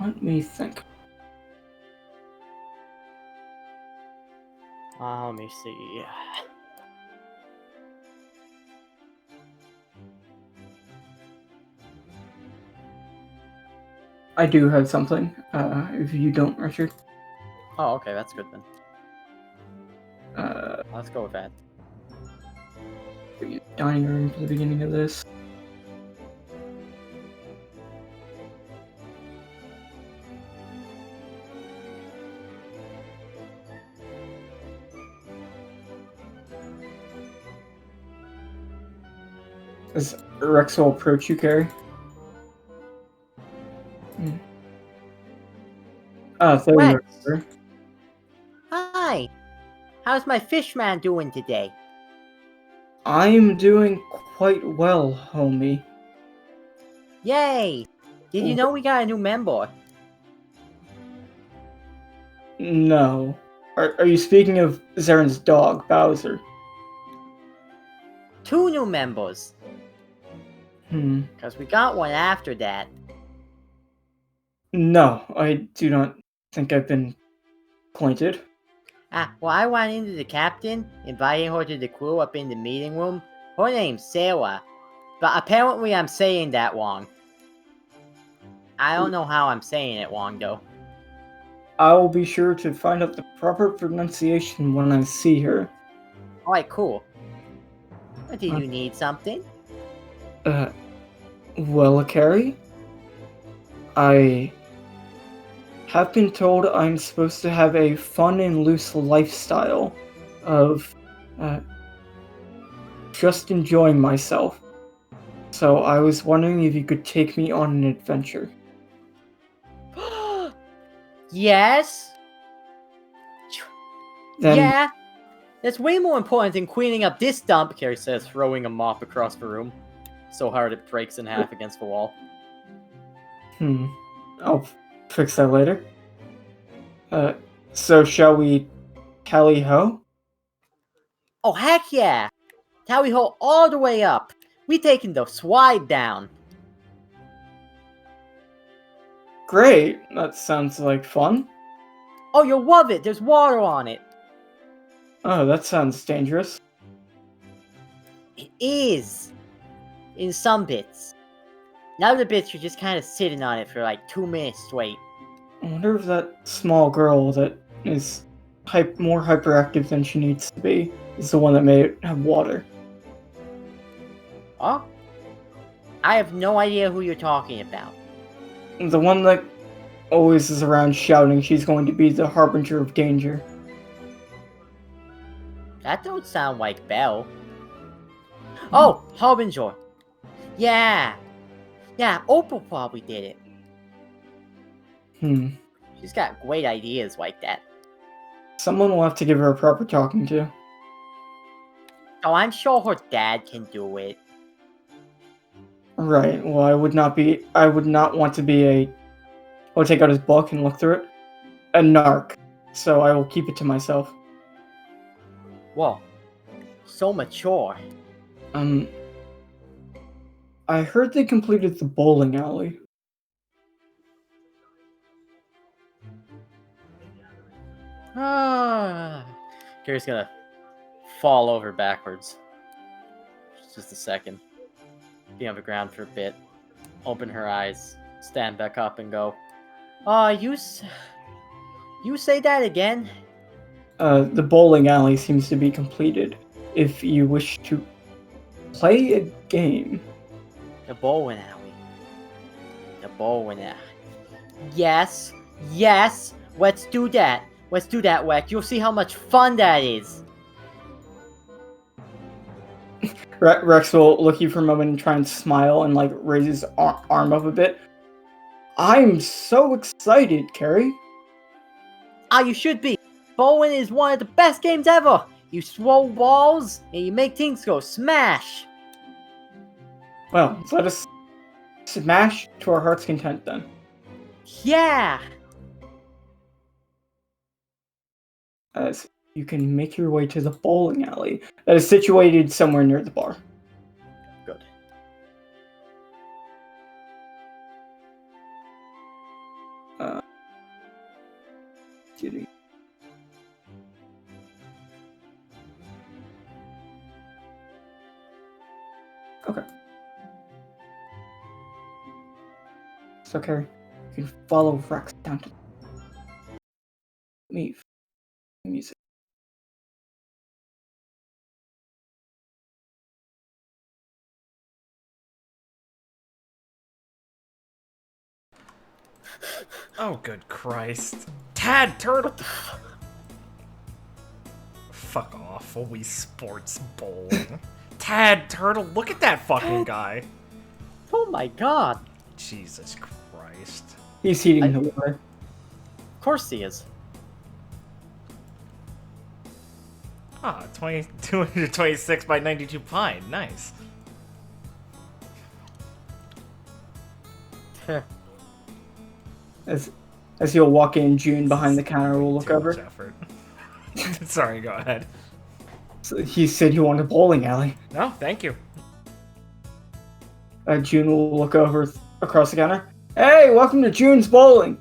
Let me think. Let me see. I do have something, if you don't, Richard. Oh, okay, that's good then. Uh, Let's go with that. the dining room for the beginning of this. As Rex will approach you, Carrie. There you Rex. are, sir. Hi! How's my fish man doing today? I'm doing quite well, homie. Yay! Did you know we got a new member? No. Are you speaking of Zaren's dog, Bowser? 2 new members. Hmm. Because we got one after that. No, I do not think I've been acquainted. Well, I went into the captain, inviting her to the crew up in the meeting room. Her name's Sarah. But apparently I'm saying that wrong. I don't know how I'm saying it wrong, though. I will be sure to find out the proper pronunciation when I see her. Alright, cool. Did you need something? Well, Carrie? I have been told I'm supposed to have a fun and loose lifestyle of, just enjoying myself. So I was wondering if you could take me on an adventure. Yes? Then, Yeah? That's way more important than cleaning up this dump, Carrie says, throwing a mop across the room. So hard it breaks in half against the wall. I'll fix that later. So shall we tally ho? Oh, heck yeah! Tally ho all the way up! We taking the slide down! Great, that sounds like fun. Oh, you'll love it! There's water on it! Oh, that sounds dangerous. It is! In some bits. Now the bits you're just kind of sitting on it for like 2 minutes straight. I wonder if that small girl that is more hyperactive than she needs to be is the one that made it have water. Oh? I have no idea who you're talking about. The one that always is around shouting she's going to be the harbinger of danger. That don't sound like Belle. Oh, Harbinger. Yeah. Yeah, Opal probably did it. She's got great ideas like that. Someone will have to give her a proper talking to. Oh, I'm sure her dad can do it. Right, well I would not want to be I'll take out his book and look through it. A narc. So I will keep it to myself. Whoa. So mature. I heard they completed the bowling alley. Carrie's gonna fall over backwards. Just a second. Be on the ground for a bit. Open her eyes. Stand back up and go. You say that again? The bowling alley seems to be completed. If you wish to play a game. The bowling alley. The bowling alley. Yes. Yes. Let's do that. Let's do that, Weck. You'll see how much fun that is. Rex will look at you for a moment and try and smile and like raise his arm up a bit. I'm so excited, Carrie. You should be. Bowling is one of the best games ever. You throw balls and you make things go smash. Well, let us smash to our heart's content then. Yeah. as you can make your way to the bowling alley that is situated somewhere near the bar. Good. Getting- Okay. So, Carrie, you can follow Rex down to me. Music. Oh, good Christ. Tad Turtle! Fuck off, Wii Sports Bowling. Tad Turtle, look at that fucking guy. Oh my god. Jesus Christ. He's heating the water. Of course he is. Ah, 226 by 92 pine. Nice. As you'll walk in, June behind the counter will look Too over. much effort. Sorry, go ahead. So he said you want a bowling alley. No, thank you. June will look over across the counter. Hey, welcome to June's Bowling.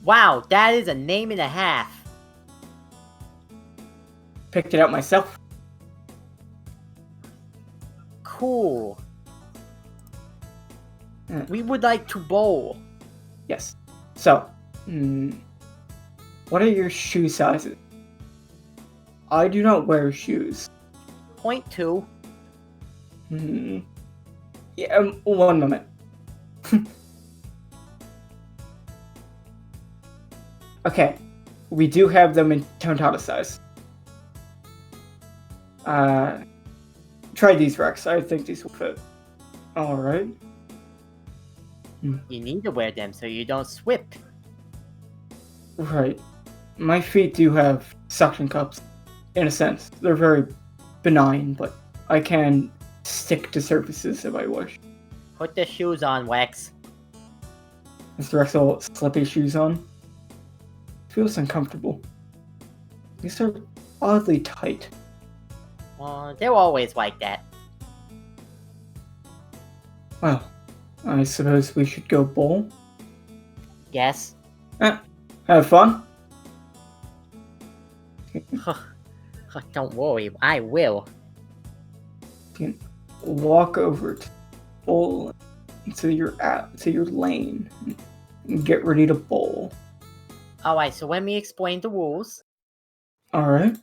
Wow, that is a name and a half. Picked it out myself. Cool. Mm. We would like to bowl. Yes. So, what are your shoe sizes? I do not wear shoes. 0.2. Yeah, 1 moment. Okay, we do have them in Tontata size. Try these, Rex. I think these will fit. Alright. You need to wear them so you don't swip. Right. My feet do have suction cups, in a sense. They're very benign, but I can stick to surfaces if I wish. Put the shoes on, Wex. Mr. Rex will slip his shoes on. Feels uncomfortable. These are oddly tight. Well, they're always like that. Well, I suppose we should go bowl. Yes. Have fun. Don't worry, I will. You can walk over to bowl to your lane and get ready to bowl. Alright, so let me explain the rules. Alright.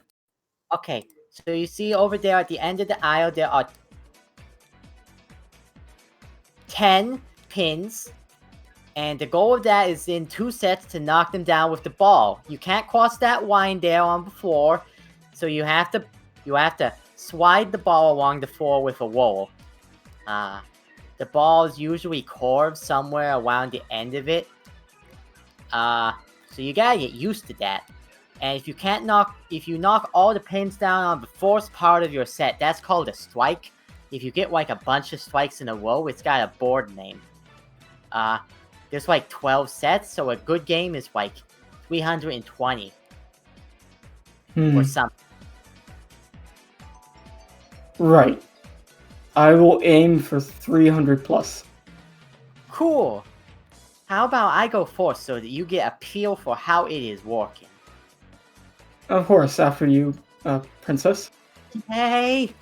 Okay, so you see over there at the end of the aisle, there are 10 pins, and the goal of that is in 2 sets to knock them down with the ball. You can't cross that line there on the floor, so you have to slide the ball along the floor with a roll. The ball is usually curved somewhere around the end of it. So you gotta get used to that. And if you knock all the pins down on the first part of your set, that's called a strike. If you get like a bunch of strikes in a row, it's got a board name. There's like 12 sets, so a good game is like 320 or something. Right. I will aim for 300 plus. Cool. How about I go first so that you get a feel for how it is working? Of course, after you, princess. Hey!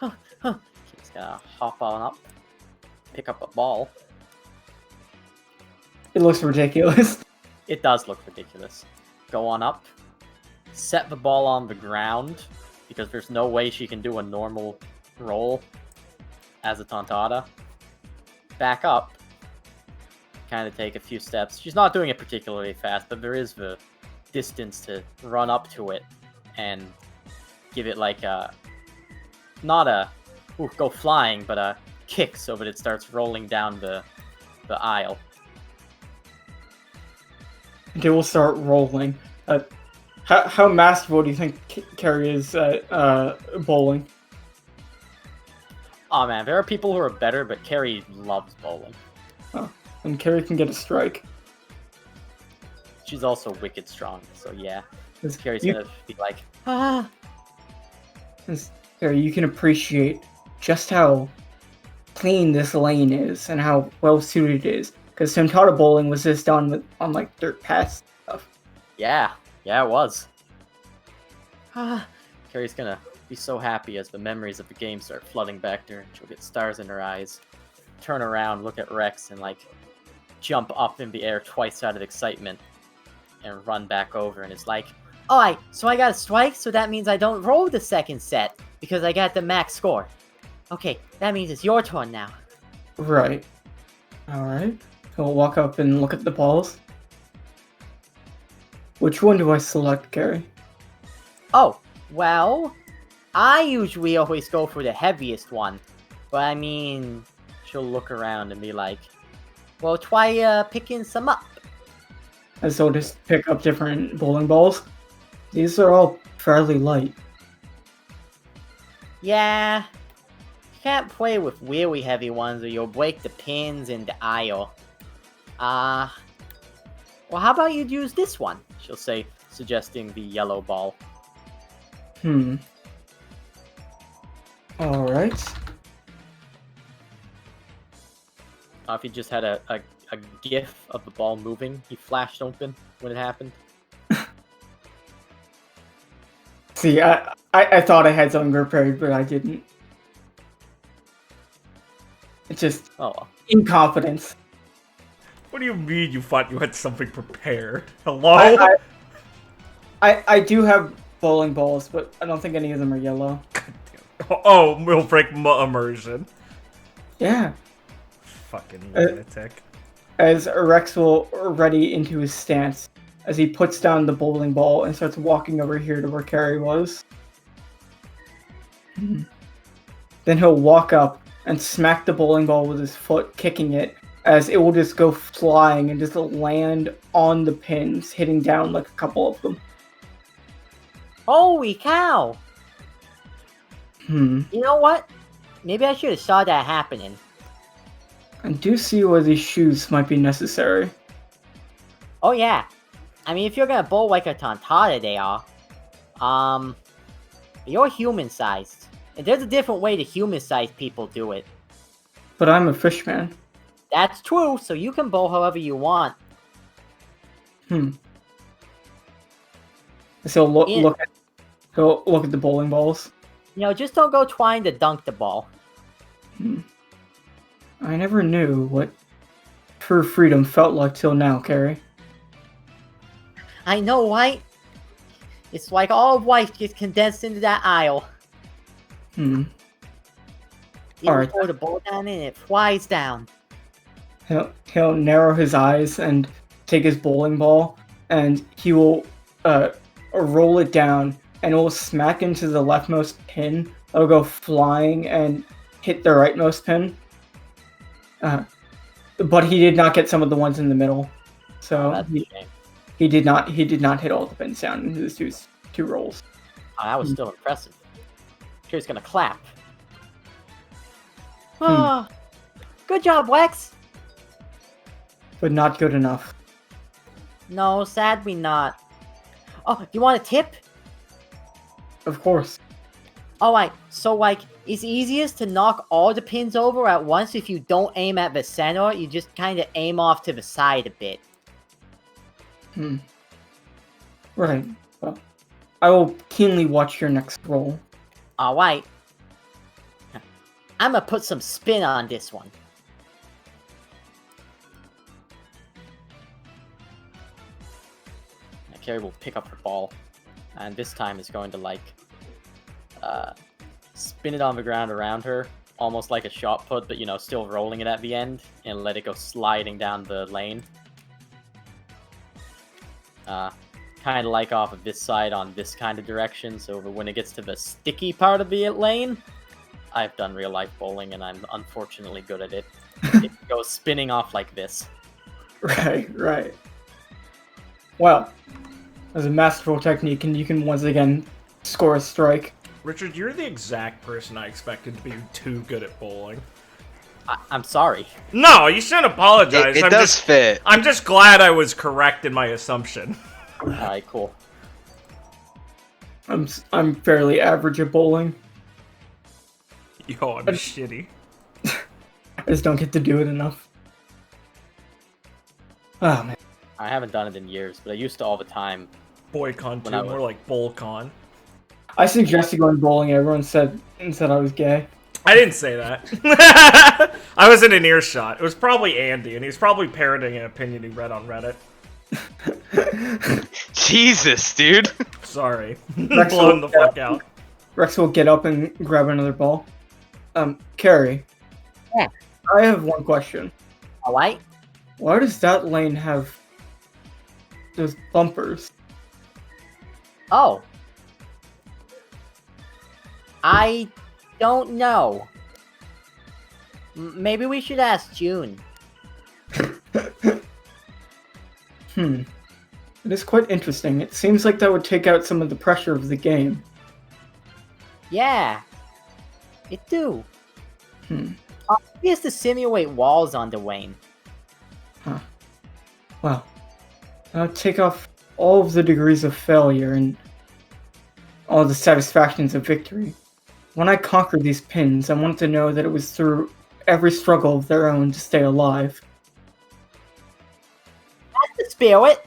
He's gonna hop on up, pick up a ball. It looks ridiculous. It does look ridiculous. Go on up, set the ball on the ground, because there's no way she can do a normal roll as a Tontata. Back up, kind of take a few steps. She's not doing it particularly fast, but there is the distance to run up to it and give it like a, not a go flying, but a kick so that it starts rolling down the aisle. They will start rolling. How masterful do you think Carrie is at bowling? Oh man, there are people who are better, but Carrie loves bowling. And Carrie can get a strike. she's also wicked strong. So yeah, Carrie's You, gonna be like, ah. Carrie, you can appreciate just how clean this lane is and how well suited it is. Because Tontata bowling was just done on like dirt paths and stuff. Yeah, it was. Carrie's gonna be so happy as the memories of the game start flooding back to her. She'll get stars in her eyes, turn around, look at Rex, and like jump up in the air twice out of excitement, and run back over. And it's like, alright, so I got a strike, so that means I don't roll the second set because I got the max score. Okay, that means it's your turn now. Right. Alright. He'll walk up and look at the balls. Which one do I select, Carrie? Oh, well, I usually always go for the heaviest one. But I mean, she'll look around and be like, well, try picking some up. And so just pick up different bowling balls. These are all fairly light. Yeah, you can't play with really heavy ones or you'll break the pins in the aisle. Well, how about you use this one? She'll say, suggesting the yellow ball. Alright. If he just had a gif of the ball moving, he flashed open when it happened. See, I thought I had something prepared, but I didn't. It's just incompetence. What do you mean you thought you had something prepared? Hello? I do have bowling balls, but I don't think any of them are yellow. Oh, we'll break immersion. Yeah. Fucking lunatic. As Rex will ready into his stance, as he puts down the bowling ball and starts walking over here to where Carrie was. Then he'll walk up and smack the bowling ball with his foot, kicking it, as it will just go flying and just land on the pins, hitting down like a couple of them. Holy cow! You know what? Maybe I should have saw that happening. I do see why these shoes might be necessary. Oh yeah. I mean, if you're gonna bowl like a Tontata they are, you're human-sized. And there's a different way to human-sized people do it. But I'm a fish man. That's true, so you can bowl however you want. So look at the bowling balls. You know, just don't go trying to dunk the ball. I never knew what true freedom felt like till now, Carrie. I know, right? It's like all of life gets condensed into that aisle. You Alright. throw the ball down and it flies down. He'll narrow his eyes and take his bowling ball, and he will roll it down, and it will smack into the leftmost pin. It'll go flying and hit the rightmost pin. But he did not get some of the ones in the middle, so That's a shame. he did not hit all the pins down into his two rolls. Oh, that was still impressive. He's gonna clap. Good job, Lex! But not good enough. No, sadly not. Oh, you want a tip? Of course. Alright, so like, it's easiest to knock all the pins over at once if you don't aim at the center, you just kind of aim off to the side a bit. Right. Well, I will keenly watch your next roll. Alright. I'm gonna put some spin on this one. Now, Carrie will pick up her ball, and this time it's going to, like, spin it on the ground around her, almost like a shot put, but, you know, still rolling it at the end, and let it go sliding down the lane. Kind of like off of this side on this kind of direction, so when it gets to the sticky part of the lane, I've done real life bowling and I'm unfortunately good at it. It goes spinning off like this. Right. Well, as a masterful technique, and you can once again score a strike. Richard, you're the exact person I expected to be too good at bowling. I'm sorry. No, you shouldn't apologize. It I'm does just, fit. I'm just glad I was correct in my assumption. Alright, cool. I'm fairly average at bowling. Yo, I'm shitty. I just don't get to do it enough. Oh man. I haven't done it in years, but I used to all the time. Boycon When 2, I was- more like Bullcon. I suggested going bowling. Everyone said I was gay. I didn't say that. I was in an earshot. It was probably Andy, and he was probably parroting an opinion he read on Reddit. Jesus, dude. Sorry. Rex Blown the will- fuck out. Rex will get up and grab another ball. Carrie. Yeah. I have one question. Alright? Why does that lane have those bumpers? Oh. I don't know. Maybe we should ask June. It is quite interesting. It seems like that would take out some of the pressure of the game. Yeah. It do. Hmm. He has to simulate walls on Dwayne. Huh. Well, I'll take off all of the degrees of failure and all the satisfactions of victory. When I conquered these pins, I wanted to know that it was through every struggle of their own to stay alive. That's the spirit.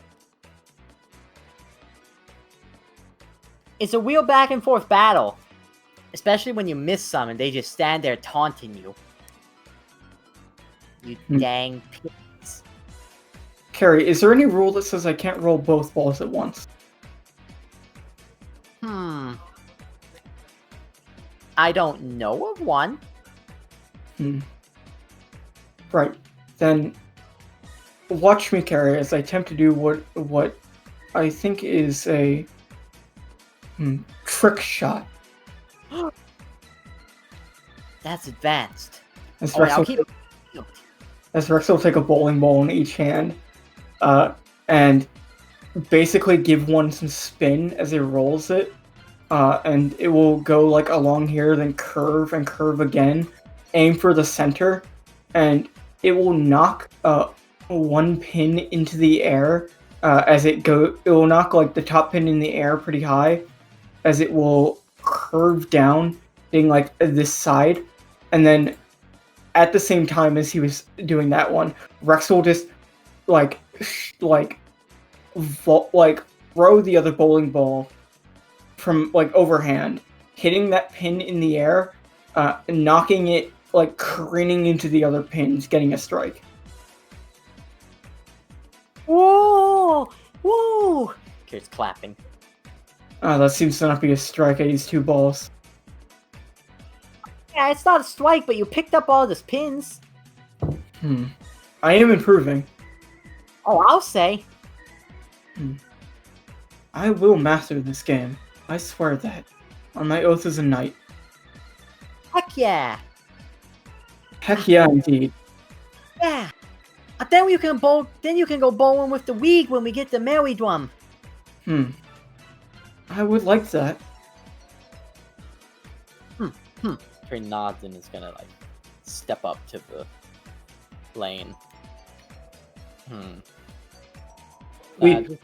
It's a real back and forth battle. Especially when you miss some and they just stand there taunting you. You dang pins. Carrie, is there any rule that says I can't roll both balls at once? I don't know of one. Right. Then watch me, Carrie, as I attempt to do what I think is a trick shot. That's advanced. As Oh, Rex, I'll will, keep... as Rex will take a bowling ball in each hand, and basically give one some spin as he rolls it, and it will go like along here, then curve and curve again. Aim for the center, and it will knock one pin into the air as it go. It will knock like the top pin in the air pretty high, as it will curve down, being like this side, and then at the same time as he was doing that one, Rex will just throw the other bowling ball from like overhand, hitting that pin in the air, and knocking it like careening into the other pins, getting a strike. Whoa! Whoa! Kid's clapping. That seems to not be a strike. I used 2 balls. Yeah, it's not a strike, but you picked up all those pins. I am improving. Oh, I'll say. I will master this game. I swear that. On my oath as a knight. Heck yeah! Heck yeah, indeed. Yeah! Then you can bowl. Then you can go bowling with the Weeg when we get the married one. I would like that. Trey nods and is gonna like step up to the lane. We Give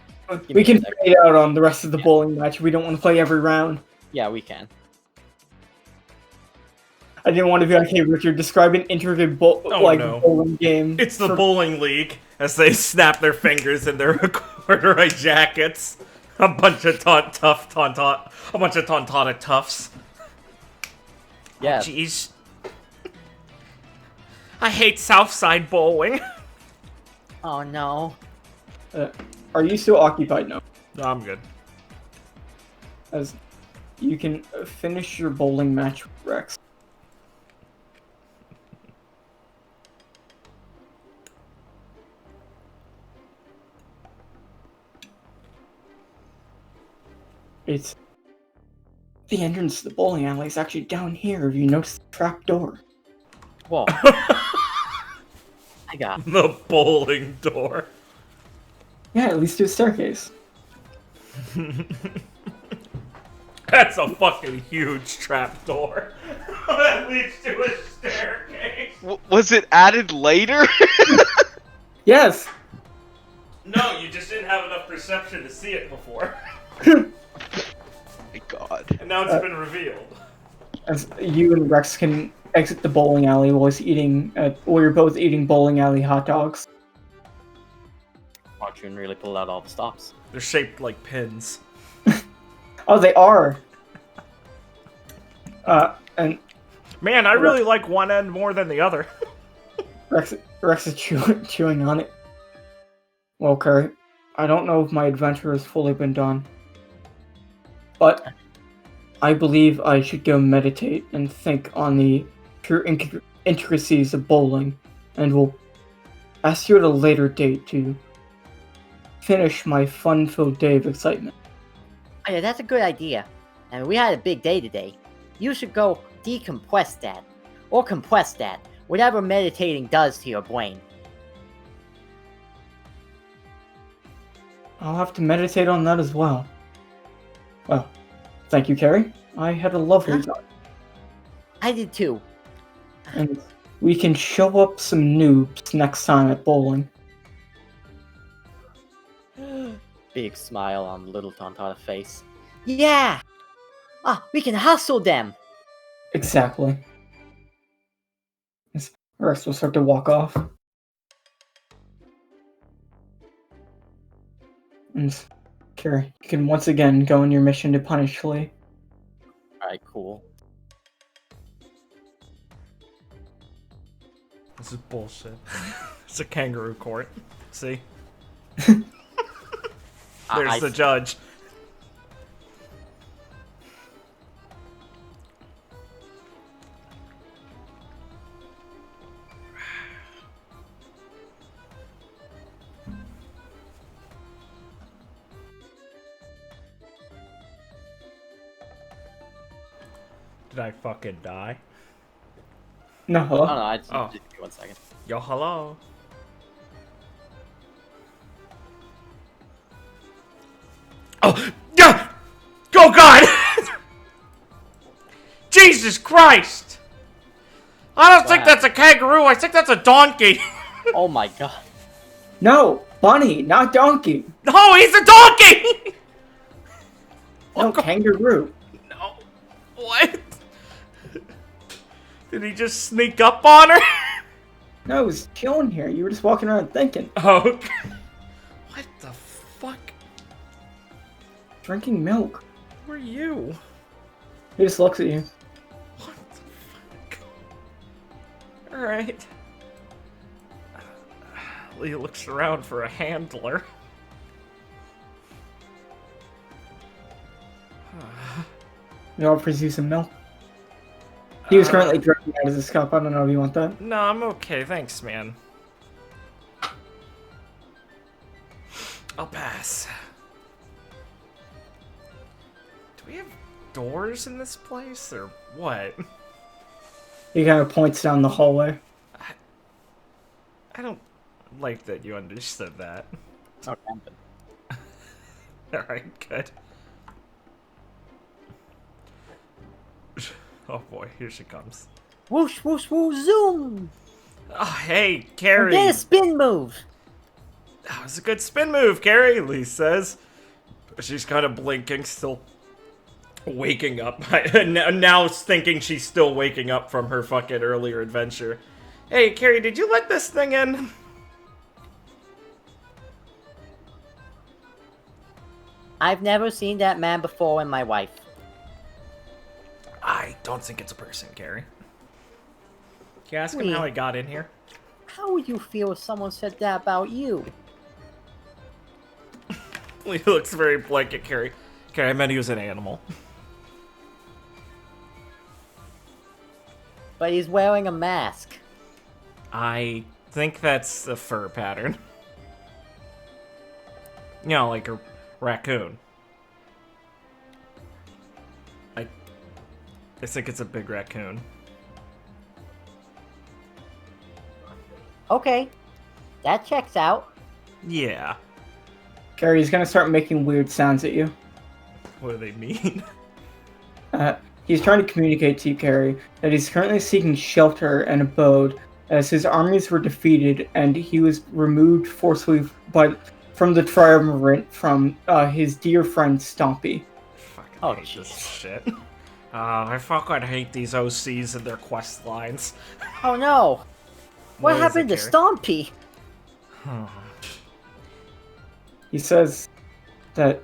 we me can a sec. fade out on the rest of the bowling match. We don't want to play every round. Yeah, we can. I didn't want to be like, hey, Richard, describe an intricate no. bowling game. It's the bowling league as they snap their fingers in their corduroy jackets. A bunch of a bunch of Tauntauta toughs. Yeah. Jeez. I hate Southside bowling. Oh no. Are you still occupied? No. No, I'm good. As you can finish your bowling match with Rex. It's the entrance to the bowling alley is actually down here. If you notice the trap door. Whoa. I got. The bowling door. Yeah, at least there's a staircase. That's a fucking huge trap door. That leads to a staircase. Was it added later? Yes. No, you just didn't have enough perception to see it before. My God. And now it's been revealed. As you and Rex can exit the bowling alley while you're both eating bowling alley hot dogs. Fortune really pulled out all the stops. They're shaped like pins. Oh, they are. And Man, I really like one end more than the other. Rex is chewing on it. Well, Curry, I don't know if my adventure has fully been done, but I believe I should go meditate and think on the pure intricacies of bowling, and will ask you at a later date to finish my fun-filled day of excitement. Oh, yeah, that's a good idea. I mean, we had a big day today. You should go decompress that. Or compress that. Whatever meditating does to your brain. I'll have to meditate on that as well. Well, thank you, Carrie. I had a lovely time. I did too. And we can show up some noobs next time at bowling. Big smile on little Tontata's face. Yeah! We can hustle them! Exactly. Rex will start to walk off. And Carrie, you can once again go on your mission to punish Flea. Alright, cool. This is bullshit. It's a kangaroo court. See? There's the judge. Did I fucking die? No, hello? Oh no, I just Oh. give me 1 second. Yo, hello. Oh, yeah! Oh, God! Jesus Christ! I don't think that's a kangaroo. I think that's a donkey. Oh my god. No! Bunny, not donkey! No, he's a donkey! No, kangaroo. No. What? Did he just sneak up on her? No, it was chilling here. You were just walking around thinking. Oh. What the fuck? Drinking milk. Who are you? He just looks at you. What the fuck? Alright. Lee looks around for a handler. He offers you some milk. He was currently drinking out of his cup. I don't know if you want that. No, I'm okay. Thanks, man. I'll pass. Do we have doors in this place, or what? He kind of points down the hallway. I don't like that you understood that. Okay. Alright, good. Oh boy, here she comes. Whoosh, whoosh, whoosh, zoom! Oh, hey, Carrie. Get a spin move! That was a good spin move, Carrie, Lee says. She's kind of blinking, still waking up. Now thinking she's still waking up from her fucking earlier adventure. Hey, Carrie, did you let this thing in? I've never seen that man before in my life. I don't think it's a person, Carrie. Can you ask him Wait. how he got in here? How would you feel if someone said that about you? He looks very blank at Carrie. Carrie, I meant he was an animal. But he's wearing a mask. I think that's a fur pattern. You know, like a raccoon. I think it's a big raccoon. Okay, that checks out. Yeah. Carrie's gonna start making weird sounds at you. What do they mean? He's trying to communicate to you, Carrie, that he's currently seeking shelter and abode as his armies were defeated and he was removed forcibly from the triumvirate from his dear friend Stompy. Fucking Oh, hate this jeez. shit. I fucking hate these OCs and their quest lines. Oh no! What is it, happened to Carrie? Stompy? He says that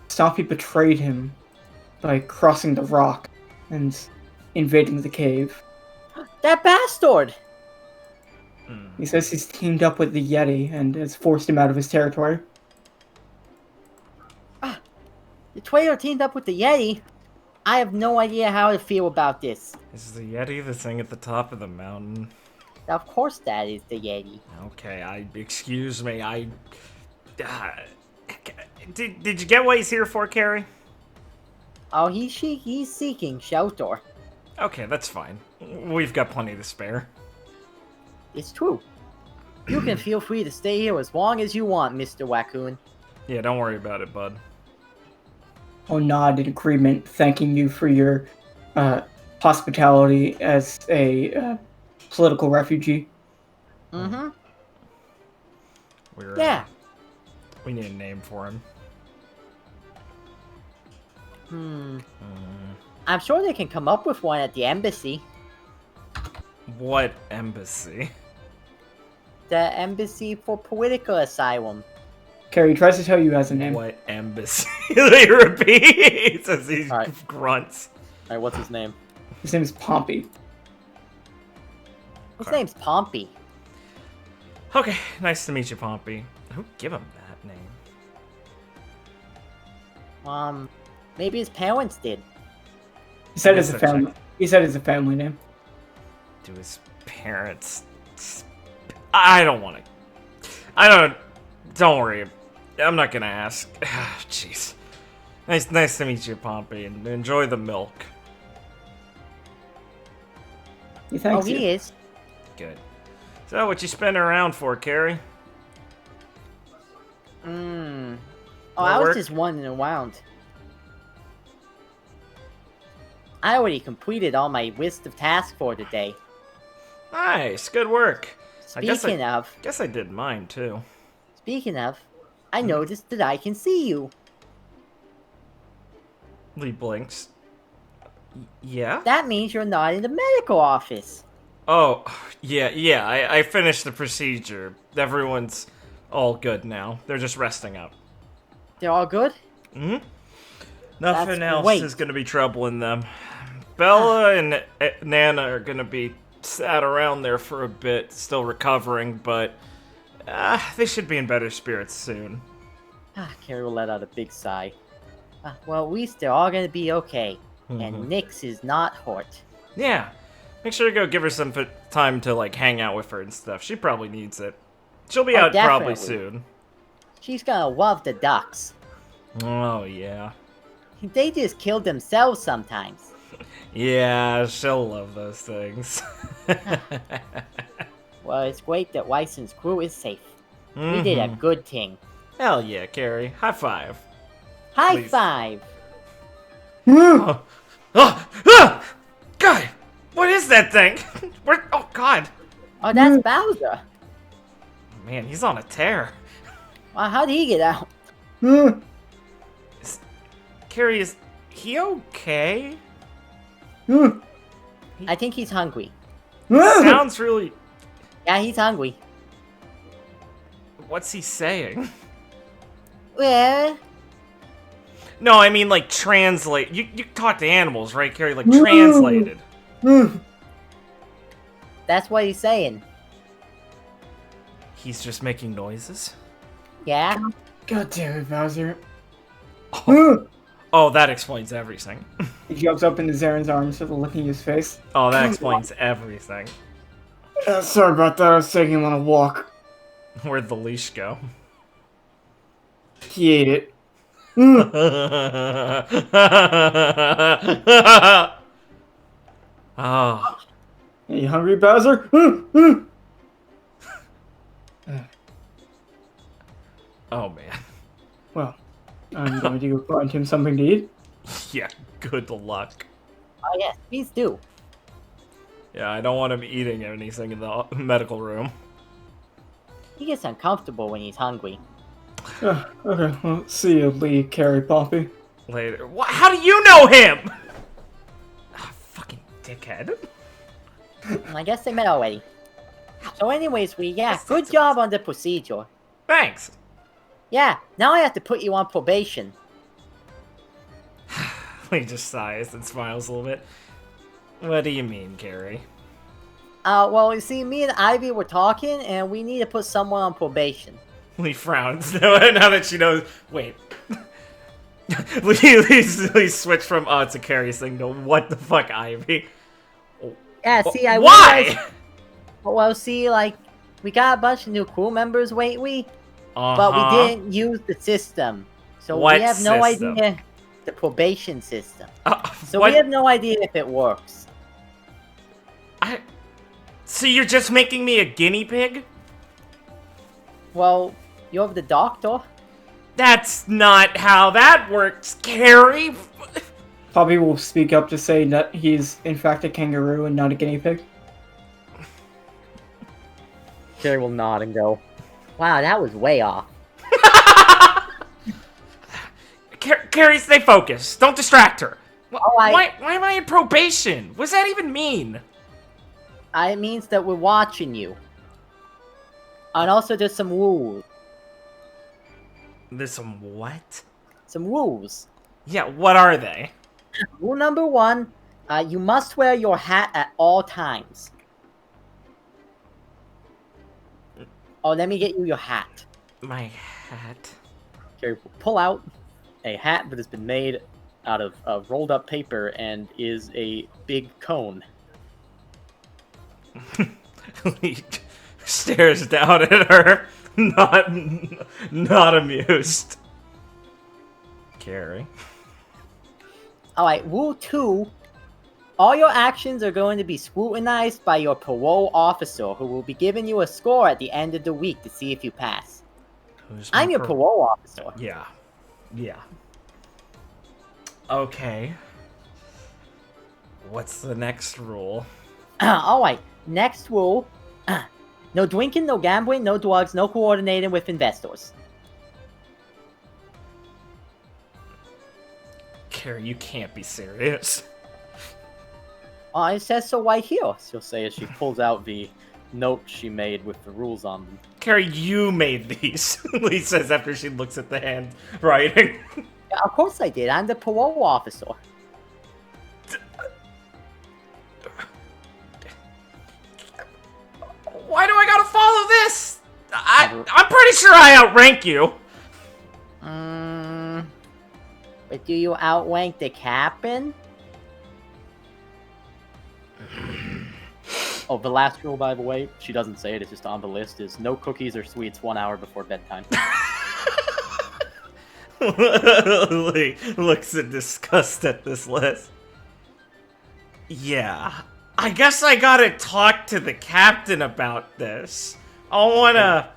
Stompy betrayed him by crossing the rock and invading the cave. That bastard! He says he's teamed up with the Yeti and has forced him out of his territory. The traitor teamed up with the Yeti? I have no idea how to feel about this. Is the Yeti the thing at the top of the mountain? Of course that is the Yeti. Okay, excuse me, did you get what he's here for, Carrie? Oh, he's seeking shelter. Okay, that's fine. We've got plenty to spare. It's true. You can feel free to stay here as long as you want, Mr. Raccoon. Yeah, don't worry about it, bud. I'll nod in agreement, thanking you for your hospitality as a political refugee. Mm-hmm. We're, Yeah. We need a name for him. I'm sure they can come up with one at the embassy. What embassy? The embassy for political asylum. Carrie tries to tell you as a name. What embassy? They repeat as he Alright. grunts. Alright, what's his name? His name is Pompey. His Okay. name's Pompey. Okay, nice to meet you, Pompey. Who give him that name? Maybe his parents did. He said I it's a guess I family. checked. He said it's a family name. To his parents. I don't want to. Don't worry. I'm not gonna ask. Jeez. Nice to meet you, Pompey, and enjoy the milk. He thanks Oh, you. he is. Good. So, what you spinning around for, Carrie? Oh, More I was work? just wandering around. I already completed all my list of tasks for today. Nice, good work. Speaking of, Guess I did mine too. I noticed that I can see you. Lee blinks. Yeah? That means you're not in the medical office. Oh, yeah. I finished the procedure. Everyone's all good now. They're just resting up. They're all good? Nothing That's else great. is gonna be troubling them. Bella and Nana are gonna be sat around there for a bit, still recovering, but they should be in better spirits soon. Carrie will let out a big sigh. Well, at least they're all gonna be okay. And Nyx is not hurt. Yeah, make sure to go give her some time to like hang out with her and stuff. She probably needs it. She'll be Oh, out probably definitely. soon. She's gonna love the ducks. Oh yeah. They just kill themselves sometimes. Yeah, she'll love those things. Well, it's great that Weisson's crew is safe. We did a good thing. Hell yeah, Carrie. High five. High Please. five! God, what is that thing? Where? Oh God, Oh, that's Bowser. man, he's on a tear. Well, how'd he get out? Carrie, is he okay? I think he's hungry. Sounds really. Yeah, he's hungry. What's he saying? Well, No, I mean like translate. You talk to animals, right, Carrie? Like translated. that's what he's saying. He's just making noises. Yeah? God damn it, Bowser. Oh, that explains everything. He jumps up into Zaren's arms with a look in his face. Oh, that explains everything. Sorry about that, I was taking him on a walk. Where'd the leash go? He ate it. Oh, Are you hungry, Bowser? oh man. Well, I'm going to go find him something to eat. Yeah, good luck. Oh, yes, please do. Yeah, I don't want him eating anything in the medical room. He gets uncomfortable when he's hungry. Okay, well, see you, Lee, Carrie, Poppy. Later. How do you know him? Ah, fucking dickhead. I guess they met already. So anyways, good job on the procedure. Thanks. Yeah, now I have to put you on probation. He just sighs and smiles a little bit. What do you mean, Carrie? Well, you see, me and Ivy were talking, and we need to put someone on probation. Lee frowns now that she knows. Wait. Lee switched from it's a Carrie thing to what the fuck, Ivy? Yeah, see, I Why? realized... Well, see, like, we got a bunch of new crew members lately, but we didn't use the system. So What we have no system? idea the probation system. So what? we have no idea if it works. So you're just making me a guinea pig? Well, you're the doctor. That's not how that works, Carrie. Poppy will speak up to say that he's in fact a kangaroo and not a guinea pig. Carrie will nod and go, wow, that was way off. Carrie, stay focused. Don't distract her. I- Why am I in probation? What does that even mean? It means that we're watching you. And also there's some rules. There's some what? Some rules. Yeah, what are they? Rule number 1, you must wear your hat at all times. Oh, let me get you your hat. My hat. Carrie will pull out a hat that has been made out of rolled up paper and is a big cone. He stares down at her, not amused. Carrie. Alright, rule 2. All your actions are going to be scrutinized by your parole officer, who will be giving you a score at the end of the week to see if you pass. I'm your parole officer. Yeah. Yeah. Okay. What's the next rule? Alright, next rule. No drinking, no gambling, no drugs, no coordinating with investors. Carrie, you can't be serious. It says so right here, she'll say as she pulls out the note she made with the rules on them. Carrie, you made these, Lee says after she looks at the handwriting. Yeah, of course I did. I'm the parole officer. Why do I gotta follow this? I'm pretty sure I outrank you. But do you outrank the captain? Oh, the last rule, by the way, she doesn't say it, it's just on the list, is no cookies or sweets 1 hour before bedtime. Lee looks in disgust at this list. Yeah, I guess I gotta talk to the captain about this. I wanna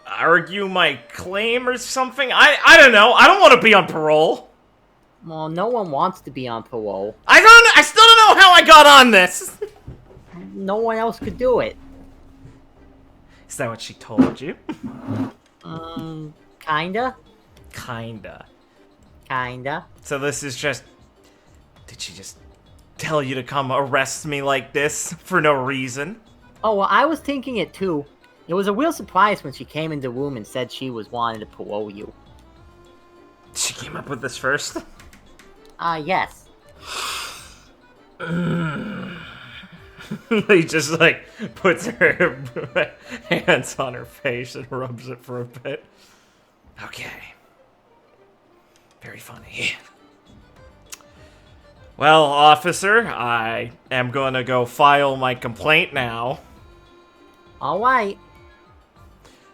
argue my claim or something. I don't know. I don't want to be on parole. Well, no one wants to be on parole. I still don't know how I got on this. No one else could do it. Is that what she told you? Kinda. Kinda. So this is just... Did she just tell you to come arrest me like this for no reason? Oh, well, I was thinking it too. It was a real surprise when she came in the room and said she was wanting to parole you. She came up with this first? Yes. He just, like, puts her hands on her face and rubs it for a bit. Okay. Very funny. Well, officer, I am gonna go file my complaint now. Alright.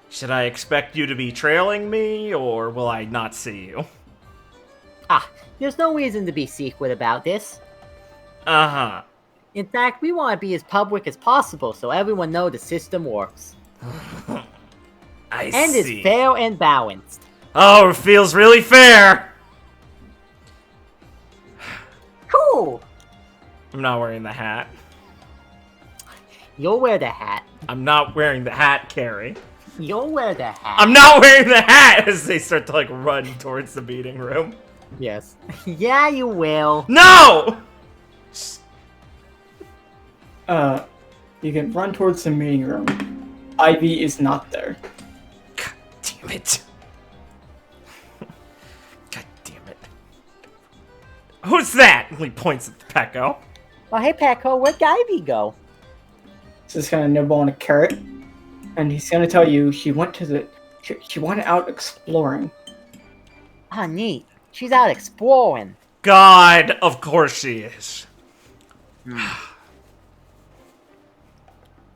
Should I expect you to be trailing me, or will I not see you? There's no reason to be secret about this. Uh-huh. In fact, we want to be as public as possible so everyone knows the system works. I And see. is fair and balanced. Oh, it feels really fair! Cool! I'm not wearing the hat. You'll wear the hat. I'm not wearing the hat, Carrie. You'll wear the hat. I'm not wearing the hat as they start to, like, run towards the meeting room. Yes. Yeah, you will. No! You can run towards the meeting room. Ivy is not there. God damn it. God damn it. Who's that? He points at Pecco. Well, hey, Pecco, where'd Ivy go? He's just gonna nibble on a carrot, and he's gonna tell you she went out exploring. Ah, neat. She's out exploring. God, of course she is. I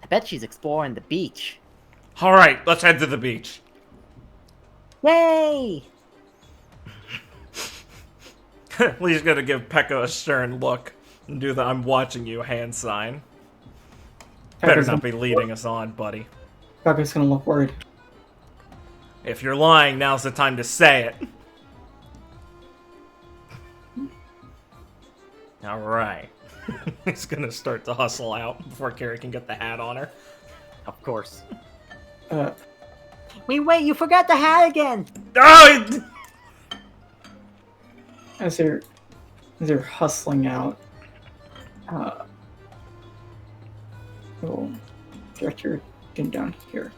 bet she's exploring the beach. Alright, let's head to the beach. Yay! Lee's gonna give Pecco a stern look and do the I'm watching you hand sign. Better not be leading us on, buddy. Pecco's gonna look worried. If you're lying, now's the time to say it. Alright. He's gonna start to hustle out before Carrie can get the hat on her. Of course. Uh, Wait, you forgot the hat again! Oh! as they're hustling out, we'll get your chin down here.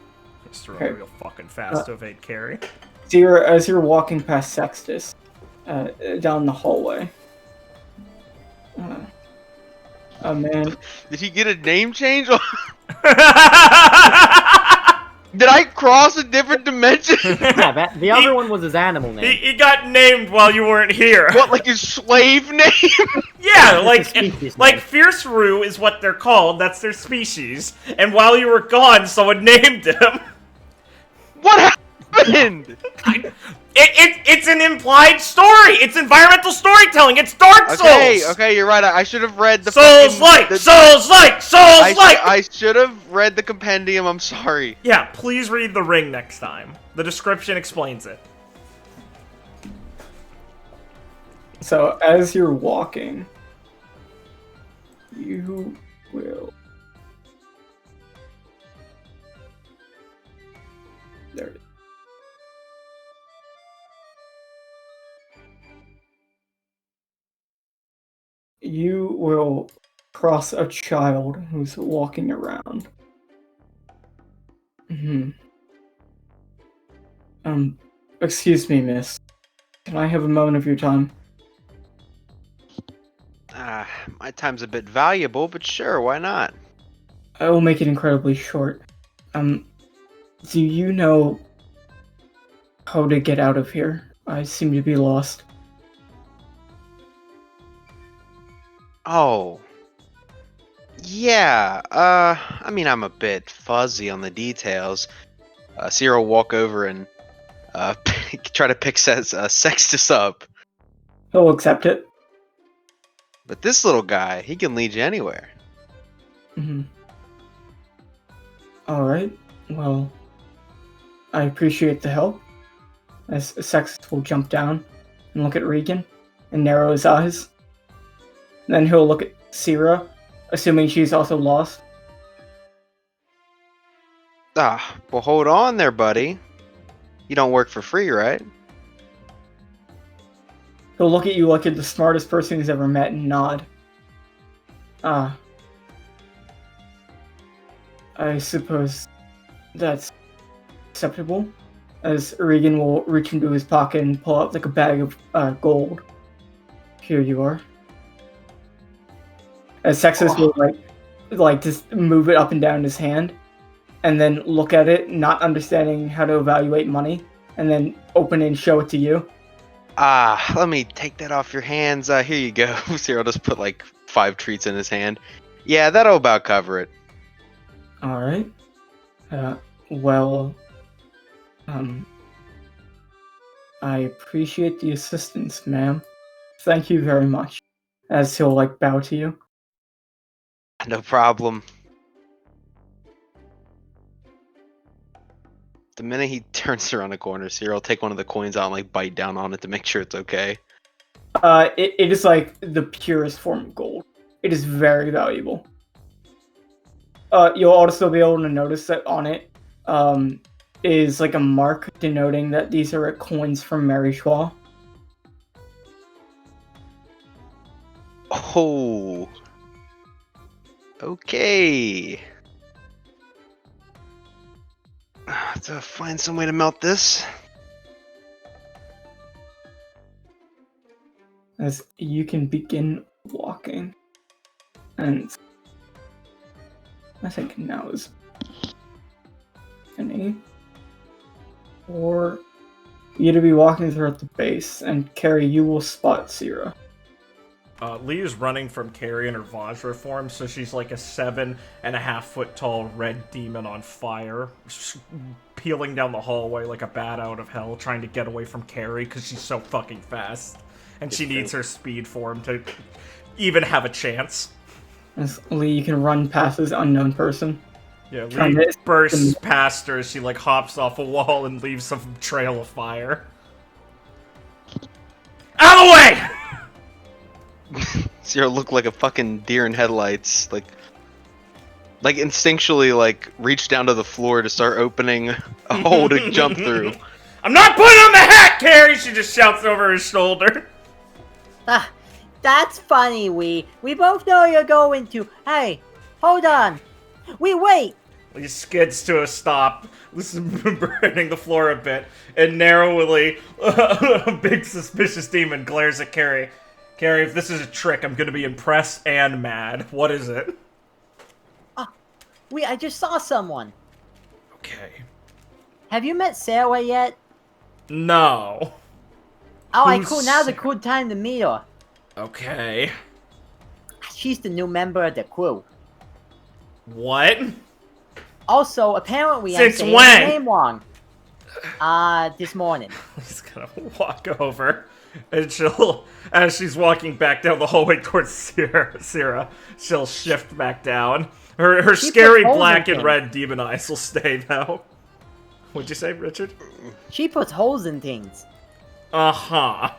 Just throw real fucking fast to evade Carrie. So as you're walking past Sextus, down the hallway, a man. Did he get a name change? Did I cross a different dimension? Yeah, the other one was his animal name. He got named while you weren't here. What, like his slave name? Yeah, It's a species like name. Fierce Roo is what they're called. That's their species. And while you were gone, someone named him. What happened? It's an implied story. It's environmental storytelling. It's Dark Souls. Okay, you're right. I should have read the Souls like. I should have read the compendium. I'm sorry. Yeah, please read The Ring next time. The description explains it. So as you're walking, you will. There it is. You will cross a child who's walking around. Excuse me, miss. Can I have a moment of your time? My time's a bit valuable, but sure, why not? I will make it incredibly short. Do you know how to get out of here? I seem to be lost. Oh. Yeah, I mean, I'm a bit fuzzy on the details. Cyril will walk over and, try to pick Sextus up. He'll accept it. But this little guy, he can lead you anywhere. Alright, well, I appreciate the help. As Sextus will jump down and look at Regan and narrow his eyes. Then he'll look at Sierra, assuming she's also lost. Well, hold on there, buddy. You don't work for free, right? He'll look at you like you're the smartest person he's ever met and nod. I suppose that's acceptable, as Regan will reach into his pocket and pull out like a bag of gold. Here you are. As Sextus will like just move it up and down in his hand, and then look at it, not understanding how to evaluate money, and then open it and show it to you. Let me take that off your hands. Here you go. Cyril just put like 5 treats in his hand. Yeah, that'll about cover it. Alright. Well, I appreciate the assistance, ma'am. Thank you very much. As he'll like bow to you. No problem. The minute he turns around the corner, Cyril will take one of the coins out and like bite down on it to make sure it's okay. It is like the purest form of gold. It is very valuable. You'll also be able to notice that on it is like a mark denoting that these are coins from Mary Schwa. Oh. Okay. I have to find some way to melt this. As you can begin walking. And I think now is any. Or you to be walking throughout the base, and Carrie, you will spot Sierra. Lee is running from Carrie in her Vajra form, so she's like a 7.5-foot tall red demon on fire, peeling down the hallway like a bat out of hell, trying to get away from Carrie because she's so fucking fast. And she needs her speed form to even have a chance. As Lee, you can run past this unknown person. Yeah, Lee bursts past her as she like hops off a wall and leaves a trail of fire. Out of the way! Sierra looked like a fucking deer in headlights. Like instinctually, like reached down to the floor to start opening a hole to jump through. I'm not putting on the hat, Carrie! She just shouts over his shoulder. That's funny, we both know you're going to. Hey, hold on. Wait! He skids to a stop, burning the floor a bit, and narrowly, a big suspicious demon glares at Carrie. Carrie, if this is a trick, I'm gonna be impressed and mad. What is it? I just saw someone. Okay. Have you met Sarah yet? No. Alright, Who's cool. Now's a Sarah? cool time to meet her. Okay. She's the new member of the crew. What? Also, apparently I'm Since saying when? her name wrong. This morning. He's gonna walk over, and as she's walking back down the hallway towards Sierra, she'll shift back down. Her She scary puts holes black in and things. red demon eyes will stay though. What'd you say, Richard? She puts holes in things. Uh-huh.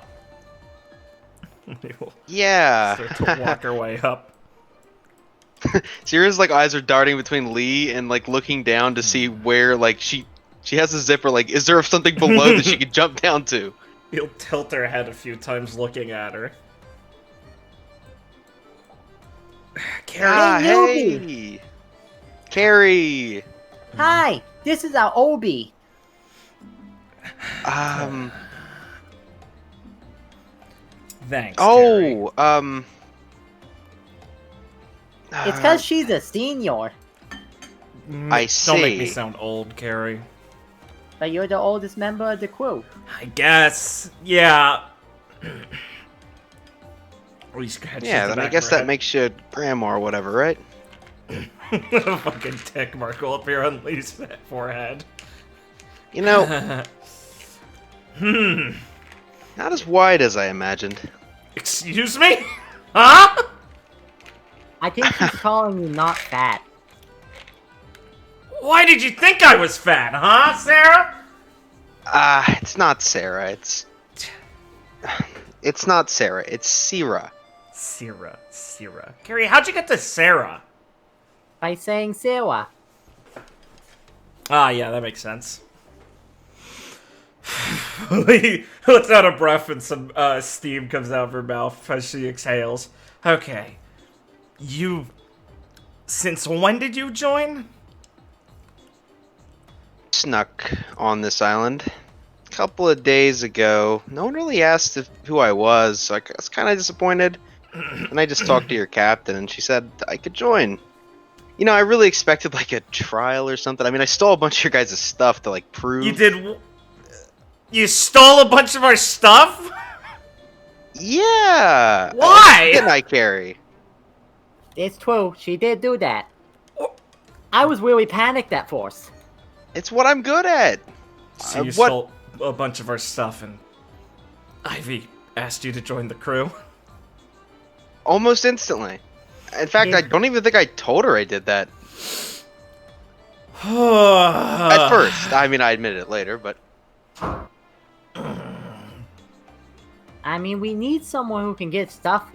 Start Yeah. to walk her way up. Sierra's like eyes are darting between Lee and like looking down to see where like she has a zipper. Like, is there something below that she could jump down to? He'll tilt her head a few times looking at her. Carrie, newbie. Hey, Carrie. Hi, this is our Obi. thanks, Carrie. Oh, It's because she's a senior. I Don't make me see. sound old, Carrie. But you're the oldest member of the crew. I guess, yeah. Or you scratch Yeah, the then I back guess of her that makes you grandma or whatever, right? head. A fucking tick mark will appear on Lee's forehead. You know, not as wide as I imagined. Excuse me? Huh? I think she's calling you not fat. Why did you think I was fat, huh, Sarah? It's not Sarah. It's not Sarah. It's Sierra. Sarah. Carrie, how'd you get to Sarah? By saying Sarah. Ah, yeah, that makes sense. Lee lets out a breath and some steam comes out of her mouth as she exhales. Okay. Since when did you join? Snuck on this island a couple of days ago. No one really asked who I was, so I was kind of disappointed. And I just talked to your captain, and she said I could join. You know, I really expected like a trial or something. I mean, I stole a bunch of your guys' stuff to like prove. You did. You stole a bunch of our stuff? Yeah. Why? Didn't I, Carrie? It's true, she did do that. I was really panicked at first. It's what I'm good at. So you What? stole a bunch of our stuff and Ivy asked you to join the crew? Almost instantly. In fact, I don't even think I told her I did that. At first. I mean, I admitted it later, but... I mean, we need someone who can get stuff,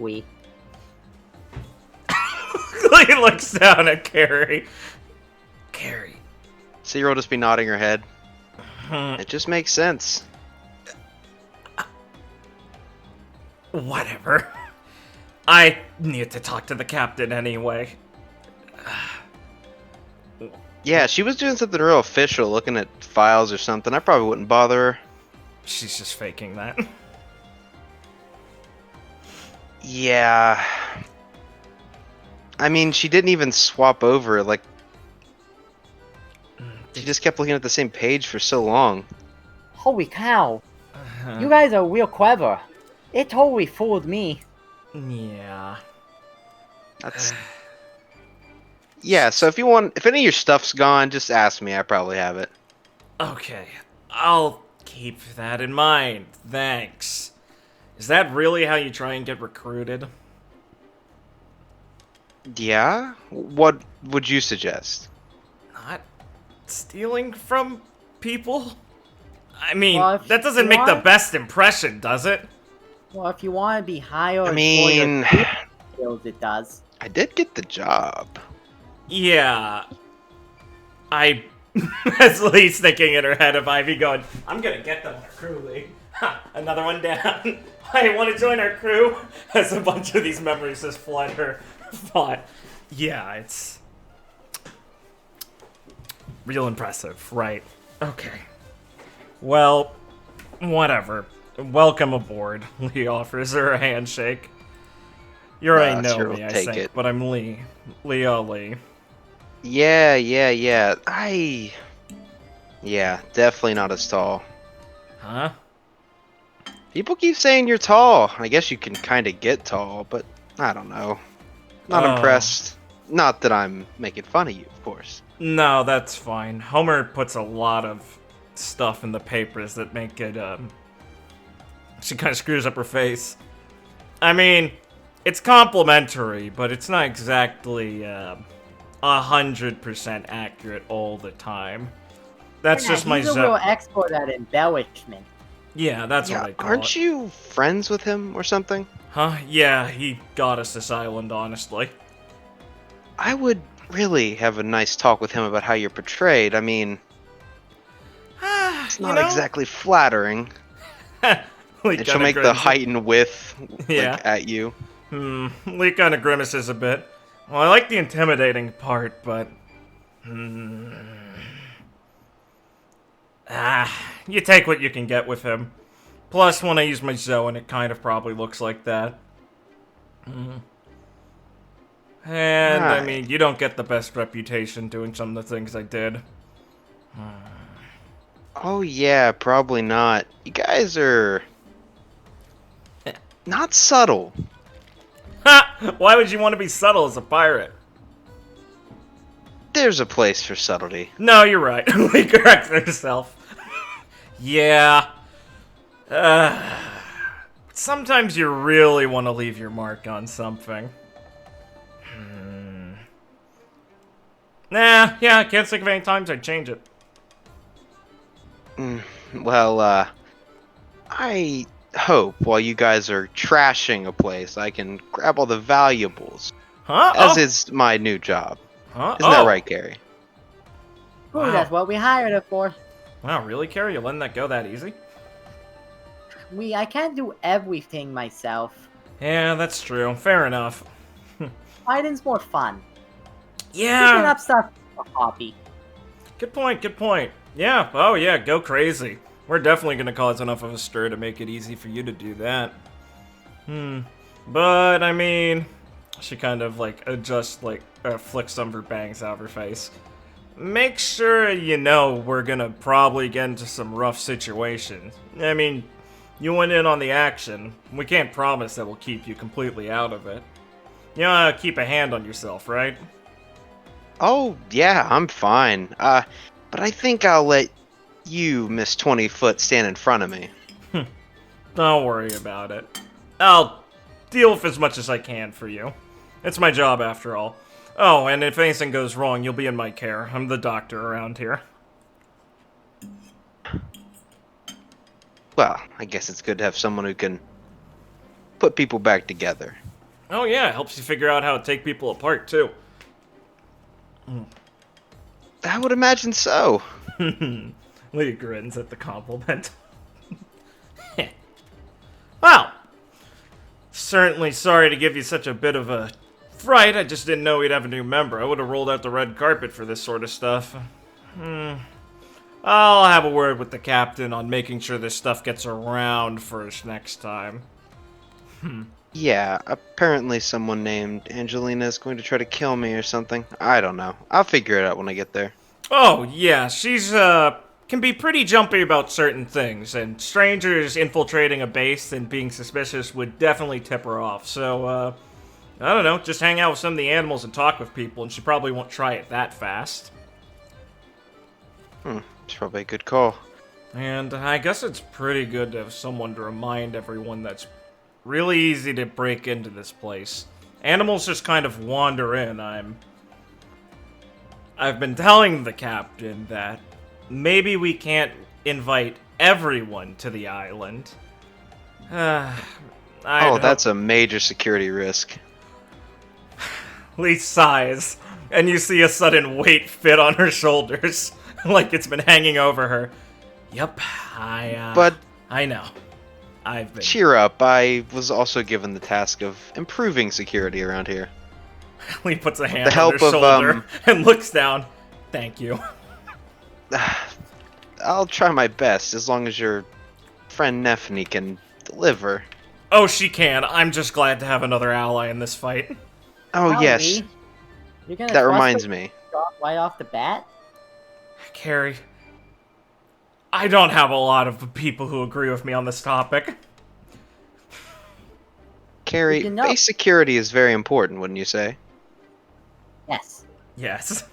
He looks down at Carrie. Carrie. Cyril will just be nodding her head. Hmm. It just makes sense. Whatever. I need to talk to the captain anyway. Yeah, she was doing something real official, looking at files or something. I probably wouldn't bother her. She's just faking that. Yeah. I mean, she didn't even swap over. Like, she just kept looking at the same page for so long. Holy cow. You guys are real clever. It totally fooled me. Yeah. That's... Yeah, so if any of your stuff's gone, just ask me. I probably have it. Okay. I'll keep that in mind. Thanks. Is that really how you try and get recruited? Yeah? What would you suggest? Not stealing from people? I mean, Well, if that doesn't you make the want- best impression, does it? Well, if you want to be hired I mean, for your skills, it does. I did get the job. Yeah. As Lee's thinking in her head of Ivy going, I'm gonna get them on our crew, Lee. Ha, another one down. I want to join our crew. As a bunch of these memories just flood her thought. Yeah, it's real impressive, right? Okay. Well, whatever. Welcome aboard. Lee offers her a handshake. You already know sure, me, we'll I take think, it. but I'm Lee. Leo Lee. Yeah. Yeah, definitely not as tall. Huh? People keep saying you're tall. I guess you can kind of get tall, but I don't know. Not Oh. impressed. Not that I'm making fun of you, of course. No, that's fine. Homer puts a lot of stuff in the papers that make it, she kind of screws up her face. I mean, it's complimentary, but it's not exactly, 100% accurate all the time. That's Yeah, just my he's a real expert at embellishment. Yeah, that's Yeah, what I call aren't it. you friends with him or something? Huh? Yeah, he got us this island, honestly. I would really have a nice talk with him about how you're portrayed. I mean, it's not exactly flattering. Lee And she'll kinda make the grimaces. height and width Yeah. like, at you. Lee kind of grimaces a bit. Well, I like the intimidating part, but... you take what you can get with him. Plus, when I use my Zoe, it kind of probably looks like that. And, I Right. mean, you don't get the best reputation doing some of the things I did. Oh yeah, probably not. You guys are not subtle. Ha! Why would you want to be subtle as a pirate? There's a place for subtlety. No, you're right. Lee corrects herself. Yeah. Sometimes you really want to leave your mark on something. Nah, yeah, I can't think of any times I'd change it. Well, I hope while you guys are trashing a place, I can grab all the valuables. Huh? As is my new job. Huh? Isn't that right, Gary? Ooh, Wow. that's what we hired her for. Wow, really, Carrie? You're letting that go that easy? I can't do everything myself. Yeah, that's true. Fair enough. Fighting's more fun. Picking Yeah. up stuff is a hobby. Good point, good point. Yeah, oh yeah, go crazy. We're definitely gonna cause enough of a stir to make it easy for you to do that. But, I mean... She kind of, like, adjusts, like, flicks some of her bangs out of her face. Make sure you know we're gonna probably get into some rough situations. I mean, you went in on the action. We can't promise that we'll keep you completely out of it. You know, keep a hand on yourself, right? Oh, yeah, I'm fine. But I think I'll let you, Miss 20-foot, stand in front of me. Don't worry about it. I'll deal with as much as I can for you. It's my job, after all. Oh, and if anything goes wrong, you'll be in my care. I'm the doctor around here. Well, I guess it's good to have someone who can put people back together. Oh yeah, it helps you figure out how to take people apart, too. I would imagine so. Lee grins at the compliment. Well, certainly sorry to give you such a bit of a fright. I just didn't know we'd have a new member. I would have rolled out the red carpet for this sort of stuff. I'll have a word with the captain on making sure this stuff gets around first next time. Yeah, apparently someone named Angelina is going to try to kill me or something. I don't know. I'll figure it out when I get there. Oh, yeah, she's, can be pretty jumpy about certain things, and strangers infiltrating a base and being suspicious would definitely tip her off, so, I don't know, just hang out with some of the animals and talk with people, and she probably won't try it that fast. It's probably a good call. And I guess it's pretty good to have someone to remind everyone that's really easy to break into this place. Animals just kind of wander in. I've been telling the captain that maybe we can't invite everyone to the island. That's a major security risk. Lee sighs, and you see a sudden weight fit on her shoulders, like it's been hanging over her. Yep, But I know. I've been... cheer up, I was also given the task of improving security around here. Lee puts a hand The on help her of, shoulder and looks down. Thank you. I'll try my best, as long as your friend Nefni can deliver. Oh, she can. I'm just glad to have another ally in this fight. Oh, Wow, yes. Lee, you're gonna That trust reminds her me. shot right off the bat? Carrie, I don't have a lot of people who agree with me on this topic. Carrie, You know- base security is very important, wouldn't you say? Yes. Yes.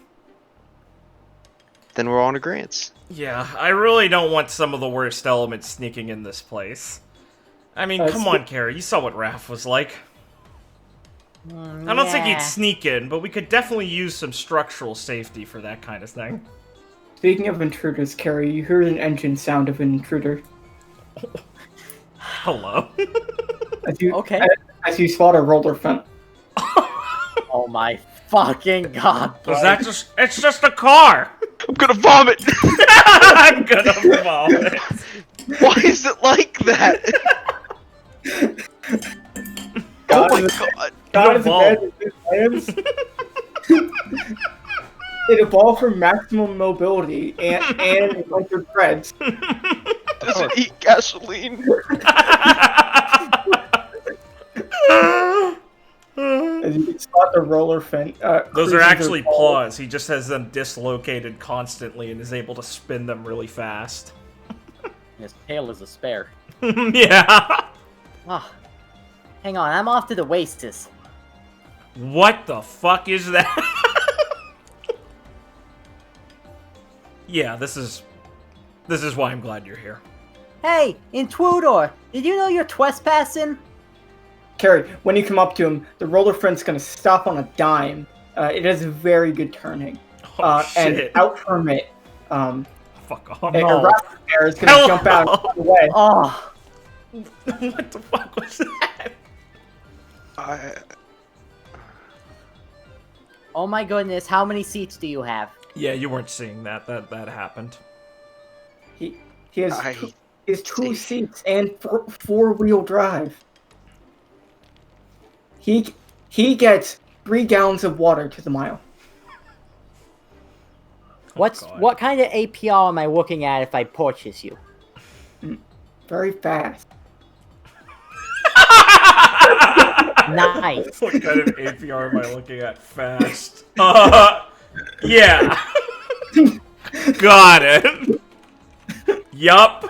Then we're all in agreement. Yeah, I really don't want some of the worst elements sneaking in this place. I mean, come on, Carrie, you saw what Raph was like. I don't think he'd sneak in, but we could definitely use some structural safety for that kind of thing. Speaking of intruders, Carrie, you heard an engine sound of an intruder. Hello? Okay. As you spot a roller front. Oh my fucking god. Was that just... It's just a car! I'm gonna vomit! I'm gonna vomit. Why is it like that? Oh my god. God It is bad at his plans. It evolved for maximum mobility and like your threads. Does it eat gasoline? As you can spot the roller fin. Those are cruising actually through- paws. He just has them dislocated constantly and is able to spin them really fast. His tail is a spare. Yeah. Ah. Hang on, I'm off to the Wastes. What the fuck is that? Yeah, this is why I'm glad you're here. Hey, Intruder! Did you know you're trespassing? Carrie, when you come up to him, the roller front's gonna stop on a dime. It has very good turning. Oh, And shit. out from it, Fuck off. a No. raptor bear is gonna Hello. jump out and run away. Oh, What the fuck was that? oh my goodness, how many seats do you have? Yeah, you weren't seeing that. That happened. He has I- two seats and four-wheel drive. He gets 3 gallons of water to the mile. God. What kind of APR am I looking at if I purchase you? Very fast. Nice. What kind of APR am I looking at? Fast. Yeah. Got it. Yup.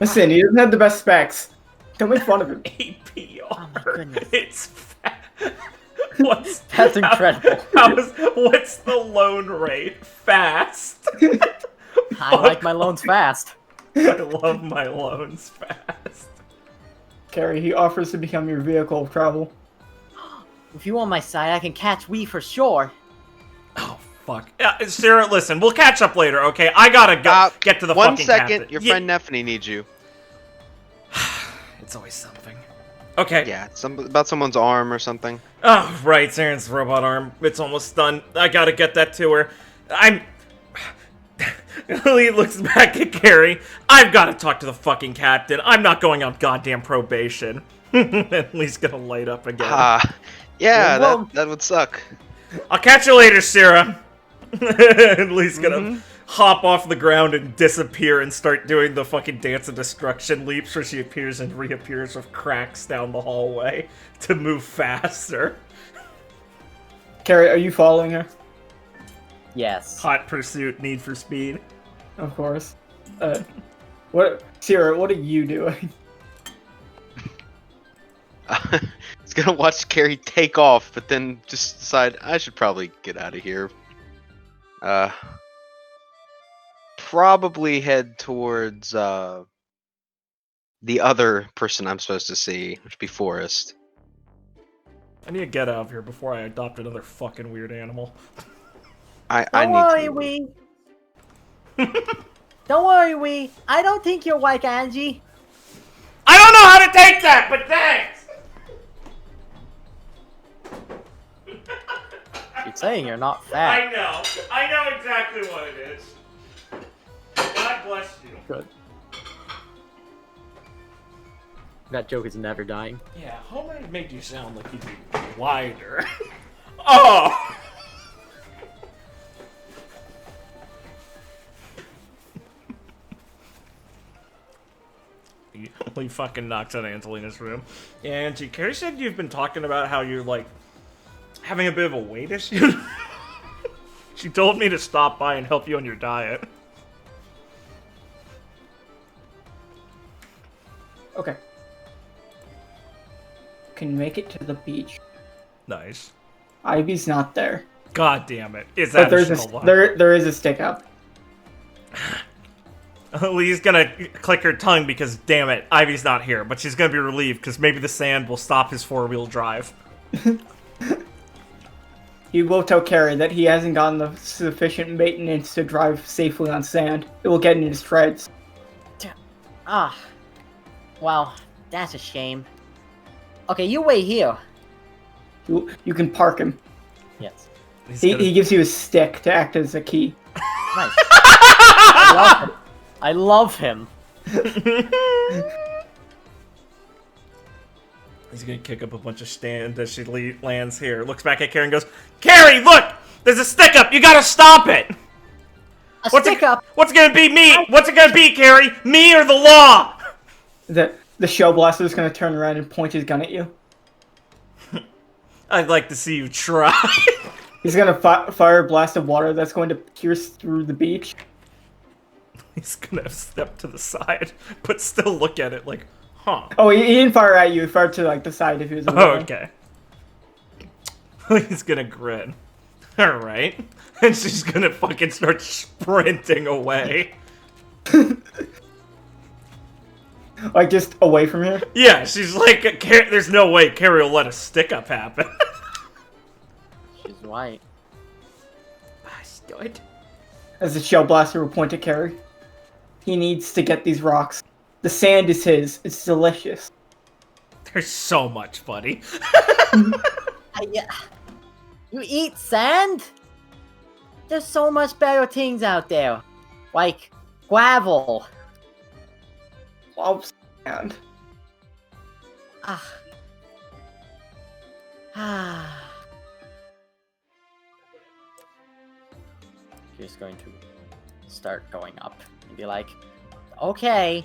Listen, he doesn't have the best specs. Don't make fun of him. APR. Oh my goodness. It's what's That's incredible. What's the loan rate? Fast. I like my loans fast. I love my loans fast. Carrie, he offers to become your vehicle of travel. If you on my side, I can catch Wee for sure. Oh fuck. Sarah, listen, we'll catch up later, okay? I gotta go get to the One fucking second, captain. your Yeah. friend Nefni needs you. It's always something. Okay. Yeah, about someone's arm or something. Oh, right, Saren's robot arm. It's almost done. I gotta get that to her. Lee looks back at Carrie. I've gotta talk to the fucking captain. I'm not going on goddamn probation. And Lee's gonna light up again. Yeah, Well, that would suck. I'll catch you later, Sarah. And Lee's gonna hop off the ground and disappear and start doing the fucking Dance of Destruction leaps where she appears and reappears with cracks down the hallway to move faster. Carrie, are you following her? Yes. Hot Pursuit, Need for Speed. Of course. Sierra, what are you doing? He's gonna watch Carrie take off, but then just decide I should probably get out of here. Probably head towards the other person I'm supposed to see, which would be Forrest. I need to get out of here before I adopt another fucking weird animal. I Don't need worry, to. Wee. Don't worry, Wee. I don't think you're like Angie. I don't know how to take that, but thanks! You're saying you're not fat. I know exactly what it is. God bless you. Good. That joke is never dying. Yeah, Homer made you sound like you'd be wider. Oh! He fucking knocks on Angelina's room. Yeah, Angie, Carrie said you've been talking about how you're, like, having a bit of a weight issue. She told me to stop by and help you on your diet. Okay. Can make it to the beach. Nice. Ivy's not there. God damn it. Is But that there's there is a stick up. Lee's gonna click her tongue because, damn it, Ivy's not here. But she's gonna be relieved because maybe the sand will stop his four-wheel drive. He will tell Carrie that he hasn't gotten the sufficient maintenance to drive safely on sand. It will get in his treads. Ah. Well, that's a shame. Okay, you wait here. You can park him. Yes. He gives you a stick to act as a key. Nice. I love him. He's gonna kick up a bunch of stand as she lands here. Looks back at Carrie and goes, Carrie, look! There's a stick up! You gotta stop it! Stick up! What's it gonna be, me? What's it gonna be, Carrie? Me or the law? The shell blaster is going to turn around and point his gun at you. I'd like to see you try. He's going to fire a blast of water that's going to pierce through the beach. He's gonna step to the side, but still look at it like, huh. Oh, he didn't fire at you. He fired to like the side if he was. Oh, okay. He's gonna grin. Alright. And she's gonna fucking start sprinting away. Like, just away from here? Yeah, she's like, there's no way Carrie will let a stick-up happen. She's white. Bastard. As the shell blaster will point at Carrie. He needs to get these rocks. The sand is his. It's delicious. There's so much, buddy. You eat sand? There's so much better things out there. Like, gravel. Love sand. She's going to start going up and be like, okay,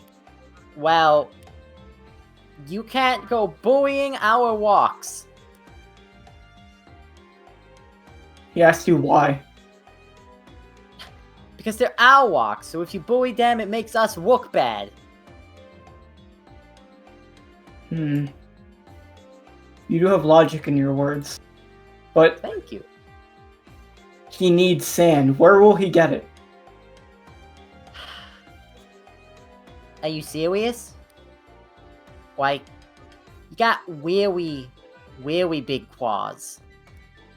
well, you can't go buoying our walks. He asked you why. Because they're our walks, so if you buoy them, it makes us look bad. You do have logic in your words. But Thank you. he needs sand. Where will he get it? Are you serious? Like, you got really big claws.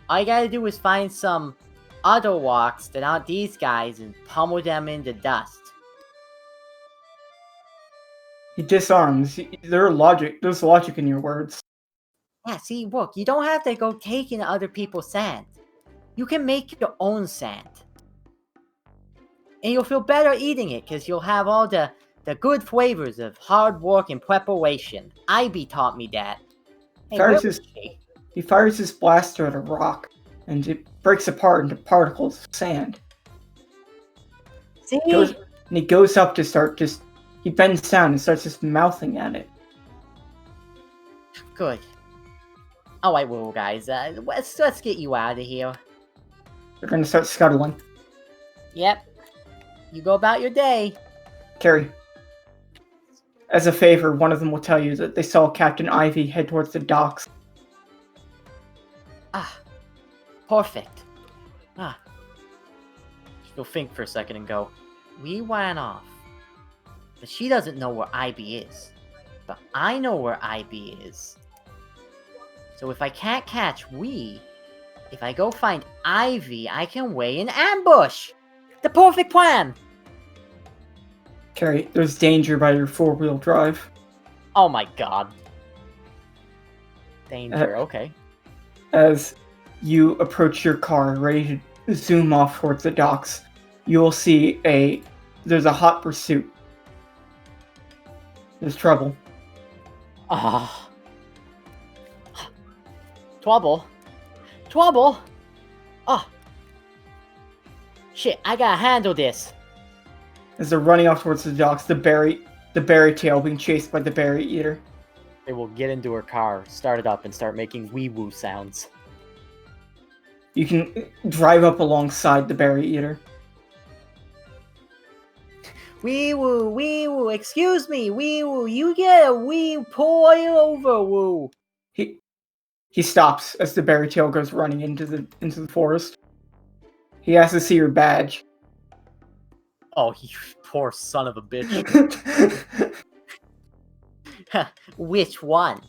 All you gotta do is find some other walks that aren't these guys and pummel them into dust. He disarms. There's logic in your words. Yeah, see, look, you don't have to go taking other people's sand. You can make your own sand. And you'll feel better eating it, because you'll have all the good flavors of hard work and preparation. Ivy taught me that. Hey, where Fires was his, she? he fires his blaster at a rock, and it breaks apart into particles of sand. See? And he goes up to he bends down and starts just mouthing at it. Good. Alright, well, guys, let's get you out of here. They're gonna start scuttling. Yep. You go about your day. Carrie, as a favor, one of them will tell you that they saw Captain Ivy head towards the docks. Ah. Perfect. Ah. She'll think for a second and go, we ran off. But she doesn't know where Ivy is. But I know where Ivy is. So if I can't catch if I go find Ivy, I can weigh an ambush! The perfect plan! Carrie, there's danger by your four-wheel drive. Oh my god. Danger, okay. As you approach your car, ready to zoom off towards the docks, you will see there's a hot pursuit. There's trouble. Ah. Trouble? Trouble? Oh. Shit, I gotta handle this. As they're running off towards the docks, the berry tail being chased by the berry eater. They will get into her car, start it up, and start making wee-woo sounds. You can drive up alongside the berry eater. Wee-woo, wee-woo, excuse me, wee-woo, you get a wee pull over, woo. He stops as the berry tail goes running into the forest. He asks to see your badge. Oh, you poor son of a bitch. Which one?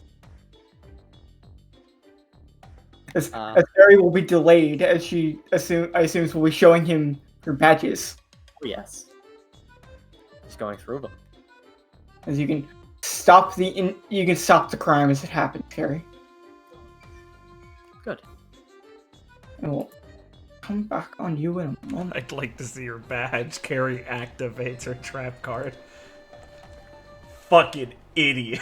As Barry will be delayed, as she assumes will be showing him her badges. Oh, yes. Just going through them. As you can stop the crime as it happens, Carrie. Good. And we'll come back on you in a moment. I'd like to see her badge. Carrie activates her trap card. Fucking idiot.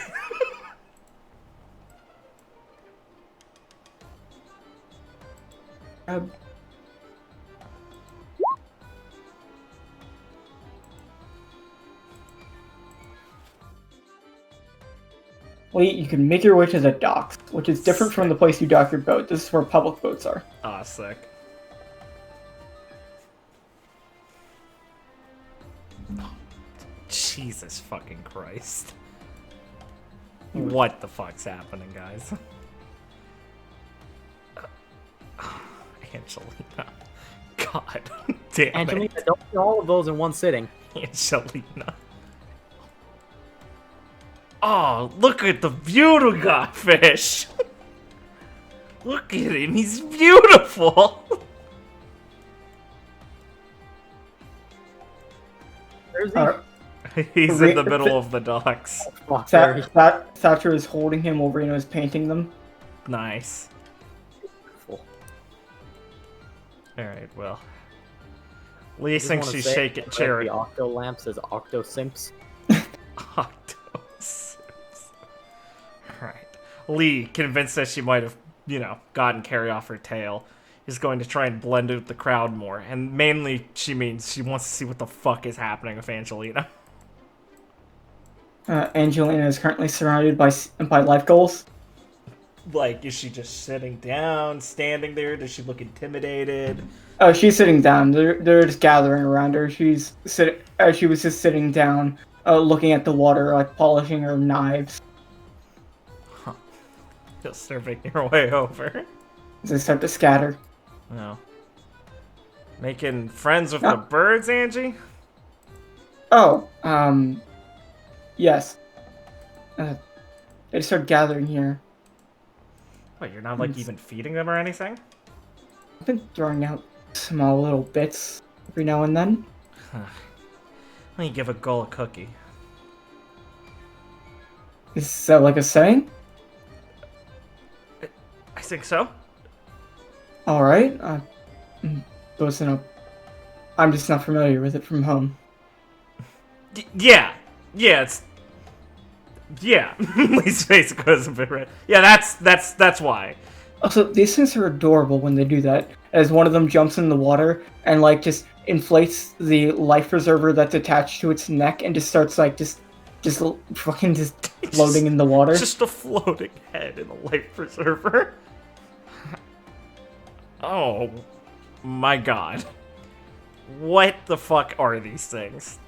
Lee, you can make your way to the docks, which is different from the place you dock your boat. This is where public boats are. Ah, sick. Jesus fucking Christ. What the fuck's happening, guys? Angelina. God damn Angelina, it. don't do all of those in one sitting. Angelina. Oh, look at the view we got, fish. Look at him, he's beautiful. Where's he? He's in the middle of the docks. Fuck, there he- Thatcher is holding him while Reno is painting them. Nice. Alright, well. Lee Just thinks wanna she's say, shaking like, cherry. The octo lamp says octo simps. Octos. Alright. Lee, convinced that she might have, gotten Carrie off her tail, is going to try and blend with the crowd more. And mainly, she means she wants to see what the fuck is happening with Angelina. Angelina is currently surrounded by life goals. Like, is she just sitting down, standing there? Does she look intimidated? She's sitting down. They're just gathering around her. She was just sitting down, looking at the water, like polishing her knives. Huh. Just surveying your way over. As they start to scatter. No. Making friends with the birds, Angie? Oh, yes. They start gathering here. What, you're not, like, even feeding them or anything? I've been throwing out small little bits every now and then. Let me give a gull a cookie. Is that like a saying? I think so. All right. Listen up. I'm just not familiar with it from home. Yeah. Yeah, it's... Yeah. Lee's face goes a bit red. Yeah, that's why. Also, these things are adorable when they do that. As one of them jumps in the water and like just inflates the life preserver that's attached to its neck and just starts like just fucking just floating in the water. Just a floating head in a life preserver. Oh my god. What the fuck are these things?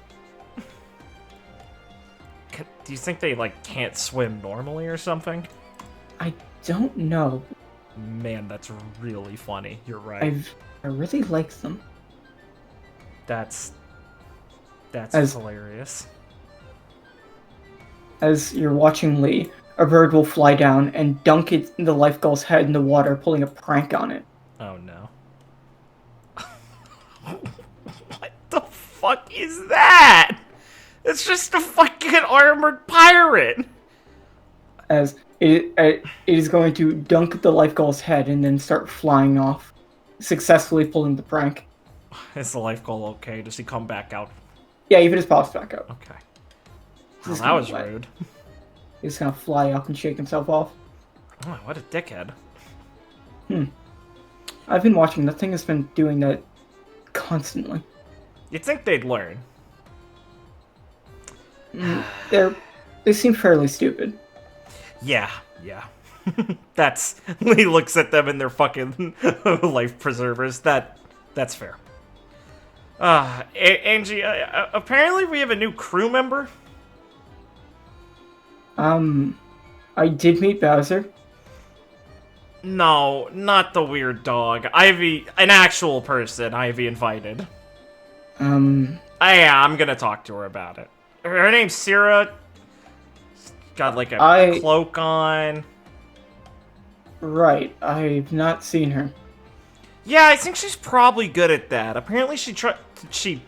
Do you think they, like, can't swim normally or something? I don't know. Man, that's really funny. You're right. I really like them. That's As- hilarious. As you're watching Lee, a bird will fly down and dunk the life gull's head in the water, pulling a prank on it. Oh no. What the fuck is that? It's just a fucking armored pirate! As it is going to dunk the life gull's head and then start flying off, successfully pulling the prank. Is the life goal okay? Does he come back out? Yeah, even his pops back up. Okay. Well, This is that was kinda wet. rude. He's gonna fly up and shake himself off. Oh, what a dickhead. I've been watching. That thing has been doing that constantly. You'd think they'd learn. They seem fairly stupid. Yeah. That's... Lee looks at them and their fucking life preservers. That's fair. Angie, apparently we have a new crew member. I did meet Bowser. No, not the weird dog. Ivy, an actual person Ivy invited. Yeah, I'm gonna talk to her about it. Her name's Sierra. She's got like a cloak on. Right, I've not seen her. Yeah, I think she's probably good at that. Apparently she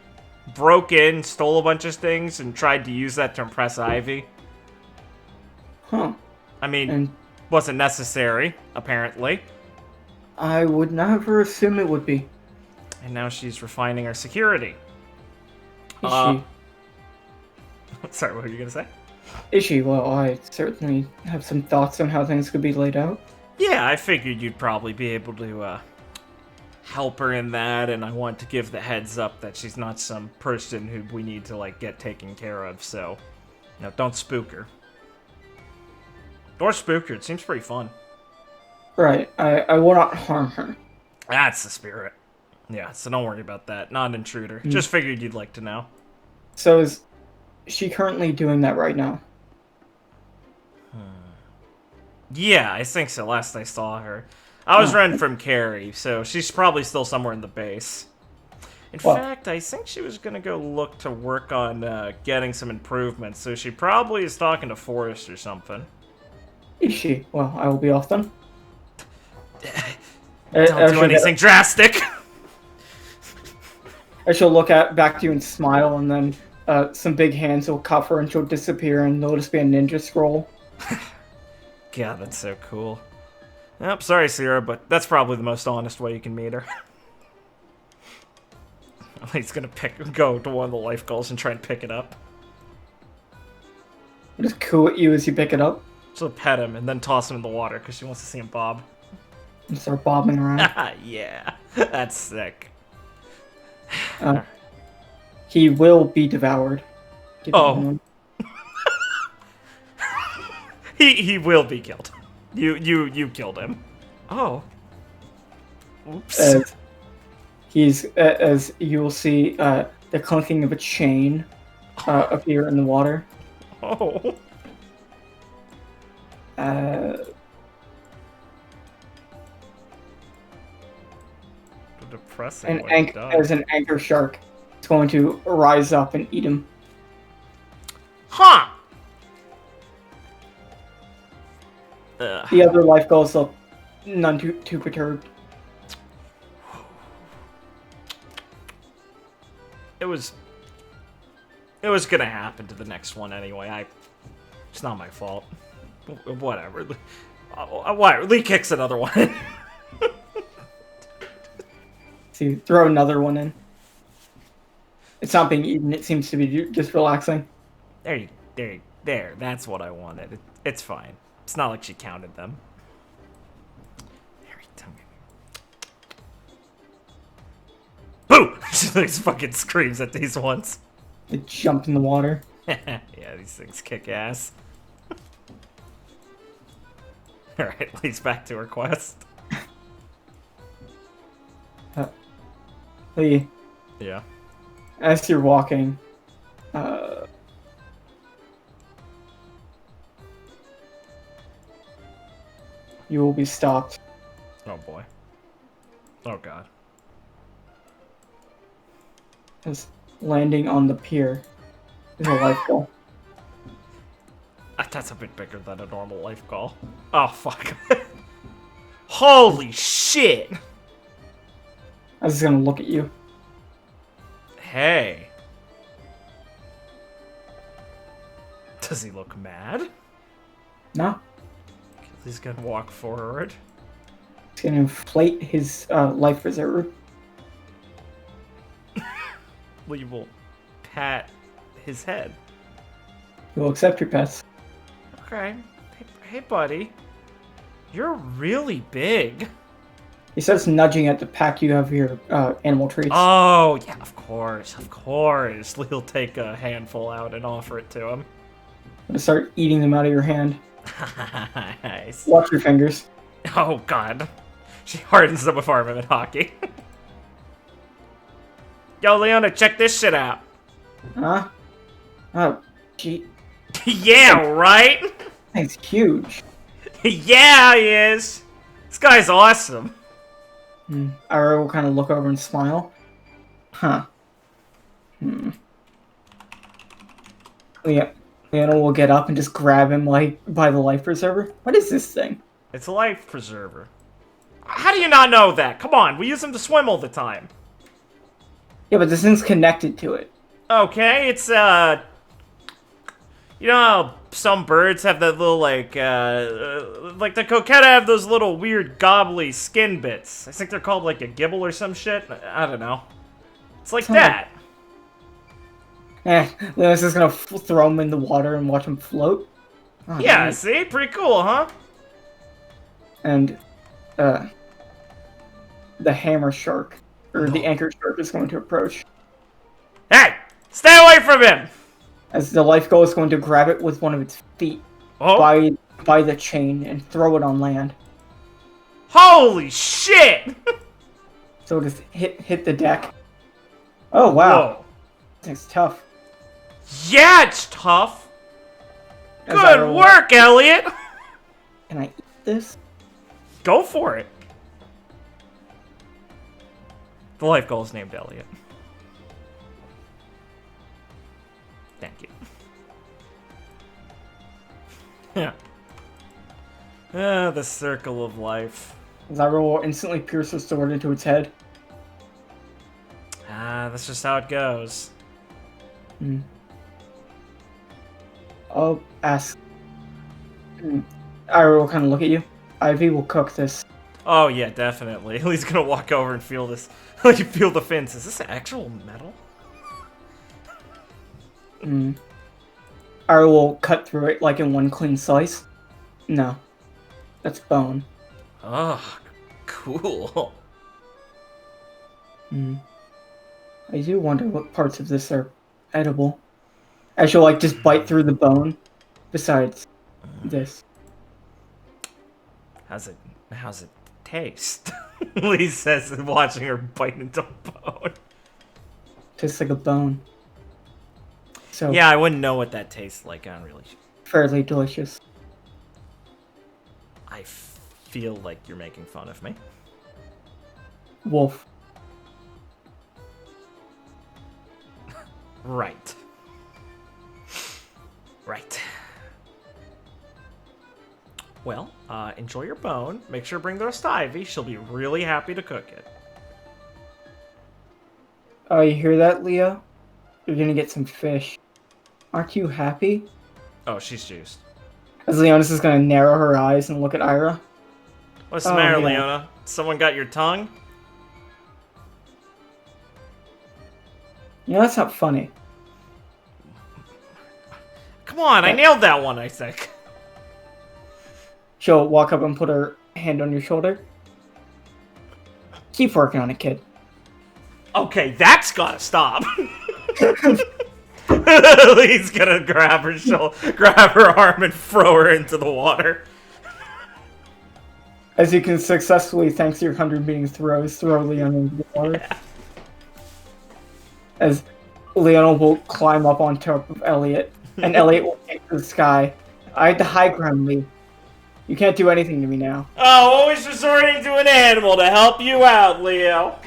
broke in, stole a bunch of things, and tried to use that to impress Ivy. Huh. I mean, And wasn't necessary, apparently. I would never assume it would be. And now she's refining our security. Is she? Sorry, what were you gonna say? Is she? Well, I certainly have some thoughts on how things could be laid out. Yeah, I figured you'd probably be able to help her in that, and I want to give the heads up that she's not some person who we need to like get taken care of. So, don't spook her. Or spook her. It seems pretty fun. Right, I will not harm her. That's the spirit. Yeah, so don't worry about that. Not an intruder. Just figured you'd like to know. So is she currently doing that right now? Yeah, I think so. Last I saw her. I was running from Carrie, so she's probably still somewhere in the base. In fact, I think she was gonna go look to work on getting some improvements, so she probably is talking to Forrest or something. Is she? Well, I will be off then. Don't do anything drastic! I shall look back to you and smile, and then some big hands will cuff her and she'll disappear, and there'll just be a ninja scroll. God, that's so cool. Yep, sorry, Sierra, but that's probably the most honest way you can meet her. He's gonna go to one of the life goals and try and pick it up. I'll just coo at you as you pick it up She'll pet him and then toss him in the water because she wants to see him bob. and start bobbing around. Yeah, that's sick. He will be devoured. Give Oh. him one. He will be killed. You killed him. Oh. Oops. As you will see the clunking of a chain appear in the water. Oh. Depressing. As an anchor shark, it's going to rise up and eat him. Huh. Ugh. The other life goals look none too perturbed. It was gonna happen to the next one anyway. It's not my fault. Whatever. Why? Lee kicks another one. So throw another one in. It's not being eaten. It seems to be just relaxing. There. That's what I wanted. It's fine. It's not like she counted them. Boo! She like fucking screams at these ones. They jump in the water. Yeah, these things kick ass. Alright, Lee's back to her quest. Lee, Yeah. as you're walking, you will be stopped. Oh boy. Oh god. As landing on the pier is a life goal. That's a bit bigger than a normal life goal. Oh fuck. Holy shit! I was just gonna look at you. Hey. Does he look mad? No, He's gonna walk forward. he's gonna inflate his life preserver. Lee will pat his head. He will accept your pets. Okay. Hey, buddy. You're really big. He starts nudging at the pack you have your animal treats. Oh, yeah, of course. Lee'll take a handful out and offer it to him. And start eating them out of your hand. Nice. Watch your fingers. Oh, God. She hardens them with armament hockey. Yo, Leona, check this shit out. Huh? Oh, gee. Yeah, right? It's huge. Yeah, he is. This guy's awesome. Ira will kind of look over and smile. Huh. Leona will get up and just grab him, like, by the life preserver. What is this thing? It's a life preserver. How do you not know that? Come on, we use them to swim all the time. Yeah, but this thing's connected to it. Okay, it's, you know how some birds have that little, like the coquetta have those little weird gobbly skin bits. I think they're called, like, a gibble or some shit. I don't know. It's like that. Leona's just gonna throw him in the water and watch him float. Oh, Yeah, nice. see? Pretty cool, huh? And, the hammer shark, or the anchor shark, is going to approach. Hey! Stay away from him! As the life goal is going to grab it with one of its feet Oh, by the chain and throw it on land. holy shit! So just hit the deck. Oh wow, Whoa. it's tough. Yeah, it's tough. As I Good roll- work, Elliot! Can I eat this? Go for it. The life goal is named Elliot. Thank you. Yeah. The circle of life. Zyra will instantly pierce the sword into its head. That's just how it goes. I'll ask. Ira will kind of look at you. Ivy will cook this. Oh yeah, definitely. He's gonna walk over and feel this. Like feel the fins. Is this actual metal? Ira will cut through it like in one clean slice. No, that's bone. Oh, cool. I do wonder what parts of this are edible. I shall like just bite through the bone. Besides this. How's it taste? Lee says, watching her bite into a bone. Tastes like a bone. So Yeah, I wouldn't know what that tastes like. I don't really. fairly delicious. I feel like you're making fun of me. Wolf. Right. Right. Well, enjoy your bone. Make sure to bring the rest to Ivy. She'll be really happy to cook it. Oh, you hear that, Leo? You're gonna get some fish. Aren't you happy? Oh, she's juiced. As Leona's is gonna narrow her eyes and look at Ira. What's the Oh, matter, yeah. Leona? Someone got your tongue? You know, that's not funny. Come on, I nailed that one, I think. She'll walk up and put her hand on your shoulder. Keep working on it, kid. Okay, that's gotta stop. Lee's gonna grab her arm and throw her into the water. As you can successfully, thanks to your 100 being throws, throw Leona into the water. Yeah. As Leona will climb up on top of Elliot, and Elliot will take to the sky. I had the high ground, Lee. You can't do anything to me now. Oh, always resorting to an animal to help you out, Leo.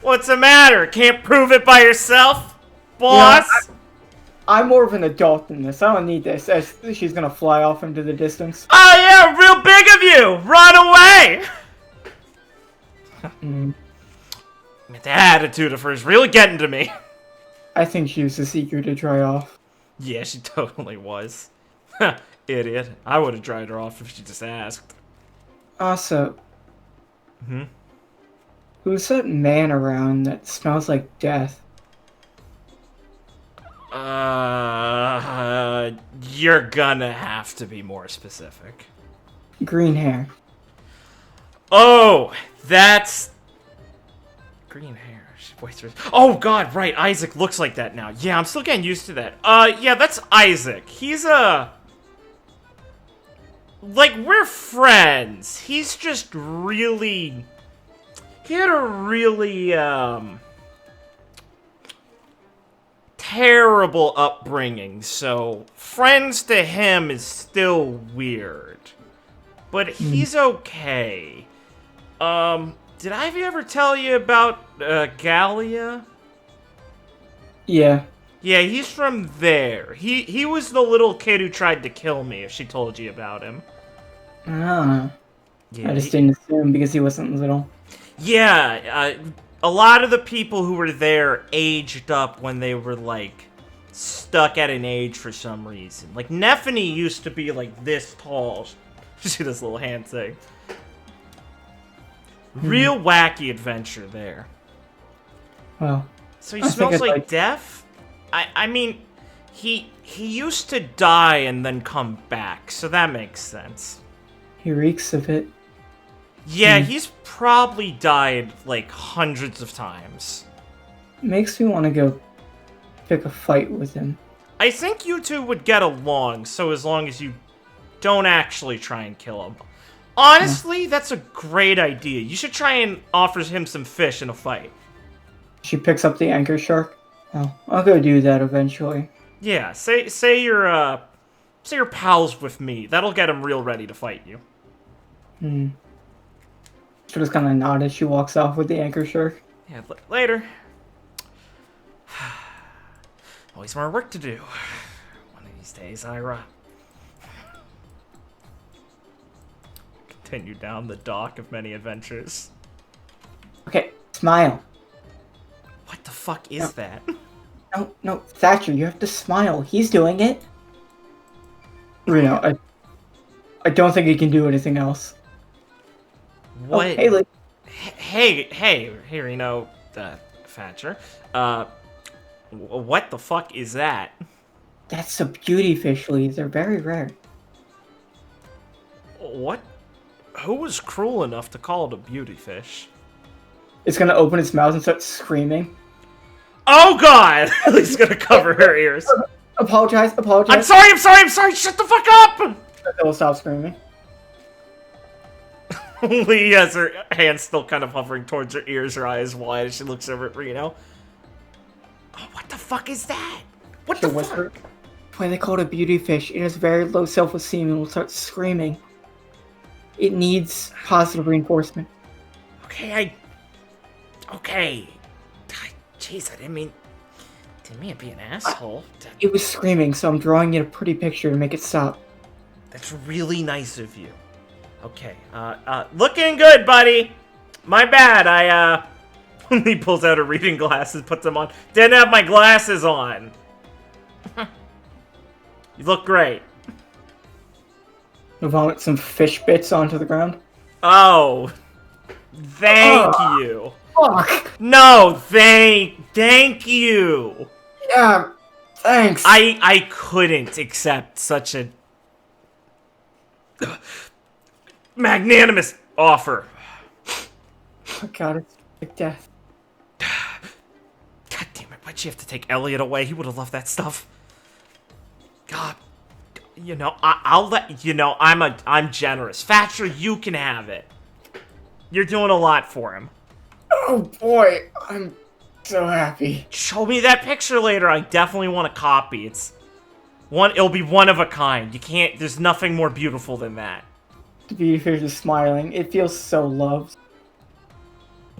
What's the matter? Can't prove it by yourself, boss? Yeah, I'm more of an adult than this. I don't need this. As she's gonna fly off into the distance. Oh yeah, real big of you! Run away! That attitude of hers really getting to me. I think she was just eager to dry off. Yeah, she totally was. Idiot. I would have dried her off if she just asked. Also, who's that man around that smells like death? You're gonna have to be more specific. Green hair. Oh, that's... Green hair. Oh god, right, Isaac looks like that now. Yeah, I'm still getting used to that. Yeah, that's Isaac. He's like, we're friends. He's just really... He had a really, terrible upbringing, so friends to him is still weird. But he's okay. Did I ever tell you about, Gallia? Yeah. Yeah, he's from there. He was the little kid who tried to kill me, if she told you about him. Ah. Yeah, I just didn't assume because he wasn't little. Yeah, a lot of the people who were there aged up when they were, like, stuck at an age for some reason. Like, Nephany used to be, like, this tall. See this little hand thing. Real wacky adventure there. Well. So he I think smells I'd like like- death? I mean, he used to die and then come back, so that makes sense. He reeks of it. Yeah, he's probably died, like, hundreds of times. Makes me want to go pick a fight with him. I think you two would get along, so as long as you don't actually try and kill him. Honestly, that's a great idea. You should try and offer him some fish in a fight. She picks up the anchor shark. Oh, I'll go do that eventually. Yeah, say you're pals with me. That'll get him real ready to fight you. She just kind of nod as she walks off with the anchor shark. Yeah, later. Always more work to do. One of these days, Ira. Continue down the dock of many adventures. Okay, smile. What the fuck is that? No, Thatcher, you have to smile. He's doing it. Reno, I don't think he can do anything else. What? Oh, hey, Lee. Hey, Reno, Thatcher. What the fuck is that? That's a beauty fish, Lee. They're very rare. What? Who was cruel enough to call it a beauty fish? It's gonna open its mouth and start screaming. Oh god! He's gonna cover her ears. Apologize. I'm sorry! Shut the fuck up! It'll stop screaming. Lee has her hands still kind of hovering towards her ears, her eyes wide as she looks over at Reno. Oh, what the fuck is that? What the fuck? Why they call it a beauty fish? It has very low self-esteem and will start screaming. It needs positive reinforcement. Okay. Jeez, I didn't mean to be an asshole. It was screaming, so I'm drawing it a pretty picture to make it stop. That's really nice of you. Okay, looking good, buddy. My bad, he pulls out her reading glasses, puts them on. Didn't have my glasses on. You look great. Vomit some fish bits onto the ground. Oh, thank you. Fuck! No, thank you. Yeah, thanks. I couldn't accept such a magnanimous offer. Oh god, it's like death. God damn it, why'd you have to take Elliot away? He would have loved that stuff. God, you know, I'll let, you know, I'm generous. Thatcher, you can have it. You're doing a lot for him. Oh boy, I'm so happy. Show me that picture later. I definitely want a copy. It'll be one of a kind. You can't, there's nothing more beautiful than that. The beauty fish is smiling. It feels so loved.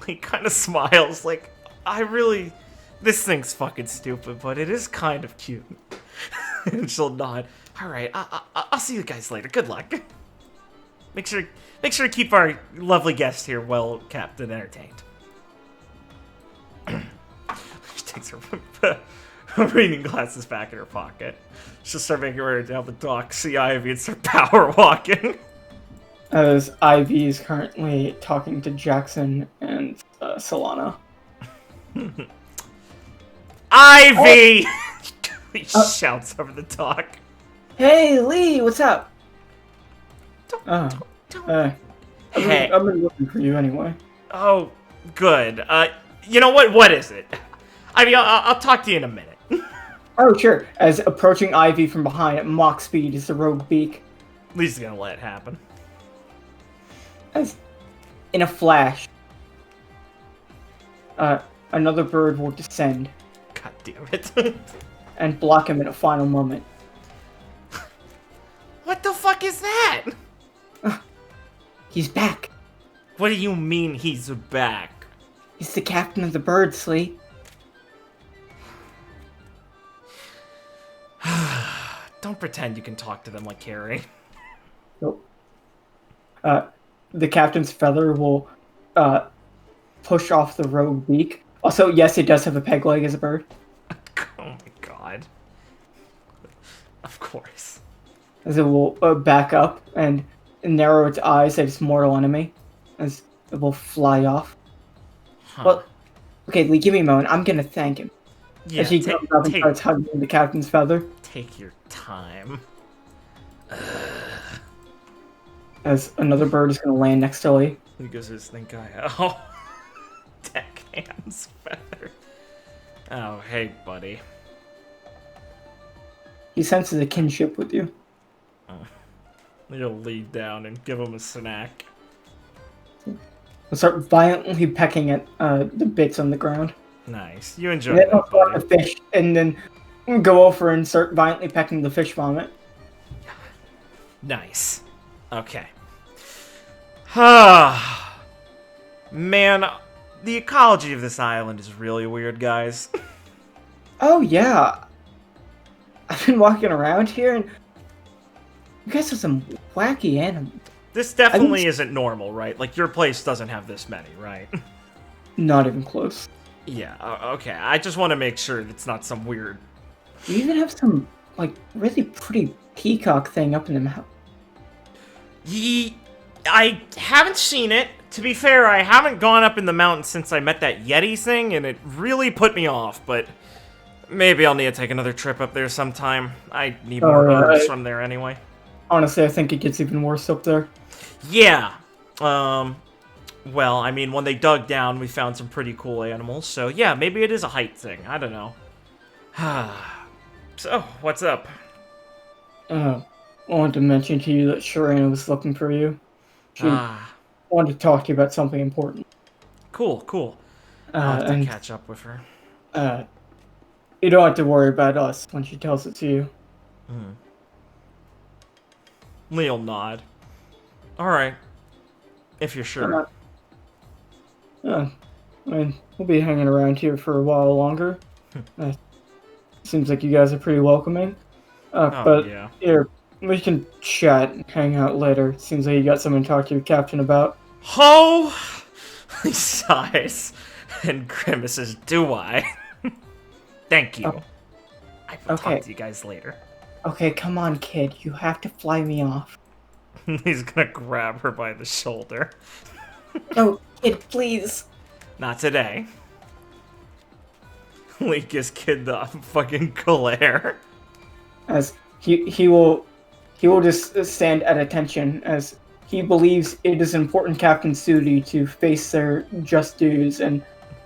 He kind of smiles like, this thing's fucking stupid, but it is kind of cute. And she'll nod. Alright, I'll see you guys later. Good luck. Make sure to keep our lovely guest here well kept and entertained. She takes her reading glasses back in her pocket. She'll start making her way down the dock, see Ivy, and start power walking. As Ivy is currently talking to Jackson and Solana. Ivy! He shouts over the dock. Hey, Lee, what's up? Don't. I've been looking for you anyway. Oh, good. You know what? What is it? Ivy, I'll talk to you in a minute. Oh, sure. As approaching Ivy from behind at Mach speed is the rogue beak. Lee's gonna let it happen. As in a flash, another bird will descend God damn it. and block him in a final moment. What the fuck is that? He's back. What do you mean he's back? He's the captain of the birds, Lee. Don't pretend you can talk to them like Carrie. Nope. The captain's feather will push off the rogue beak. Also, yes, it does have a peg leg as a bird. Oh my god. Of course. As it will back up and narrow its eyes at its mortal enemy. As it will fly off. Huh. Well, okay, Lee, give me a moment. I'm gonna thank him. Yeah, As he comes up and starts hugging the captain's feather. take your time. As another bird is gonna land next to Lee. He goes to his think guy. Oh. Deckhand's feather. Oh, hey, buddy. He senses a kinship with you. You'll lead down and give him a snack. He'll start violently pecking at the bits on the ground. Nice. You enjoy And then he'll that, spot the buddy. fish and then go over and start violently pecking the fish vomit. Nice. Okay. Man, the ecology of this island is really weird, guys. Oh yeah. I've been walking around here and you guys have some wacky animals. This definitely isn't normal, right? Like, your place doesn't have this many, right? Not even close. Yeah, okay. I just want to make sure it's not some weird... You even have some, like, really pretty peacock thing up in the mountain. I haven't seen it. To be fair, I haven't gone up in the mountain since I met that Yeti thing, and it really put me off, but... Maybe I'll need to take another trip up there sometime. I need more herbs from there anyway. Honestly, I think it gets even worse up there. Yeah. Well, I mean, when they dug down, we found some pretty cool animals, so yeah, maybe it is a height thing. I don't know. So, what's up? I wanted to mention to you that Sharana was looking for you. She wanted to talk to you about something important. Cool. I'll have to catch up with her. You don't have to worry about us when she tells it to you. Lee'll nod. Alright. If you're sure. I mean, we'll be hanging around here for a while longer. Seems like you guys are pretty welcoming. But yeah. here, we can chat and hang out later. Seems like you got something to talk to your captain about. Ho! He sighs and grimaces. Do I? Thank you. Oh. I will Okay. talk to you guys later. Okay, come on, kid. You have to fly me off. He's gonna grab her by the shoulder. No, kid, please. Not today. Lee gives Kid the fucking glare. As he will just stand at attention as he believes it is important Captain's duty to face their just dues and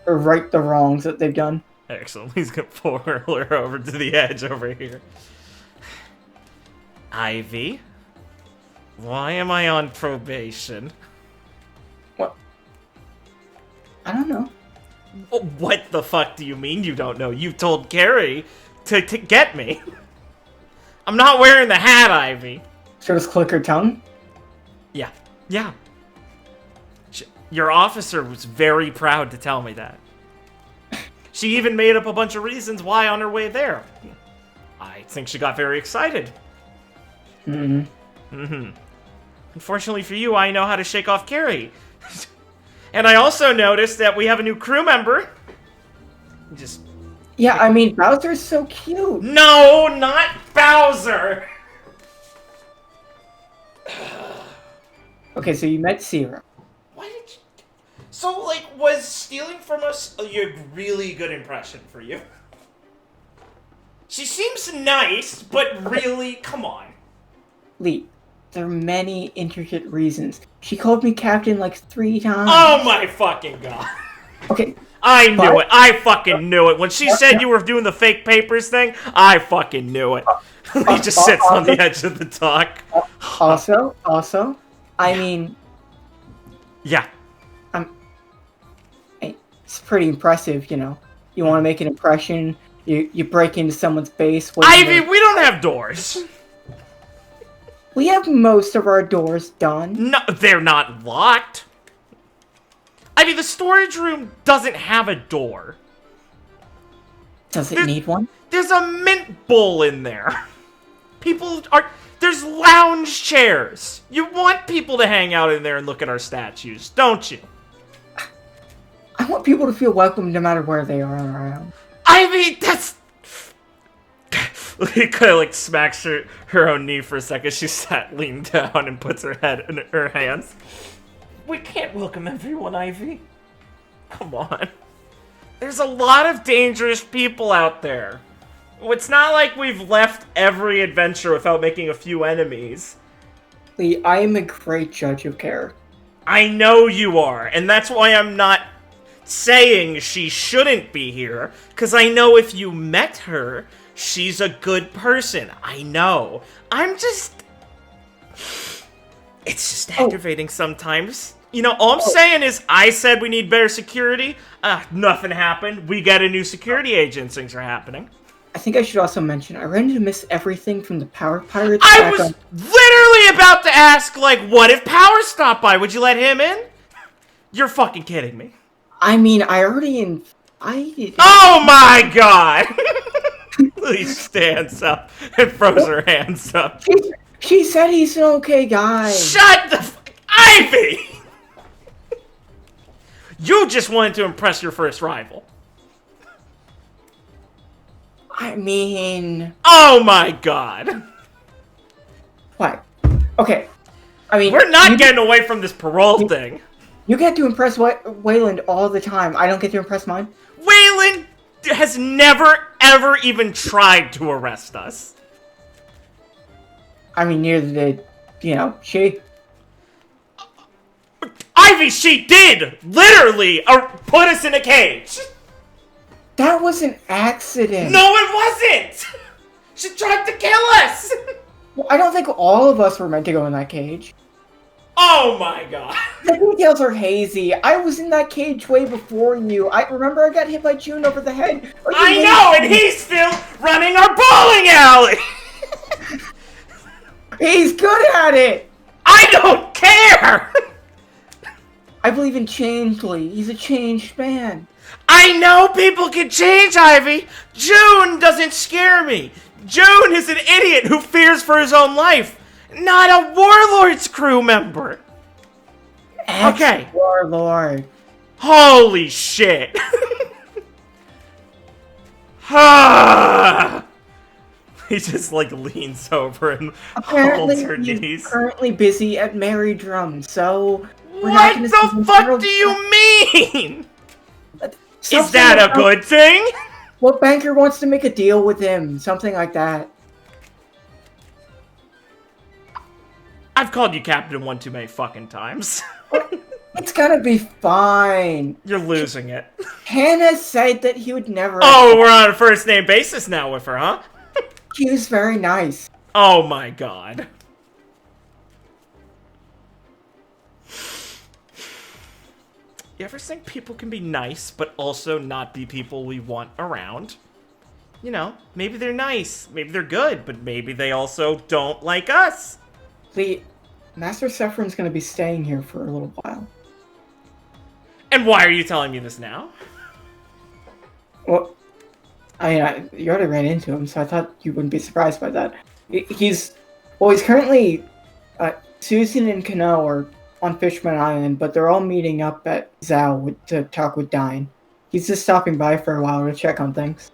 right the wrongs that they've done. Excellent. He's gonna pull her over to the edge over here. Ivy? Why am I on probation? What? I don't know. What the fuck do you mean you don't know? You told Carrie to get me. I'm not wearing the hat, Ivy. She'll just click her tongue. Yeah. Yeah. Your officer was very proud to tell me that. She even made up a bunch of reasons why on her way there. I think she got very excited. Unfortunately for you, I know how to shake off Carrie. And I also noticed that we have a new crew member. Yeah, I mean, Bowser's so cute. No, not Bowser! Okay, so you met Sierra. Why did you... So, like, was stealing from us a really good impression for you? She seems nice, but really, come on. Lee, there are many intricate reasons. She called me captain like 3 times. Oh my fucking god. Okay. I knew it. I fucking knew it. When she said you were doing the fake papers thing, I fucking knew it. He just sits on the edge of the dock. Also, I mean... Yeah. It's pretty impressive, you know. You want to make an impression, you break into someone's base... Ivy, we don't have doors. We have most of our doors done. No, they're not locked. I mean, the storage room doesn't have a door. Does it need one? There's a mint bowl in there. There's lounge chairs. You want people to hang out in there and look at our statues, don't you? I want people to feel welcome no matter where they are around. I mean, that's... He kind of like smacks her own knee for a second. She sat leaned down and puts her head in her hands. We can't welcome everyone, Ivy. Come on. There's a lot of dangerous people out there. It's not like we've left every adventure without making a few enemies. Lee, I am a great judge of character. I know you are, and that's why I'm not saying she shouldn't be here, because I know if you met her, she's a good person. I know. It's just aggravating sometimes. You know, all I'm saying is I said we need better security. Nothing happened. We got a new security agent. Things are happening. I think I should also mention, I ran into Miss Everything from the Power Pirates. I was literally about to ask, like, what if Power stopped by? Would you let him in? You're fucking kidding me. I mean, I already invited... Oh my god! He stands up and throws her hands up. She said he's an okay guy. Shut the Ivy! You just wanted to impress your first rival. I mean... Oh my god. What? Okay. I mean... We're not getting away from this parole thing. You get to impress Wayland all the time. I don't get to impress mine. Wayland has never, ever even tried to arrest us. I mean, neither did, you know, she. Ivy, she did! Literally put us in a cage! That was an accident. No, it wasn't! She tried to kill us! Well, I don't think all of us were meant to go in that cage. Oh my god. The details are hazy. I was in that cage way before you. I remember I got hit by June over the head. I know, and he's still running our bowling alley! He's good at it! I don't care! I believe in change, Lee. He's a changed man. I know people can change, Ivy! June doesn't scare me! June is an idiot who fears for his own life! Not a Warlord's crew member! Okay. Warlord. Holy shit! He just like leans over and Apparently, holds her he's knees. currently busy at Mary Drum, so we're not What gonna see the him fuck for a do you mean? Is Something that a about- good thing? What banker wants to make a deal with him? Something like that. I've called you Captain one too many fucking times. It's gonna be fine. You're losing it. Hannah said that he would never. Oh, we're on a first name basis now with her, huh? He was very nice. Oh my god. You ever think people can be nice, but also not be people we want around? You know, maybe they're nice, maybe they're good, but maybe they also don't like us. Lee, Master Sephron's gonna be staying here for a little while. And why are you telling me this now? Well, you already ran into him, so I thought you wouldn't be surprised by that. He's currently, Susan and Kano are on Fishman Island, but they're all meeting up at Zhao to talk with Dine. He's just stopping by for a while to check on things.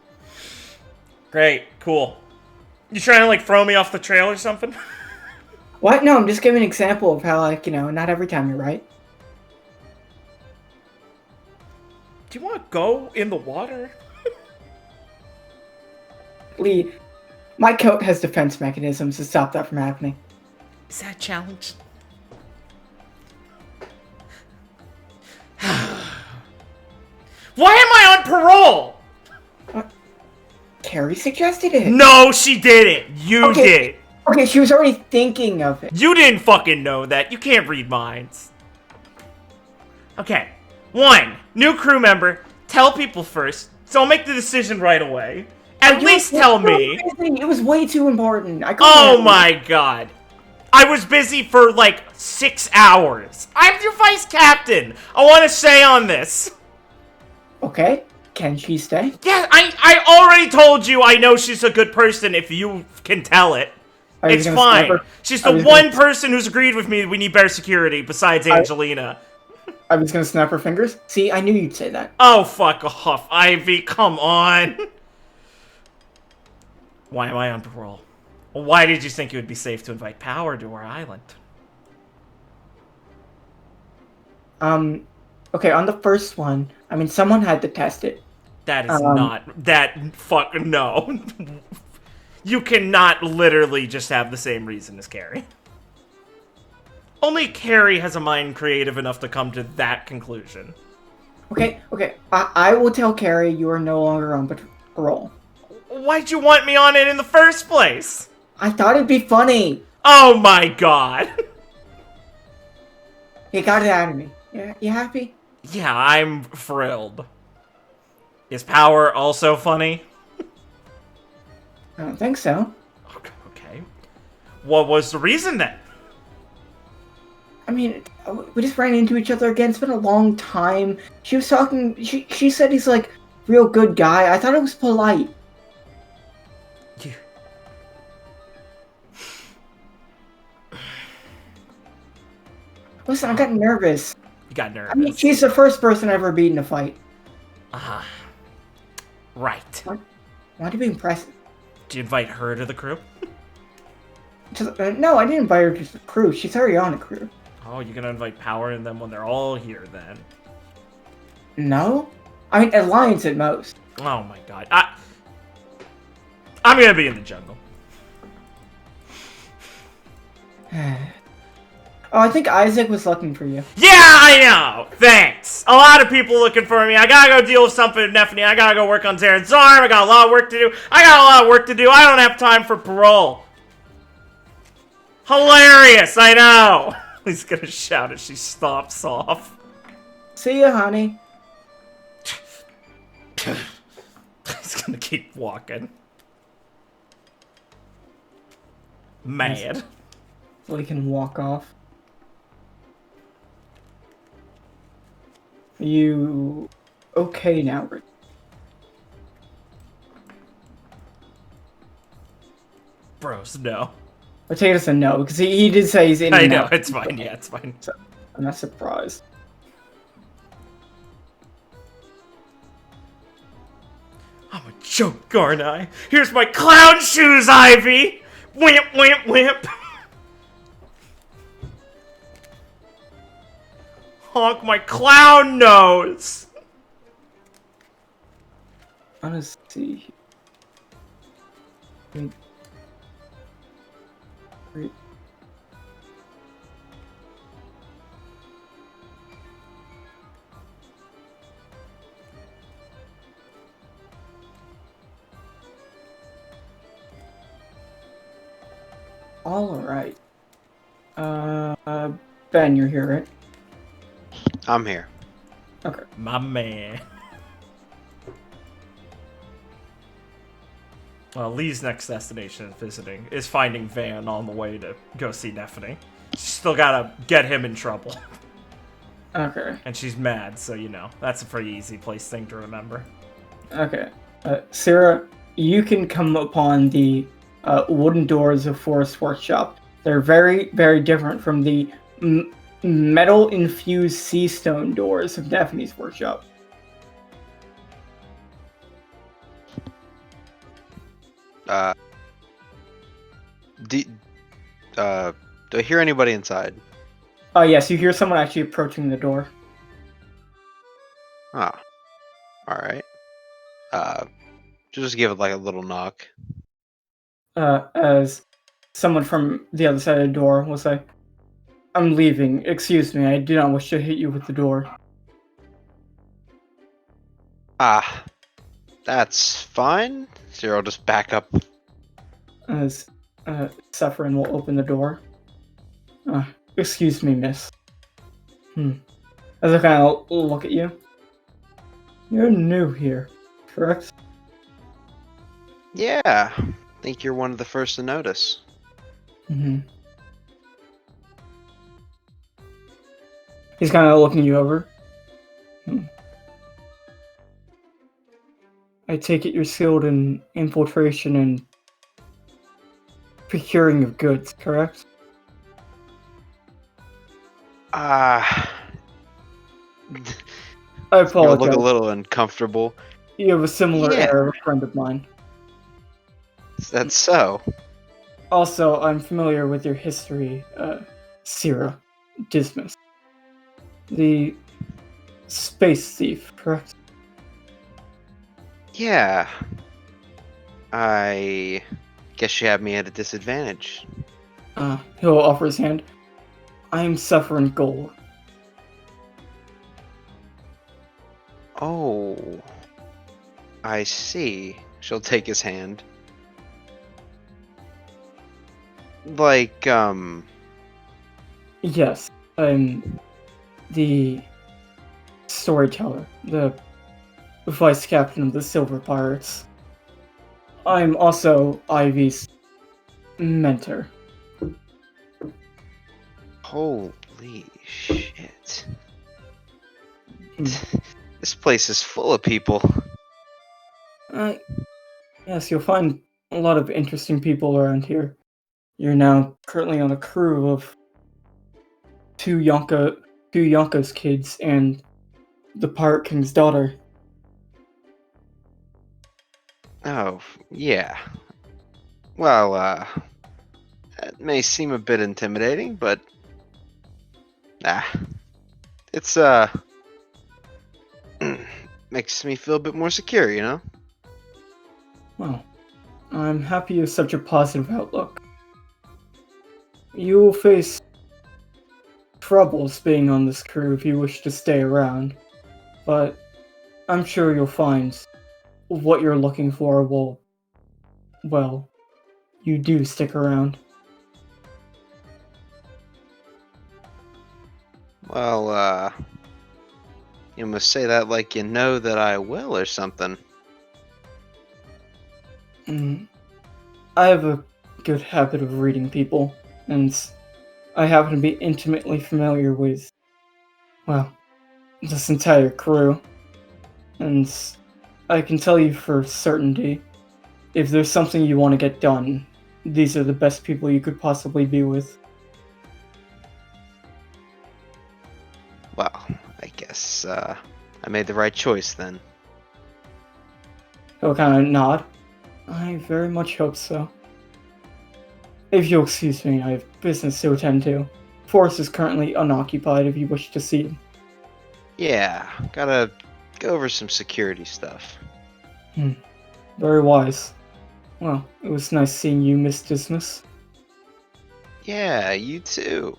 Great, cool. You trying to like throw me off the trail or something? What? No, I'm just giving an example of how, like, not every time you're right. Do you want to go in the water? Lee, my coat has defense mechanisms to stop that from happening. Is that a challenge? Why am I on parole? Carrie suggested it. No, she didn't. You Okay. did. Okay, she was already thinking of it. You didn't fucking know that. You can't read minds. Okay. 1. New crew member. Tell people first. So I'll make the decision right away. At least tell me. It was way too important. I couldn't Oh handle it. my god. I was busy for like 6 hours. I'm your vice captain. I want to stay on this. Okay, can she stay? Yeah, I already told you I know she's a good person if you can tell it. Are you It's gonna snap fine. her- She's are the you one gonna- person who's agreed with me we need better security besides Angelina. I was gonna snap her fingers. See, I knew you'd say that. Oh, fuck off, Ivy. Come on. Why am I on parole? Why did you think it would be safe to invite power to our island? Okay, on the first one, I mean, someone had to test it. That is not... That... Fuck... No. You cannot literally just have the same reason as Carrie. Only Carrie has a mind creative enough to come to that conclusion. Okay, I will tell Carrie you are no longer on parole. Why'd you want me on it in the first place? I thought it'd be funny. Oh my god. You got it out of me. Yeah, you happy? Yeah, I'm thrilled. Is power also funny? I don't think so. Okay. What was the reason then? I mean, we just ran into each other again. It's been a long time. She was talking. She said he's like real good guy. I thought it was polite. You... Listen, I got nervous. You got nervous. I mean, she's the first person I ever beat in a fight. Right. Why to be impressive? Did you invite her to the crew? No, I didn't invite her to the crew. She's already on a crew. Oh, you're gonna invite power in them when they're all here then. No? I mean, Alliance at most. Oh my god. I'm gonna be in the jungle. Oh, I think Isaac was looking for you. Yeah, I know! Thanks! A lot of people looking for me. I gotta go deal with something with Nephany. I gotta go work on Zaren's arm. I got a lot of work to do. I don't have time for parole. Hilarious, I know! He's gonna shout as she stops off. See ya, honey. He's gonna keep walking. Mad. So he can walk off. You okay now, Rick? Bros, no. I'll take it as a no, because he did say he's in I and know, out. it's fine, yeah, it's fine. So, I'm not surprised. I'm a joke, aren't I? Here's my clown shoes, Ivy! Wimp, wimp, wimp! Honk my clown nose! Honestly. Wait. All right. Ben, you're here, right? I'm here. Okay. My man. Well, Lee's next destination is visiting, is finding Van on the way to go see Nephany. Still gotta get him in trouble. Okay. And she's mad, so you know, that's a pretty easy thing to remember. Okay. Sarah, you can come upon the wooden doors of Forest Workshop. They're very, very different from the metal-infused sea stone doors of Daphne's workshop. Do, do I hear anybody inside? Yes, you hear someone actually approaching the door. Ah, alright. Just give it like a little knock. As someone from the other side of the door will say, "I'm leaving. Excuse me, I do not wish to hit you with the door." Ah, that's fine. So I'll just back up. As Suffering will open the door. Excuse me, miss. As I kind of look at you. You're new here, correct? Yeah, I think you're one of the first to notice. He's kind of looking you over. I take it you're skilled in infiltration and procuring of goods, correct? Ah, I you look apologize. a little uncomfortable. You have a similar Yeah. air of a friend of mine. That's so. Also, I'm familiar with your history, Sierra Dismas. The space thief, correct? Yeah. I guess you have me at a disadvantage. He'll offer his hand. I'm suffering gold. Oh, I see. She'll take his hand. Like, Yes, I'm the storyteller, the vice captain of the Silver Pirates. I'm also Ivy's mentor. holy shit. This place is full of people. Yes, you'll find a lot of interesting people around here. You're now currently on a crew of two Yonka's kids and the Pirate King's daughter. Oh, yeah. Well, that may seem a bit intimidating, but it's makes me feel a bit more secure, you know? Well, I'm happy you have such a positive outlook. You will face troubles being on this crew if you wish to stay around, but I'm sure you'll find what you're looking for will, well, you do stick around. Well, you must say that like you know that I will or something. I have a good habit of reading people, and I happen to be intimately familiar with, well, this entire crew. And I can tell you for certainty, if there's something you want to get done, these are the best people you could possibly be with. Well, I guess I made the right choice then. He'll kind of nod. I very much hope so. If you'll excuse me, I have business to attend to. Forrest is currently unoccupied if you wish to see him. Yeah, gotta go over some security stuff. Very wise. Well, it was nice seeing you, Miss Dismas. Yeah, you too.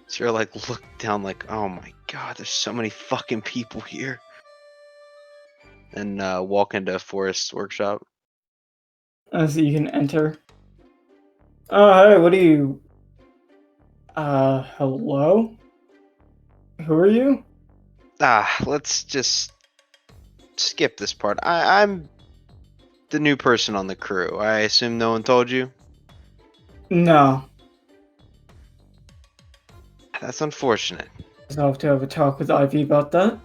Sure, like, look down like, oh my god, there's so many fucking people here. And walk into Forrest's workshop. As you can enter. Oh, hey, what are you... hello? Who are you? Let's just skip this part. I'm the new person on the crew. I assume no one told you? No. That's unfortunate. I'll have to have a talk with Ivy about that.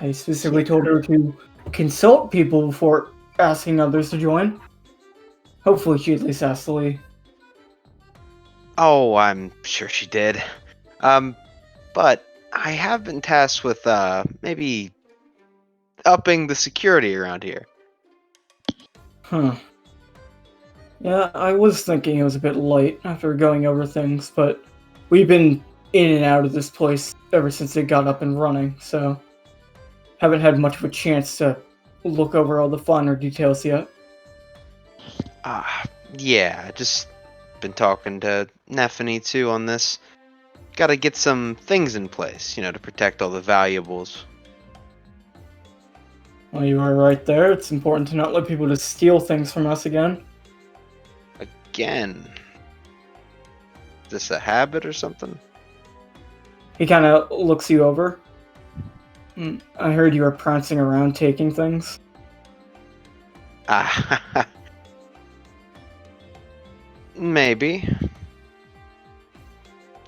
I specifically told her to consult people before asking others to join. Hopefully she at least asked to leave. Oh, I'm sure she did. But I have been tasked with maybe upping the security around here. Huh. Yeah, I was thinking it was a bit light after going over things, but we've been in and out of this place ever since it got up and running, so haven't had much of a chance to look over all the finer details yet. Yeah, just been talking to Nephany too on this. Gotta get some things in place, to protect all the valuables. Well, you are right there. It's important to not let people just steal things from us again. Again. Is this a habit or something? He kind of looks you over. I heard you were prancing around taking things. Maybe.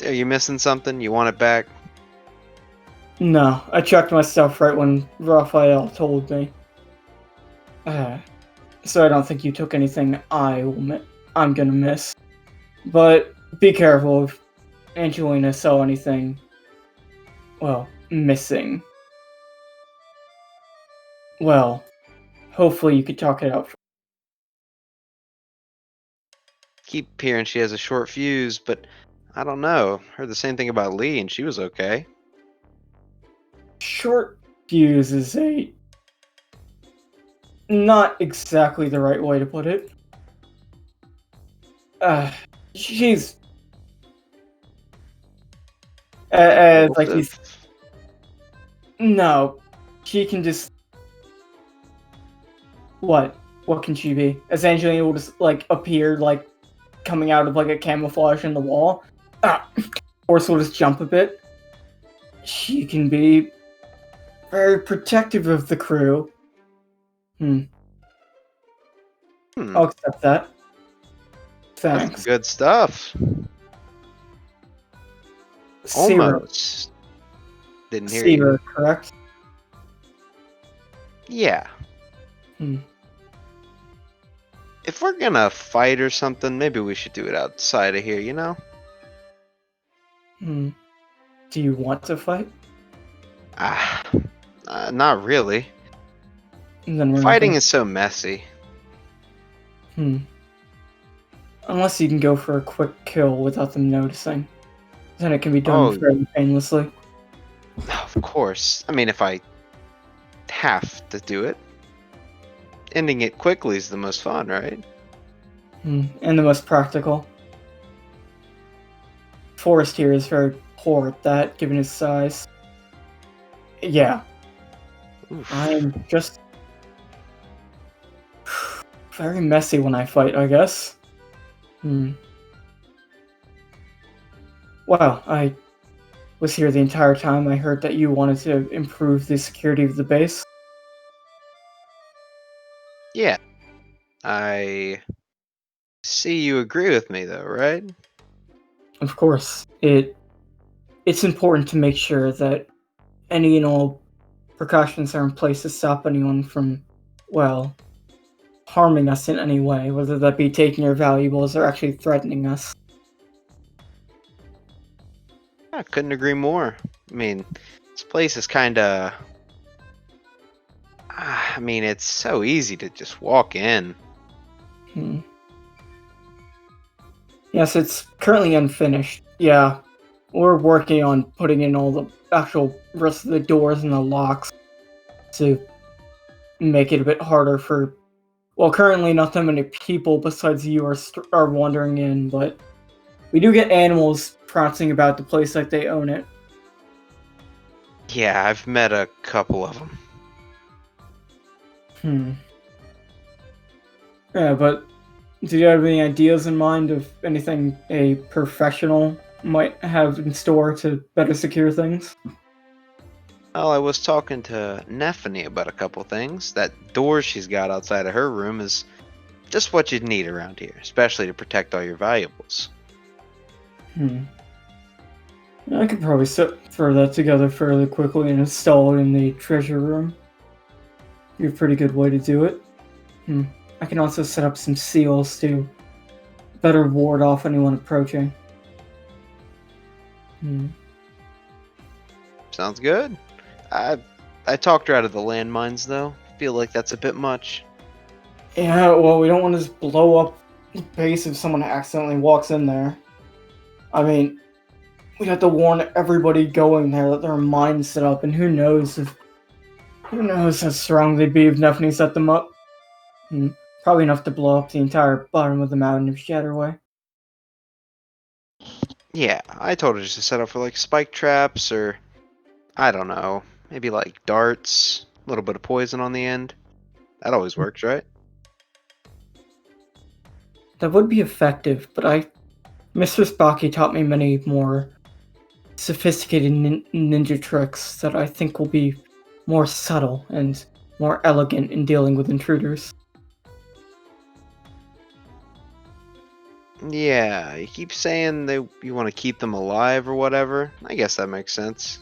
Are you missing something? You want it back? No, I checked my stuff right when Raphael told me. So I don't think you took anything I'm gonna miss. But be careful if Angelina saw anything, well, missing. Well, hopefully you could talk it out. Keep hearing she has a short fuse, but I don't know. Heard the same thing about Lee and she was okay. Short fuse is not exactly the right way to put it. She's like he's no, she can just what can she be? As Angelina will just like appear like coming out of like a camouflage in the wall. Force will just jump a bit. She can be very protective of the crew. I'll accept that. Thanks. That's good stuff. Almost. Didn't hear you. Seaver, correct? Yeah. If we're gonna fight or something, maybe we should do it outside of here, Do you want to fight? Not really. Then we're Fighting is so messy. Unless you can go for a quick kill without them noticing. Then it can be done fairly painlessly. Of course. I mean, if I have to do it. Ending it quickly is the most fun, right? And the most practical. Forrest here is very poor at that, given his size. Yeah. Oof. I'm just very messy when I fight, I guess. Well, I was here the entire time. I heard that you wanted to improve the security of the base. Yeah. I see you agree with me, though, right? Of course. It's important to make sure that any and all precautions are in place to stop anyone from, well, harming us in any way, whether that be taking our valuables or actually threatening us. I couldn't agree more. I mean, This place is kinda... I mean, it's so easy to just walk in. Hmm. Yes, it's currently unfinished. Yeah, we're working on putting in all the actual rest of the doors and the locks to make it a bit harder for. Well, currently not that many people besides you are wandering in, but we do get animals prancing about the place like they own it. Yeah, I've met a couple of them. Hmm. Yeah, but do you have any ideas in mind of anything a professional might have in store to better secure things? Well, I was talking to Neffany about a couple things. That door she's got outside of her room is just what you'd need around here, especially to protect all your valuables. Hmm. I could probably throw that together fairly quickly and install it in the treasure room. Be a pretty good way to do it. I can also set up some seals to better ward off anyone approaching. Sounds good. I talked her out of the landmines, though. Feel like that's a bit much. Yeah, well, we don't want to just blow up the base if someone accidentally walks in there. I mean, we'd have to warn everybody going there that there are mines set up, and who knows how strong they'd be if Neffany set them up. Probably enough to blow up the entire bottom of the mountain of Shatterway. Yeah, I told her just to set up for like spike traps or, I don't know, maybe like darts, a little bit of poison on the end. That always works, right? That would be effective, but Mr. Spocky taught me many more sophisticated ninja tricks that I think will be more subtle and more elegant in dealing with intruders. Yeah, you keep saying you want to keep them alive or whatever. I guess that makes sense.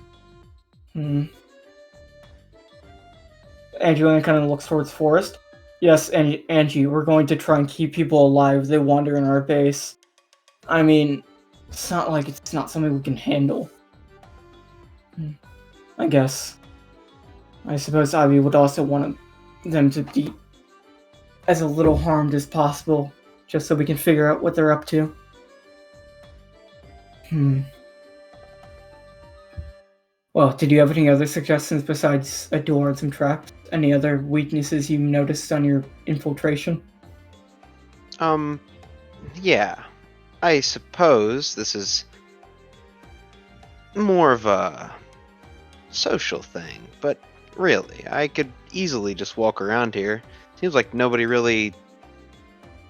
Angelina kind of looks towards Forest. Yes, Angie, we're going to try and keep people alive if they wander in our base. I mean, it's not like it's not something we can handle. I guess. I suppose Ivy would also want them to be as little harmed as possible, just so we can figure out what they're up to. Well, did you have any other suggestions besides a door and some traps? Any other weaknesses you noticed on your infiltration? Yeah. I suppose this is more of a social thing, but really, I could easily just walk around here. Seems like nobody really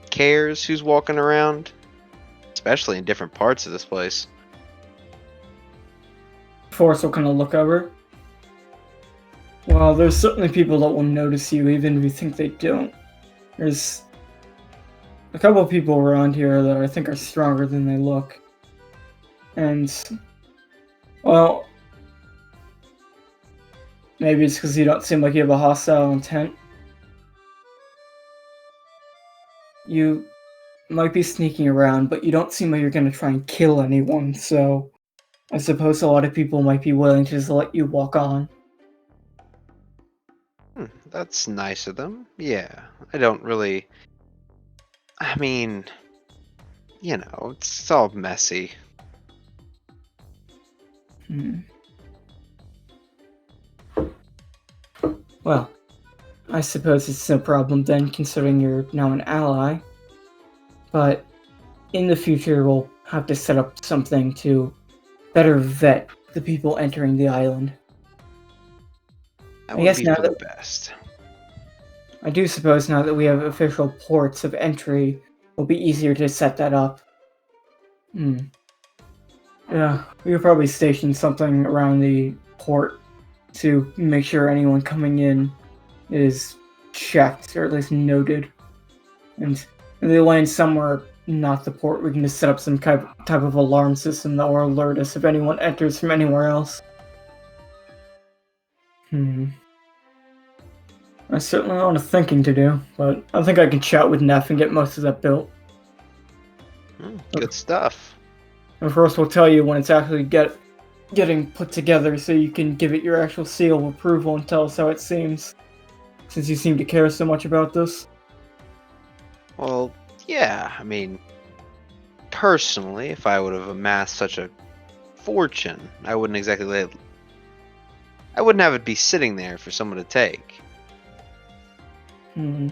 cares who's walking around, especially in different parts of this place. Forrest will kind of look over. Well, there's certainly people that will notice you, even if you think they don't. There's a couple of people around here that I think are stronger than they look. And, well, maybe it's because you don't seem like you have a hostile intent. You might be sneaking around, but you don't seem like you're going to try and kill anyone, so I suppose a lot of people might be willing to just let you walk on. That's nice of them. Yeah, I don't really... I mean, you know, it's all messy. Well, I suppose it's no problem then, considering you're now an ally. But in the future, we'll have to set up something to better vet the people entering the island. That would be for the best. I do suppose now that we have official ports of entry, it'll be easier to set that up. Yeah, we could probably station something around the port to make sure anyone coming in is checked, or at least noted. And if they land somewhere not the port, we can just set up some type of alarm system that will alert us if anyone enters from anywhere else. I certainly have a lot of thinking to do, but I think I can chat with Neff and get most of that built. Good stuff. And first we'll tell you when it's actually getting put together so you can give it your actual seal of approval and tell us how it seems, since you seem to care so much about this. Well, yeah, I mean, personally, if I would have amassed such a fortune, I wouldn't exactly I wouldn't have it be sitting there for someone to take. Hmm.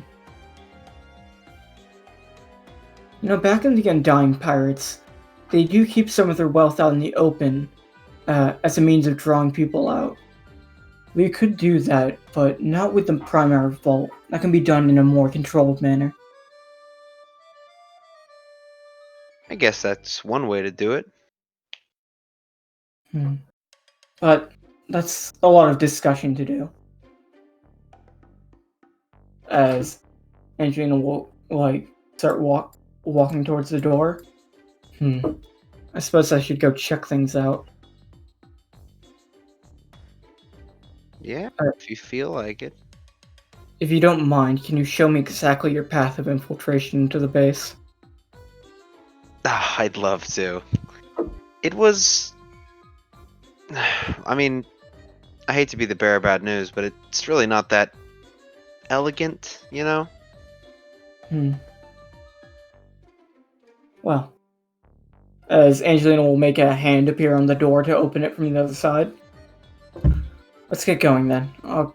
You know, back in the Undying Pirates, they do keep some of their wealth out in the open, as a means of drawing people out. We could do that, but not with the primary vault. That can be done in a more controlled manner. I guess that's one way to do it. Hmm. But that's a lot of discussion to do. As Angelina will, like, start walking towards the door. I suppose I should go check things out. Yeah, Alright. if you feel like it. If you don't mind, can you show me exactly your path of infiltration into the base? Ah, I'd love to. It was. I mean, I hate to be the bearer of bad news, but it's really not that elegant, you know? Well, as Angelina will make a hand appear on the door to open it from the other side. Let's get going then. I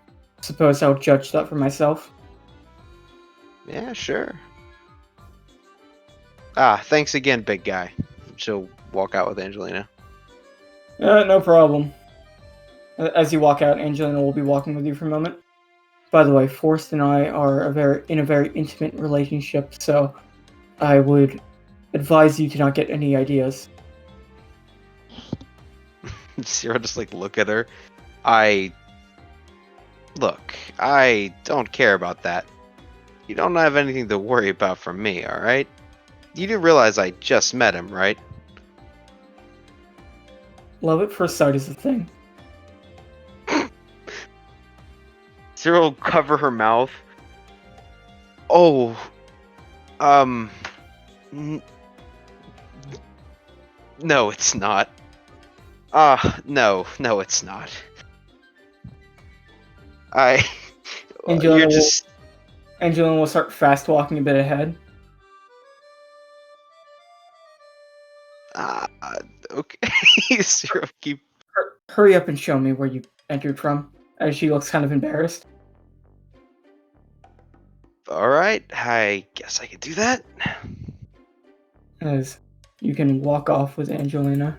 suppose I'll judge that for myself. Yeah, sure. Ah, thanks again, big guy. She'll walk out with Angelina. No problem. As you walk out, Angelina will be walking with you for a moment. By the way, Forrest and I are in a very intimate relationship, so I would advise you to not get any ideas. Zero just like look at her. I don't care about that. You don't have anything to worry about from me, alright? You do realize I just met him, right? Love at first sight is a thing. Zero will cover her mouth. Oh, n- no, it's not. No, it's not. Angelina You're will, just. Angelina will start fast walking a bit ahead. Uh, okay. Zero, keep. Hurry up and show me where you entered from, as she looks kind of embarrassed. Alright, I guess I can do that. As you can walk off with Angelina.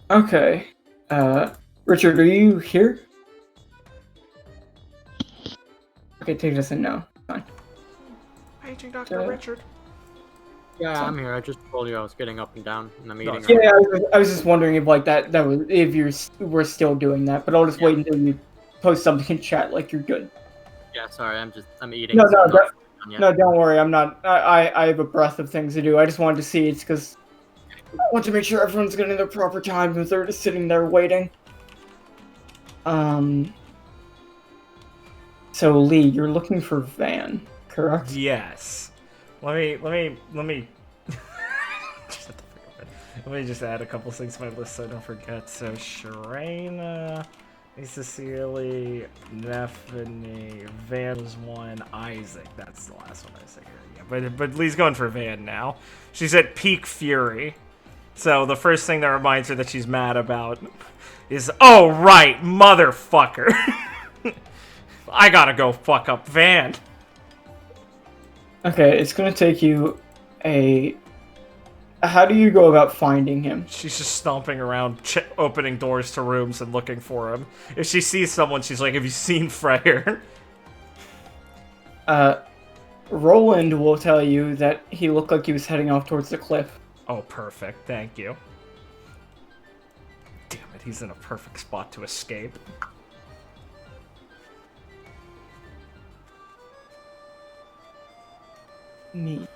Okay. Richard, are you here? Okay, take this and no. Fine. Paging Dr. Richard. Yeah, I'm here. I just told you I was getting up and down in the meeting. Yeah, I was just wondering if like that was if we're still doing that, but I'll just wait until you post something in chat like you're good. Yeah, sorry. I'm eating. No, so I'm not done yet. no, don't worry. I'm not. I have a breath of things to do. I just wanted to see it's because I want to make sure everyone's getting their proper time if they're just sitting there waiting. So Lee, you're looking for Van, correct? Yes. Let me Shut the fuck up. Let me just add a couple things to my list so I don't forget. So Sharena, Cecily, Neffany, Van was one, Isaac. That's the last one I was thinking. Yeah, but Lee's going for Van now. She's at peak fury. So the first thing that reminds her that she's mad about is, oh right, motherfucker. I gotta go fuck up Van. Okay, it's gonna take you a. How do you go about finding him? She's just stomping around, opening doors to rooms and looking for him. If she sees someone, she's like, have you seen Freyr? Roland will tell you that he looked like he was heading off towards the cliff. Oh, perfect. Thank you. Damn it, he's in a perfect spot to escape. Neat.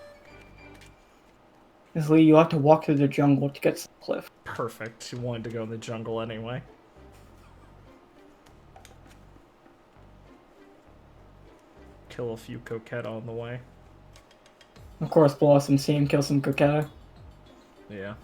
Because Lee, you have to walk through the jungle to get to the cliff. Perfect. She wanted to go in the jungle anyway. Kill a few coquette on the way. Of course, blow off some steam, kill some Koketta. Yeah.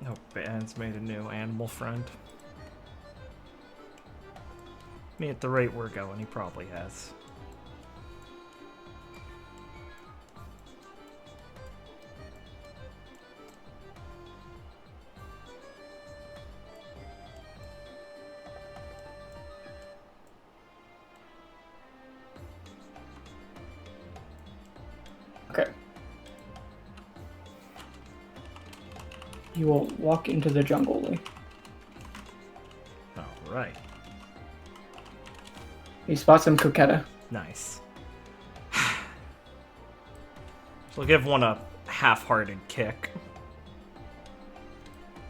No, band's made a new animal friend. I mean, at the rate we're going, he probably has. Okay. You will walk into the jungle, Lee. Alright. You spot some Koketta. Nice. So I'll give one a half-hearted kick.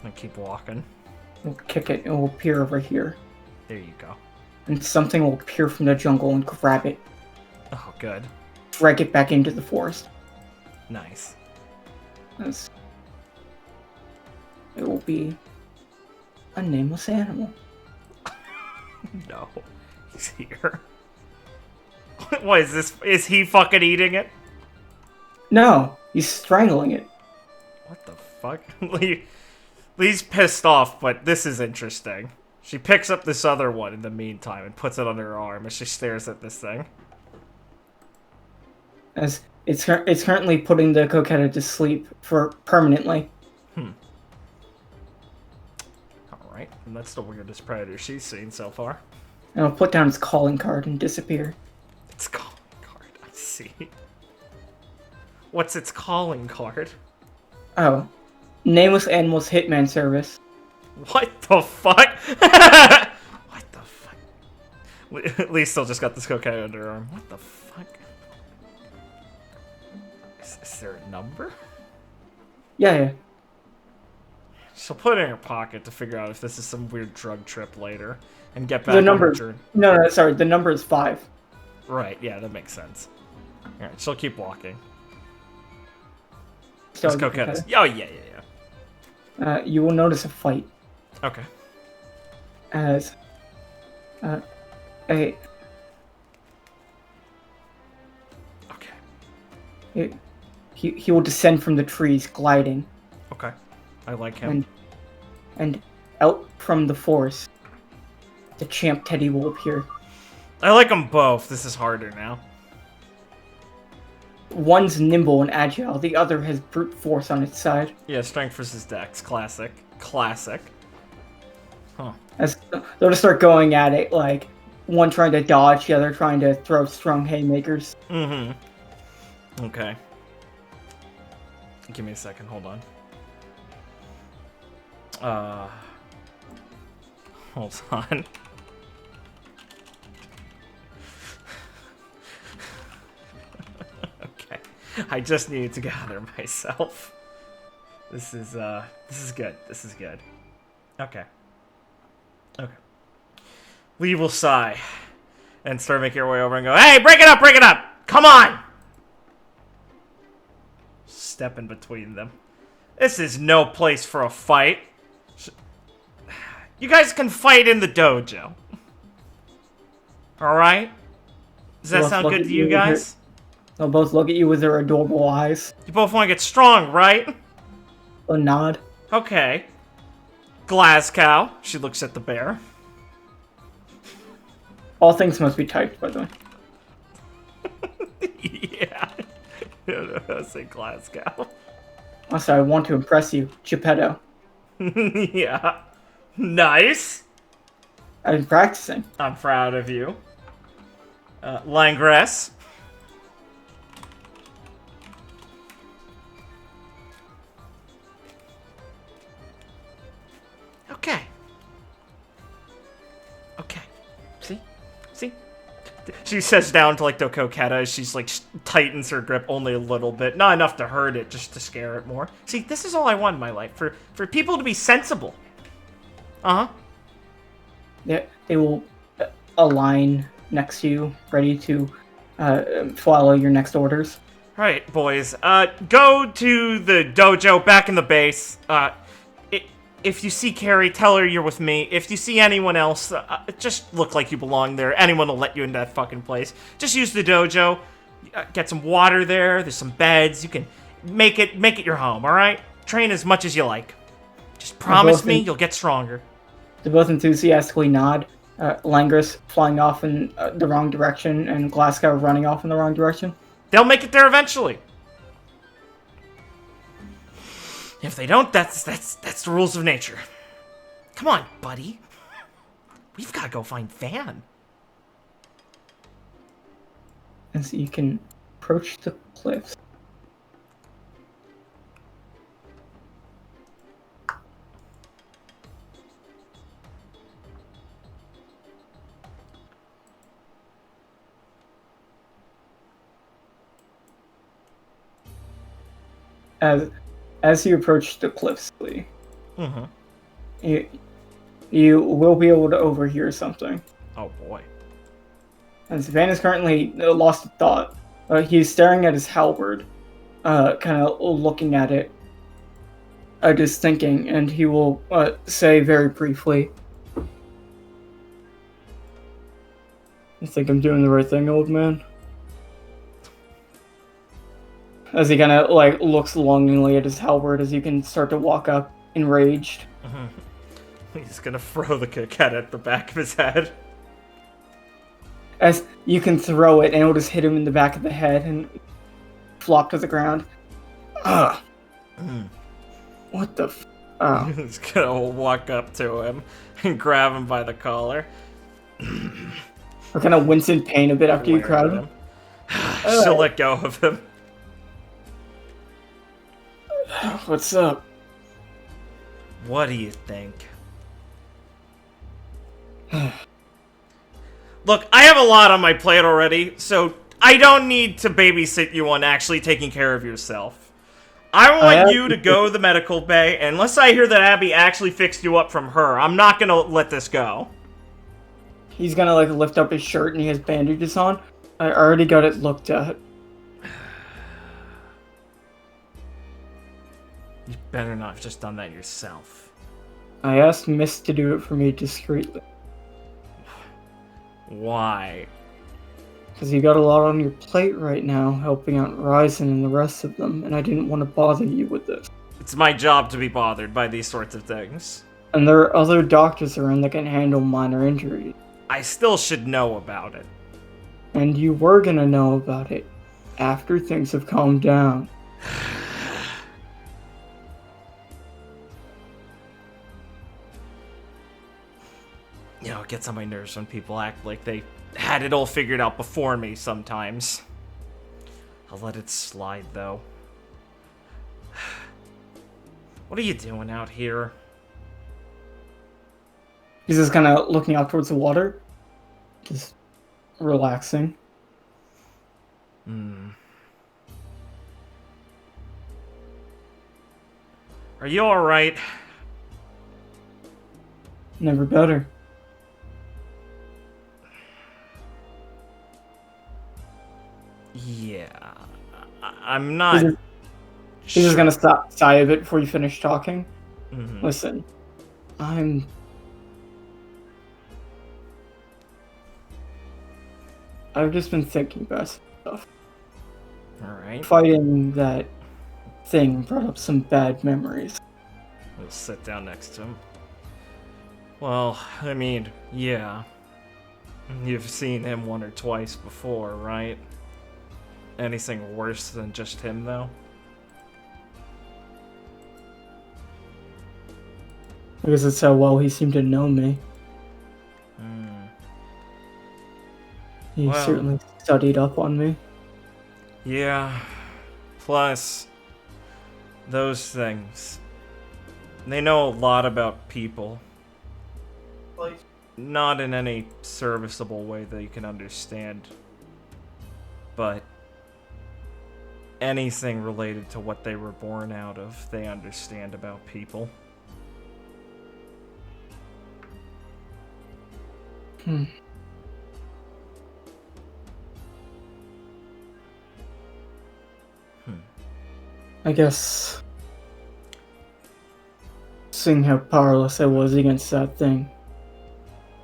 And keep walking. We'll kick it and we'll peer over here. There you go. And something will appear from the jungle and grab it. Oh, good. Drag it back into the forest. Nice. Yes. It will be a nameless animal. No. He's here. What is this? Is he fucking eating it? No, he's strangling it. What the fuck? Lee's pissed off, but this is interesting. She picks up this other one in the meantime and puts it under her arm as she stares at this thing. As it's currently putting the Koketta to sleep for permanently. Alright, and that's the weirdest predator she's seen so far. And it'll put down its calling card and disappear. Its calling card, I see. What's its calling card? Oh. Nameless Animals Hitman Service. What the fuck? What the fuck? At least still just got this cocaine under her arm. What the fuck? Is there a number? Yeah. She'll put it in her pocket to figure out if this is some weird drug trip later. And get back The on number. her journey. No, sorry. The number is 5. Right, yeah, that makes sense. Alright, she'll keep walking. So This cocaine is... Oh, yeah. you will notice a fight Okay. as Okay. he will descend from the trees, gliding, Okay. I like him. and out from the forest, the champ Teddy will appear. I like them both. This is harder now. One's nimble and agile, the other has brute force on its side. Yeah, strength versus dex. Classic. Huh. As they'll just start going at it, like one trying to dodge, the other trying to throw strong haymakers. Mm-hmm. Okay. Give me a second. Hold on. Hold on. Okay. I just needed to gather myself. This is good. This is good. Okay. We will sigh and start making our way over and go, hey, break it up! Come on! Step in between them. This is no place for a fight. You guys can fight in the dojo. Alright? Does that sound good to you guys? They'll both look at you with their adorable eyes. You both want to get strong, right? A nod. Okay. Glasgow. She looks at the bear. All things must be typed, by the way. Yeah. I'll say Glasgow. Also, I want to impress you, Geppetto. Yeah. Nice. I've been practicing. I'm proud of you. Langress. Okay. See? She says down to like the coquetta as she's like tightens her grip only a little bit, not enough to hurt it, just to scare it more. See, this is all I want in my life, for people to be sensible. Uh-huh. They will align next to you, ready to follow your next orders. Right, boys. Go to the dojo back in the base. If you see Carrie, tell her you're with me. If you see anyone else, just look like you belong there. Anyone will let you into that fucking place. Just use the dojo. Get some water there. There's some beds. You can make it your home, alright? Train as much as you like. Just promise me you'll get stronger. They both enthusiastically nod. Langris flying off in the wrong direction, and Glasgow running off in the wrong direction. They'll make it there eventually. If they don't, that's the rules of nature. Come on, buddy. We've got to go find Van. As you can approach the cliffs. As you approach the cliffs, Lee, you will be able to overhear something. Oh boy. As Van is currently lost in thought, he's staring at his halberd, kind of looking at it, just thinking, and he will say very briefly, "I think I'm doing the right thing, old man." As he kind of like looks longingly at his halberd, as you can start to walk up, enraged. He's gonna throw the coquette at the back of his head. As you can throw it, and it'll just hit him in the back of the head and flop to the ground. Ugh. What the He's gonna walk up to him and grab him by the collar. Or kind of wince in pain a bit after you grab him. She'll let go of him. What's up? What do you think? Look, I have a lot on my plate already, so I don't need to babysit you on actually taking care of yourself. I want you to go to the medical bay, and unless I hear that Abby actually fixed you up from her, I'm not gonna let this go. He's gonna like lift up his shirt and he has bandages on. I already got it looked at. You better not have just done that yourself. I asked Miss to do it for me discreetly. Why? Because you got a lot on your plate right now, helping out Ryzen and the rest of them, and I didn't want to bother you with this. It's my job to be bothered by these sorts of things. And there are other doctors around that can handle minor injuries. I still should know about it. And you were gonna know about it after things have calmed down. You know, it gets on my nerves when people act like they had it all figured out before me sometimes. I'll let it slide, though. What are you doing out here? He's just kind of looking out towards the water. Just relaxing. Are you alright? Never better. Yeah. I'm not... He's just gonna sigh a bit before you finish talking. Mm-hmm. Listen, I've just been thinking about stuff. Alright. Fighting that thing brought up some bad memories. We'll sit down next to him. Well, I mean, yeah. You've seen him one or twice before, right? Anything worse than just him, though? I guess that's how well he seemed to know me. He Well. certainly studied up on me. Yeah. Plus, those things. They know a lot about people. not in any serviceable way they can understand. But anything related to what they were born out of, they understand about people. I guess seeing how powerless I was against that thing,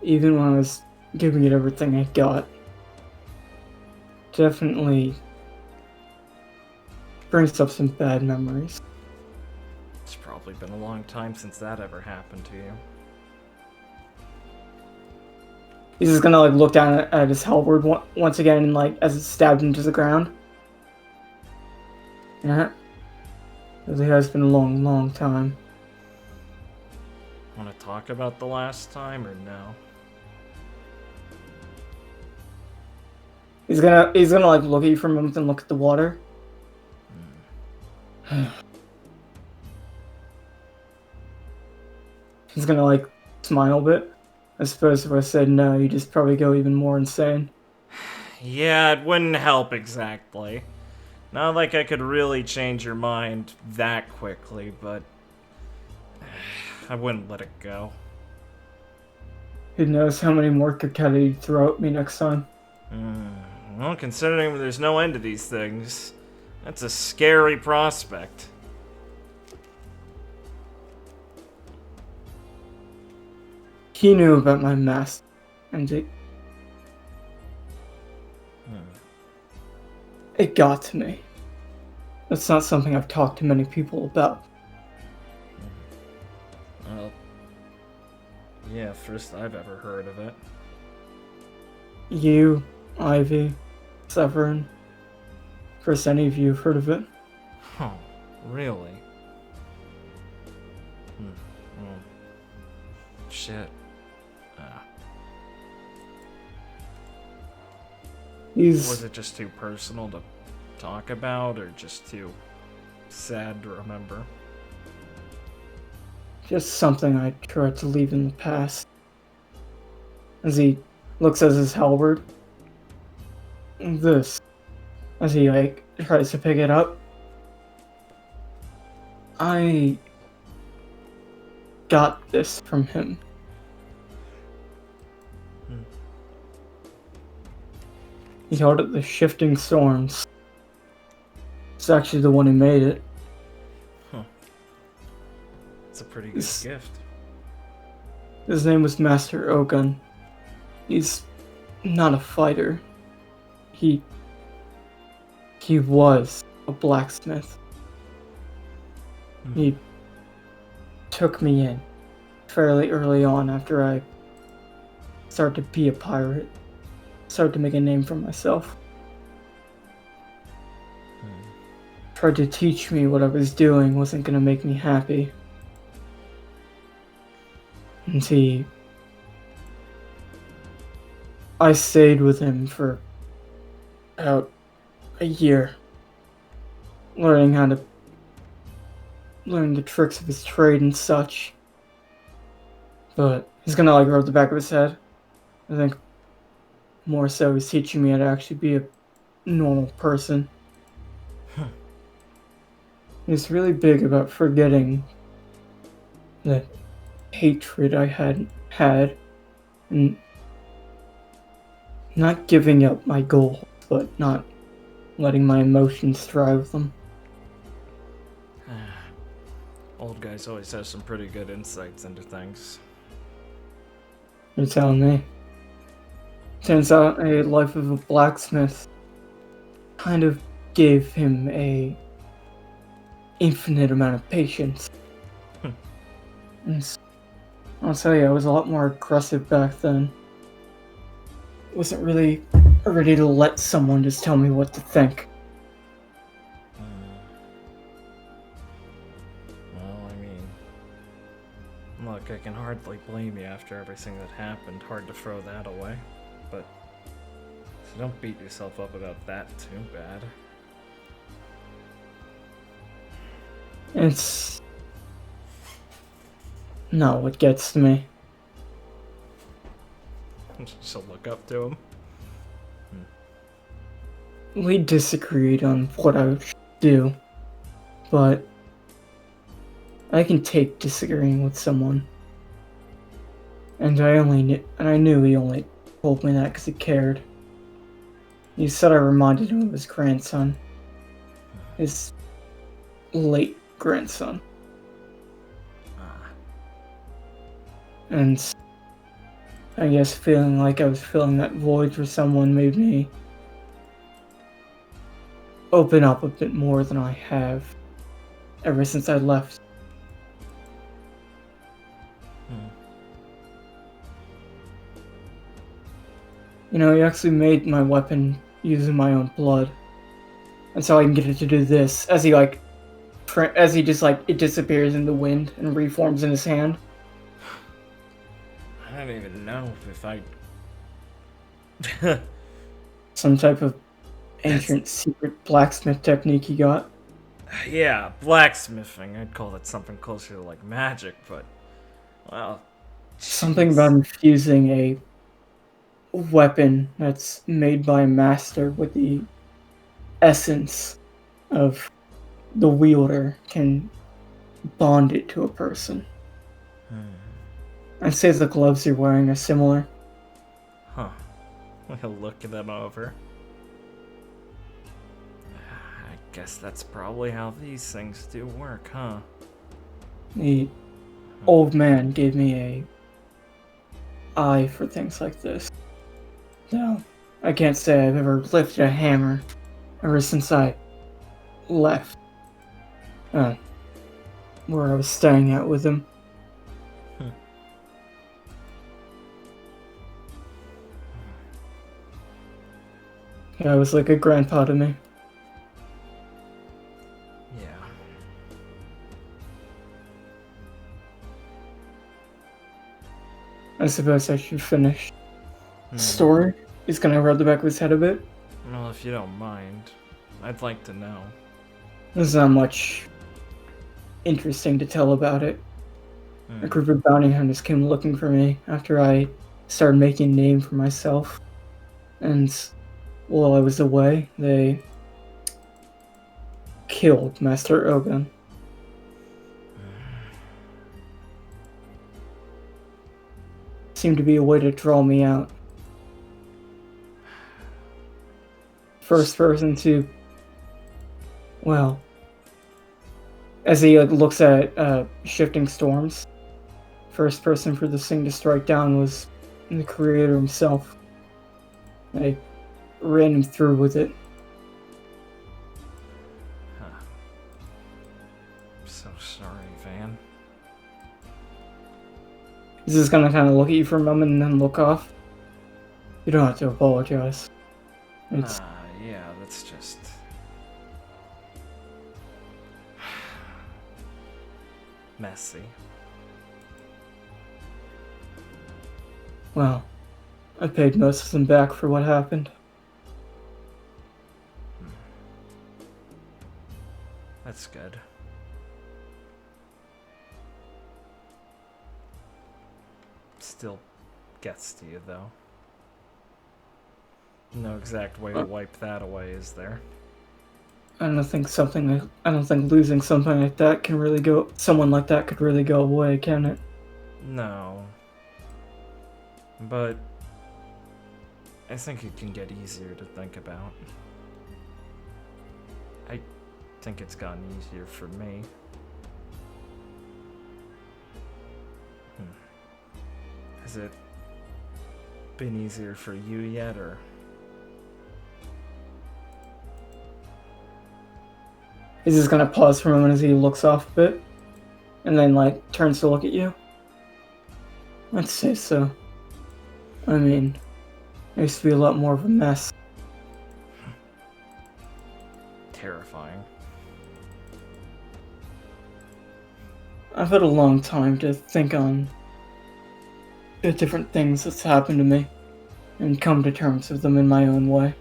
even when I was giving it everything I got, definitely brings up some bad memories. It's probably been a long time since that ever happened to you. He's just gonna like look down at his halberd once again, and like as it's stabbed into the ground. Yeah, it really has been a long, long time. Want to talk about the last time or no? He's gonna like look at you for a moment and look at the water. He's gonna like smile a bit. I suppose if I said no, you'd just probably go even more insane. Yeah, it wouldn't help exactly. Not like I could really change your mind that quickly, but I wouldn't let it go. Who knows how many more cacao you'd throw at me next time. Well, considering there's no end to these things, that's a scary prospect. He knew about my mask, and it got to me. That's not something I've talked to many people about. Well, yeah, first I've ever heard of it. You, Ivy, Severin, first any of you have heard of it? Huh, really? Well, shit. Was it just too personal to talk about, or just too sad to remember? Just something I tried to leave in the past. As he looks at his halberd. This. As he like tries to pick it up. I got this from him. He called it the Shifting Storms. It's actually the one who made it. Huh. It's a pretty good gift. His name was Master Ogun. He's not a fighter. He was a blacksmith. He took me in fairly early on after I started to be a pirate. Started to make a name for myself. Tried to teach me what I was doing wasn't gonna make me happy. And I stayed with him for about a year. Learn the tricks of his trade and such. But he's gonna like rub the back of his head. I think more so he's teaching me how to actually be a normal person. He's really big about forgetting the hatred I had and not giving up my goals, but not letting my emotions drive them. Old guys always have some pretty good insights into things. You're telling me. Turns out a life of a blacksmith kind of gave him a infinite amount of patience. And I'll tell you, I was a lot more aggressive back then. Wasn't really ready to let someone just tell me what to think. Well, I mean, look, I can hardly blame you after everything that happened. Hard to throw that away. But so don't beat yourself up about that too bad. It's not what gets to me. She'll look up to him. We disagreed on what I would do, but I can take disagreeing with someone. And I knew he only told me that because he cared. He said I reminded him of his grandson. His late grandson. And I guess feeling like I was filling that void for someone made me open up a bit more than I have ever since I left. You know, he actually made my weapon using my own blood. And so I can get it to do this, as he it disappears in the wind and reforms in his hand. I don't even know if I... Some type of ancient secret blacksmith technique he got. Yeah, blacksmithing. I'd call it something closer to, like, magic, but... Well... Something about infusing a weapon that's made by a master with the essence of the wielder can bond it to a person. I'd say the gloves you're wearing are similar. Huh. We'll look them over. I guess that's probably how these things do work, huh? The old man gave me a eye for things like this. No, I can't say I've ever lifted a hammer ever since I left. Where I was staying at with him. Yeah, I was like a grandpa to me. Yeah. I suppose I should finish the story. He's gonna rub the back of his head a bit. Well, if you don't mind, I'd like to know. There's not much interesting to tell about it. A group of bounty hunters came looking for me after I started making a name for myself. And while I was away, they killed Master Ogun. Seemed to be a way to draw me out. First person to... Well... As he looks at shifting storms, first person for this thing to strike down was the creator himself. I ran him through with it. Huh. I'm so sorry, Van. He's just gonna kind of look at you for a moment and then look off. You don't have to apologize. It's Yeah, that's just... messy. well, I paid most of them back for what happened. That's good. Still gets to you, though. No exact way to wipe that away, is there? I don't think losing something like that can really go. Someone like that could really go away, can it? No. But I think it can get easier to think about. I think it's gotten easier for me. Has it been easier for you yet, or? He's just gonna pause for a moment as he looks off a bit, and then turns to look at you. I'd say so. I mean, I used to be a lot more of a mess. Terrifying. I've had a long time to think on the different things that's happened to me, and come to terms with them in my own way.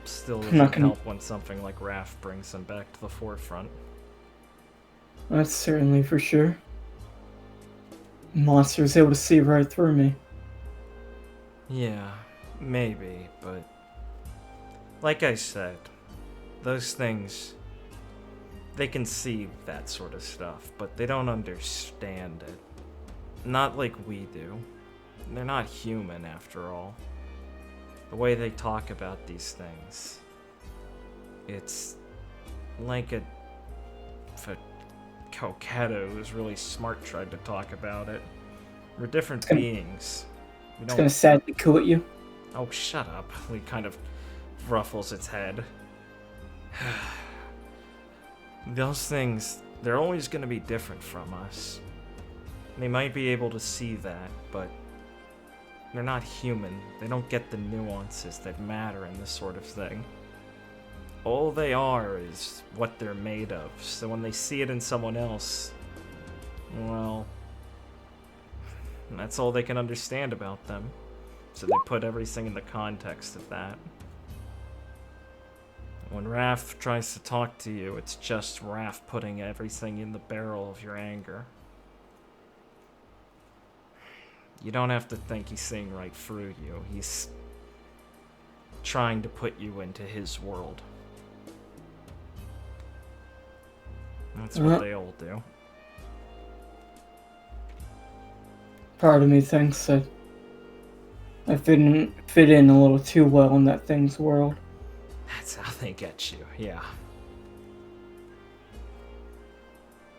Still not doesn't gonna- help when something like Raph brings them back to the forefront. That's certainly for sure. monster was able to see right through me. Yeah, maybe, but like I said, those things, they can see that sort of stuff, but they don't understand it. Not like we do. They're not human, after all. The way they talk about these things, it's like if a Coquetto who's really smart tried to talk about it. We're different beings. We It's gonna sadly coo at you. Oh, shut up. He kind of ruffles its head. Those things, they're always going to be different from us. They might be able to see that, but they're not human. They don't get the nuances that matter in this sort of thing. All they are is what they're made of, so when they see it in someone else, well, that's all they can understand about them. So they put everything in the context of that. When Raph tries to talk to you, it's just Raph putting everything in the barrel of your anger. You don't have to think he's seeing right through you. He's trying to put you into his world. That's what they all do. Part of me thinks that I fit in a little too well in that thing's world. That's how they get you, yeah.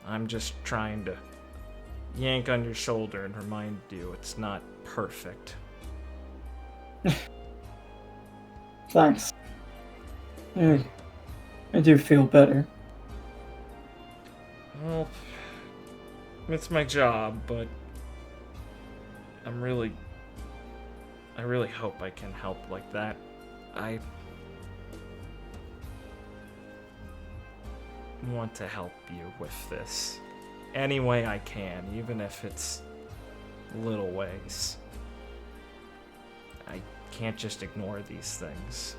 I'm just trying to yank on your shoulder and remind you it's not perfect. Thanks. I do feel better. Well, it's my job, but I really hope I can help like that. I want to help you with this any way I can, even if it's little ways. I can't just ignore these things.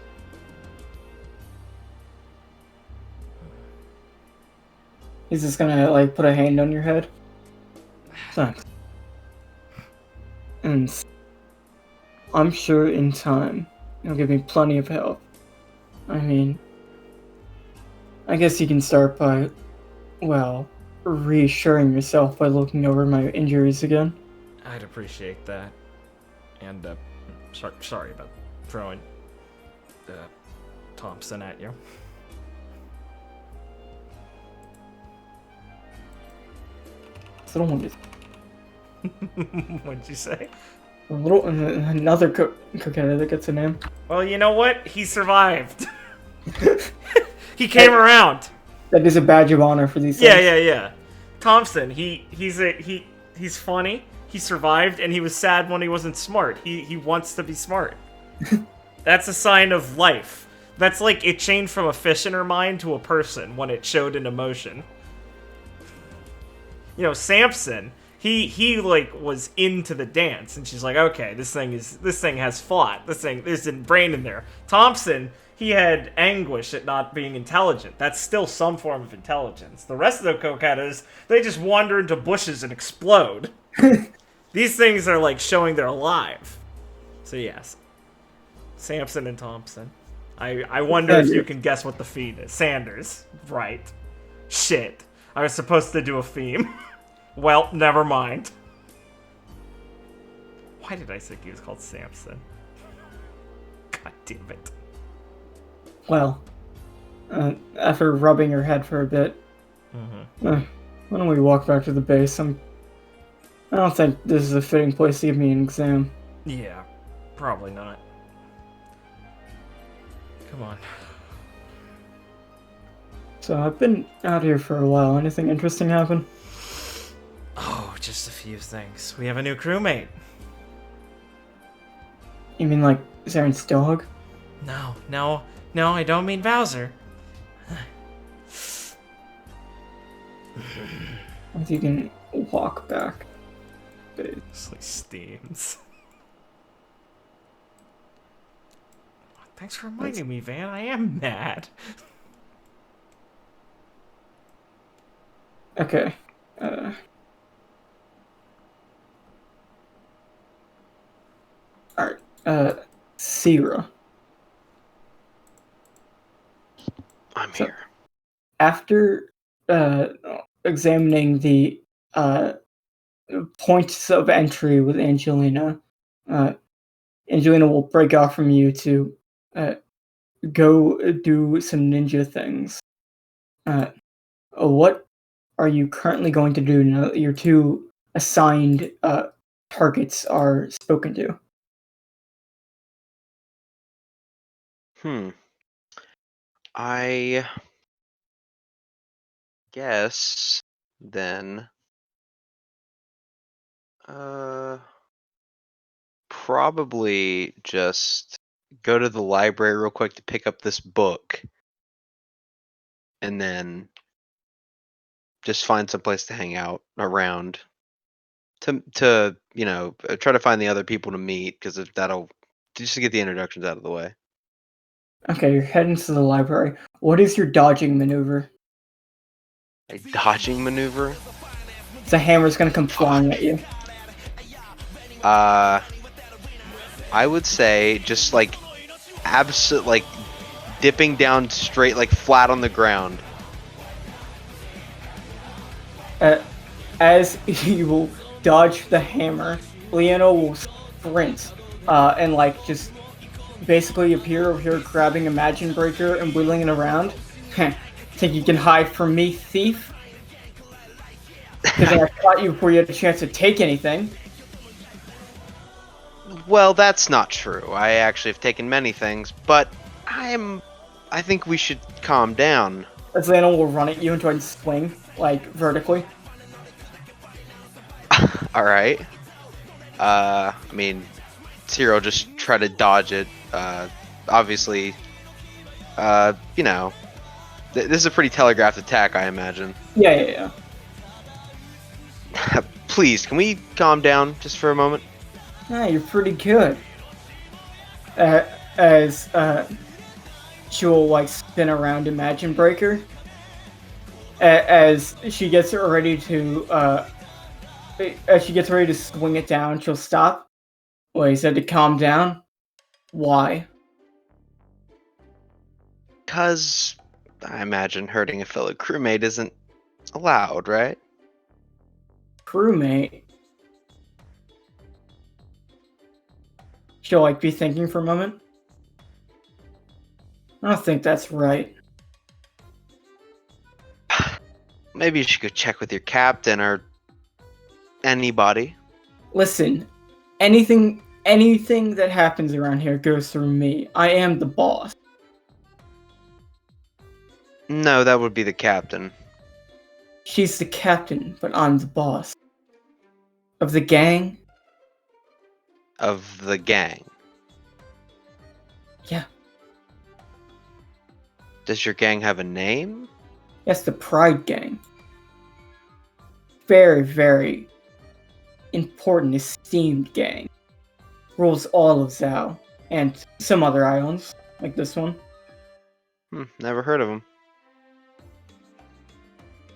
He's just gonna, like, put a hand on your head. Thanks. And I'm sure in time, you'll give me plenty of help. I mean, I guess you can start by, well, reassuring yourself by looking over my injuries again. I'd appreciate that. And, sorry about throwing, Thompson at you. So I don't want to... What'd you say? Another coquette that gets a name. Well, you know what? He survived. He came around. That is a badge of honor for these Yeah, things. yeah. Thompson, he's funny. He survived, and he was sad when he wasn't smart. He wants to be smart. That's a sign of life. That's like it changed from a fish in her mind to a person when it showed an emotion. You know, Samson, he like was into the dance, and she's like, okay, this thing has thought. There's a brain in there. Thompson, he had anguish at not being intelligent. That's still some form of intelligence. The rest of the coquettas, they just wander into bushes and explode. These things are like showing they're alive. So yes, Samson and Thompson. I wonder if you can guess what the theme is. Sanders, right? Shit, I was supposed to do a theme. Well, never mind. Why did I think he was called Samson? God damn it. Well, after rubbing your head for a bit, why don't we walk back to the base? I don't think this is a fitting place to give me an exam. Yeah, probably not. Come on. So I've been out here for a while. Anything interesting happen? Oh, just a few things. We have a new crewmate. You mean like Zarin Stillhug? No, I don't mean Bowser. If you can walk back. It's like steams. Thanks for reminding me, Van. I am mad. Okay. Sierra. I'm So here. after examining the points of entry with Angelina, uh, Angelina will break off from you to go do some ninja things. What are you currently going to do now that your two assigned targets are spoken to? I guess then probably just go to the library real quick to pick up this book and then just find some place to hang out around to try to find the other people to meet because that'll just to get the introductions out of the way. Okay, you're heading to the library. What is your dodging maneuver? A dodging maneuver. The hammer's gonna come flying at you. I would say just like like dipping down straight, like flat on the ground. As you will dodge the hammer, Leona will sprint and like just basically appear over here grabbing Imagine Breaker and wheeling it around. Think you can hide from me, thief? Because I caught you before you had a chance to take anything. Well, that's not true. I actually have taken many things, but I think we should calm down. As Leona will run at you and try and swing, like, vertically. Alright. I mean, Cyril just try to dodge it. Obviously, this is a pretty telegraphed attack, I imagine. Yeah. Please, can we calm down just for a moment? Ah, you're pretty good. As she will like spin around Imagine Breaker. As she gets ready to swing it down, she'll stop. Well, he said to calm down. Why? Cause I imagine hurting a fellow crewmate isn't allowed, right? Crewmate. She'll like be thinking for a moment. I don't think that's right. Maybe you should go check with your captain or anybody. Listen, anything that happens around here goes through me. I am the boss. No, that would be the captain. She's the captain, but I'm the boss. Of the gang? Of the gang. Yeah. Does your gang have a name? Yes, the Pride Gang. Very, very important, esteemed gang. Rules all of Zhao, and some other islands, like this one. Never heard of him.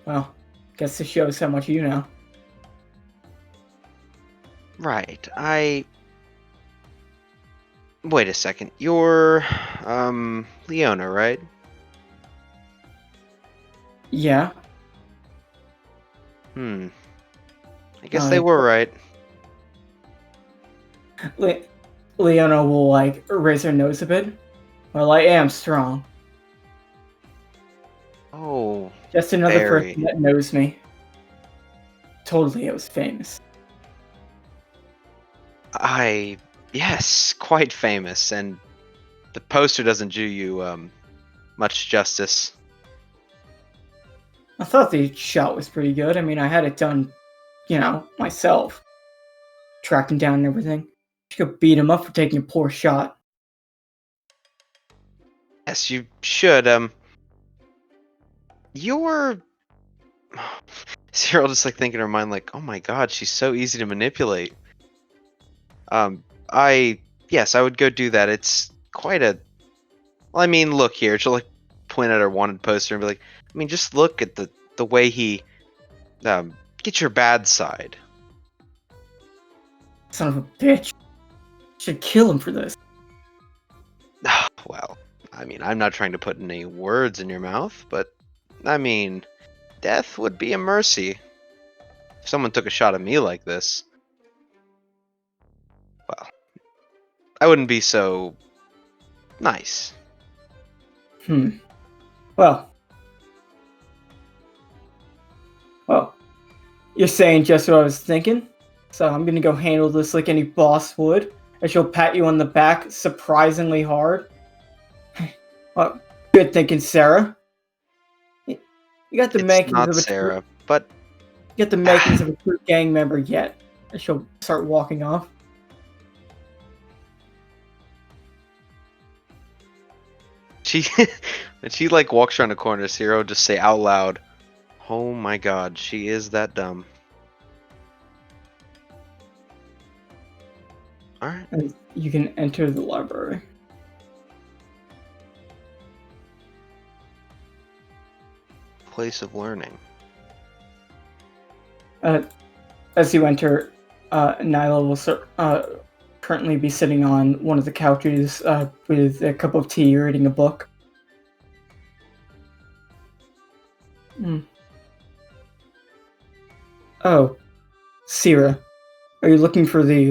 Well, guess this shows how much you know. Right, Wait a second. You're, Leona, right? Yeah. I guess they were right. Leona will, like, raise her nose a bit. Well, I am strong. Oh, Just another very. person that knows me. Told I was famous. Yes, quite famous, and the poster doesn't do you, much justice. I thought the shot was pretty good. I mean, I had it done, myself. Tracked him down and everything. You could beat him up for taking a poor shot. Yes, you should, You're... Cyril just, like, thinking in her mind, like, oh my god, she's so easy to manipulate. Yes, I would go do that. It's quite a... Well, I mean, look here. She'll, like, point at her wanted poster and be like, I mean, just look at the way he, get your bad side. Son of a bitch. Should kill him for this. Well, I mean, I'm not trying to put any words in your mouth, but I mean, death would be a mercy. If someone took a shot at me like this, well, I wouldn't be so nice. Well, you're saying just what I was thinking. So I'm gonna go handle this like any boss would, and she'll pat you on the back surprisingly hard. Well, good thinking, Sarah. You got the It's makings not of a Sarah, but you got the makings of a true gang member yet. And she'll start walking off. she, when she like walks around a corner, Zero just say out loud, "Oh my God, she is that dumb." All right. And you can enter the library. Place of learning. As you enter, Nyla will currently be sitting on one of the couches with a cup of tea, reading a book. Oh, Sierra, are you looking for the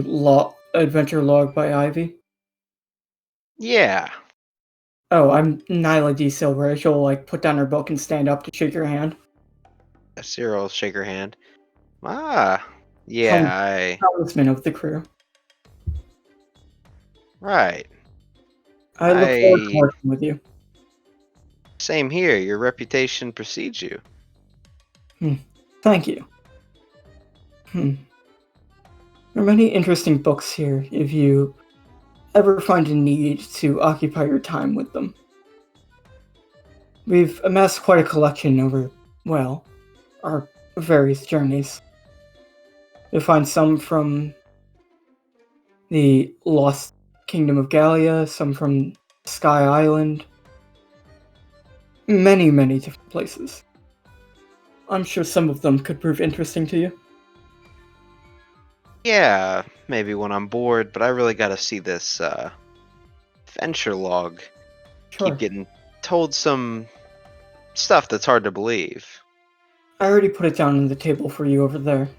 adventure log by Ivy? Yeah. Oh, I'm Nyla D. Silver. She'll like put down her book and stand up to shake your hand. Zero will shake her hand. Ah, yeah, Talisman of the crew. right. I look forward to working with you. Same here. Your reputation precedes you. Thank you. There are many interesting books here if you ever find a need to occupy your time with them. We've amassed quite a collection over, well, our various journeys. You'll find some from the Lost Kingdom of Gallia, some from Sky Island, many, many different places. I'm sure some of them could prove interesting to you. Yeah, maybe when I'm bored, but I really gotta see this adventure log. Sure. Keep getting told some stuff that's hard to believe. I already put it down on the table for you over there.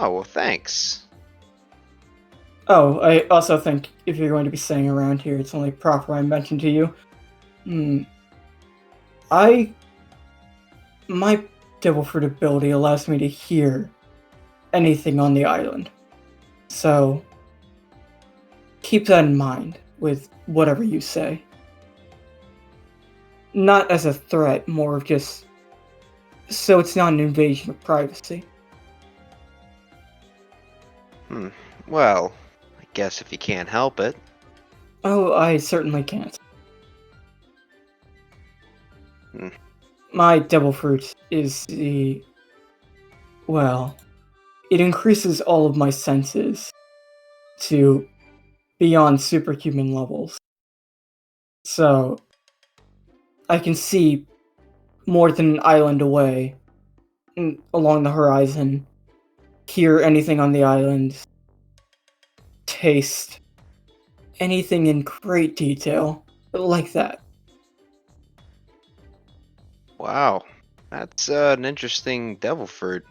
Oh, well, thanks. Oh, I also think if you're going to be staying around here, it's only proper I mention to you. My devil fruit ability allows me to hear anything on the island. So, keep that in mind with whatever you say. Not as a threat, more of just so it's not an invasion of privacy. Well, I guess if you can't help it. Oh, I certainly can't. Hmm. My devil fruit is well, it increases all of my senses to beyond superhuman levels. So, I can see more than an island away, along the horizon, hear anything on the island, taste anything in great detail, like that. Wow, that's an interesting devil fruit.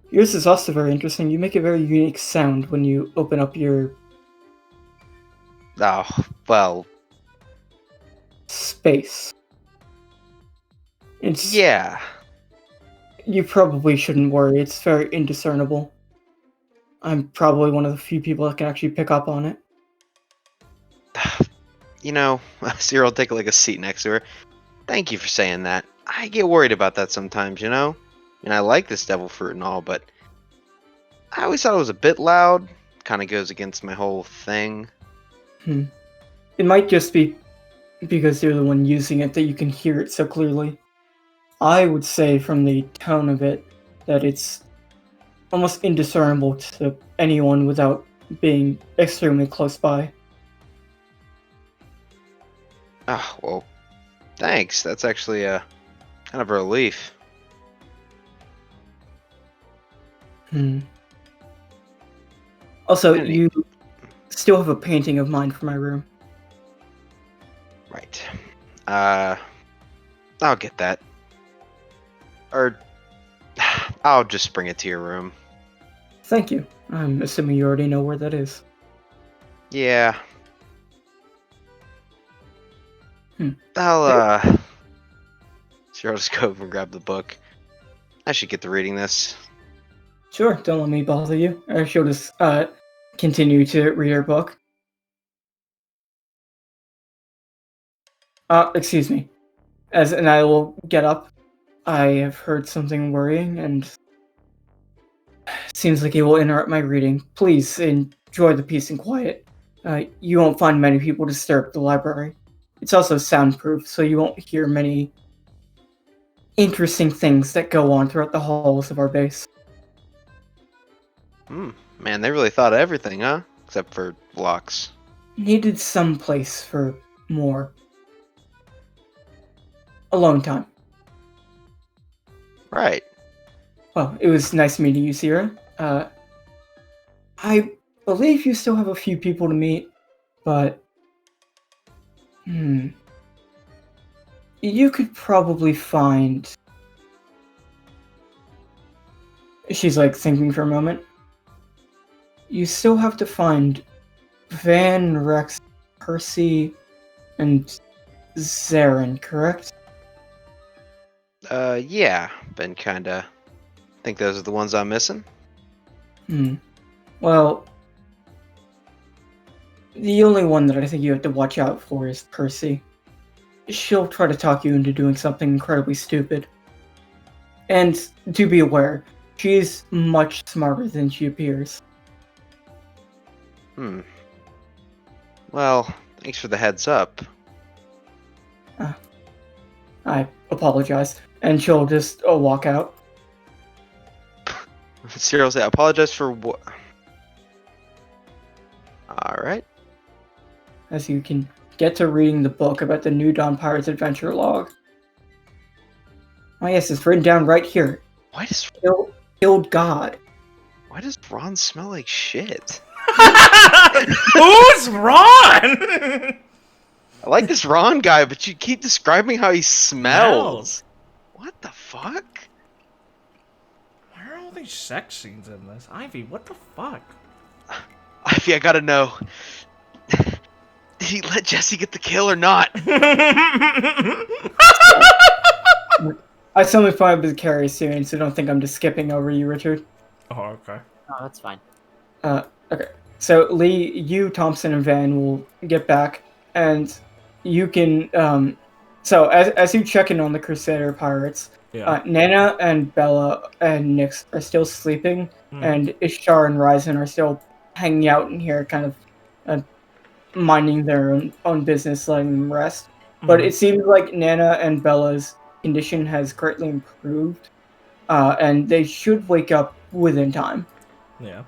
Yours is also very interesting. You make a very unique sound when you open up your Oh, well, space. It's yeah. You probably shouldn't worry. It's very indiscernible. I'm probably one of the few people that can actually pick up on it. You know, Zero will take like a seat next to her. Thank you for saying that. I get worried about that sometimes, you know? I mean, I like this devil fruit and all, but I always thought it was a bit loud. Kind of goes against my whole thing. It might just be because you're the one using it that you can hear it so clearly. I would say from the tone of it that it's almost indiscernible to anyone without being extremely close by. Oh, well, thanks. That's actually a kind of a relief. Also, Any- you still have a painting of mine for my room. Right. I'll get that. Or I'll just bring it to your room. Thank you. I'm assuming you already know where that is. Yeah. Hmm. I'll sure, I'll just go over and grab the book. I should get to reading this. Sure, don't let me bother you. She'll just continue to read her book. Excuse me. And I will get up. I have heard something worrying, and seems like it will interrupt my reading. Please enjoy the peace and quiet. You won't find many people disturb the library. It's also soundproof, so you won't hear many interesting things that go on throughout the halls of our base. Man, they really thought of everything, huh? Except for blocks. Needed some place for more alone time. Right. Well, it was nice meeting you, Sierra. I believe you still have a few people to meet, but you could probably find. She's like thinking for a moment. You still have to find Van, Rex, Percy, and Zarin, correct? Yeah. Been kinda. Think those are the ones I'm missing? Well, the only one that I think you have to watch out for is Percy. She'll try to talk you into doing something incredibly stupid. And to be aware, she's much smarter than she appears. Well, thanks for the heads up. I apologize. And she'll just walk out. Seriously, I apologize for what. Alright. As you can get to reading the book about the New Dawn Pirates Adventure Log. Oh yes, it's written down right here. Why does Killed God. Ron smell like shit? Who's Ron? I like this Ron guy, but you keep describing how he smells. What the fuck? Why are all these sex scenes in this? Ivy, what the fuck? Ivy, I gotta know. Did he let Jesse get the kill or not? I suddenly find the carry soon, so don't think I'm just skipping over you, Richard. Oh, okay. Oh, that's fine. Okay. So Lee, you, Thompson, and Van will get back, and you can. So as you check in on the Crusader pirates, Yeah. Nana and Bella and Nyx are still sleeping, and Ishtar and Ryzen are still hanging out in here, kind of minding their own business, letting them rest. But it seems like Nana and Bella's condition has greatly improved, and they should wake up within time. Yeah.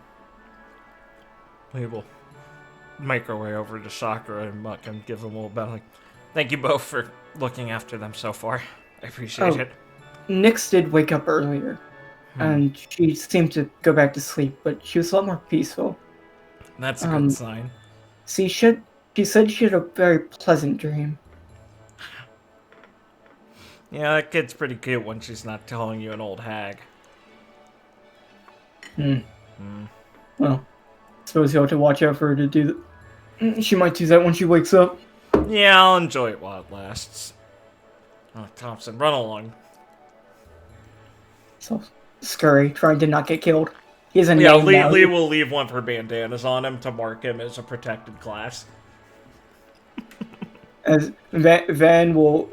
We will make our way over to Sakura and Muck and give them a little bit like, thank you both for looking after them so far. I appreciate it. Nyx did wake up earlier, and she seemed to go back to sleep, but she was a lot more peaceful. That's a good sign. She said she had a very pleasant dream. Yeah, that kid's pretty cute when she's not telling you an old hag. Well, I suppose you have to watch out for her to do that. She might do that when she wakes up. Yeah, I'll enjoy it while it lasts. Oh, Thompson, run along. So, scurry, trying to not get killed. He has a Yeah, name now. Lee will leave one of her bandanas on him to mark him as a protected class. As Van will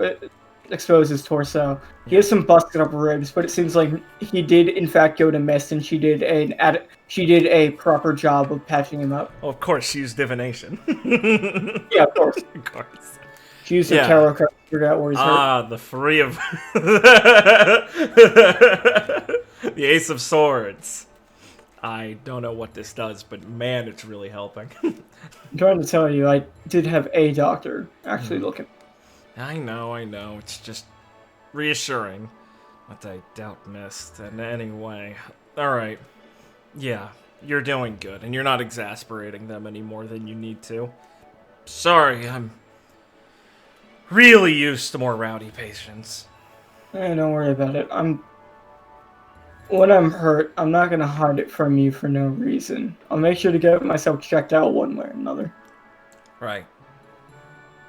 expose his torso. He has some busted up ribs, but it seems like he did in fact go to mist, and she did a proper job of patching him up. Oh, of course, she used divination. Yeah, of course. Of course. She used her tarot card to figure out where he's hurt. Ah, the three of... the Ace of Swords. I don't know what this does, but man, it's really helping. I'm trying to tell you, I did have a doctor actually looking. I know. It's just reassuring. But I doubt missed. And anyway, alright. Yeah. you're doing good, and you're not exasperating them any more than you need to. Sorry, I'm really used to more rowdy patients. Don't worry about it. When I'm hurt, I'm not gonna hide it from you for no reason. I'll make sure to get myself checked out one way or another. Right.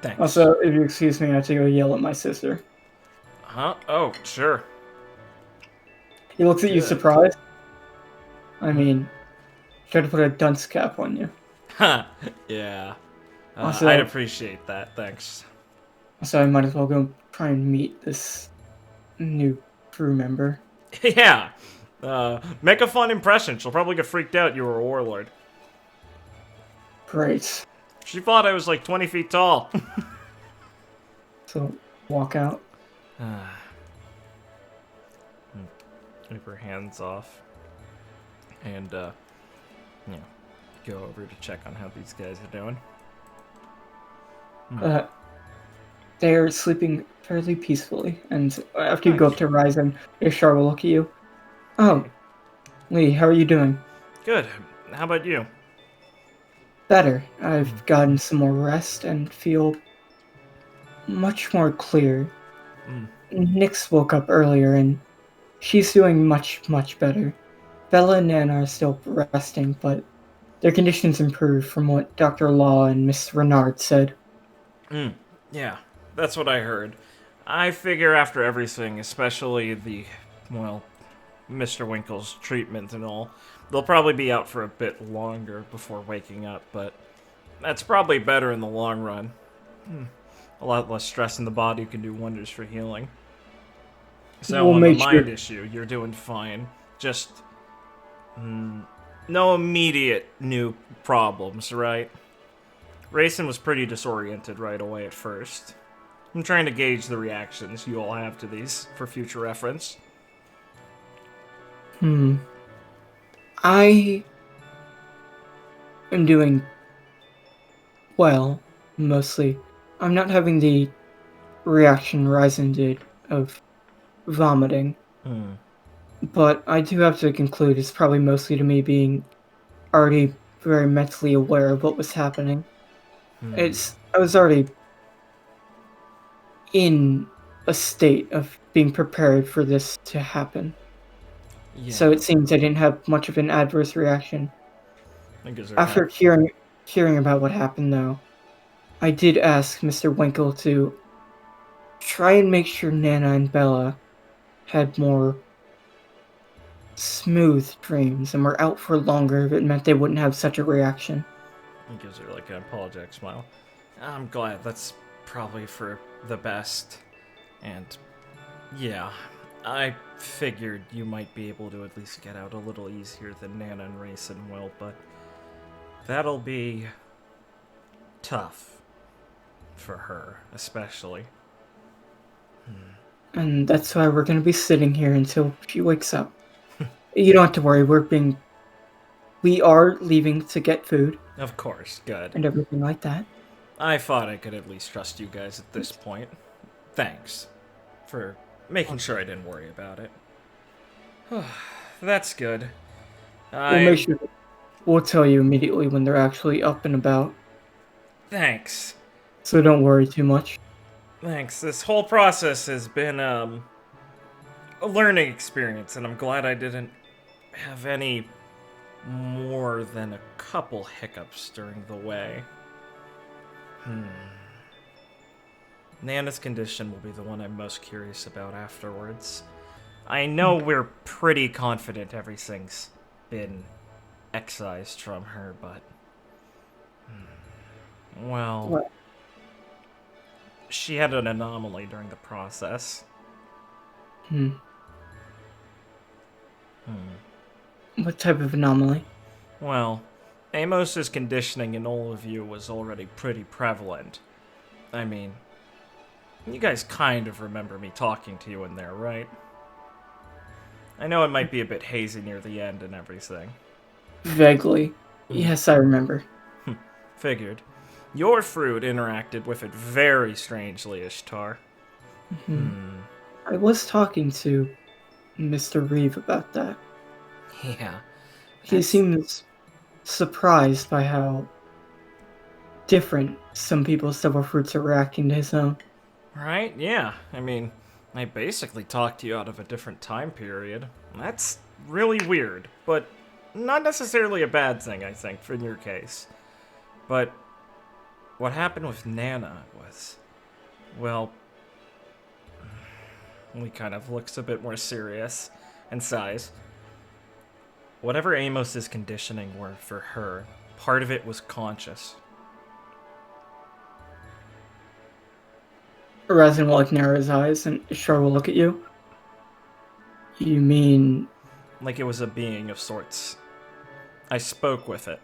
Thanks. Also, if you excuse me, I have to go yell at my sister. Huh? Oh, sure. He looks at you Good. surprised. I mean, try to put a dunce cap on you. Ha! Yeah. Also- I'd appreciate that, thanks. So I might as well go try and meet this new crew member. Yeah. Make a fun impression. She'll probably get freaked out you were a warlord. Great. She thought I was like 20 feet tall. So, walk out. Keep her hands off. And, go over to check on how these guys are doing. They're sleeping fairly peacefully, and after you go up to Ryzen, Ishar will look at you. Oh, Lee, how are you doing? Good. How about you? Better. I've gotten some more rest and feel much more clear. Nyx woke up earlier, and she's doing much, much better. Bella and Nana are still resting, but their conditions improved from what Dr. Law and Miss Renard said. Yeah, that's what I heard. I figure after everything, especially the, Mr. Winkle's treatment and all, they'll probably be out for a bit longer before waking up, but that's probably better in the long run. A lot less stress in the body can do wonders for healing. So We'll on the make mind sure- issue, you're doing fine. Just no immediate new problems, right? Rayson was pretty disoriented right away at first. I'm trying to gauge the reactions you all have to these for future reference. I am doing well, mostly. I'm not having the reaction Ryzen did of vomiting, but I do have to conclude it's probably mostly to me being already very mentally aware of what was happening. I was already in a state of being prepared for this to happen. Yeah. So it seems I didn't have much of an adverse reaction. I guess they're After hearing about what happened, though, I did ask Mr. Winkle to try and make sure Nana and Bella had more smooth dreams and were out for longer if it meant they wouldn't have such a reaction. He gives her like an apologetic smile. I'm glad. That's probably for the best. And yeah, I figured you might be able to at least get out a little easier than Nana and Rayson will, but that'll be tough for her, especially. And that's why we're going to be sitting here until she wakes up. You don't have to worry, we are leaving to get food Of course, good. and everything like that. I thought I could at least trust you guys at this point. Thanks for making sure I didn't worry about it. That's good. We'll tell you immediately when they're actually up and about, Thanks. so don't worry too much. Thanks. This whole process has been a learning experience, and I'm glad I didn't have any more than a couple hiccups during the way. Nana's condition will be the one I'm most curious about afterwards. I know we're pretty confident everything's been excised from her, but... well... What? She had an anomaly during the process. What type of anomaly? Well, Amos's conditioning in all of you was already pretty prevalent. I mean, you guys kind of remember me talking to you in there, right? I know it might be a bit hazy near the end and everything. Vaguely. Yes, I remember. Figured. Your fruit interacted with it very strangely, Ishtar. I was talking to Mr. Reeve about that. Yeah. He seems surprised by how different some people's devil fruits are reacting to his own. Right? Yeah. I mean, I basically talked you out of a different time period. That's really weird, but not necessarily a bad thing, I think, in your case. But what happened with Nana was, well, he kind of looks a bit more serious and sighs. Whatever Amos's conditioning were for her, part of it was conscious. Razin will narrow his eyes and Shar will look at you. You mean Like it was a being of sorts. I spoke with it.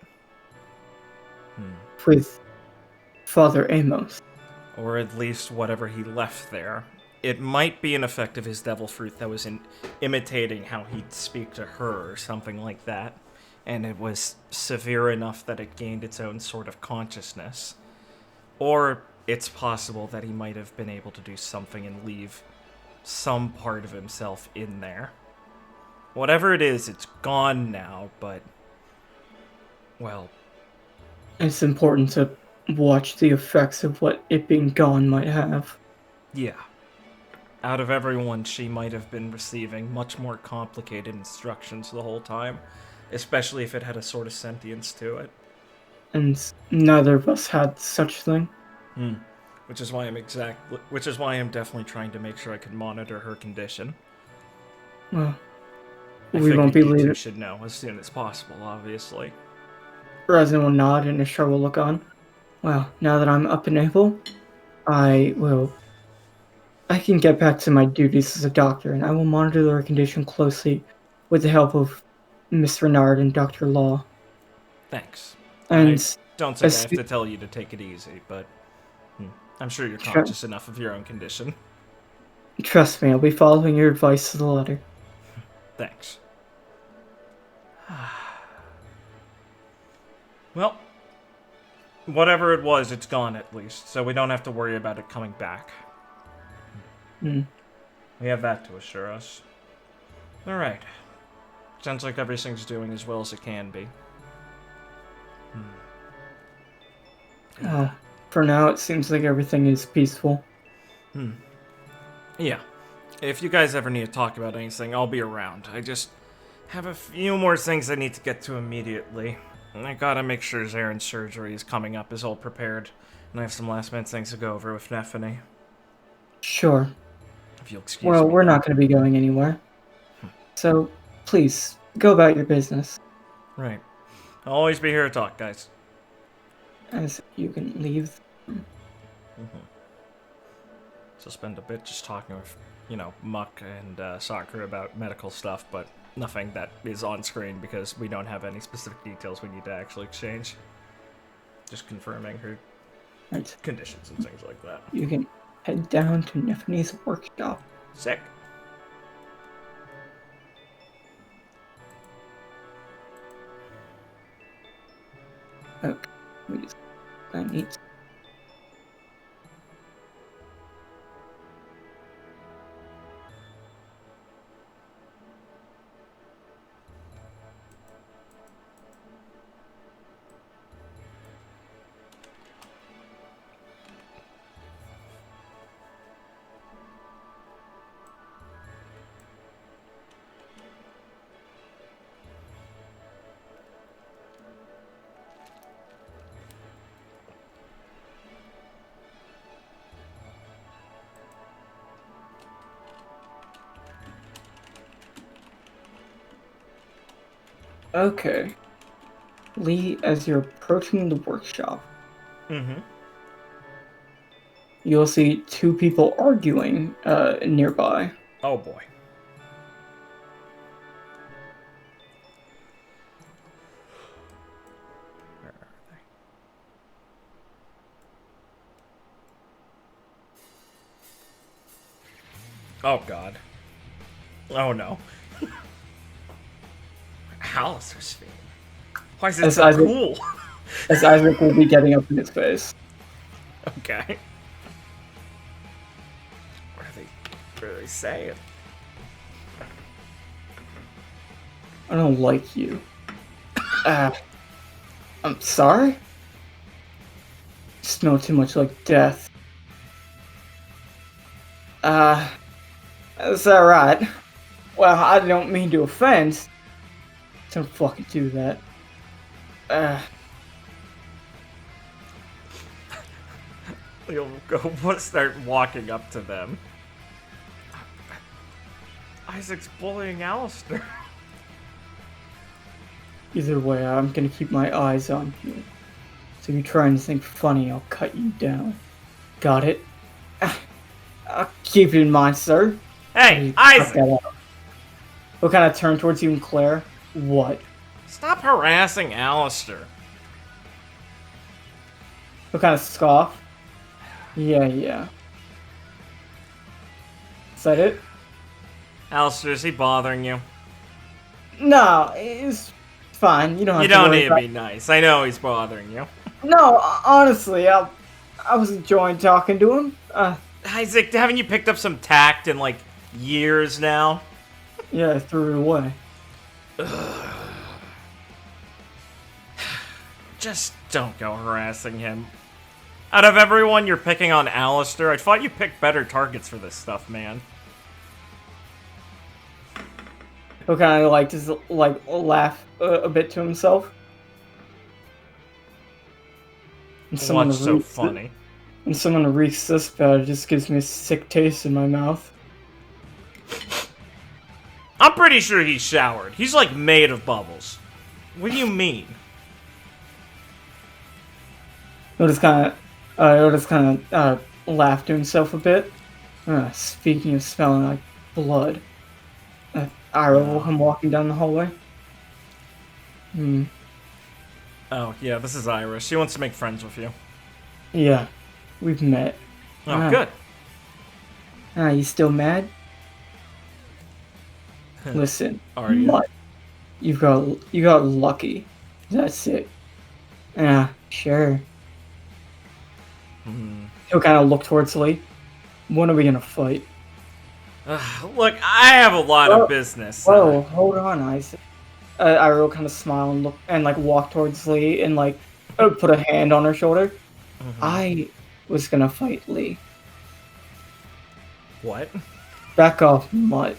with Father Amos? Or at least whatever he left there. It might be an effect of his devil fruit that was imitating how he'd speak to her or something like that. And it was severe enough that it gained its own sort of consciousness. Or it's possible that he might have been able to do something and leave some part of himself in there. Whatever it is, it's gone now, but... well... It's important to watch the effects of what it being gone might have. yeah. Out of everyone, she might have been receiving much more complicated instructions the whole time, especially if it had a sort of sentience to it. And neither of us had such thing. Which is why I'm definitely trying to make sure I can monitor her condition. Well, I we won't be figured you two leaving. should know as soon as possible, obviously. Razin will nod and Shar will look on. Well, now that I'm up and able, I can get back to my duties as a doctor, and I will monitor their condition closely with the help of Miss Renard and Dr. Law. Thanks. And I don't think I have to tell you to take it easy, but I'm sure you're Sure. conscious enough of your own condition. Trust me, I'll be following your advice to the letter. Thanks. Well, whatever it was, it's gone at least, so we don't have to worry about it coming back. Hmm. We have that to assure us. Alright. Sounds like everything's doing as well as it can be. Well, for now, it seems like everything is peaceful. Yeah. If you guys ever need to talk about anything, I'll be around. I just have a few more things I need to get to immediately. And I gotta make sure Zaren's surgery is coming up is all prepared. And I have some last minute things to go over with Nephany. Sure. If you'll excuse Well, me. we're not going to be going anywhere. So, please, go about your business. Right. I'll always be here to talk, guys. As you can leave. So spend a bit just talking with, Muck and Sakura about medical stuff, but nothing that is on screen because we don't have any specific details we need to actually exchange. Just confirming her Right. conditions and things like that. You can head down to Nephany's workshop. Sick. Okay. I need. Okay. Lee, as you're approaching the workshop, you'll see two people arguing nearby. Oh boy. Where are they? Oh god. Oh no. Alistair's feet. Why is it As so Isaac- cool? As Isaac will be getting up in his face. Okay. What are they saying? I don't like you. Uh, I'm sorry? Smell too much like death. Is that right? Well, I don't mean to offend. Don't fucking do that. You'll go start walking up to them. Isaac's bullying Alistair. Either way, I'm gonna keep my eyes on you. So if you try anything funny, I'll cut you down. Got it? I'll keep it in mind, sir. Hey, Cut Isaac! that out. He'll kind of turn towards you and Claire. What? Stop harassing Alistair. He'll kind of scoff. Yeah. Is that it? Alistair, is he bothering you? No, it's fine. You don't have You to don't worry need to about- be nice. I know he's bothering you. No, honestly, I was enjoying talking to him. Isaac, haven't you picked up some tact in, like, years now? Yeah, I threw it away. Just don't go harassing him. Out of everyone, you're picking on Alistair. I thought you picked better targets for this stuff, man. He'll kind of like just like laugh a bit to himself. And What's so funny? When someone reeks this bad, it just gives me a sick taste in my mouth. I'm pretty sure he showered. He's like made of bubbles. What do you mean? He'll just kind of laugh to himself a bit. Speaking of smelling like blood, Ira will come walking down the hallway. Oh, yeah, this is Iris. She wants to make friends with you. Yeah, we've met. Oh, good. You still mad? Listen, Are you? Mutt, you got lucky. That's it. Yeah, sure. He'll kind of look towards Lee. When are we gonna fight? Look, I have a lot of business. Whoa, hold on, Isaac. Ira will kind of smile and look and like walk towards Lee and like put a hand on her shoulder. I was gonna fight Lee. What? Back off, Mutt.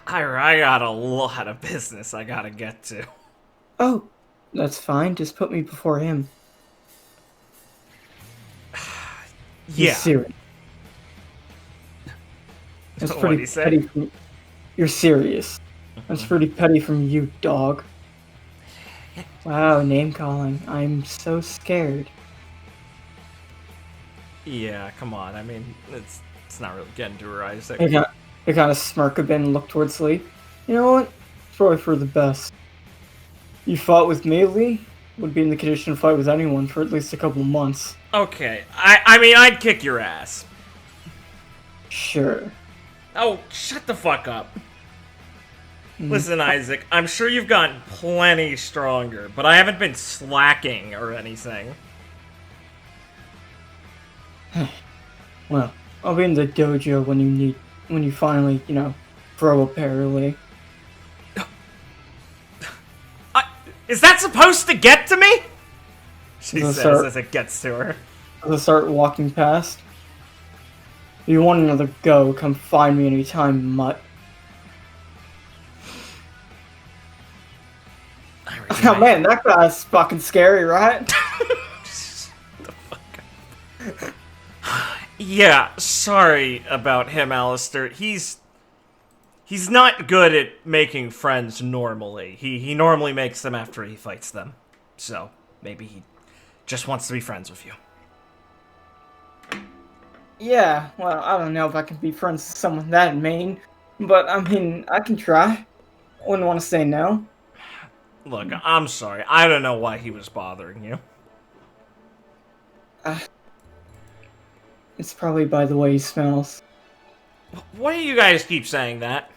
Ira, I got a lot of business I gotta get to. Oh, that's fine. Just put me before him. You're Yeah. serious. That's What'd pretty he say? petty from... You're serious. That's pretty petty from you, dog. Wow, name calling. I'm so scared. Yeah, come on. I mean, it's not really getting to her, Isaac. They kind of smirk a bit and look towards Lee. You know what? It's probably for the best. You fought with me, Lee? Would be in the condition to fight with anyone for at least a couple months. Okay, I mean, I'd kick your ass. Sure. Oh, shut the fuck up. Listen, Isaac, I'm sure you've gotten plenty stronger, but I haven't been slacking or anything. Well, I'll be in the dojo when you finally, throw a pair, Lee. Is that supposed to get to me? She Does it says start- as it gets to her. As I start walking past. If you want another go, come find me anytime, Mutt. Oh man, that guy's fucking scary, right? Yeah, sorry about him, Alistair. He's not good at making friends normally. He normally makes them after he fights them. So, maybe he just wants to be friends with you. Yeah, well, I don't know if I can be friends with someone that mean, but I mean, I can try. Wouldn't want to say no. Look, I'm sorry. I don't know why he was bothering you. It's probably by the way he smells. Why do you guys keep saying that?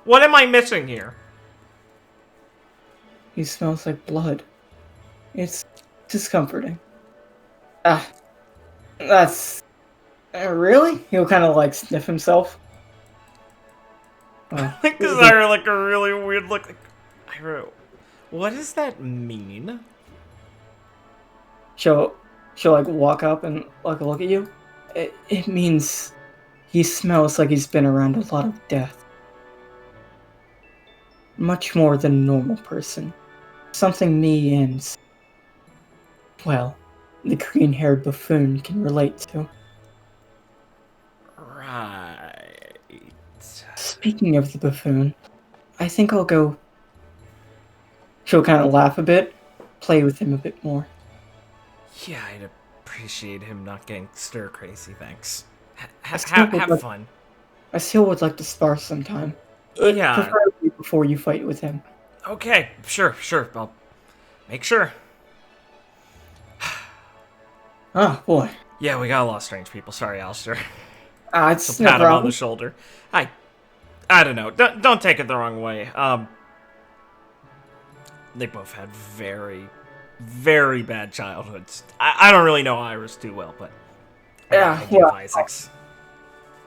What am I missing here? He smells like blood. It's discomforting. That's... really? He'll kind of like sniff himself. Like, this Ira, like, a really weird look. Like, Ira, what does that mean? she'll like walk up and like look at you. It means he smells like he's been around a lot of death. Much more than a normal person. Something me and, well, the green-haired buffoon can relate to. Right. Speaking of the buffoon, I think I'll go. She'll kind of laugh a bit, play with him a bit more. Yeah, I'd appreciate him not getting stir crazy, thanks. still would Have like- fun. I still would like to spar sometime. Yeah. Preferably before you fight with him. Okay, sure. I'll make sure. Oh, boy. Yeah, we got a lot of strange people. Sorry, Alistair. It's So no pat him on the problem. shoulder. I don't know. Don't take it the wrong way. They both had very, very bad childhoods. I don't really know Iris too well, but Yeah, I do well, Isaac's.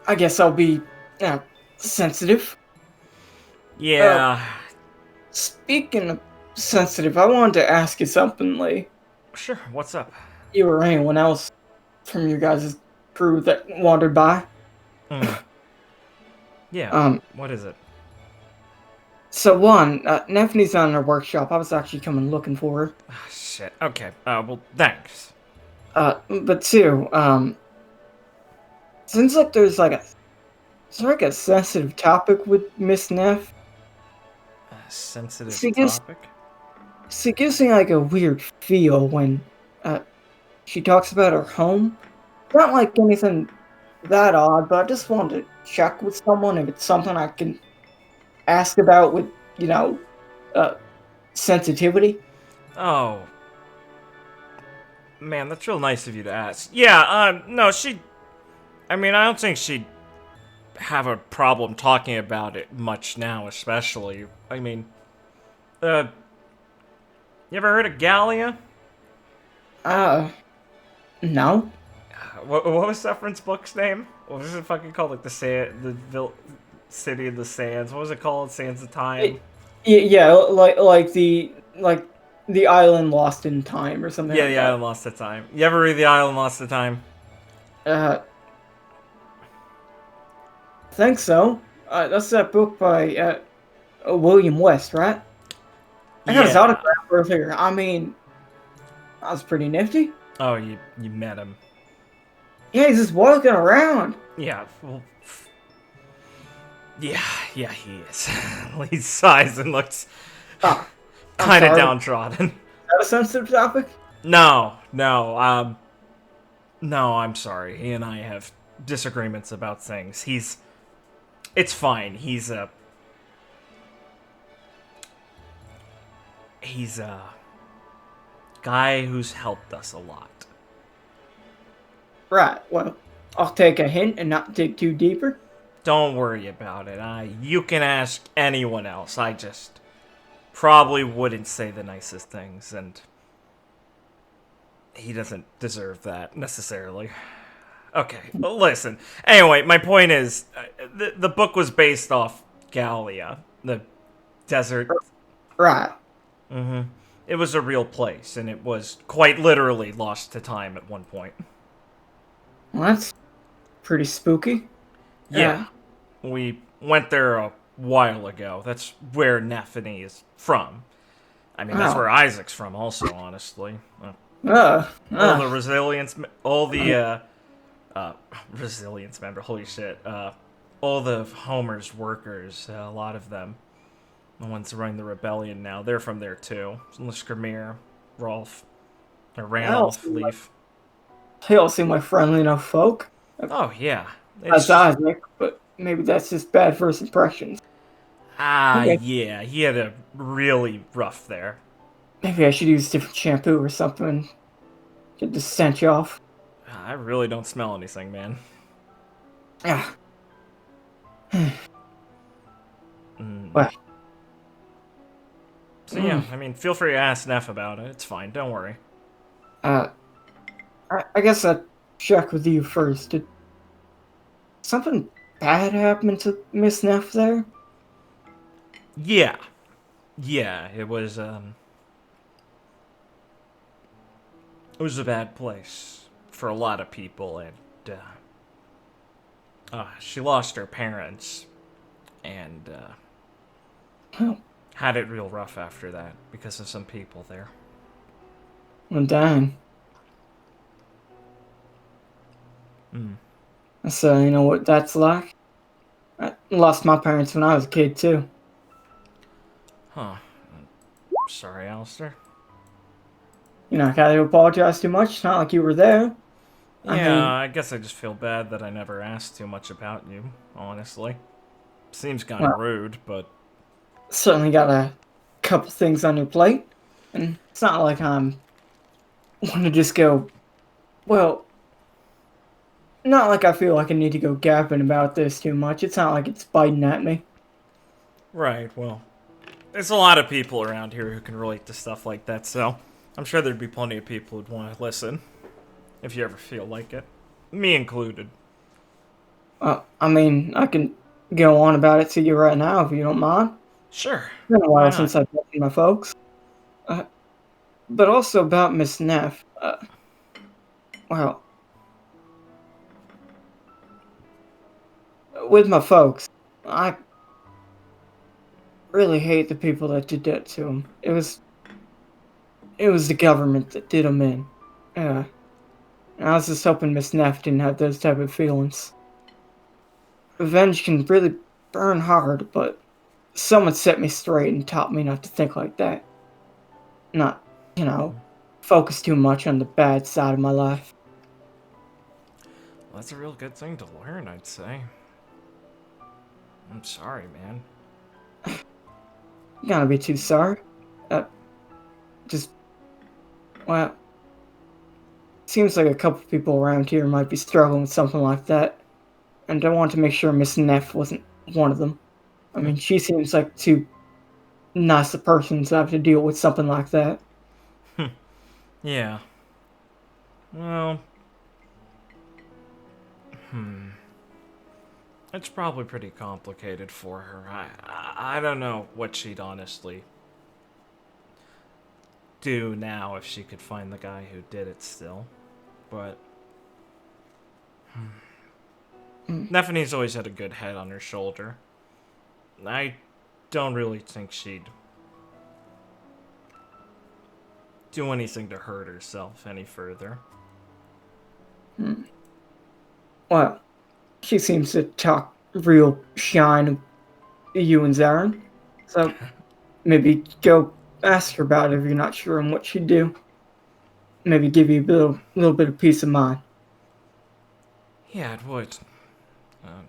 I guess I'll be sensitive. Yeah, Speaking of sensitive, I wanted to ask you something, Lee. sure. What's up? You or anyone else from your guys' crew that wandered by? Yeah. What is it? So one, Nephine's not in her workshop. I was actually coming looking for her. Ah, shit. Okay. Well, thanks. But two, seems like there's like a sensitive topic with Miss Neff. A sensitive She gives- topic. She gives me like a weird feel when she talks about her home. Not like anything that odd, but I just wanted to check with someone if it's something I can ask about with, sensitivity. Oh. Man, that's real nice of you to ask. Yeah, no, I mean, I don't think she'd have a problem talking about it much now, especially. I mean, you ever heard of Gallia? No. What was Sefron's book's name? What was it fucking called? Like City of the Sands. What was it called? Sands of Time? Yeah, like the island lost in time or something. Yeah, like the that. Island Lost to Time. You ever read The Island Lost to Time? Think so. That's that book by William West, right? I got his autograph earlier. I mean, that was pretty nifty. Oh, you met him. Yeah, he's just walking around. Yeah, well, yeah, he is. He sighs and looks Oh, I'm kind of sorry. downtrodden. Is that a sensitive topic? No, I'm sorry. He and I have disagreements about things. It's fine. He's a guy who's helped us a lot. Right, well, I'll take a hint and not dig too deeper. Don't worry about it. You can ask anyone else. I just probably wouldn't say the nicest things, and he doesn't deserve that necessarily. Okay, well, listen. Anyway, my point is, the book was based off Gallia, the desert. Right. It was a real place, and it was quite literally lost to time at one point. Well, that's pretty spooky. Yeah. We went there a while ago. That's where Nephine is from. I mean, that's Oh. where Isaac's from also, honestly. Uh, All the resilience, all the, resilience member, holy shit. All the Homer's workers, a lot of them. The ones running the rebellion now, they're from there too. Skramir, Rolf, or Randolph, Well, Leaf. They all seem like friendly enough folk. Oh, yeah. That's Isaac, but maybe that's just bad first impressions. Okay. Yeah, he had a really rough there. Maybe I should use different shampoo or something. Get the stench off. I really don't smell anything, man. Ah. Well. So yeah, I mean, feel free to ask Neff about it. It's fine, don't worry. I guess I'd check with you first. Did something bad happen to Miss Neff there? Yeah. Yeah, it was a bad place for a lot of people, and she lost her parents, and Oh, had it real rough after that because of some people there. well, dang. Mm. So, you know what that's like? I lost my parents when I was a kid, too. Huh. Sorry, Alistair. You know, I gotta apologize too much. It's not like you were there. I Yeah, mean, I guess I just feel bad that I never asked too much about you, honestly. Seems kind of well, rude, but certainly got a couple things on your plate. And it's not like I'm want to just go, well, not like I feel like I need to go gapping about this too much. It's not like it's biting at me. right, well, there's a lot of people around here who can relate to stuff like that, so I'm sure there'd be plenty of people who'd want to listen if you ever feel like it. Me included. I mean, I can go on about it to you right now if you don't mind. Sure. It's been a Why while not? since I've talked to my folks. Uh, but also about Miss Neff. Well, with my folks, I really hate the people that did that to him. It was the government that did him in. Uh, and I was just hoping Miss Neff didn't have those type of feelings. Revenge can really burn hard, but someone set me straight and taught me not to think like that. Not, you know, focus too much on the bad side of my life. Well, that's a real good thing to learn, I'd say. I'm sorry, man. You gotta be too sorry. Uh, just, well, seems like a couple people around here might be struggling with something like that, and I want to make sure Miss Neff wasn't one of them. I mean, she seems like too nice a person to have to deal with something like that. Yeah. Well, it's probably pretty complicated for her. I don't know what she'd honestly do now if she could find the guy who did it still. But Neffany's always had a good head on her shoulder. I don't really think she'd do anything to hurt herself any further. Well, she seems to talk real shine of you and Zarin, so maybe go ask her about it if you're not sure on what she'd do. Maybe give you a little bit of peace of mind. Yeah, it would. Um,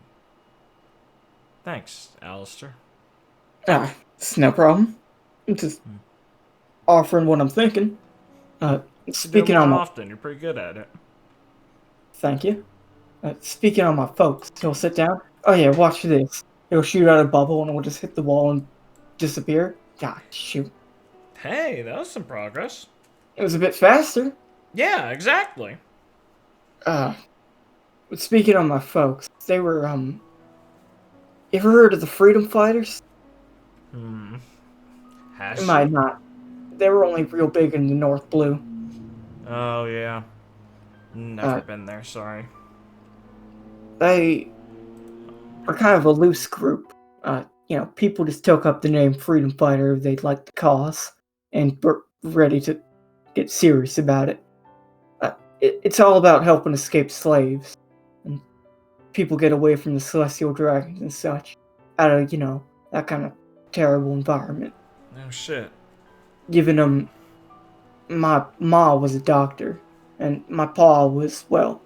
thanks, Alistair. It's no problem. I'm just offering what I'm thinking. You should do it Speaking more on my often. You're pretty good at it. thank you. Speaking on my folks, he'll sit down. Oh yeah, watch this. He'll shoot out a bubble and it'll just hit the wall and disappear. God, shoot. Hey, that was some progress. It was a bit faster. Yeah, exactly. Uh, but speaking on my folks, they were you ever heard of the Freedom Fighters? Has You might she? not. They were only real big in the North Blue. Oh, yeah. Never been there, sorry. They were kind of a loose group. People just took up the name Freedom Fighter if they liked the cause and were ready to get serious about it. It's all about helping escape slaves and people get away from the celestial dragons and such out of, that kind of terrible environment. No shit. Giving them, my ma was a doctor and my pa was, well,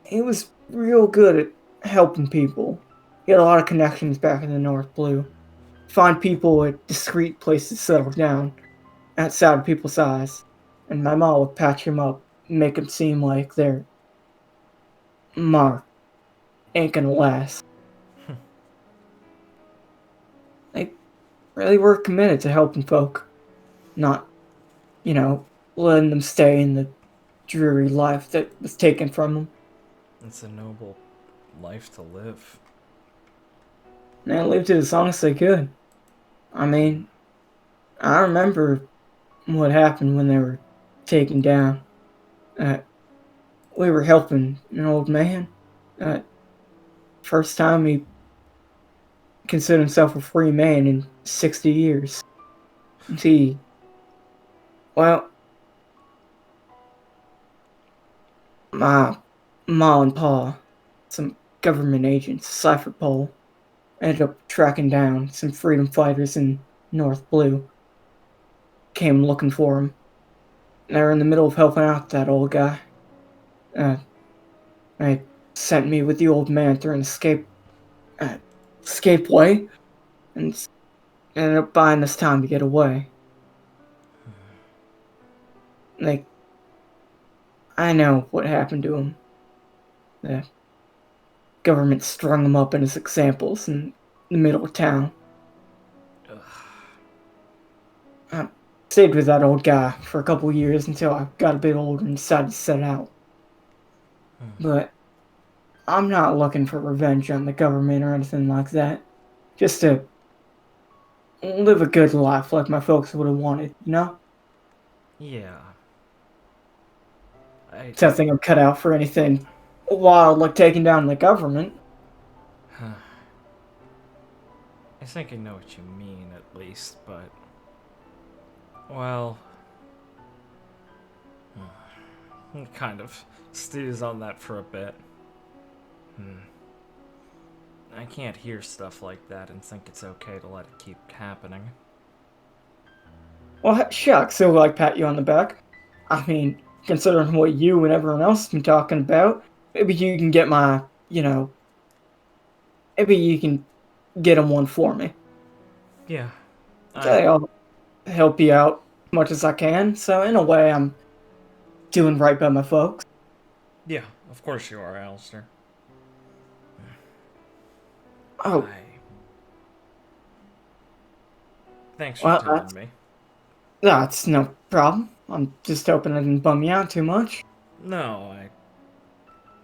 he was real good at helping people. He had a lot of connections back in the North Blue. Find people at discreet places to settle down outside of people's eyes. And my mom would patch him up, make him seem like their mark ain't gonna last. They really were committed to helping folk, not, letting them stay in the dreary life that was taken from them. It's a noble life to live. And they lived it as long as they could. I mean, I remember what happened when they were taken down. Uh, we were helping an old man. Uh, first time he considered himself a free man in 60 years. He, well, my ma and pa, some government agents, cipher pole, ended up tracking down some freedom fighters in North Blue. Came looking for him. They were in the middle of helping out that old guy. Uh, they sent me with the old man through an uh, escape way, and ended up buying us time to get away. Like, I know what happened to him. The government strung him up as examples in the middle of town. Ugh. I stayed with that old guy for a couple years until I got a bit older and decided to set out. But I'm not looking for revenge on the government or anything like that. Just to live a good life like my folks would have wanted, you know? Yeah. Don't think I'm cut out for anything wild like taking down the government. I think I know what you mean, at least, but... Well... kind of stews on that for a bit. I can't hear stuff like that and think it's okay to let it keep happening. Well, shucks, so like pat you on the back. I mean, considering what you and everyone else has been talking about, maybe you can get maybe you can get him one for me. Yeah. Okay, I'll help you out as much as I can. So in a way, I'm doing right by my folks. Yeah, of course you are, Alistair. Oh, Thanks for well, telling me. that's no problem. I'm just hoping I didn't bum you out too much. No, I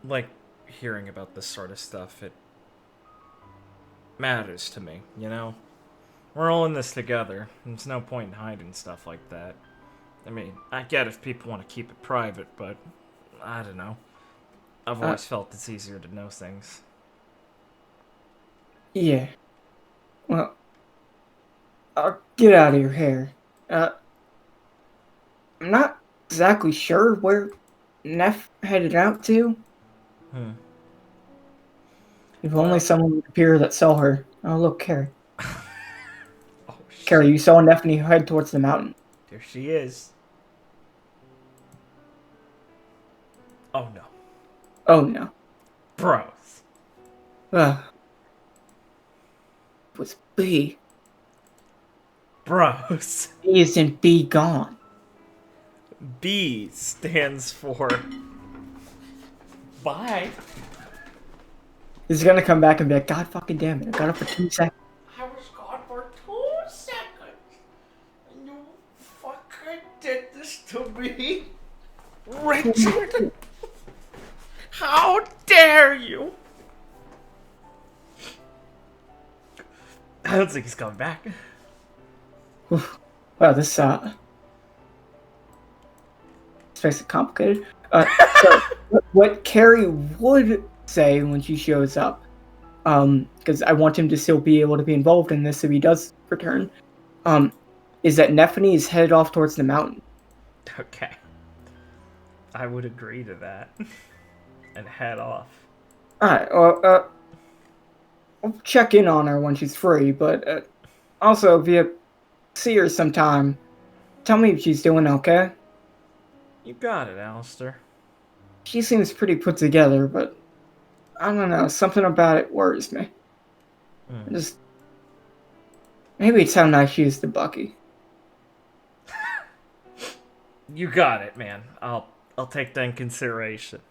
like hearing about this sort of stuff. It matters to me, you know? We're all in this together. There's no point in hiding stuff like that. I mean, I get if people want to keep it private, but I don't know. I've always felt it's easier to know things. Yeah. Well, I'll get out of your hair. I'm not exactly sure where Neff headed out to. If only someone would appear that saw her. Oh, look, Carrie. Oh, shit. Carrie, you saw Nephany head towards the mountain. There she is. Oh, no. Oh, no. Bros. Ugh. It was B. Bros. B isn't be gone. B stands for... Bye. He's gonna come back and be like, God fucking damn it, I got it for 2 seconds. I was gone for 2 seconds. And you fucking did this to me. Richard. How dare you? I don't think he's coming back. Wow, this makes it complicated. So what Carrie would say when she shows up, because I want him to still be able to be involved in this if he does return, is that Nephany is headed off towards the mountain. Okay. I would agree to that. And head off. Alright, well, I'll check in on her when she's free, but also, if you see her sometime, tell me if she's doing okay. You got it, Alistair. She seems pretty put together, but I don't know, something about it worries me. Just maybe it's how nice she is to Bucky. You got it, man. I'll take that in consideration.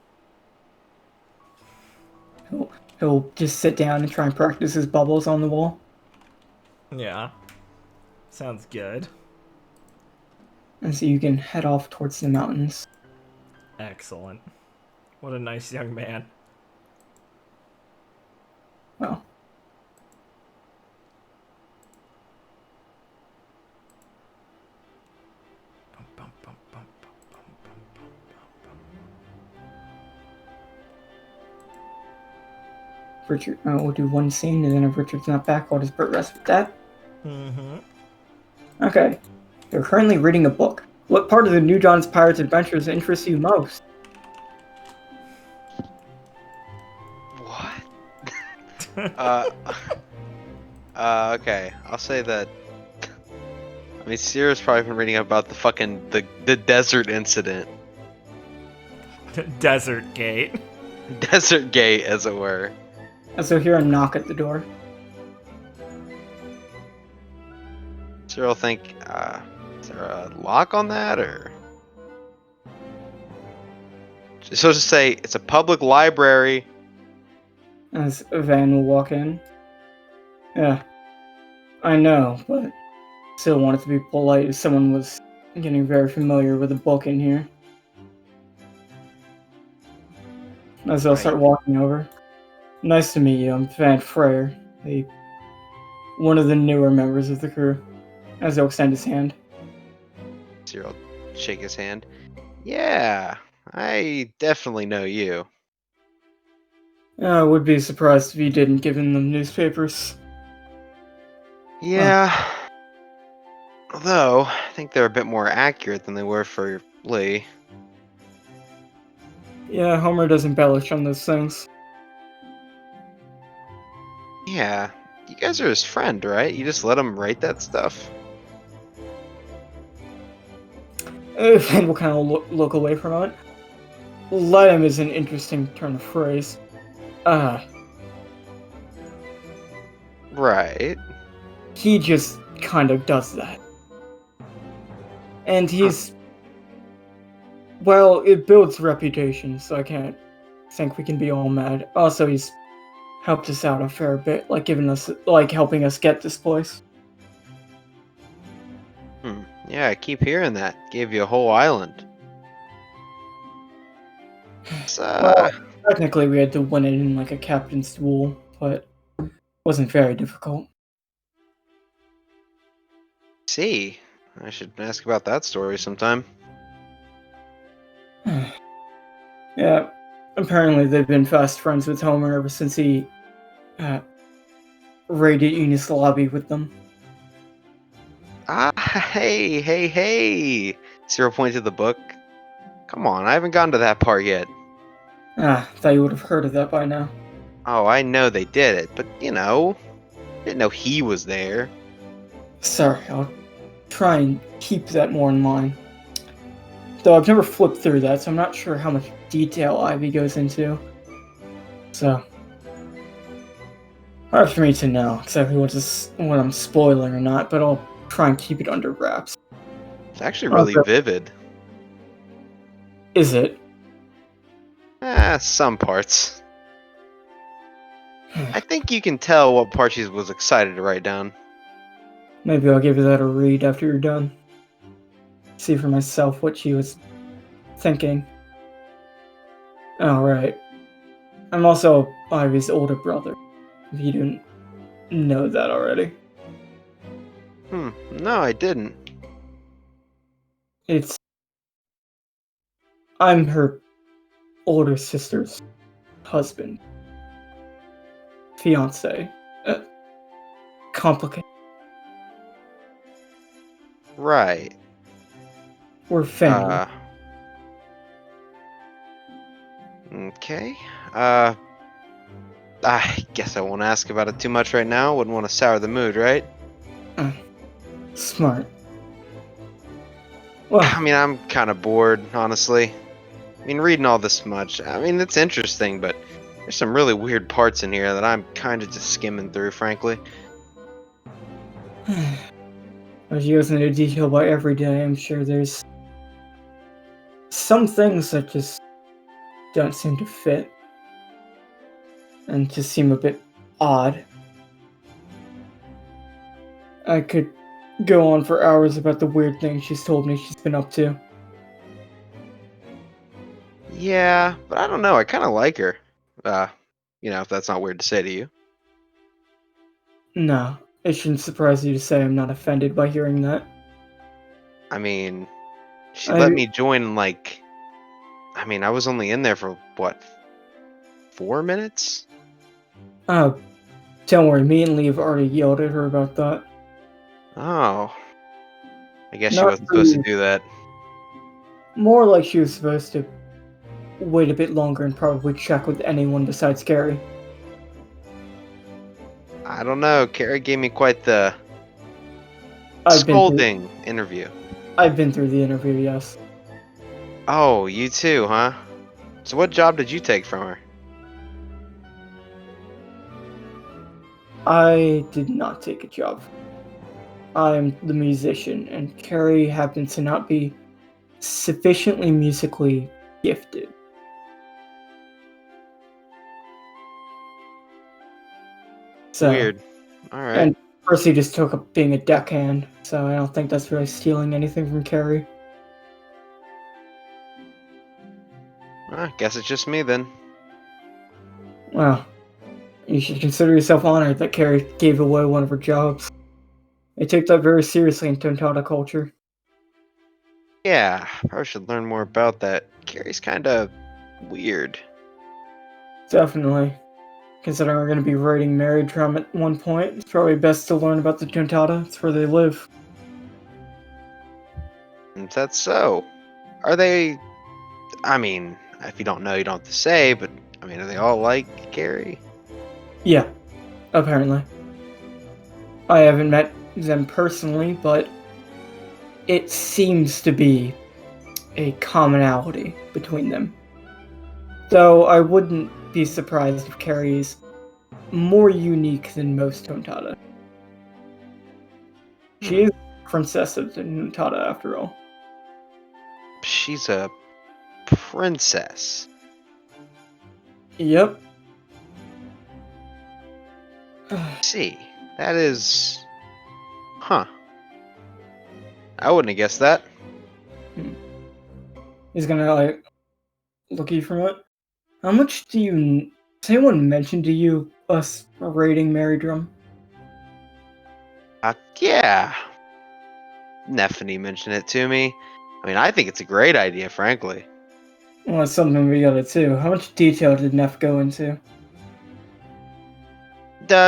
He'll just sit down and try and practice his bubbles on the wall. Yeah. Sounds good. And so you can head off towards the mountains. Excellent. What a nice young man. Well, Richard, we'll do one scene, and then if Richard's not back, I'll just progress with that. Mm-hmm. Okay. You're currently reading a book. What part of the New Dawn's Pirates Adventures interests you most? What? Okay. I'll say that. I mean, Sierra's probably been reading about the desert incident. Desert Gate. Desert Gate, as it were. And so hear a knock at the door. Sierra'll think, is there a lock on that, or? So just say, it's a public library. As Van will walk in. Yeah. I know, but still wanted to be polite as someone was getting very familiar with the book in here. As they'll start walking over. Nice to meet you, I'm Van Freyr, one of the newer members of the crew. As he'll extend his hand. Cyril shake his hand. Yeah, I definitely know you. I would be surprised if you didn't, given the newspapers. Yeah. Although, I think they're a bit more accurate than they were for Lee. Yeah, Homer does embellish on those things. Yeah, you guys are his friend, right? You just let him write that stuff? Van will kind of look away from it. Let him is an interesting turn of phrase. Right. He just kind of does that. And he's... Well, it builds reputation, so I can't think we can be all mad. Also, he's helped us out a fair bit, like helping us get this place. Yeah, I keep hearing that. Gave you a whole island. Well, technically we had to win it in like a captain's duel, but it wasn't very difficult. See, I should ask about that story sometime. Yeah, apparently they've been fast friends with Homer ever since he raided Eunice Lobby with them. Hey! 0 point to the book. Come on, I haven't gotten to that part yet. Thought you would have heard of that by now. Oh, I know they did it, but didn't know he was there. Sorry, I'll try and keep that more in mind. Though I've never flipped through that, so I'm not sure how much detail Ivy goes into. So, hard for me to know exactly what I'm spoiling or not, but I'll try and keep it under wraps. It's actually really vivid. Is it? Some parts. I think you can tell what part she was excited to write down. Maybe I'll give that a read after you're done. See for myself what she was thinking. Alright. I'm also Ivy's older brother, if you didn't know that already. No, I didn't. I'm her older sister's husband. Fiance. Complicated. Right. We're family. Okay. I guess I won't ask about it too much right now. Wouldn't want to sour the mood, right? Smart. Well, I mean, I'm kind of bored, honestly. I mean, reading all this much, I mean, it's interesting, but there's some really weird parts in here that I'm kind of just skimming through, frankly. as you goes into detail about every day, I'm sure there's some things that just don't seem to fit. And just seem a bit odd. I could go on for hours about the weird things she's told me she's been up to. Yeah, but I don't know. I kind of like her. If that's not weird to say to you. No, it shouldn't surprise you to say I'm not offended by hearing that. I mean, she let me join, I was only in there for, 4 minutes? Oh, don't worry, me and Lee have already yelled at her about that. Oh. I guess she Not wasn't for supposed to you. do that. More like she was supposed to wait a bit longer and probably check with anyone besides Gary. I don't know. Carrie gave me quite the I've been through, scolding interview. I've been through the interview, yes. Oh, you too, huh? So what job did you take from her? I did not take a job. I'm the musician, and Carrie happens to not be sufficiently musically gifted. So, Weird. Alright. and Percy just took up being a deckhand, so I don't think that's really stealing anything from Carrie. I guess it's just me then. Well, you should consider yourself honored that Carrie gave away one of her jobs. They take that very seriously in Tontata culture. Yeah, probably should learn more about that. Carrie's kinda weird. Definitely. Considering we're going to be writing Married Drum at one point, it's probably best to learn about the Tontata. It's where they live. Is that so? Are they... I mean, if you don't know, you don't have to say, but, I mean, are they all like Carrie? Yeah, apparently. I haven't met them personally, but it seems to be a commonality between them. Though I wouldn't be surprised if Carrie is more unique than most Tontata. She is a princess of the Tontata, after all. She's a princess. Yep. See, that is... Huh. I wouldn't have guessed that. He's gonna, like, look at you from it. How much do you... Has anyone mentioned to you us raiding Mary Drum? Yeah. Nephany mentioned it to me. I mean, I think it's a great idea, frankly. Well, it's something we gotta do. How much detail did Neff go into?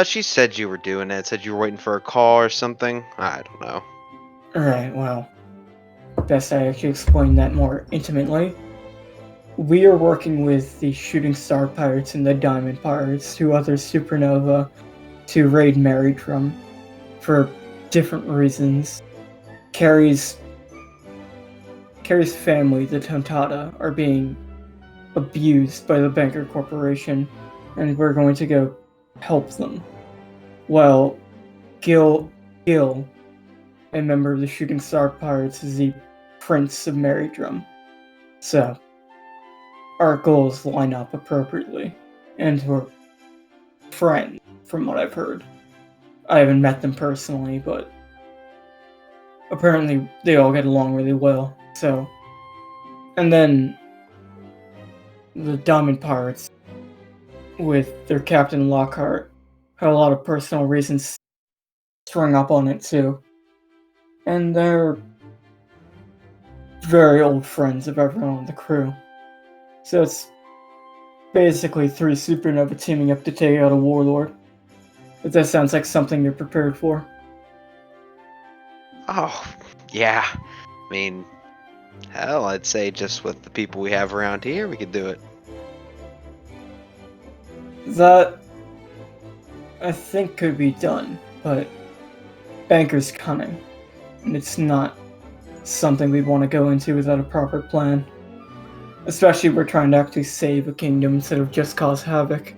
She said you were doing it. Said you were waiting for a call or something. I don't know. Alright, well, best I actually explain that more intimately. We are working with the Shooting Star Pirates and the Diamond Pirates, two other supernova, to raid Mary Drum for different reasons. Carrie's family, the Tontata, are being abused by the Banker Corporation, and we're going to go help them. Well, Gil, a member of the Shooting Star Pirates, is the Prince of Mary Drum. So, our goals line up appropriately, and we're friends, from what I've heard. I haven't met them personally, but apparently they all get along really well, so... And then the Diamond Pirates, with their captain Lockhart, had a lot of personal reasons strung up on it too. And they're very old friends of everyone on the crew. So it's basically three supernova teaming up to take out a warlord. If that sounds like something you're prepared for. Oh, yeah. I mean, hell, I'd say just with the people we have around here, we could do it. That, I think, could be done, but Banker's coming, and it's not something we'd want to go into without a proper plan. Especially if we're trying to actually save a kingdom instead of just cause havoc.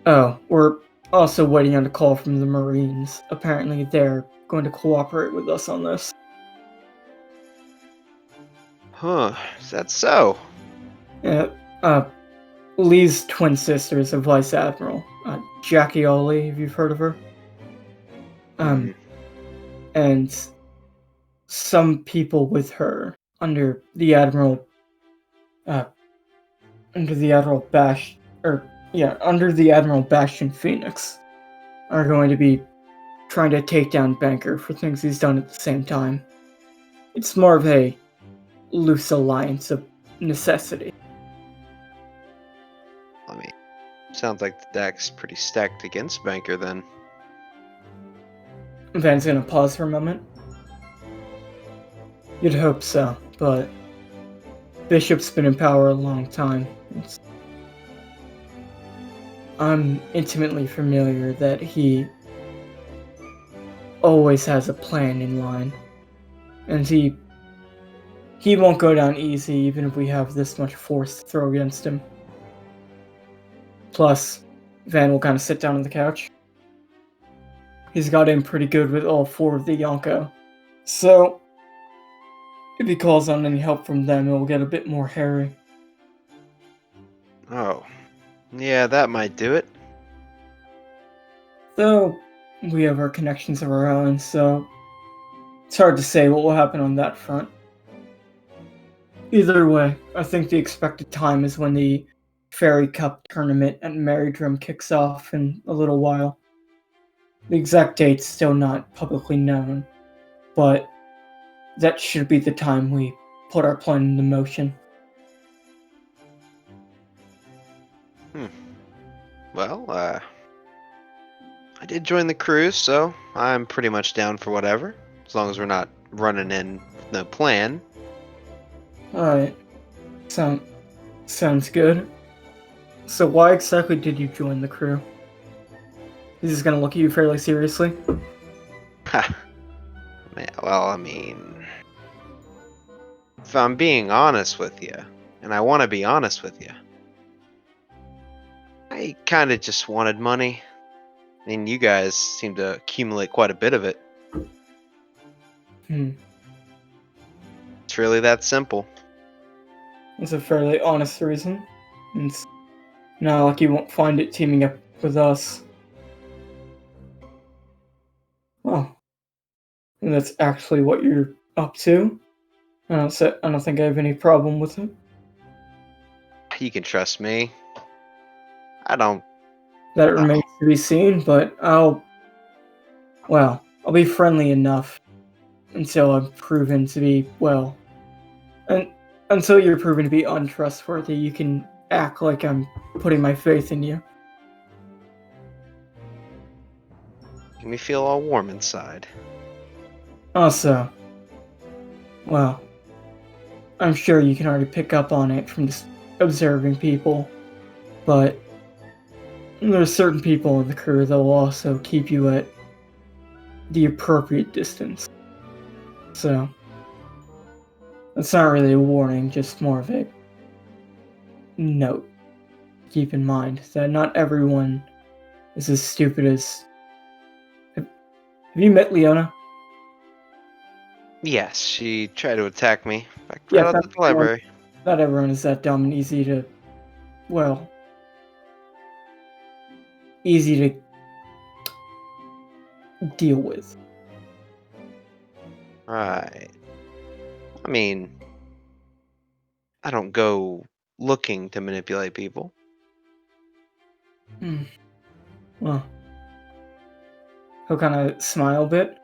Oh, we're also waiting on a call from the Marines. Apparently they're going to cooperate with us on this. Huh, is that so? Lee's twin sister is a vice admiral, Jackie Ollie, if you've heard of her. And some people with her under the Admiral Bastion Phoenix are going to be trying to take down Banker for things he's done at the same time. It's more of a loose alliance of necessity. I mean, Sounds like the deck's pretty stacked against Banker then. Van's gonna pause for a moment. You'd hope so, but Bishop's been in power a long time. I'm intimately familiar that he always has a plan in line, and he won't go down easy even if we have this much force to throw against him. Plus, Van will kind of sit down on the couch. He's got in pretty good with all 4 of the Yonko, so if he calls on any help from them, it will get a bit more hairy. Oh. Yeah, that might do it. Though, we have our connections of our own, so it's hard to say what will happen on that front. Either way, I think the expected time is when the Fairy Cup tournament at Marydrum kicks off in a little while. The exact date's still not publicly known, but that should be the time we put our plan into motion. Well, I did join the cruise, so I'm pretty much down for whatever. As long as we're not running in with no plan. Alright. Sounds good. So why exactly did you join the crew? He's gonna look at you fairly seriously. Ha. Man, well, I mean, if I'm being honest with you, and I want to be honest with you, I kind of just wanted money. I mean, you guys seem to accumulate quite a bit of it. It's really that simple. It's a fairly honest reason. It's not like you won't find it teaming up with us. Well, and that's actually what you're up to. I don't think I have any problem with it. You can trust me. I don't. That remains to be seen, but I'll be friendly enough until I'm proven to be, and until you're proven to be untrustworthy, you can act like I'm putting my faith in you. Make me feel all warm inside. Also, I'm sure you can already pick up on it from just observing people, but there's certain people in the crew that will also keep you at the appropriate distance. So, that's not really a warning, just more of a note. Keep in mind that not everyone is as stupid as... Have you met Leona? Yes, she tried to attack me. Back Yeah, right out the library. Not everyone is that dumb and easy to deal with. Right. I mean, I don't go looking to manipulate people. Well, he'll kind of smile a bit.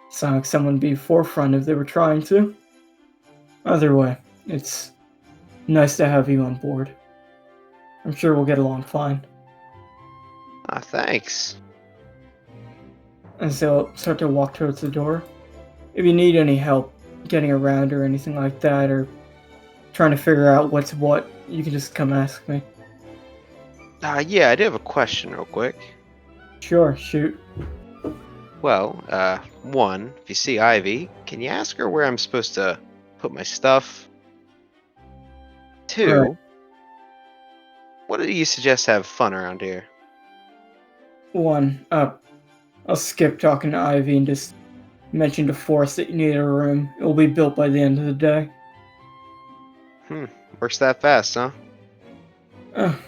Sound like someone would be forefront if they were trying to. Either way, it's nice to have you on board. I'm sure we'll get along fine. Ah, thanks. And so he'll start to walk towards the door. If you need any help getting around or anything like that, or trying to figure out what's what, you can just come ask me. Yeah, I do have a question real quick. Sure, shoot. Well, one, if you see Ivy, can you ask her where I'm supposed to put my stuff? Two, Right. what do you suggest to have fun around here? One, I'll skip talking to Ivy and just mention to Forrest that you need a room. It will be built by the end of the day. Works that fast, huh?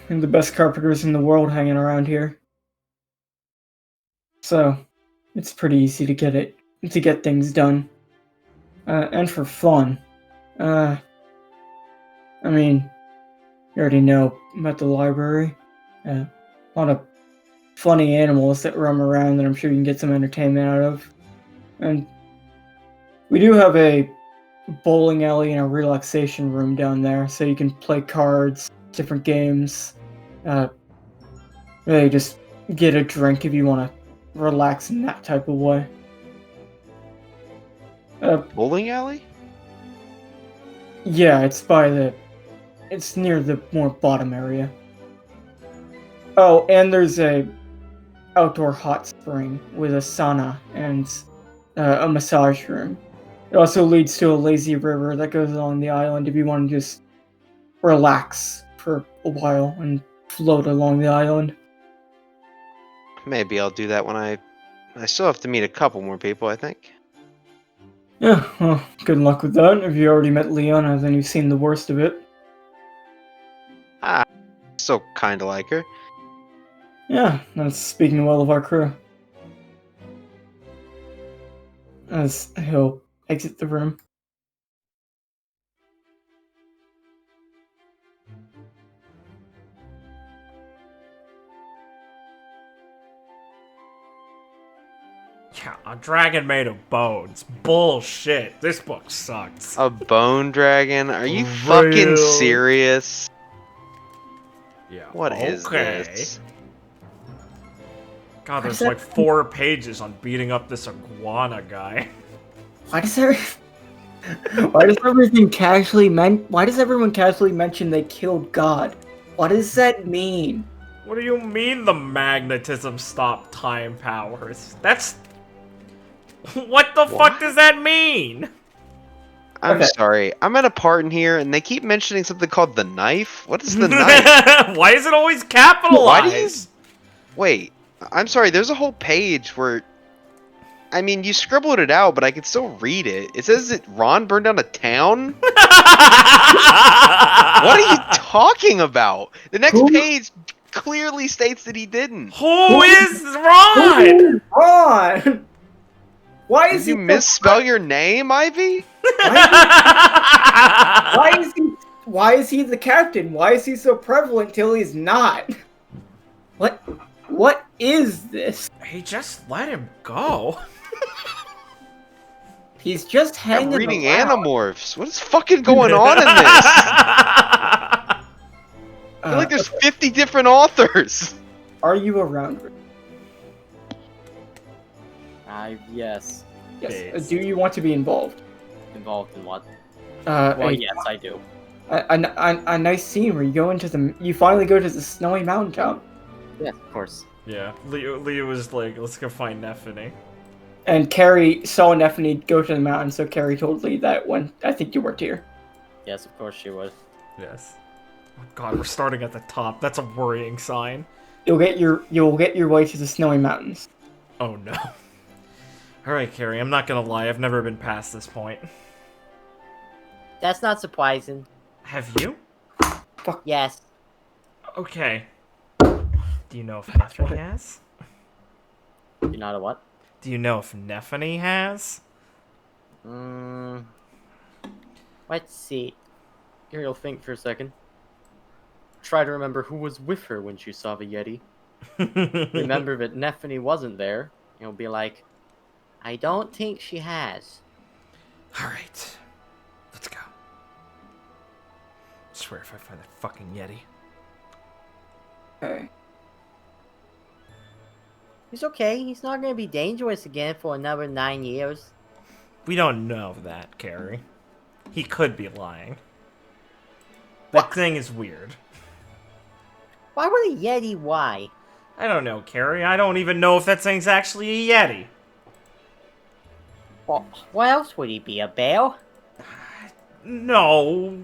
And the best carpenters in the world hanging around here. So, it's pretty easy to get things done. And for fun. I mean, you already know about the library. A lot of funny animals that roam around that I'm sure you can get some entertainment out of. And we do have a bowling alley and a relaxation room down there, so you can play cards, different games, Really, just get a drink if you want to relax in that type of way. Bowling alley? Yeah, it's near the more bottom area. Oh, and there's a outdoor hot spring with a sauna and a massage room. It also leads to a lazy river that goes along the island if you want to just relax for a while and float along the island. Maybe I'll do that when I still have to meet a couple more people, I think. Yeah, well, good luck with that. If you already met Leona, then you've seen the worst of it. Still kinda like her. Yeah, that's speaking well of our crew. As he'll exit the room. Yeah, a dragon made of bones. Bullshit. This book sucks. A bone dragon? Are you Real- fucking serious? Yeah. What is okay. this? God, there's that- like 4 pages on beating up this iguana guy. Why does everyone casually mention they killed God? What does that mean? What do you mean the magnetism stopped time powers? That's... What the fuck does that mean? I'm Okay. sorry. I'm at a part in here and they keep mentioning something called the knife. What is the knife? Why is it always capitalized? Why do you... Wait, I'm sorry. There's a whole page where... I mean, you scribbled it out, but I can still read it. It says that Ron burned down a town? What are you talking about? The next page clearly states that he didn't. Who is Ron? Ron! Why Did is you he misspell your name, Ivy? Why is he the captain? Why is he so prevalent till he's not? What is this? Hey, just let him go. He's just hanging I'm reading around. Animorphs. What is fucking going on in this? I feel like there's 50 different authors. Are you around? Yes. Yes. Yes. Do you want to be involved? Involved in what? Well, Yes, I do. a nice scene where you finally go to the snowy mountain town, Yeah, of course. Yeah, Leo was like, let's go find Nephany. and Carrie saw Nephany go to the mountain, so Carrie told Lee that when I think you worked here. Yes, of course she would. Yes. Oh god, we're starting at the top. That's a worrying sign. You'll get your way to the snowy mountains. Oh no. Alright, Carrie, I'm not gonna lie, I've never been past this point. That's not surprising. Have you? Yes. Okay. Do you know if Nephany has? You're not a what? Do you know if Nephany has? Let's see. Here, you'll think for a second. Try to remember who was with her when she saw the Yeti. Remember that Nephany wasn't there. You'll be like, I don't think she has. Alright. Let's go. I swear if I find that fucking Yeti. Okay. He's okay. He's not going to be dangerous again for another 9 years. We don't know that, Carrie. He could be lying. That thing is weird. Why would a Yeti lie? I don't know, Carrie. I don't even know if that thing's actually a Yeti. Well, what else would he be, a bear? No.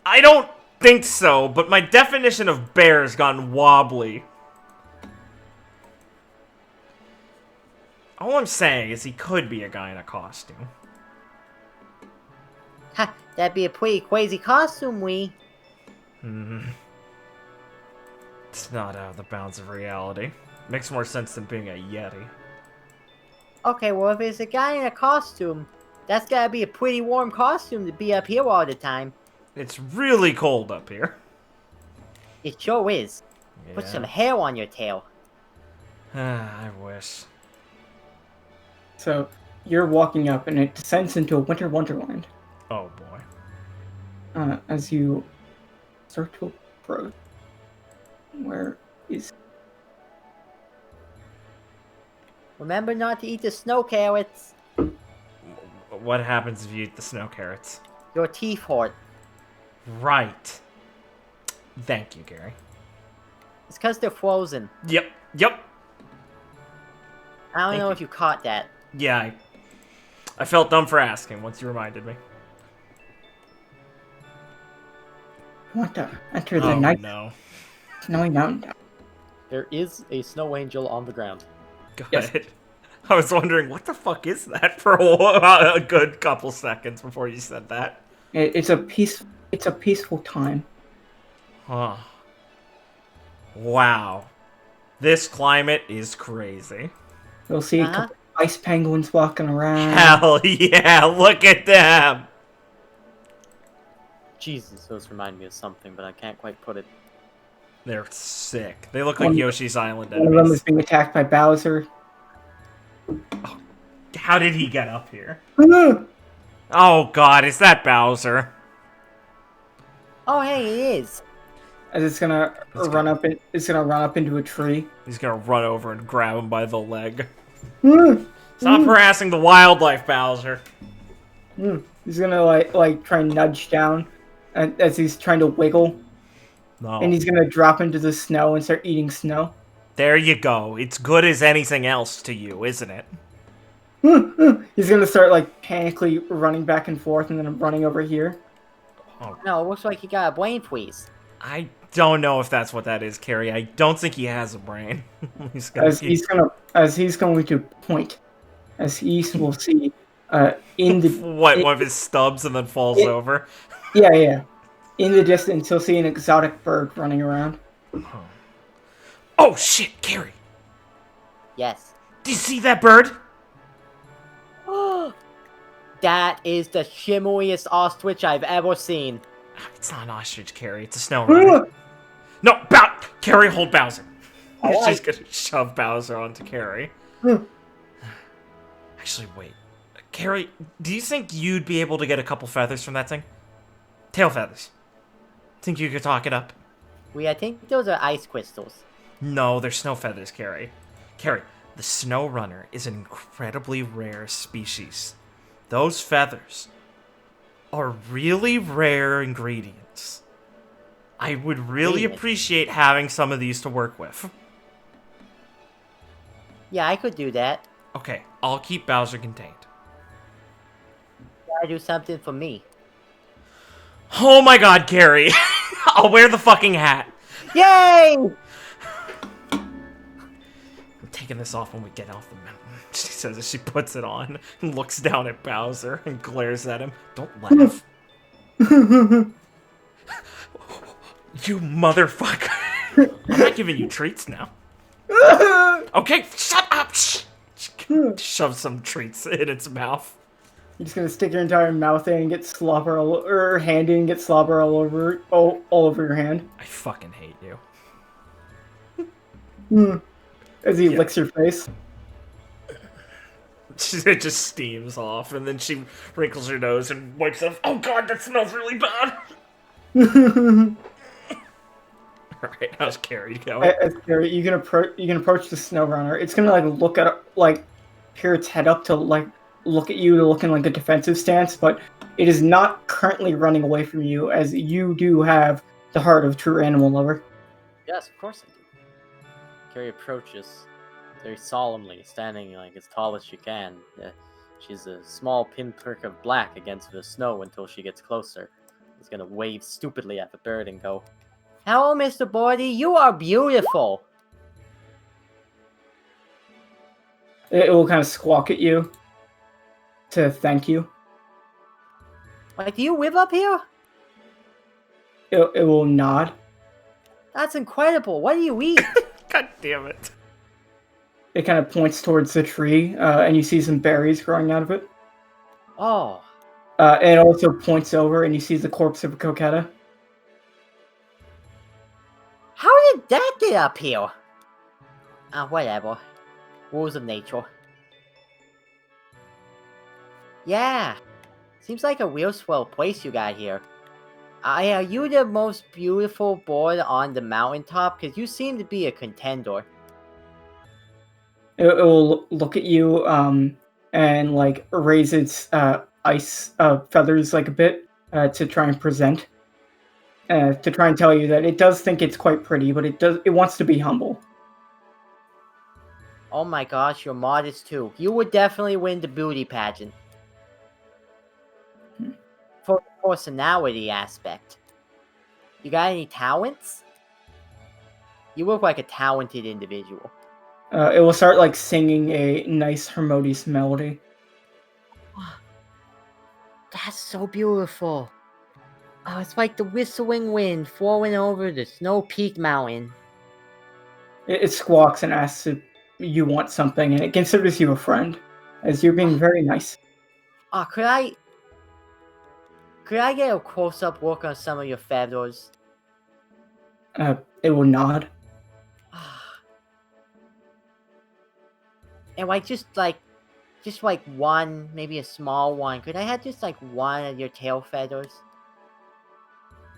I don't think so, but my definition of bear has gone wobbly. All I'm saying is he could be a guy in a costume. Ha, that'd be a pretty crazy costume, Wee. It's not out of the bounds of reality. Makes more sense than being a Yeti. Okay, well, if it's a guy in a costume, that's gotta be a pretty warm costume to be up here all the time. It's really cold up here. It sure is. Yeah. Put some hair on your tail. I wish. So you're walking up, and it descends into a winter wonderland. Oh boy. As you start to approach, Where is... Remember not to eat the snow carrots. What happens if you eat the snow carrots? Your teeth hurt. Right. Thank you, Gary. It's because they're frozen. Yep. Yep. I don't Thank know you. if you caught that. Yeah, I felt dumb for asking once you reminded me. I want to enter the Oh, night no. snowy mountain. There is a snow angel on the ground. Good. Yes. I was wondering, what the fuck is that for a good couple seconds before you said that. It's a peaceful time. Huh. Wow. This climate is crazy. You'll see a couple ice penguins walking around. Hell yeah, look at them! Jesus, those remind me of something, but I can't quite put it. They're sick. They look like Yoshi's Island One of them is enemies. being attacked by Bowser. How did he get up here? Ah! Oh god, is that Bowser? Oh, hey, it is. As it's gonna run up into a tree. He's gonna run over and grab him by the leg. Ah! Stop harassing the wildlife, Bowser. He's gonna like try and nudge down, as he's trying to wiggle, No. and he's gonna drop into the snow and start eating snow. There you go. It's good as anything else to you, isn't it? He's gonna start like panically running back and forth, and then running over here. No, it looks like he got a brain freeze. I don't know if that's what that is, Carrie. I don't think he has a brain. he's gonna As he's going to point, as he will see, in the one of his stubs and then falls over. yeah, in the distance he'll see an exotic bird running around. Oh shit, Carrie! Yes. Do you see that bird? That is the shimmeriest ostrich I've ever seen. It's not an ostrich, Carrie. It's a snow runner. No, Carrie, hold Bowser. She's gonna shove Bowser onto Carrie. Actually, wait. Carrie, do you think you'd be able to get a couple feathers from that thing? Tail feathers. Think you could talk it up? I think those are ice crystals. No, they're snow feathers, Carrie. Carrie, the snow runner is an incredibly rare species. Those feathers are really rare ingredients. I would really appreciate having some of these to work with. Yeah, I could do that. Okay, I'll keep Bowser contained. Gotta do something for me. Oh my god, Carrie! I'll wear the fucking hat! Yay! I'm taking this off when we get off the mountain. She says as she puts it on and looks down at Bowser and glares at him. Don't laugh. You motherfucker. I'm not giving you treats now. Okay, shut up! Shh. Shove some treats in its mouth. You're just gonna stick your entire mouth in and get slobber or hand in and get slobber all over your hand. I fucking hate you. As he licks your face. It just steams off, and then she wrinkles her nose and wipes it off. Oh god, that smells really bad! Alright, how's Carrie going? As Carrie, you can approach the snow runner. It's gonna peer its head up to look at you to look in like a defensive stance, but it is not currently running away from you, as you do have the heart of a true animal lover. Yes, of course I do. Carrie approaches very solemnly, standing like as tall as she can. She's a small pinprick of black against the snow until she gets closer. She's gonna wave stupidly at the bird and go, "Hello, Mr. Bordy, you are beautiful!" It will kind of squawk at you to thank you. Like, do you live up here? It will nod. That's incredible. What do you eat? God damn it. It kind of points towards the tree, and you see some berries growing out of it. Oh, And it also points over, and you see the corpse of a coquetta. how did that get up here? Whatever. Rules of nature. Yeah. Seems like a real swell place you got here. Are you the most beautiful boy on the mountaintop? Because you seem to be a contender. It will look at you and like raise its ice feathers like a bit to try and present. To try and tell you that it does think it's quite pretty, but it wants to be humble. Oh my gosh, you're modest too. You would definitely win the beauty pageant. For the personality aspect. You got any talents? You look like a talented individual. It will start like singing a nice harmonious melody. That's so beautiful. Oh, it's like the whistling wind flowing over the snow-peaked mountain. It squawks and asks if you want something, and it considers you a friend, as you're being very nice. Oh, could I get a close-up look on some of your feathers? It will nod. And like just like one, maybe a small one. Could I have just like one of your tail feathers?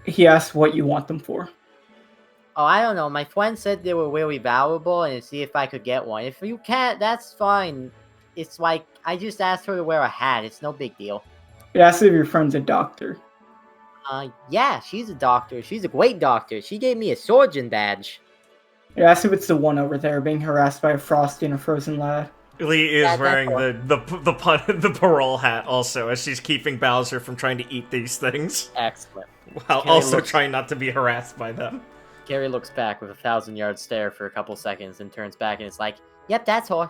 He asks what you want them for. Oh, I don't know. My friend said they were really valuable and to see if I could get one. If you can't, that's fine. It's like, I just asked her to wear a hat. It's no big deal. It asks if your friend's a doctor. Yeah, she's a doctor. She's a great doctor. She gave me a surgeon badge. It asks if it's the one over there being harassed by a Frosty and a frozen lad. Lee is Yeah, wearing the parole hat also, as she's keeping Bowser from trying to eat these things, Excellent. while Carrie also looks- trying not to be harassed by them. Gary looks back with a 1,000-yard stare for a couple seconds and turns back and is like, yep, that's her.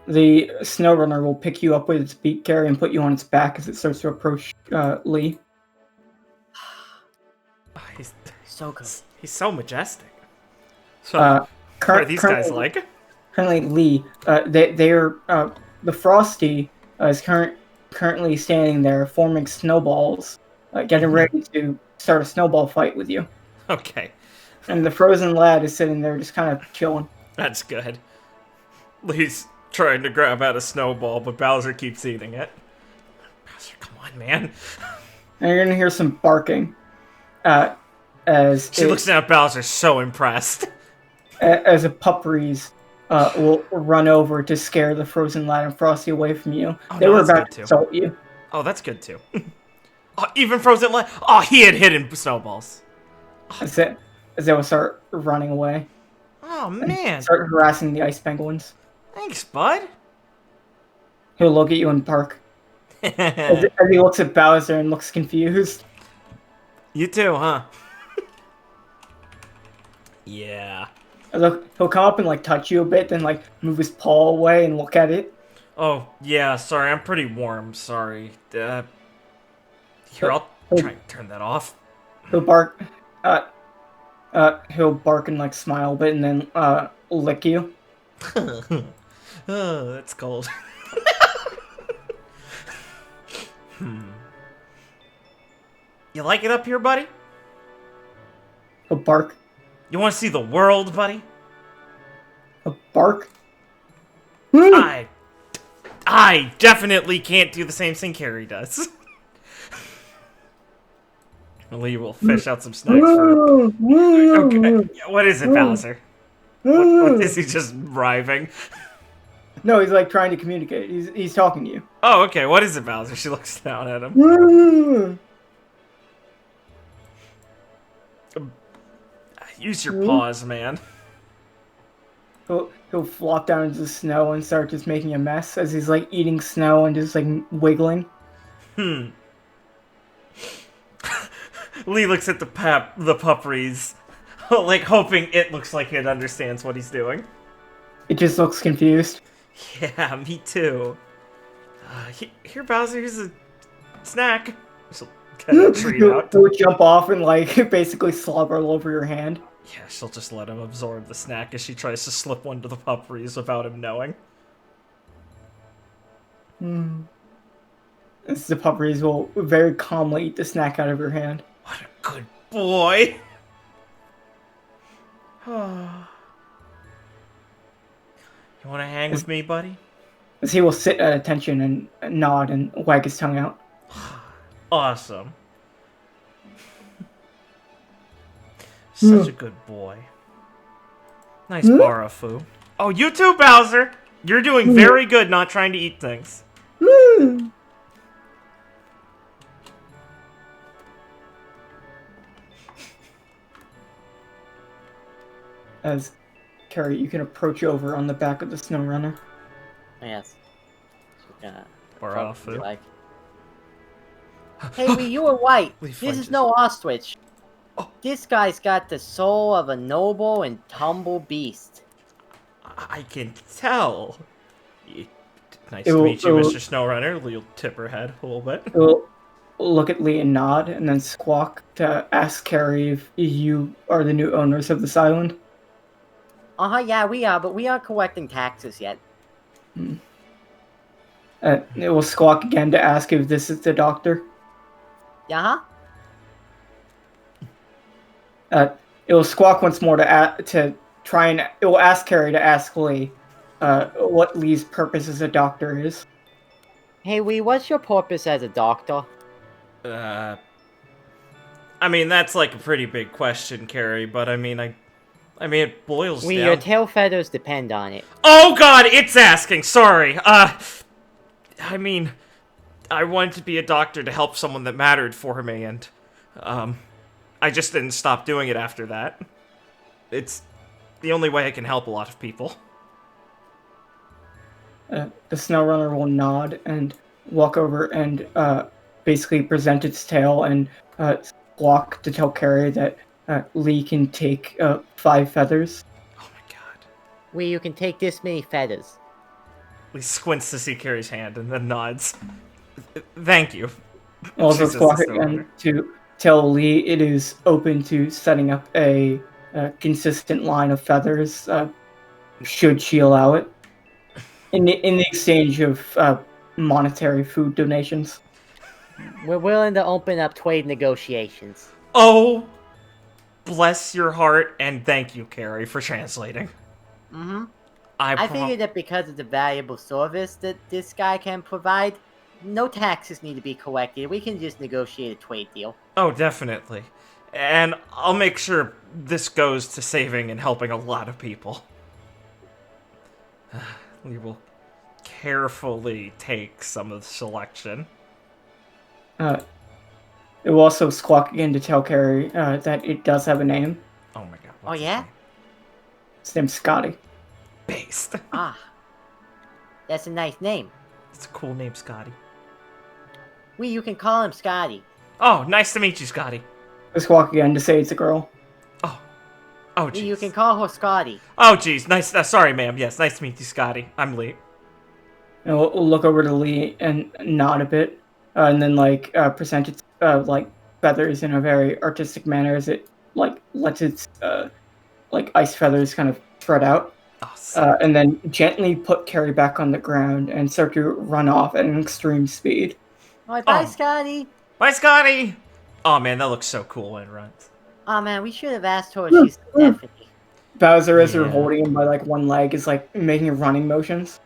The snow runner will pick you up with its beak, Gary, and put you on its back as it starts to approach Lee. Oh, he's So good. so majestic. So, Uh, what are these guys like? Currently, Lee, they're the Frosty is currently standing there forming snowballs, getting ready to start a snowball fight with you. Okay, And the frozen lad is sitting there just kind of chilling. that's good. Lee's trying to grab out a snowball, but Bowser keeps eating it. Bowser, come on, man. And you're gonna hear some barking. She looks down at Bowser, so impressed. As a pup breeze will run over to scare the frozen lad and Frosty away from you. Oh, They no, were that's about good to too. insult you. Oh, that's good too. Oh, even Frozen Light. Oh, he had hidden snowballs. As they will start running away. Oh man, Start harassing the ice penguins. thanks, bud. He'll look at you and bark. As he looks at Bowser and looks confused. You too, huh? Yeah. He'll come up and like touch you a bit, then like move his paw away and look at it. Oh, yeah, sorry, I'm pretty warm, sorry. Here, I'll try and turn that off. He'll bark. He'll bark and like smile a bit, and then lick you. Oh, that's cold. You like it up here, buddy? He'll bark. You want to see the world, buddy? He'll bark. I definitely can't do the same thing Carrie does. Lee will fish out some snacks for her. Okay, what is it, Bowser? What is he just riving? No, he's like trying to communicate. He's talking to you. Oh, okay, what is it, Bowser? She looks down at him. Use your paws, man. He'll flop down into the snow and start just making a mess as he's like eating snow and just like wiggling. Lee looks at the puppies, like hoping it looks like it understands what he's doing. It just looks confused. Yeah, me too. Here, Bowser, here's a snack. She'll get a treat out. He'll jump off and like basically slobber all over your hand. Yeah, she'll just let him absorb the snack as she tries to slip one to the puppies without him knowing. As the puppies will very calmly eat the snack out of your hand. What a good boy! You wanna hang with me, buddy? As he will sit at attention and nod and wag his tongue out. Awesome. Such a good boy. Nice Barafu. Oh, you too, Bowser! You're doing very good not trying to eat things. As Carrie, you can approach over on the back of the snow runner. Yes. She's gonna Barafu. be like, hey, Wee, you were white. Leaf This is fudges. no ostrich. Oh. This guy's got the soul of a noble and humble beast. I can tell. Nice It to will- meet you, it will- Mr. Snowrunner. You'll tip her head a little bit. He'll look at Lee and nod, and then squawk to ask Carrie if you are the new owners of this island. Yeah, we are, but we aren't collecting taxes yet. It will squawk again to ask if this is the doctor. Yeah, It will squawk once more to try and it will ask Carrie to ask Lee what Lee's purpose as a doctor is. Hey, Wee, what's your purpose as a doctor? I mean, that's like a pretty big question, Carrie, but I mean, it boils Wee, down... your tail feathers depend on it. Oh god, it's asking, sorry. I mean, I wanted to be a doctor to help someone that mattered for me, and, I just didn't stop doing it after that. It's the only way I can help a lot of people. The snow runner will nod and walk over and basically present its tail and squawk to tell Carrie that Lee can take 5 feathers. Oh my god. Wee, you can take this many feathers. Lee squints to see Carrie's hand and then nods. Thank you. Also Jesus, squawk the snow again runner. to tell Lee it is open to setting up a consistent line of feathers should she allow it. In the exchange of monetary food donations. We're willing to open up trade negotiations. Oh, bless your heart, and thank you, Carrie, for translating. Mm-hmm. I I figured that because of the valuable service that this guy can provide, no taxes need to be collected. We can just negotiate a trade deal. Oh, definitely. And I'll make sure this goes to saving and helping a lot of people. We will carefully take some of the selection. It will also squawk again to tell Carrie that it does have a name. Oh my god. Oh, what's his yeah? name? Its name's Scotty. Based. Ah, that's a nice name. It's a cool name, Scotty. Wee, you can call him Scotty. Oh, nice to meet you, Scotty. It'll squawk again to say it's a girl. Oh, Wee, jeez. you can call her Scotty. Oh, jeez. Nice. Sorry, ma'am. Yes, nice to meet you, Scotty. I'm Lee. And we'll look over to Lee and nod a bit, and then present its feathers in a very artistic manner as it lets its ice feathers kind of spread out, Oh, sick. and then gently put Carrie back on the ground and start to run off at an extreme speed. Alright, bye, Oh. Scotty. Bye, Scotty. Oh man, that looks so cool when it runs. Oh man, we should have asked her if she's Stephanie. Bowser, as they're Yeah. holding him by one leg, is making running motions.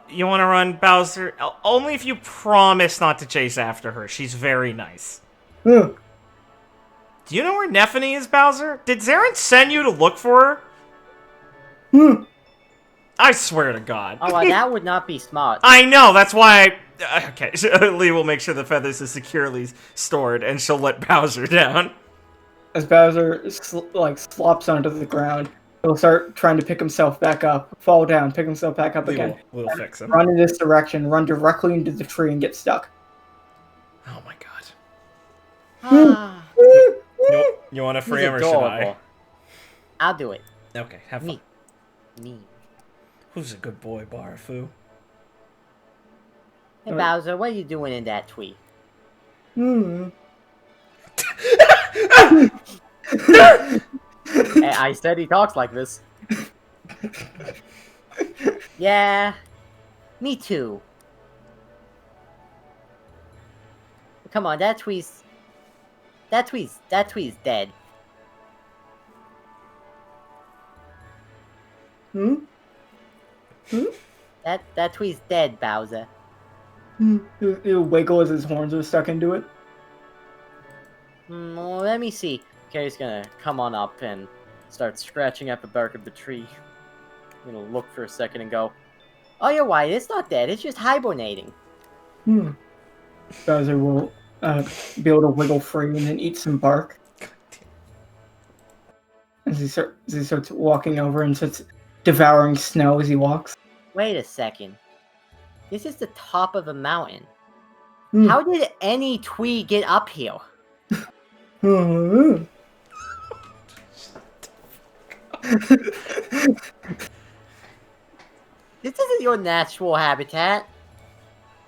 You want to run, Bowser? Only if you promise not to chase after her. She's very nice. Huh. Do you know where Nephany is, Bowser? Did Zarin send you to look for her? Hmm. I swear to God. Oh, well, that would not be smart. I know, that's why okay, so Lee will make sure the feathers are securely stored, and she'll let Bowser down. As Bowser slops onto the ground, he'll start trying to pick himself back up, fall down, pick himself back up Lee again, will fix him. run in this direction, run directly into the tree, and get stuck. Oh my God. Ah, You want to he's free him or should I? adorable. I'll do it. Okay, have fun. Me. Who's a good boy, Barafu? Hey, Alright. Bowser, what are you doing in that tree? Hmm. Hey, I said he talks like this. Yeah, me too. Come on, that tree's dead. Hmm? That tree's dead, Bowser. He'll wiggle as his horns are stuck into it. Well, let me see. Carrie's gonna come on up and start scratching at the bark of the tree. I'm gonna look for a second and go, "Oh, you're right. It's not dead. It's just hibernating." Bowser will be able to wiggle free and then eat some bark. As he starts walking over and starts devouring snow as he walks. Wait a second. This is the top of a mountain. Hmm. How did any Twee get up here? Hmm. This isn't your natural habitat.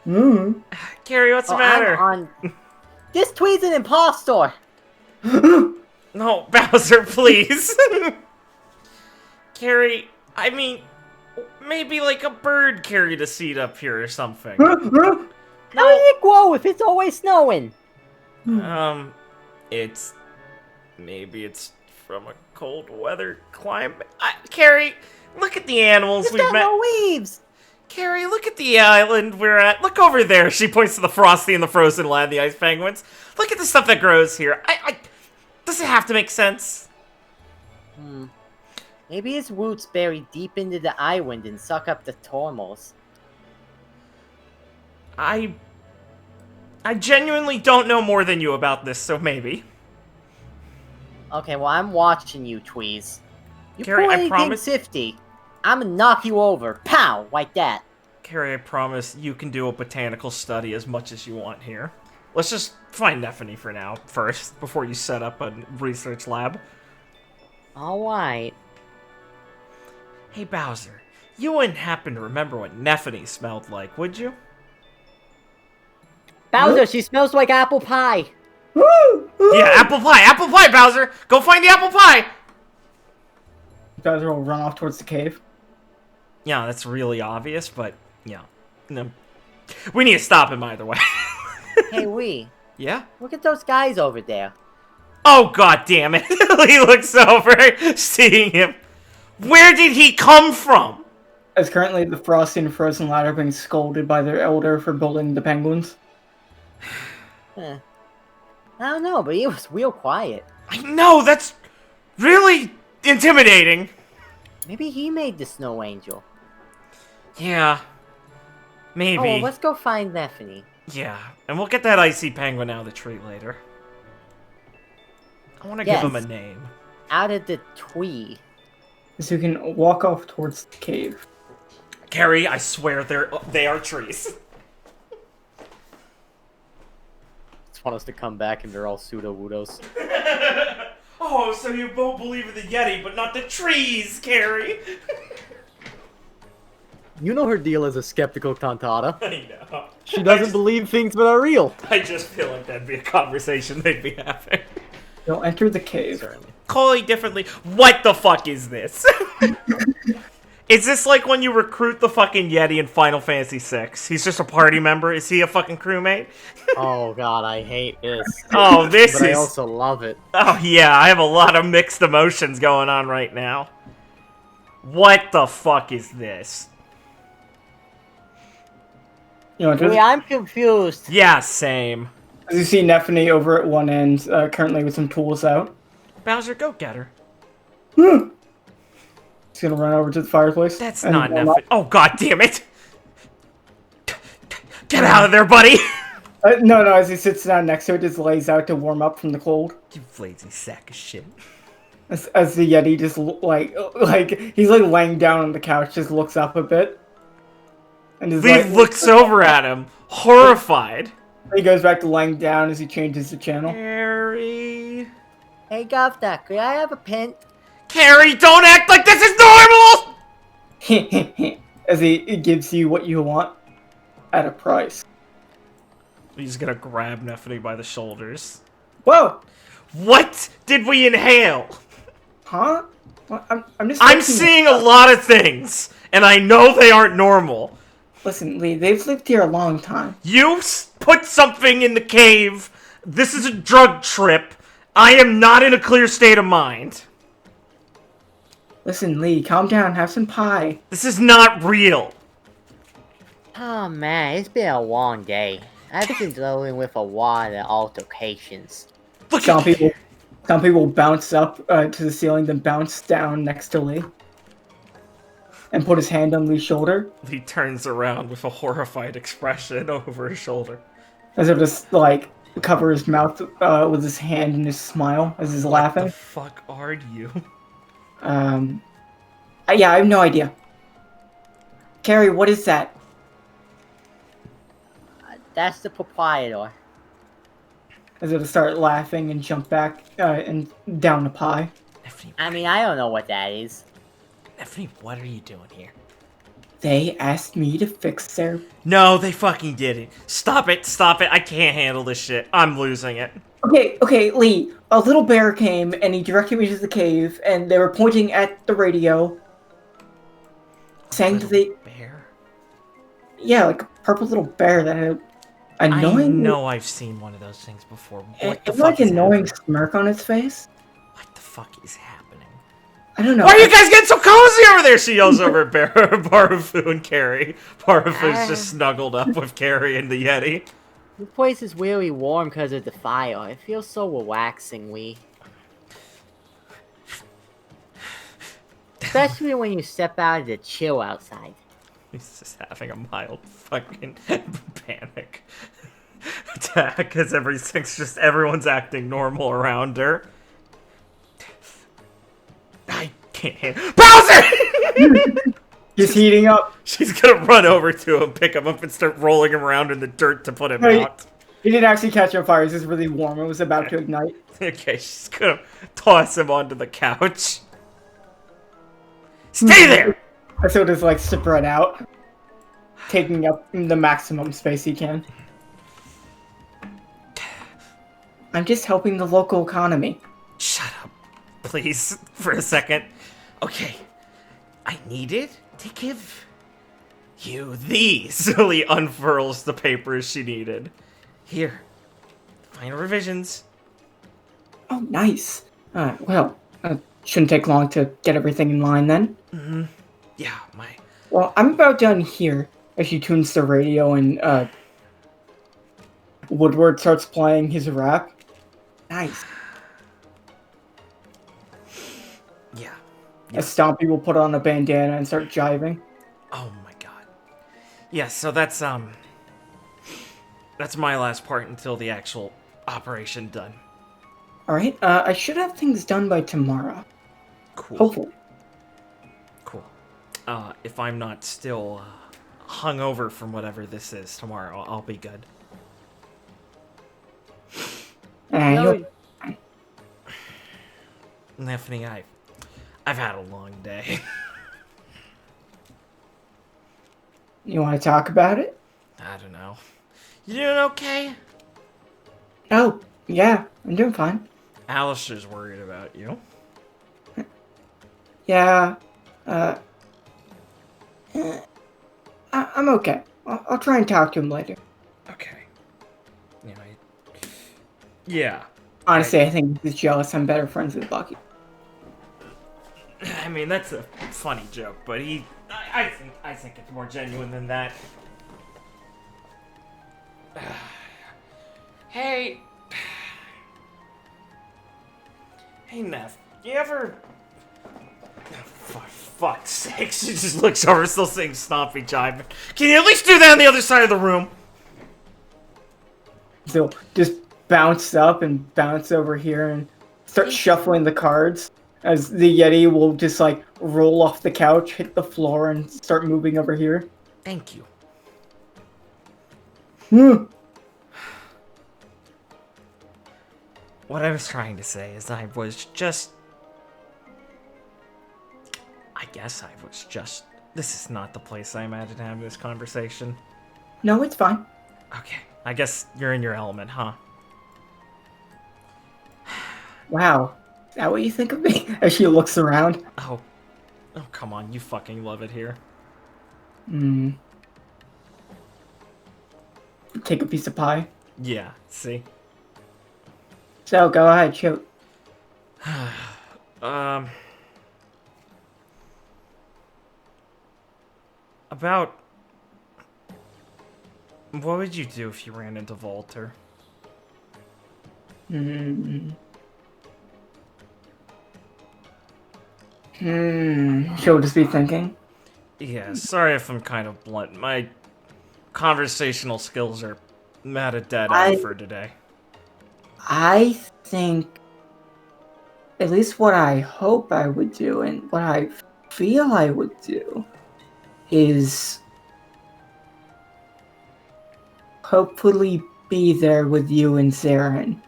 Hmm. Carrie, what's the Oh, matter? This Twee's an impostor! No, Bowser, please. Carrie, I mean, maybe like a bird carried a seed up here or something. How did it grow if it's always snowing? Maybe it's from a cold weather climate. Carrie, look at the animals It's we've got met. no leaves! Carrie, look at the island we're at. Look over there. She points to the Frosty and the Frozen Land, the ice penguins. Look at the stuff that grows here. Does it have to make sense? Maybe its roots bury deep into the island and suck up the tormals. I genuinely don't know more than you about this, so maybe. Okay, well, I'm watching you, Tweez. You Carrie, pull I anything promise- sifty, I'm gonna knock you over. Pow! Like that. Carrie, I promise you can do a botanical study as much as you want here. Let's just find Nephany for now, first, before you set up a research lab. Alright. Hey, Bowser, you wouldn't happen to remember what Nephany smelled like, would you? Bowser, she smells like apple pie! Yeah, apple pie, Bowser! Go find the apple pie! Bowser will run off towards the cave. Yeah, that's really obvious, but, yeah. No. We need to stop him either way. Hey, Wee, Yeah? look at those guys over there. Oh, god damn it. He looks over, seeing him. Where did he come from? As currently the Frosty and Frozen Lad are being scolded by their elder for building the penguins. I don't know, but he was real quiet. I know, that's really intimidating. Maybe he made the snow angel. Yeah. Maybe. Oh, well, let's go find Nephany. Yeah, and we'll get that icy penguin out of the tree later. I want to give him a Yes. name. Out of the Twee. So you can walk off towards the cave. Carrie, I swear they are trees. Just want us to come back and they're all pseudo-woodos. Oh, so you both believe in the Yeti, but not the trees, Carrie. You know her deal as a skeptical tontata. I know. She doesn't believe things that are real. I just feel like that'd be a conversation they'd be having. You'll enter the cave. Certainly. Call it differently. What the fuck is this? Is this like when you recruit the fucking Yeti in Final Fantasy VI? He's just a party member? Is he a fucking crewmate? Oh god, I hate this. Oh, this But is... I also love it. Oh, yeah, I have a lot of mixed emotions going on right now. What the fuck is this? You know, Wait, I'm confused. Yeah, same. as you see Nephany over at one end, currently with some tools out. Bowser, go get her. He's gonna run over to the fireplace. That's and not warm enough. up. Oh, god damn it! Get out of there, buddy! No, as he sits down next to it, just lays out to warm up from the cold. You lazy sack of shit. As the Yeti just like he's like laying down on the couch, just looks up a bit, and just Lee looks over at him, horrified. He goes back to laying down as he changes the channel. Carrie... Hey, Govda, could I have a pint? Carrie, don't act like this is normal! As he gives you what you want at a price. He's gonna grab Nephany by the shoulders. Whoa! What did we inhale? Huh? What? I'm just. I'm looking- seeing a lot of things, and I know they aren't normal. Listen, Lee, they've lived here a long time. You put something in the cave. This is a drug trip. I am not in a clear state of mind. Listen, Lee, calm down. Have some pie. This is not real. Oh man, it's been a long day. I've been dealing with a lot of altercations. Look Some at people, Some people bounce up to the ceiling, then bounce down next to Lee. And put his hand on Lee's shoulder. Lee turns around with a horrified expression over his shoulder. As if just, like, cover his mouth with his hand and just smile as he's laughing. What the fuck are you? Yeah, I have no idea. Carrie, what is that? That's the proprietor. As it'll start laughing and jump back and down the pie. I mean, I don't know what that is. Stephanie, what are you doing here? They asked me to fix their... No, they fucking didn't. Stop it, stop it. I can't handle this shit. I'm losing it. Okay, Lee. A little bear came and he directed me to the cave and they were pointing at the radio. Saying that they... Bear? Yeah, like a purple little bear that had annoying... I know I've seen one of those things before. What the It's fuck like is annoying happening? smirk on its face. What the fuck is happening? I don't know. Why are you guys getting so cozy over there? She yells over at Barufu and Carrie. Barufu's just snuggled up with Carrie and the Yeti. The place is really warm because of the fire. It feels so relaxing, Lee. Especially when you step out of the chill outside. He's just having a mild fucking panic attack because everyone's acting normal around her. I can't. Bowser! He's heating up. She's gonna run over to him, pick him up, and start rolling him around in the dirt to put him Right. out. He didn't actually catch on fire. It was just really warm. It was about to ignite. Okay, she's gonna toss him onto the couch. Stay there! So it is like spread out, taking up the maximum space he can. I'm just helping the local economy. Shut up, please, for a second. Okay, I needed to give you these. Lily unfurls the papers she needed. Here, final revisions. Oh, nice. Well, shouldn't take long to get everything in line then. Mm-hmm. Yeah, my... Well, I'm about done here. As she tunes the radio and Woodward starts playing his rap. Nice. Yeah. As Stompy will put on a bandana and start jiving. Oh my god. Yeah, so that's my last part until the actual operation done. Alright, I should have things done by tomorrow. Cool. Hopefully. Cool. If I'm not still hungover from whatever this is tomorrow, I'll be good. You'll- Stephanie, I've had a long day. You want to talk about it? I don't know. You doing okay? Oh, yeah, I'm doing fine. Alistair's worried about you. Yeah, I'm okay. I'll try and talk to him later. Okay. Yeah. Honestly, I think he's jealous I'm better friends with Bucky. I mean, that's a funny joke, but I think it's more genuine than that. Hey, Neff, you ever? Oh, for fuck's sake! She just looks over, still saying Stompy jive. Can you at least do that on the other side of the room? So just bounce up and bounce over here and start shuffling the cards as the Yeti will just like roll off the couch, hit the floor, and start moving over here. Thank you. Hmm. What I was trying to say is I guess I was just... This is not the place I imagined having this conversation. No, it's fine. Okay, I guess you're in your element, huh? Wow. Is that what you think of me? As she looks around. Oh, come on, you fucking love it here. Hmm. Take a piece of pie. Yeah, see? So, go ahead, shoot. About... What would you do if you ran into Volter? Hmm. She'll just be thinking. Yeah, sorry if I'm kind of blunt. My conversational skills are at a dead end for today. I think, at least what I hope I would do and what I feel I would do is hopefully be there with you and Zarin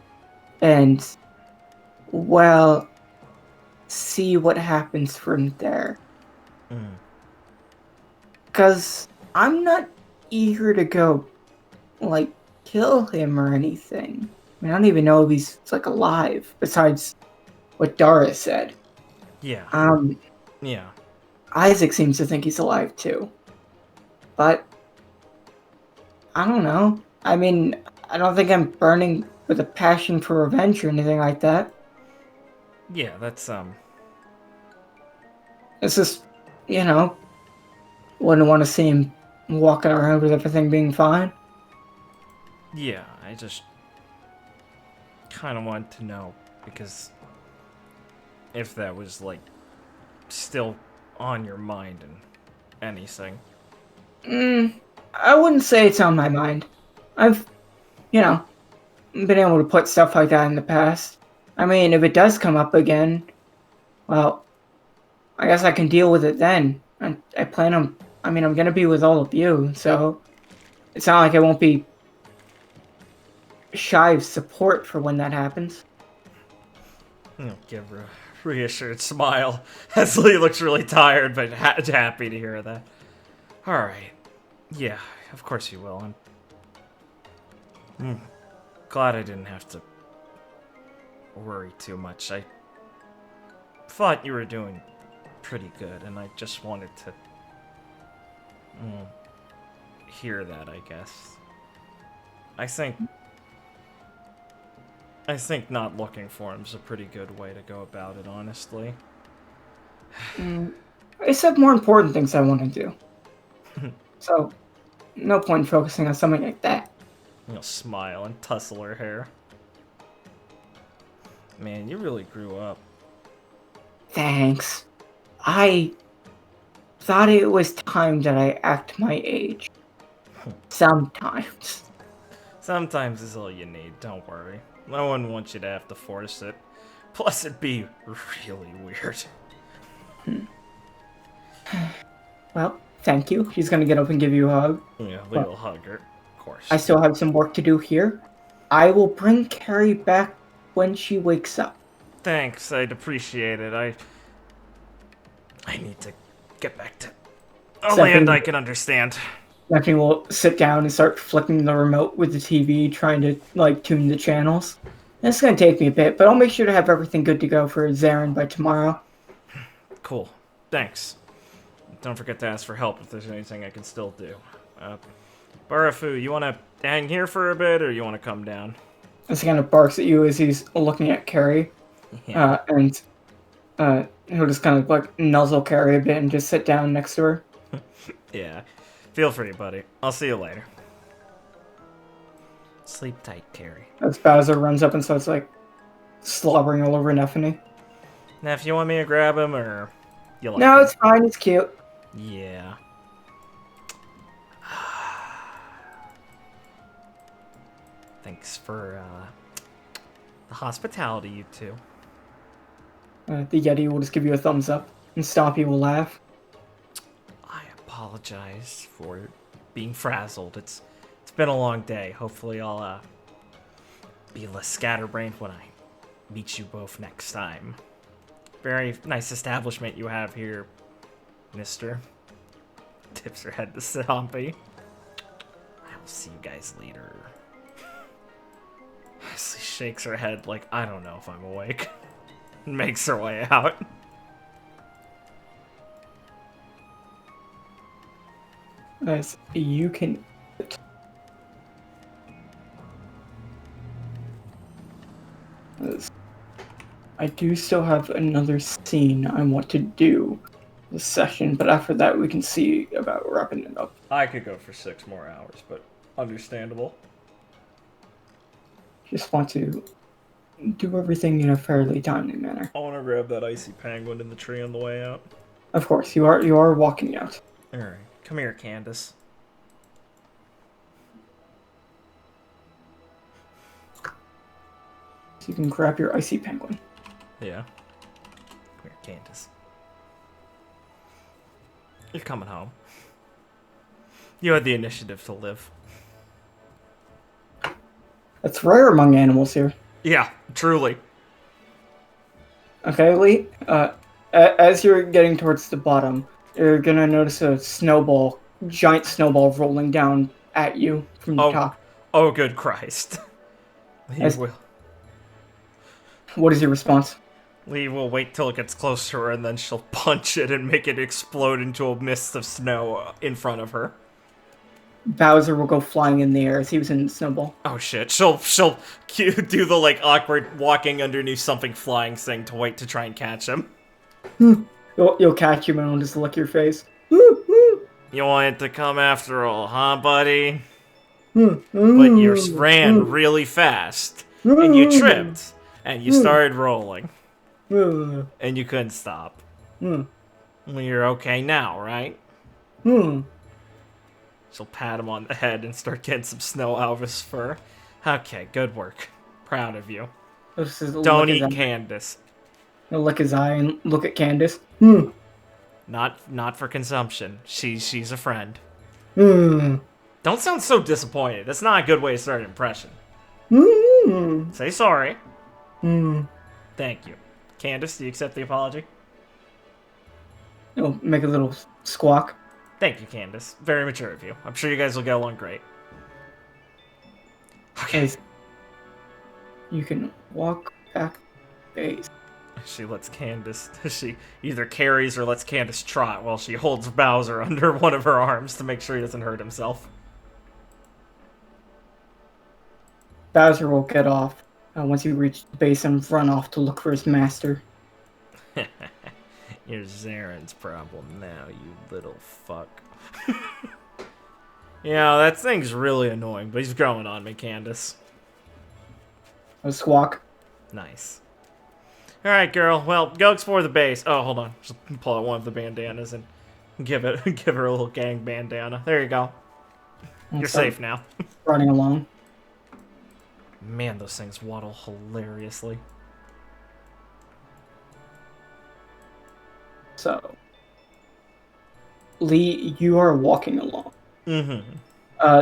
and, well, see what happens from there. Because I'm not eager to go, like, kill him or anything. I mean, I don't even know if he's, like, alive, besides what Dara said. Yeah. Yeah. Isaac seems to think he's alive, too. But, I don't know. I mean, I don't think I'm burning with a passion for revenge or anything like that. Yeah, that's, It's just, you know, wouldn't want to see him walking around with everything being fine. Yeah, I just kind of wanted to know, because if that was, like, still on your mind and anything. I wouldn't say it's on my mind. I've, you know, been able to put stuff like that in the past. I mean, if it does come up again, well, I guess I can deal with it then. I plan on, I mean, I'm gonna be with all of you, so it's not like I won't be shy of support for when that happens. Give her a reassured smile as Lee looks really tired, but happy to hear that. Alright. Yeah, of course you will. I'm glad I didn't have to worry too much. I thought you were doing pretty good, and I just wanted to hear that, I guess. I think not looking for him is a pretty good way to go about it, honestly. I just have more important things I want to do. So, no point focusing on something like that. You'll smile and tussle her hair. Man, you really grew up. Thanks. I thought it was time that I act my age. Sometimes. Sometimes is all you need, don't worry. No one wants you to have to force it. Plus, it'd be really weird. Well, thank you. She's gonna get up and give you a hug. Yeah, Lee will hug her, of course. I still have some work to do here. I will bring Carrie back when she wakes up. Thanks, I'd appreciate it. I need to get back to a land I can understand. Stephanie will sit down and start flicking the remote with the TV, trying to, like, tune the channels. And it's gonna take me a bit, but I'll make sure to have everything good to go for Zarin by tomorrow. Cool. Thanks. Don't forget to ask for help if there's anything I can still do. Barafu, you want to hang here for a bit, or you want to come down? He kind of barks at you as he's looking at Carrie. Yeah. And he'll just kind of, like, nuzzle Carrie a bit and just sit down next to her. Yeah. Feel free, buddy. I'll see you later. Sleep tight, Carrie. As Bowser runs up and starts, like, slobbering all over Neffany. Now, if you want me to grab him, or you like No, him? it's fine. It's cute. Yeah. Thanks for the hospitality, you two. The Yeti will just give you a thumbs up, and Stompy will laugh. I apologize for being frazzled. It's been a long day. Hopefully I'll be less scatterbrained when I meet you both next time. Very nice establishment you have here, mister. Tips her head to Stompy. I will see you guys later. She shakes her head like, I don't know if I'm awake. And makes her way out. As you can... I do still have another scene I want to do this session, but after that we can see about wrapping it up. I could go for 6 more hours, but understandable. Just want to do everything in a fairly timely manner. I want to grab that icy penguin in the tree on the way out. Of course, you are walking out. Alright, come here, Candace. So you can grab your icy penguin. Yeah. Come here, Candace. You're coming home. You had the initiative to live. That's rare among animals here. Yeah, truly. Okay, Lee. As you're getting towards the bottom, you're gonna notice a giant snowball rolling down at you from the top. Oh, good Christ. What is your response? Lee will wait till it gets close to her, and then she'll punch it and make it explode into a mist of snow in front of her. Bowser will go flying in the air as he was in the snowball. Oh shit, she'll do the, like, awkward walking underneath something flying thing to wait to try and catch him. You'll catch him and he'll just lick your face. You wanted to come after all, huh, buddy? But you ran really fast, and you tripped, and you started rolling, and you couldn't stop. Well, you're okay now, right? She'll pat him on the head and start getting some snow out of his fur. Okay, good work. Proud of you. Don't eat Candace. He'll lick his eye and look at Candace. Not for consumption. She's a friend. Don't sound so disappointed. That's not a good way to start an impression. Say sorry. Thank you. Candace, do you accept the apology? He'll make a little squawk. Thank you, Candace. Very mature of you. I'm sure you guys will get along great. Okay. You can walk back base. She lets Candace... She either carries or lets Candace trot while she holds Bowser under one of her arms to make sure he doesn't hurt himself. Bowser will get off once you reach the base and run off to look for his master. You're Zaren's problem now, you little fuck. Yeah, that thing's really annoying, but he's growing on me, Candace. A squawk. Nice. Alright, girl. Well, go explore the base. Oh, hold on. Just pull out one of the bandanas and give her a little gang bandana. There you go. You're safe now. Running along. Man, those things waddle hilariously. So, Lee, you are walking along.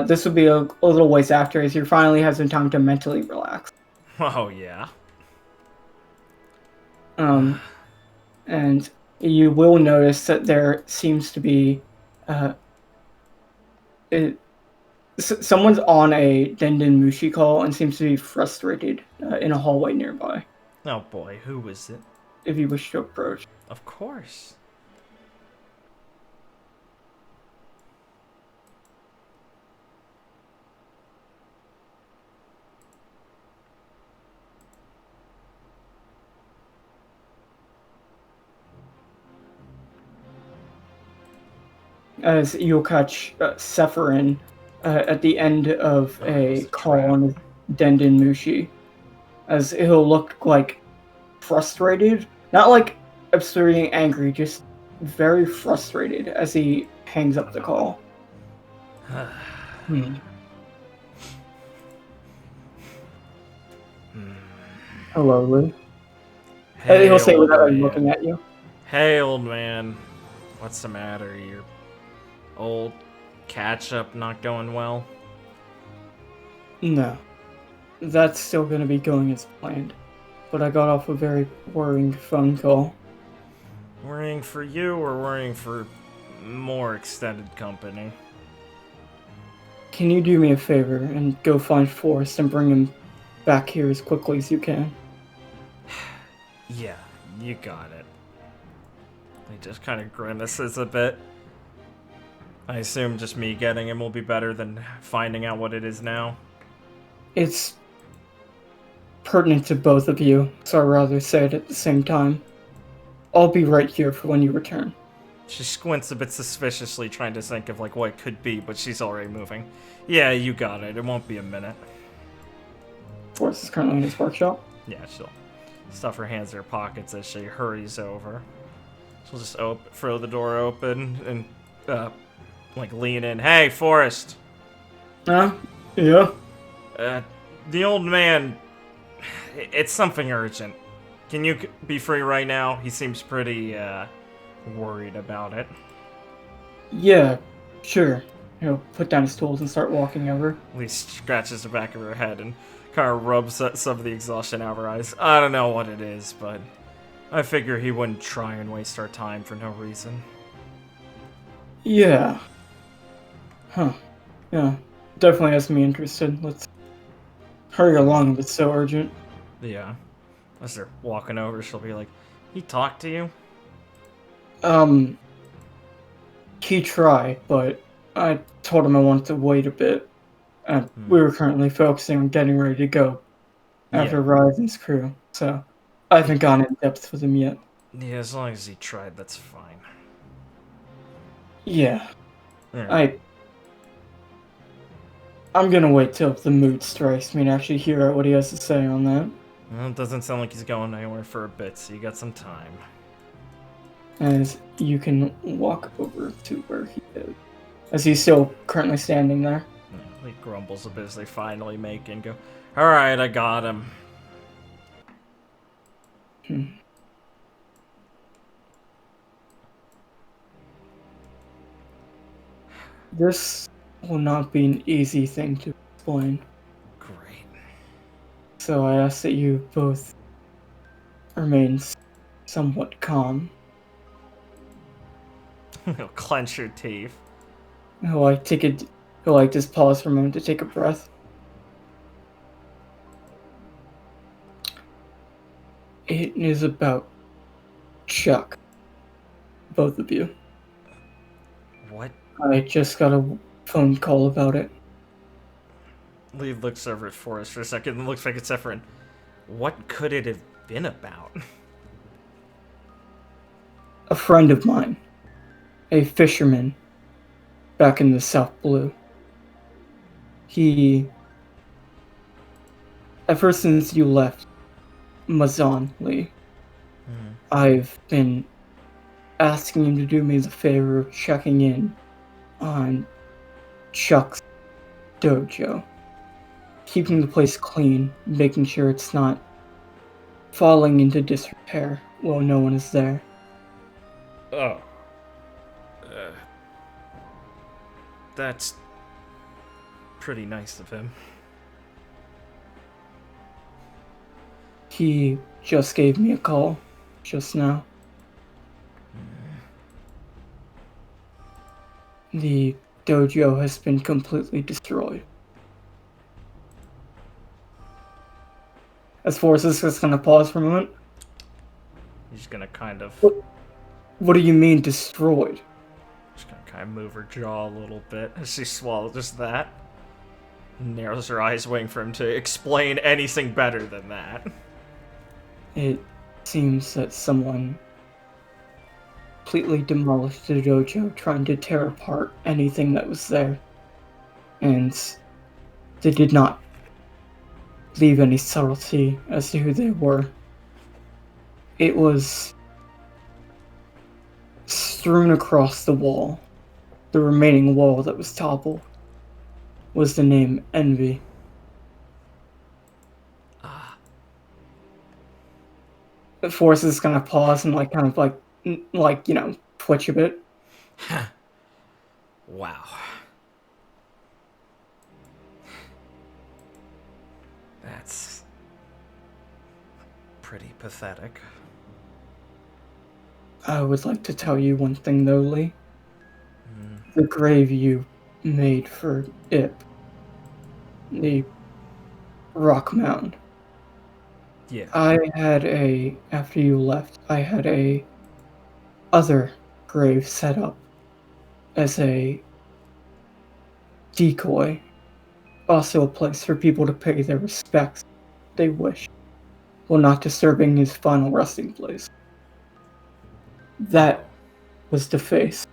This will be a little ways after, as you finally have some time to mentally relax. Oh, yeah. And you will notice that there seems to be, someone's on a Denden Mushi call and seems to be frustrated in a hallway nearby. Oh boy, who was it? If you wish to approach. Of course. As you'll catch Sephirin at the end of a call on Denden Mushi, as he'll look like frustrated, not like absurdly angry, just very frustrated as he hangs up the call. Hello, Lee. Hey, he'll say old without man. looking at you. Hey, old man. What's the matter? Your old catch-up not going well? No. That's still going to be going as planned. But I got off a very worrying phone call. Worrying for you or worrying for more extended company? Can you do me a favor and go find Forrest and bring him back here as quickly as you can? Yeah, you got it. He just kind of grimaces a bit. I assume just me getting him will be better than finding out what it is now. It's pertinent to both of you, so I'd rather say it at the same time. I'll be right here for when you return. She squints a bit suspiciously, trying to think of like what it could be, but she's already moving. Yeah, you got it. It won't be a minute. Forrest is currently in his workshop. Yeah, she'll stuff her hands in her pockets as she hurries over. She'll just throw the door open and like lean in. Hey, Forrest. Yeah. The old man. It's something urgent. Can you be free right now? He seems pretty worried about it. Yeah, sure. He'll put down his tools and start walking over. Lee scratches the back of her head and kind of rubs some of the exhaustion out of her eyes. I don't know what it is, but I figure he wouldn't try and waste our time for no reason. Yeah. Huh. Yeah. Definitely has me interested. Let's hurry along if it's so urgent. Yeah. As they're walking over, she'll be like, he talked to you? He tried, but I told him I wanted to wait a bit. We were currently focusing on getting ready to go after Ryzen's crew, so I haven't gone in depth with him yet. Yeah, as long as he tried, that's fine. Yeah. Alright. I'm gonna wait till the mood strikes me and actually hear out what he has to say on that. Well, it doesn't sound like he's going anywhere for a bit, so you got some time. As you can walk over to where he is. As he's still currently standing there. Yeah, he grumbles a bit as they finally make and go, alright, I got him. This will not be an easy thing to explain. Great. So I ask that you both remain somewhat calm. He'll clench your teeth. He'll just pause for a moment to take a breath. It is about Chuck. Both of you. What? I just got a phone call about it. Lee looks over at Forrest for a second and looks back at Sephirin. What could it have been about? A friend of mine, a fisherman, back in the South Blue. Ever since you left Mazan, Lee, I've been asking him to do me the favor of checking in on Chuck's dojo. Keeping the place clean, making sure it's not falling into disrepair while no one is there. Oh. That's pretty nice of him. He just gave me a call just now. The dojo has been completely destroyed. As Forrest is just gonna pause for a moment. He's gonna kind of... What do you mean destroyed? Just gonna kind of move her jaw a little bit as she swallows just that. Narrows her eyes, waiting for him to explain anything better than that. It seems that someone completely demolished the dojo, trying to tear apart anything that was there. And they did not leave any subtlety as to who they were. It was strewn across the wall. The remaining wall that was toppled was the name Envy. The Force is gonna pause and twitch a bit. Wow. That's pretty pathetic. I would like to tell you one thing though, Lee. The grave you made for Ip. The rock mound. Yeah. After you left, I had a other grave set up as a decoy. Also a place for people to pay their respects if they wish, while not disturbing his final resting place. That was defaced,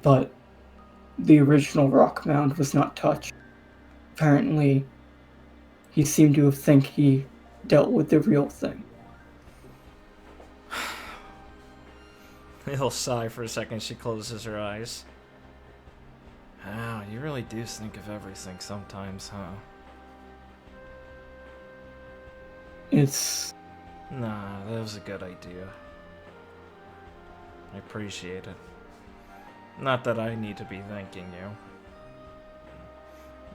but the original rock mound was not touched. Apparently, he seemed to think he dealt with the real thing. He'll sigh for a second. She closes her eyes. Wow, you really do think of everything sometimes, huh? It's... Nah, that was a good idea. I appreciate it. Not that I need to be thanking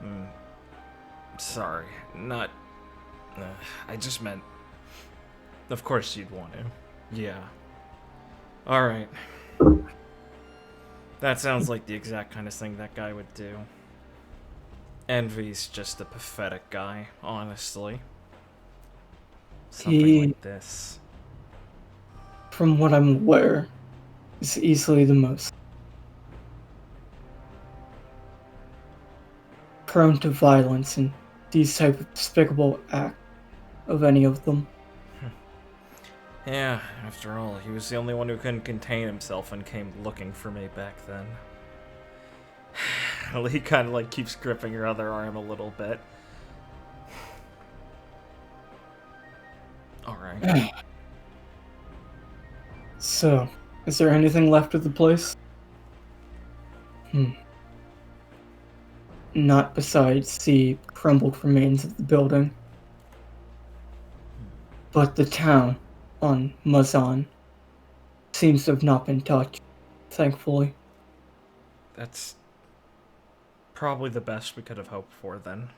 you. Sorry, not... I just meant... Of course you'd want to. Yeah. Alright. That sounds like the exact kind of thing that guy would do. Envy's just a pathetic guy, honestly. Something like this. From what I'm aware, is easily the most prone to violence and these type of despicable acts of any of them. Yeah, after all, he was the only one who couldn't contain himself and came looking for me back then. He kind of like keeps gripping her other arm a little bit. Alright. So, is there anything left of the place? Not besides the crumbled remains of the building. But the town on Mazan seems to have not been touched, thankfully. That's probably the best we could have hoped for then.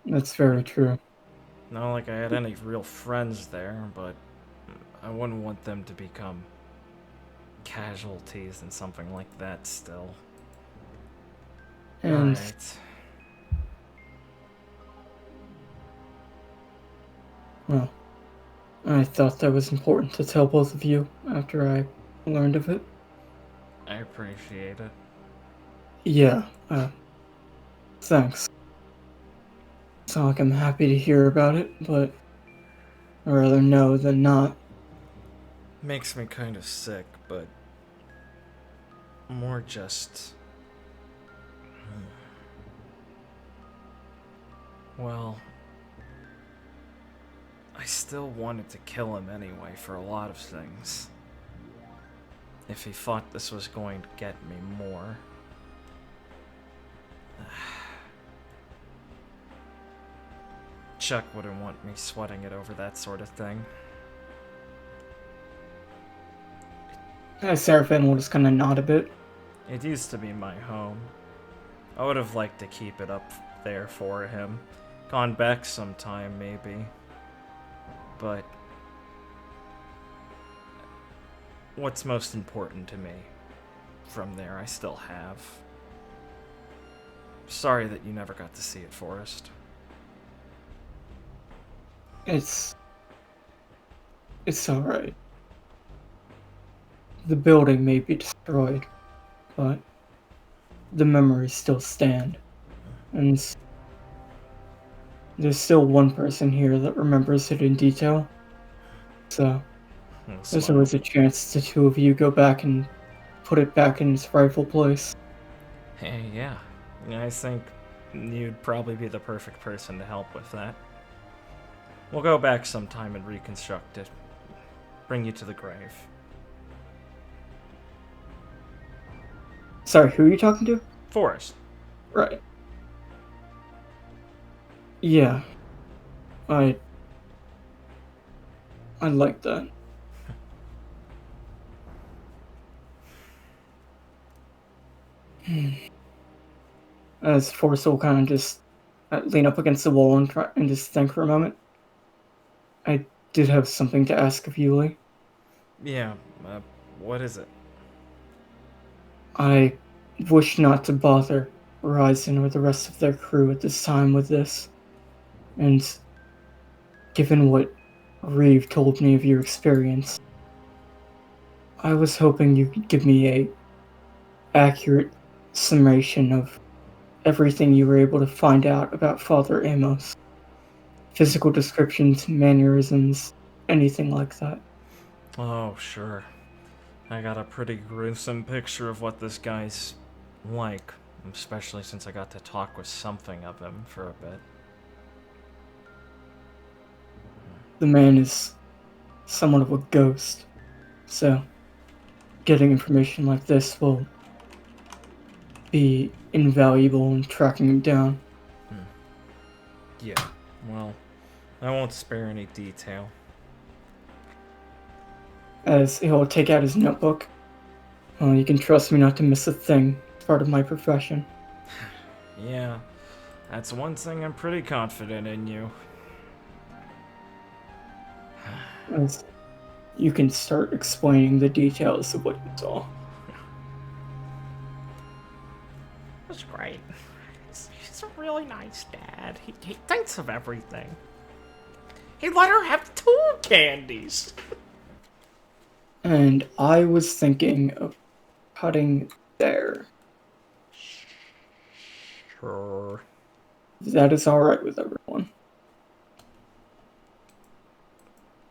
That's very true. Not like I had any real friends there, but I wouldn't want them to become casualties in something like that still. And Alright. well, I thought that was important to tell both of you after I learned of it. I appreciate it. Yeah, thanks. It's not like I'm happy to hear about it, but I'd rather know than not. Makes me kind of sick, but more just... Well, I still wanted to kill him anyway for a lot of things. If he thought this was going to get me more. Chuck wouldn't want me sweating it over that sort of thing. Seraphim will just kind of nod a bit. It used to be my home. I would have liked to keep it up there for him. Gone back sometime, maybe. But what's most important to me from there, I still have. Sorry that you never got to see it, Forrest. It's alright. The building may be destroyed, but the memories still stand. And there's still one person here that remembers it in detail. So there's always a chance the two of you go back and put it back in its rightful place. Hey, yeah. I think you'd probably be the perfect person to help with that. We'll go back sometime and reconstruct it. Bring you to the grave. Sorry, who are you talking to? Forrest. Right. Yeah. I'd like that. As Forrest will kind of just lean up against the wall and try and just think for a moment. I did have something to ask of you, Lee. Yeah, what is it? I wish not to bother Horizon or the rest of their crew at this time with this. And given what Reeve told me of your experience, I was hoping you could give me a accurate summation of everything you were able to find out about Father Amos. Physical descriptions, mannerisms, anything like that. Oh, sure. I got a pretty gruesome picture of what this guy's like, especially since I got to talk with something of him for a bit. the man is somewhat of a ghost. So, getting information like this will be invaluable in tracking him down. Yeah, well, I won't spare any detail. As he'll take out his notebook. Well, you can trust me not to miss a thing. It's part of my profession. Yeah, that's one thing I'm pretty confident in you. As you can start explaining the details of what you saw. That's great. He's a really nice dad. He thinks of everything. He let her have 2 candies. And I was thinking of cutting there. Sure. That is alright with everyone.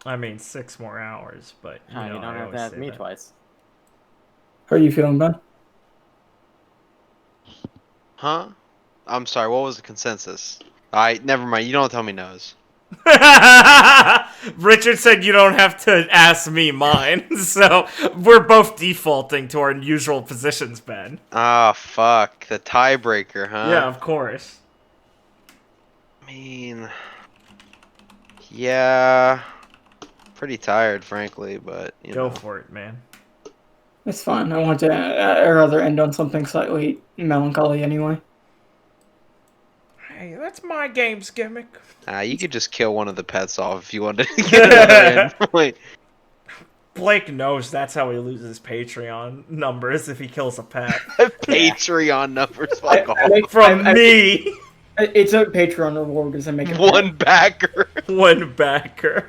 I mean, 6 more hours, but Oh, you don't I have always to ask say me that. twice. How are you feeling, Ben? Huh? I'm sorry, what was the consensus? Alright, never mind. You don't tell me no's. Richard said you don't have to ask me mine, so we're both defaulting to our usual positions, Ben. Ah, fuck. The tiebreaker, huh? Yeah, of course. I mean... Yeah... Pretty tired, frankly, but, you Go know. for it, man. It's fine. I want to rather end on something slightly melancholy anyway. Hey, that's my game's gimmick. You could just kill one of the pets off if you wanted to get another in. Like, Blake knows that's how he loses Patreon numbers if he kills a pet. Patreon numbers, fuck off. From me! It's a Patreon reward as I make it. One backer. One backer.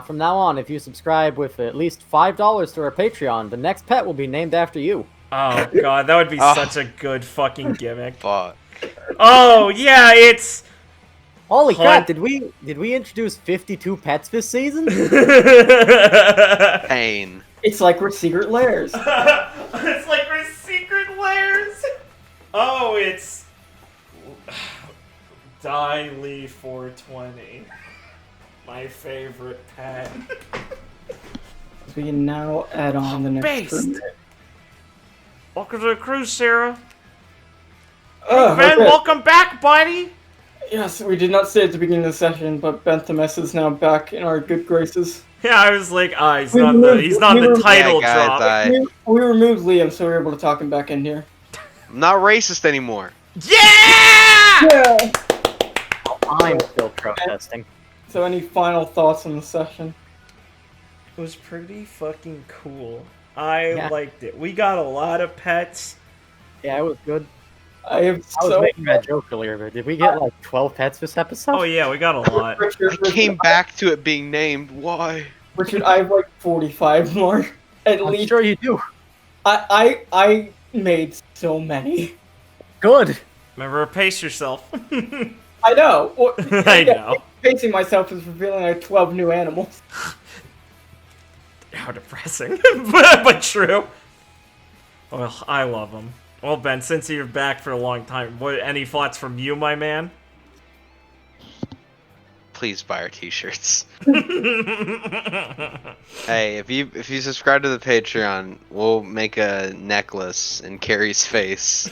From now on, if you subscribe with at least $5 to our Patreon, the next pet will be named after you. Oh god, that would be Oh. such a good fucking gimmick. Fuck. Oh, yeah, it's... Holy Hunt. crap! Did we introduce 52 pets this season? Pain. It's like we're secret lairs. It's like we're secret lairs. Oh, it's Diley 420. My favorite pet. We can now add on the next Based. permit. Welcome to the cruise, Sarah. Oh, Ben, okay. welcome back, buddy. Yes, we did not say at the beginning of the session, but Benthemus is now back in our good graces. Yeah, I was like, he's We not removed- the we title Yeah, guys, drop. We removed Liam, so we were able to talk him back in here. I'm not racist anymore. Yeah! Yeah! I'm still protesting. So any final thoughts on the session? It was pretty fucking cool. I Yeah. liked it. We got a lot of pets. Yeah, it was good. I was making that joke earlier, but did we get like 12 pets this episode? Oh yeah, we got a lot. Richard, I came back to it being named. Why? Richard, I have like 45 more. At I'm least sure you do. I made so many. Good. Remember, pace yourself. I know. Well, I know. Pacing myself is revealing like 12 new animals. How depressing, but true. Well, I love them. Well, Ben, since you're back for a long time, any thoughts from you, my man? Please buy our t-shirts. Hey, if you subscribe to the Patreon, we'll make a necklace in Carrie's face.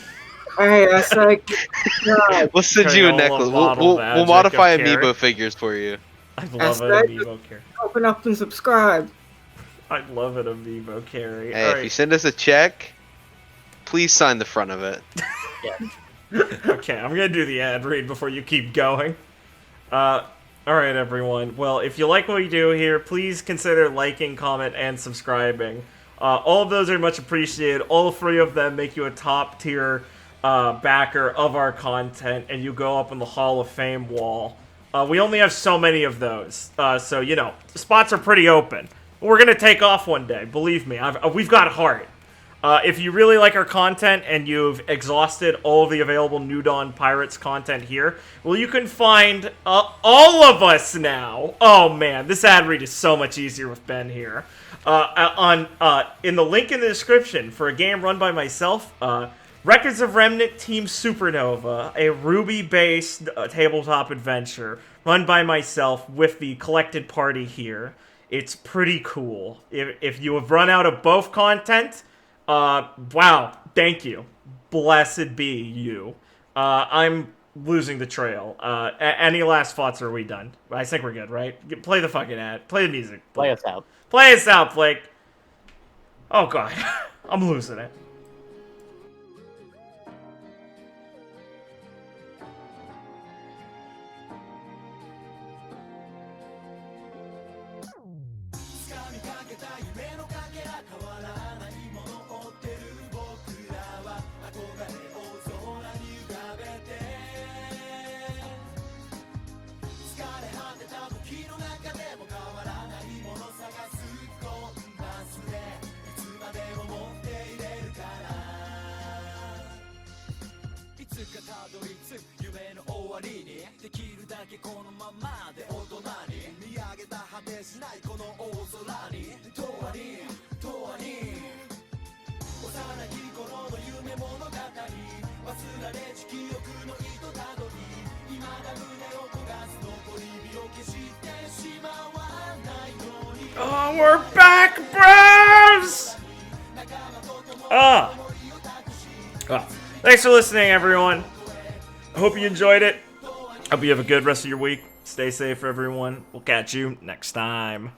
Hey, that's like. We'll send you a necklace. We'll modify amiibo figures for you. I love an amiibo carry. Open up and subscribe. I love an amiibo carry. Hey, if you send us a check, please sign the front of it. Okay, I'm gonna do the ad read before you keep going. Alright everyone, well, if you like what we do here, please consider liking, comment, and subscribing. All of those are much appreciated. All 3 of them make you a top tier backer of our content, and you go up on the Hall of Fame wall. We only have so many of those, so, you know, the spots are pretty open. We're gonna take off one day, believe me, we've got heart. If you really like our content and you've exhausted all of the available New Dawn Pirates content here, well, you can find all of us now. Oh man, this ad read is so much easier with Ben here. In the link in the description for a game run by myself, Records of Remnant Team Supernova, a Ruby-based tabletop adventure run by myself with the collected party here. It's pretty cool. If you have run out of both content, wow, thank you. Blessed be you. I'm losing the trail. Any last thoughts, or are we done? I think we're good, right? Play the fucking ad. Play the music. Play us out. Play us out, Blake. Oh, God. I'm losing it. Oh, we're back, bros! Thanks for listening, everyone. I hope you enjoyed it. Hope you have a good rest of your week. Stay safe, everyone. We'll catch you next time.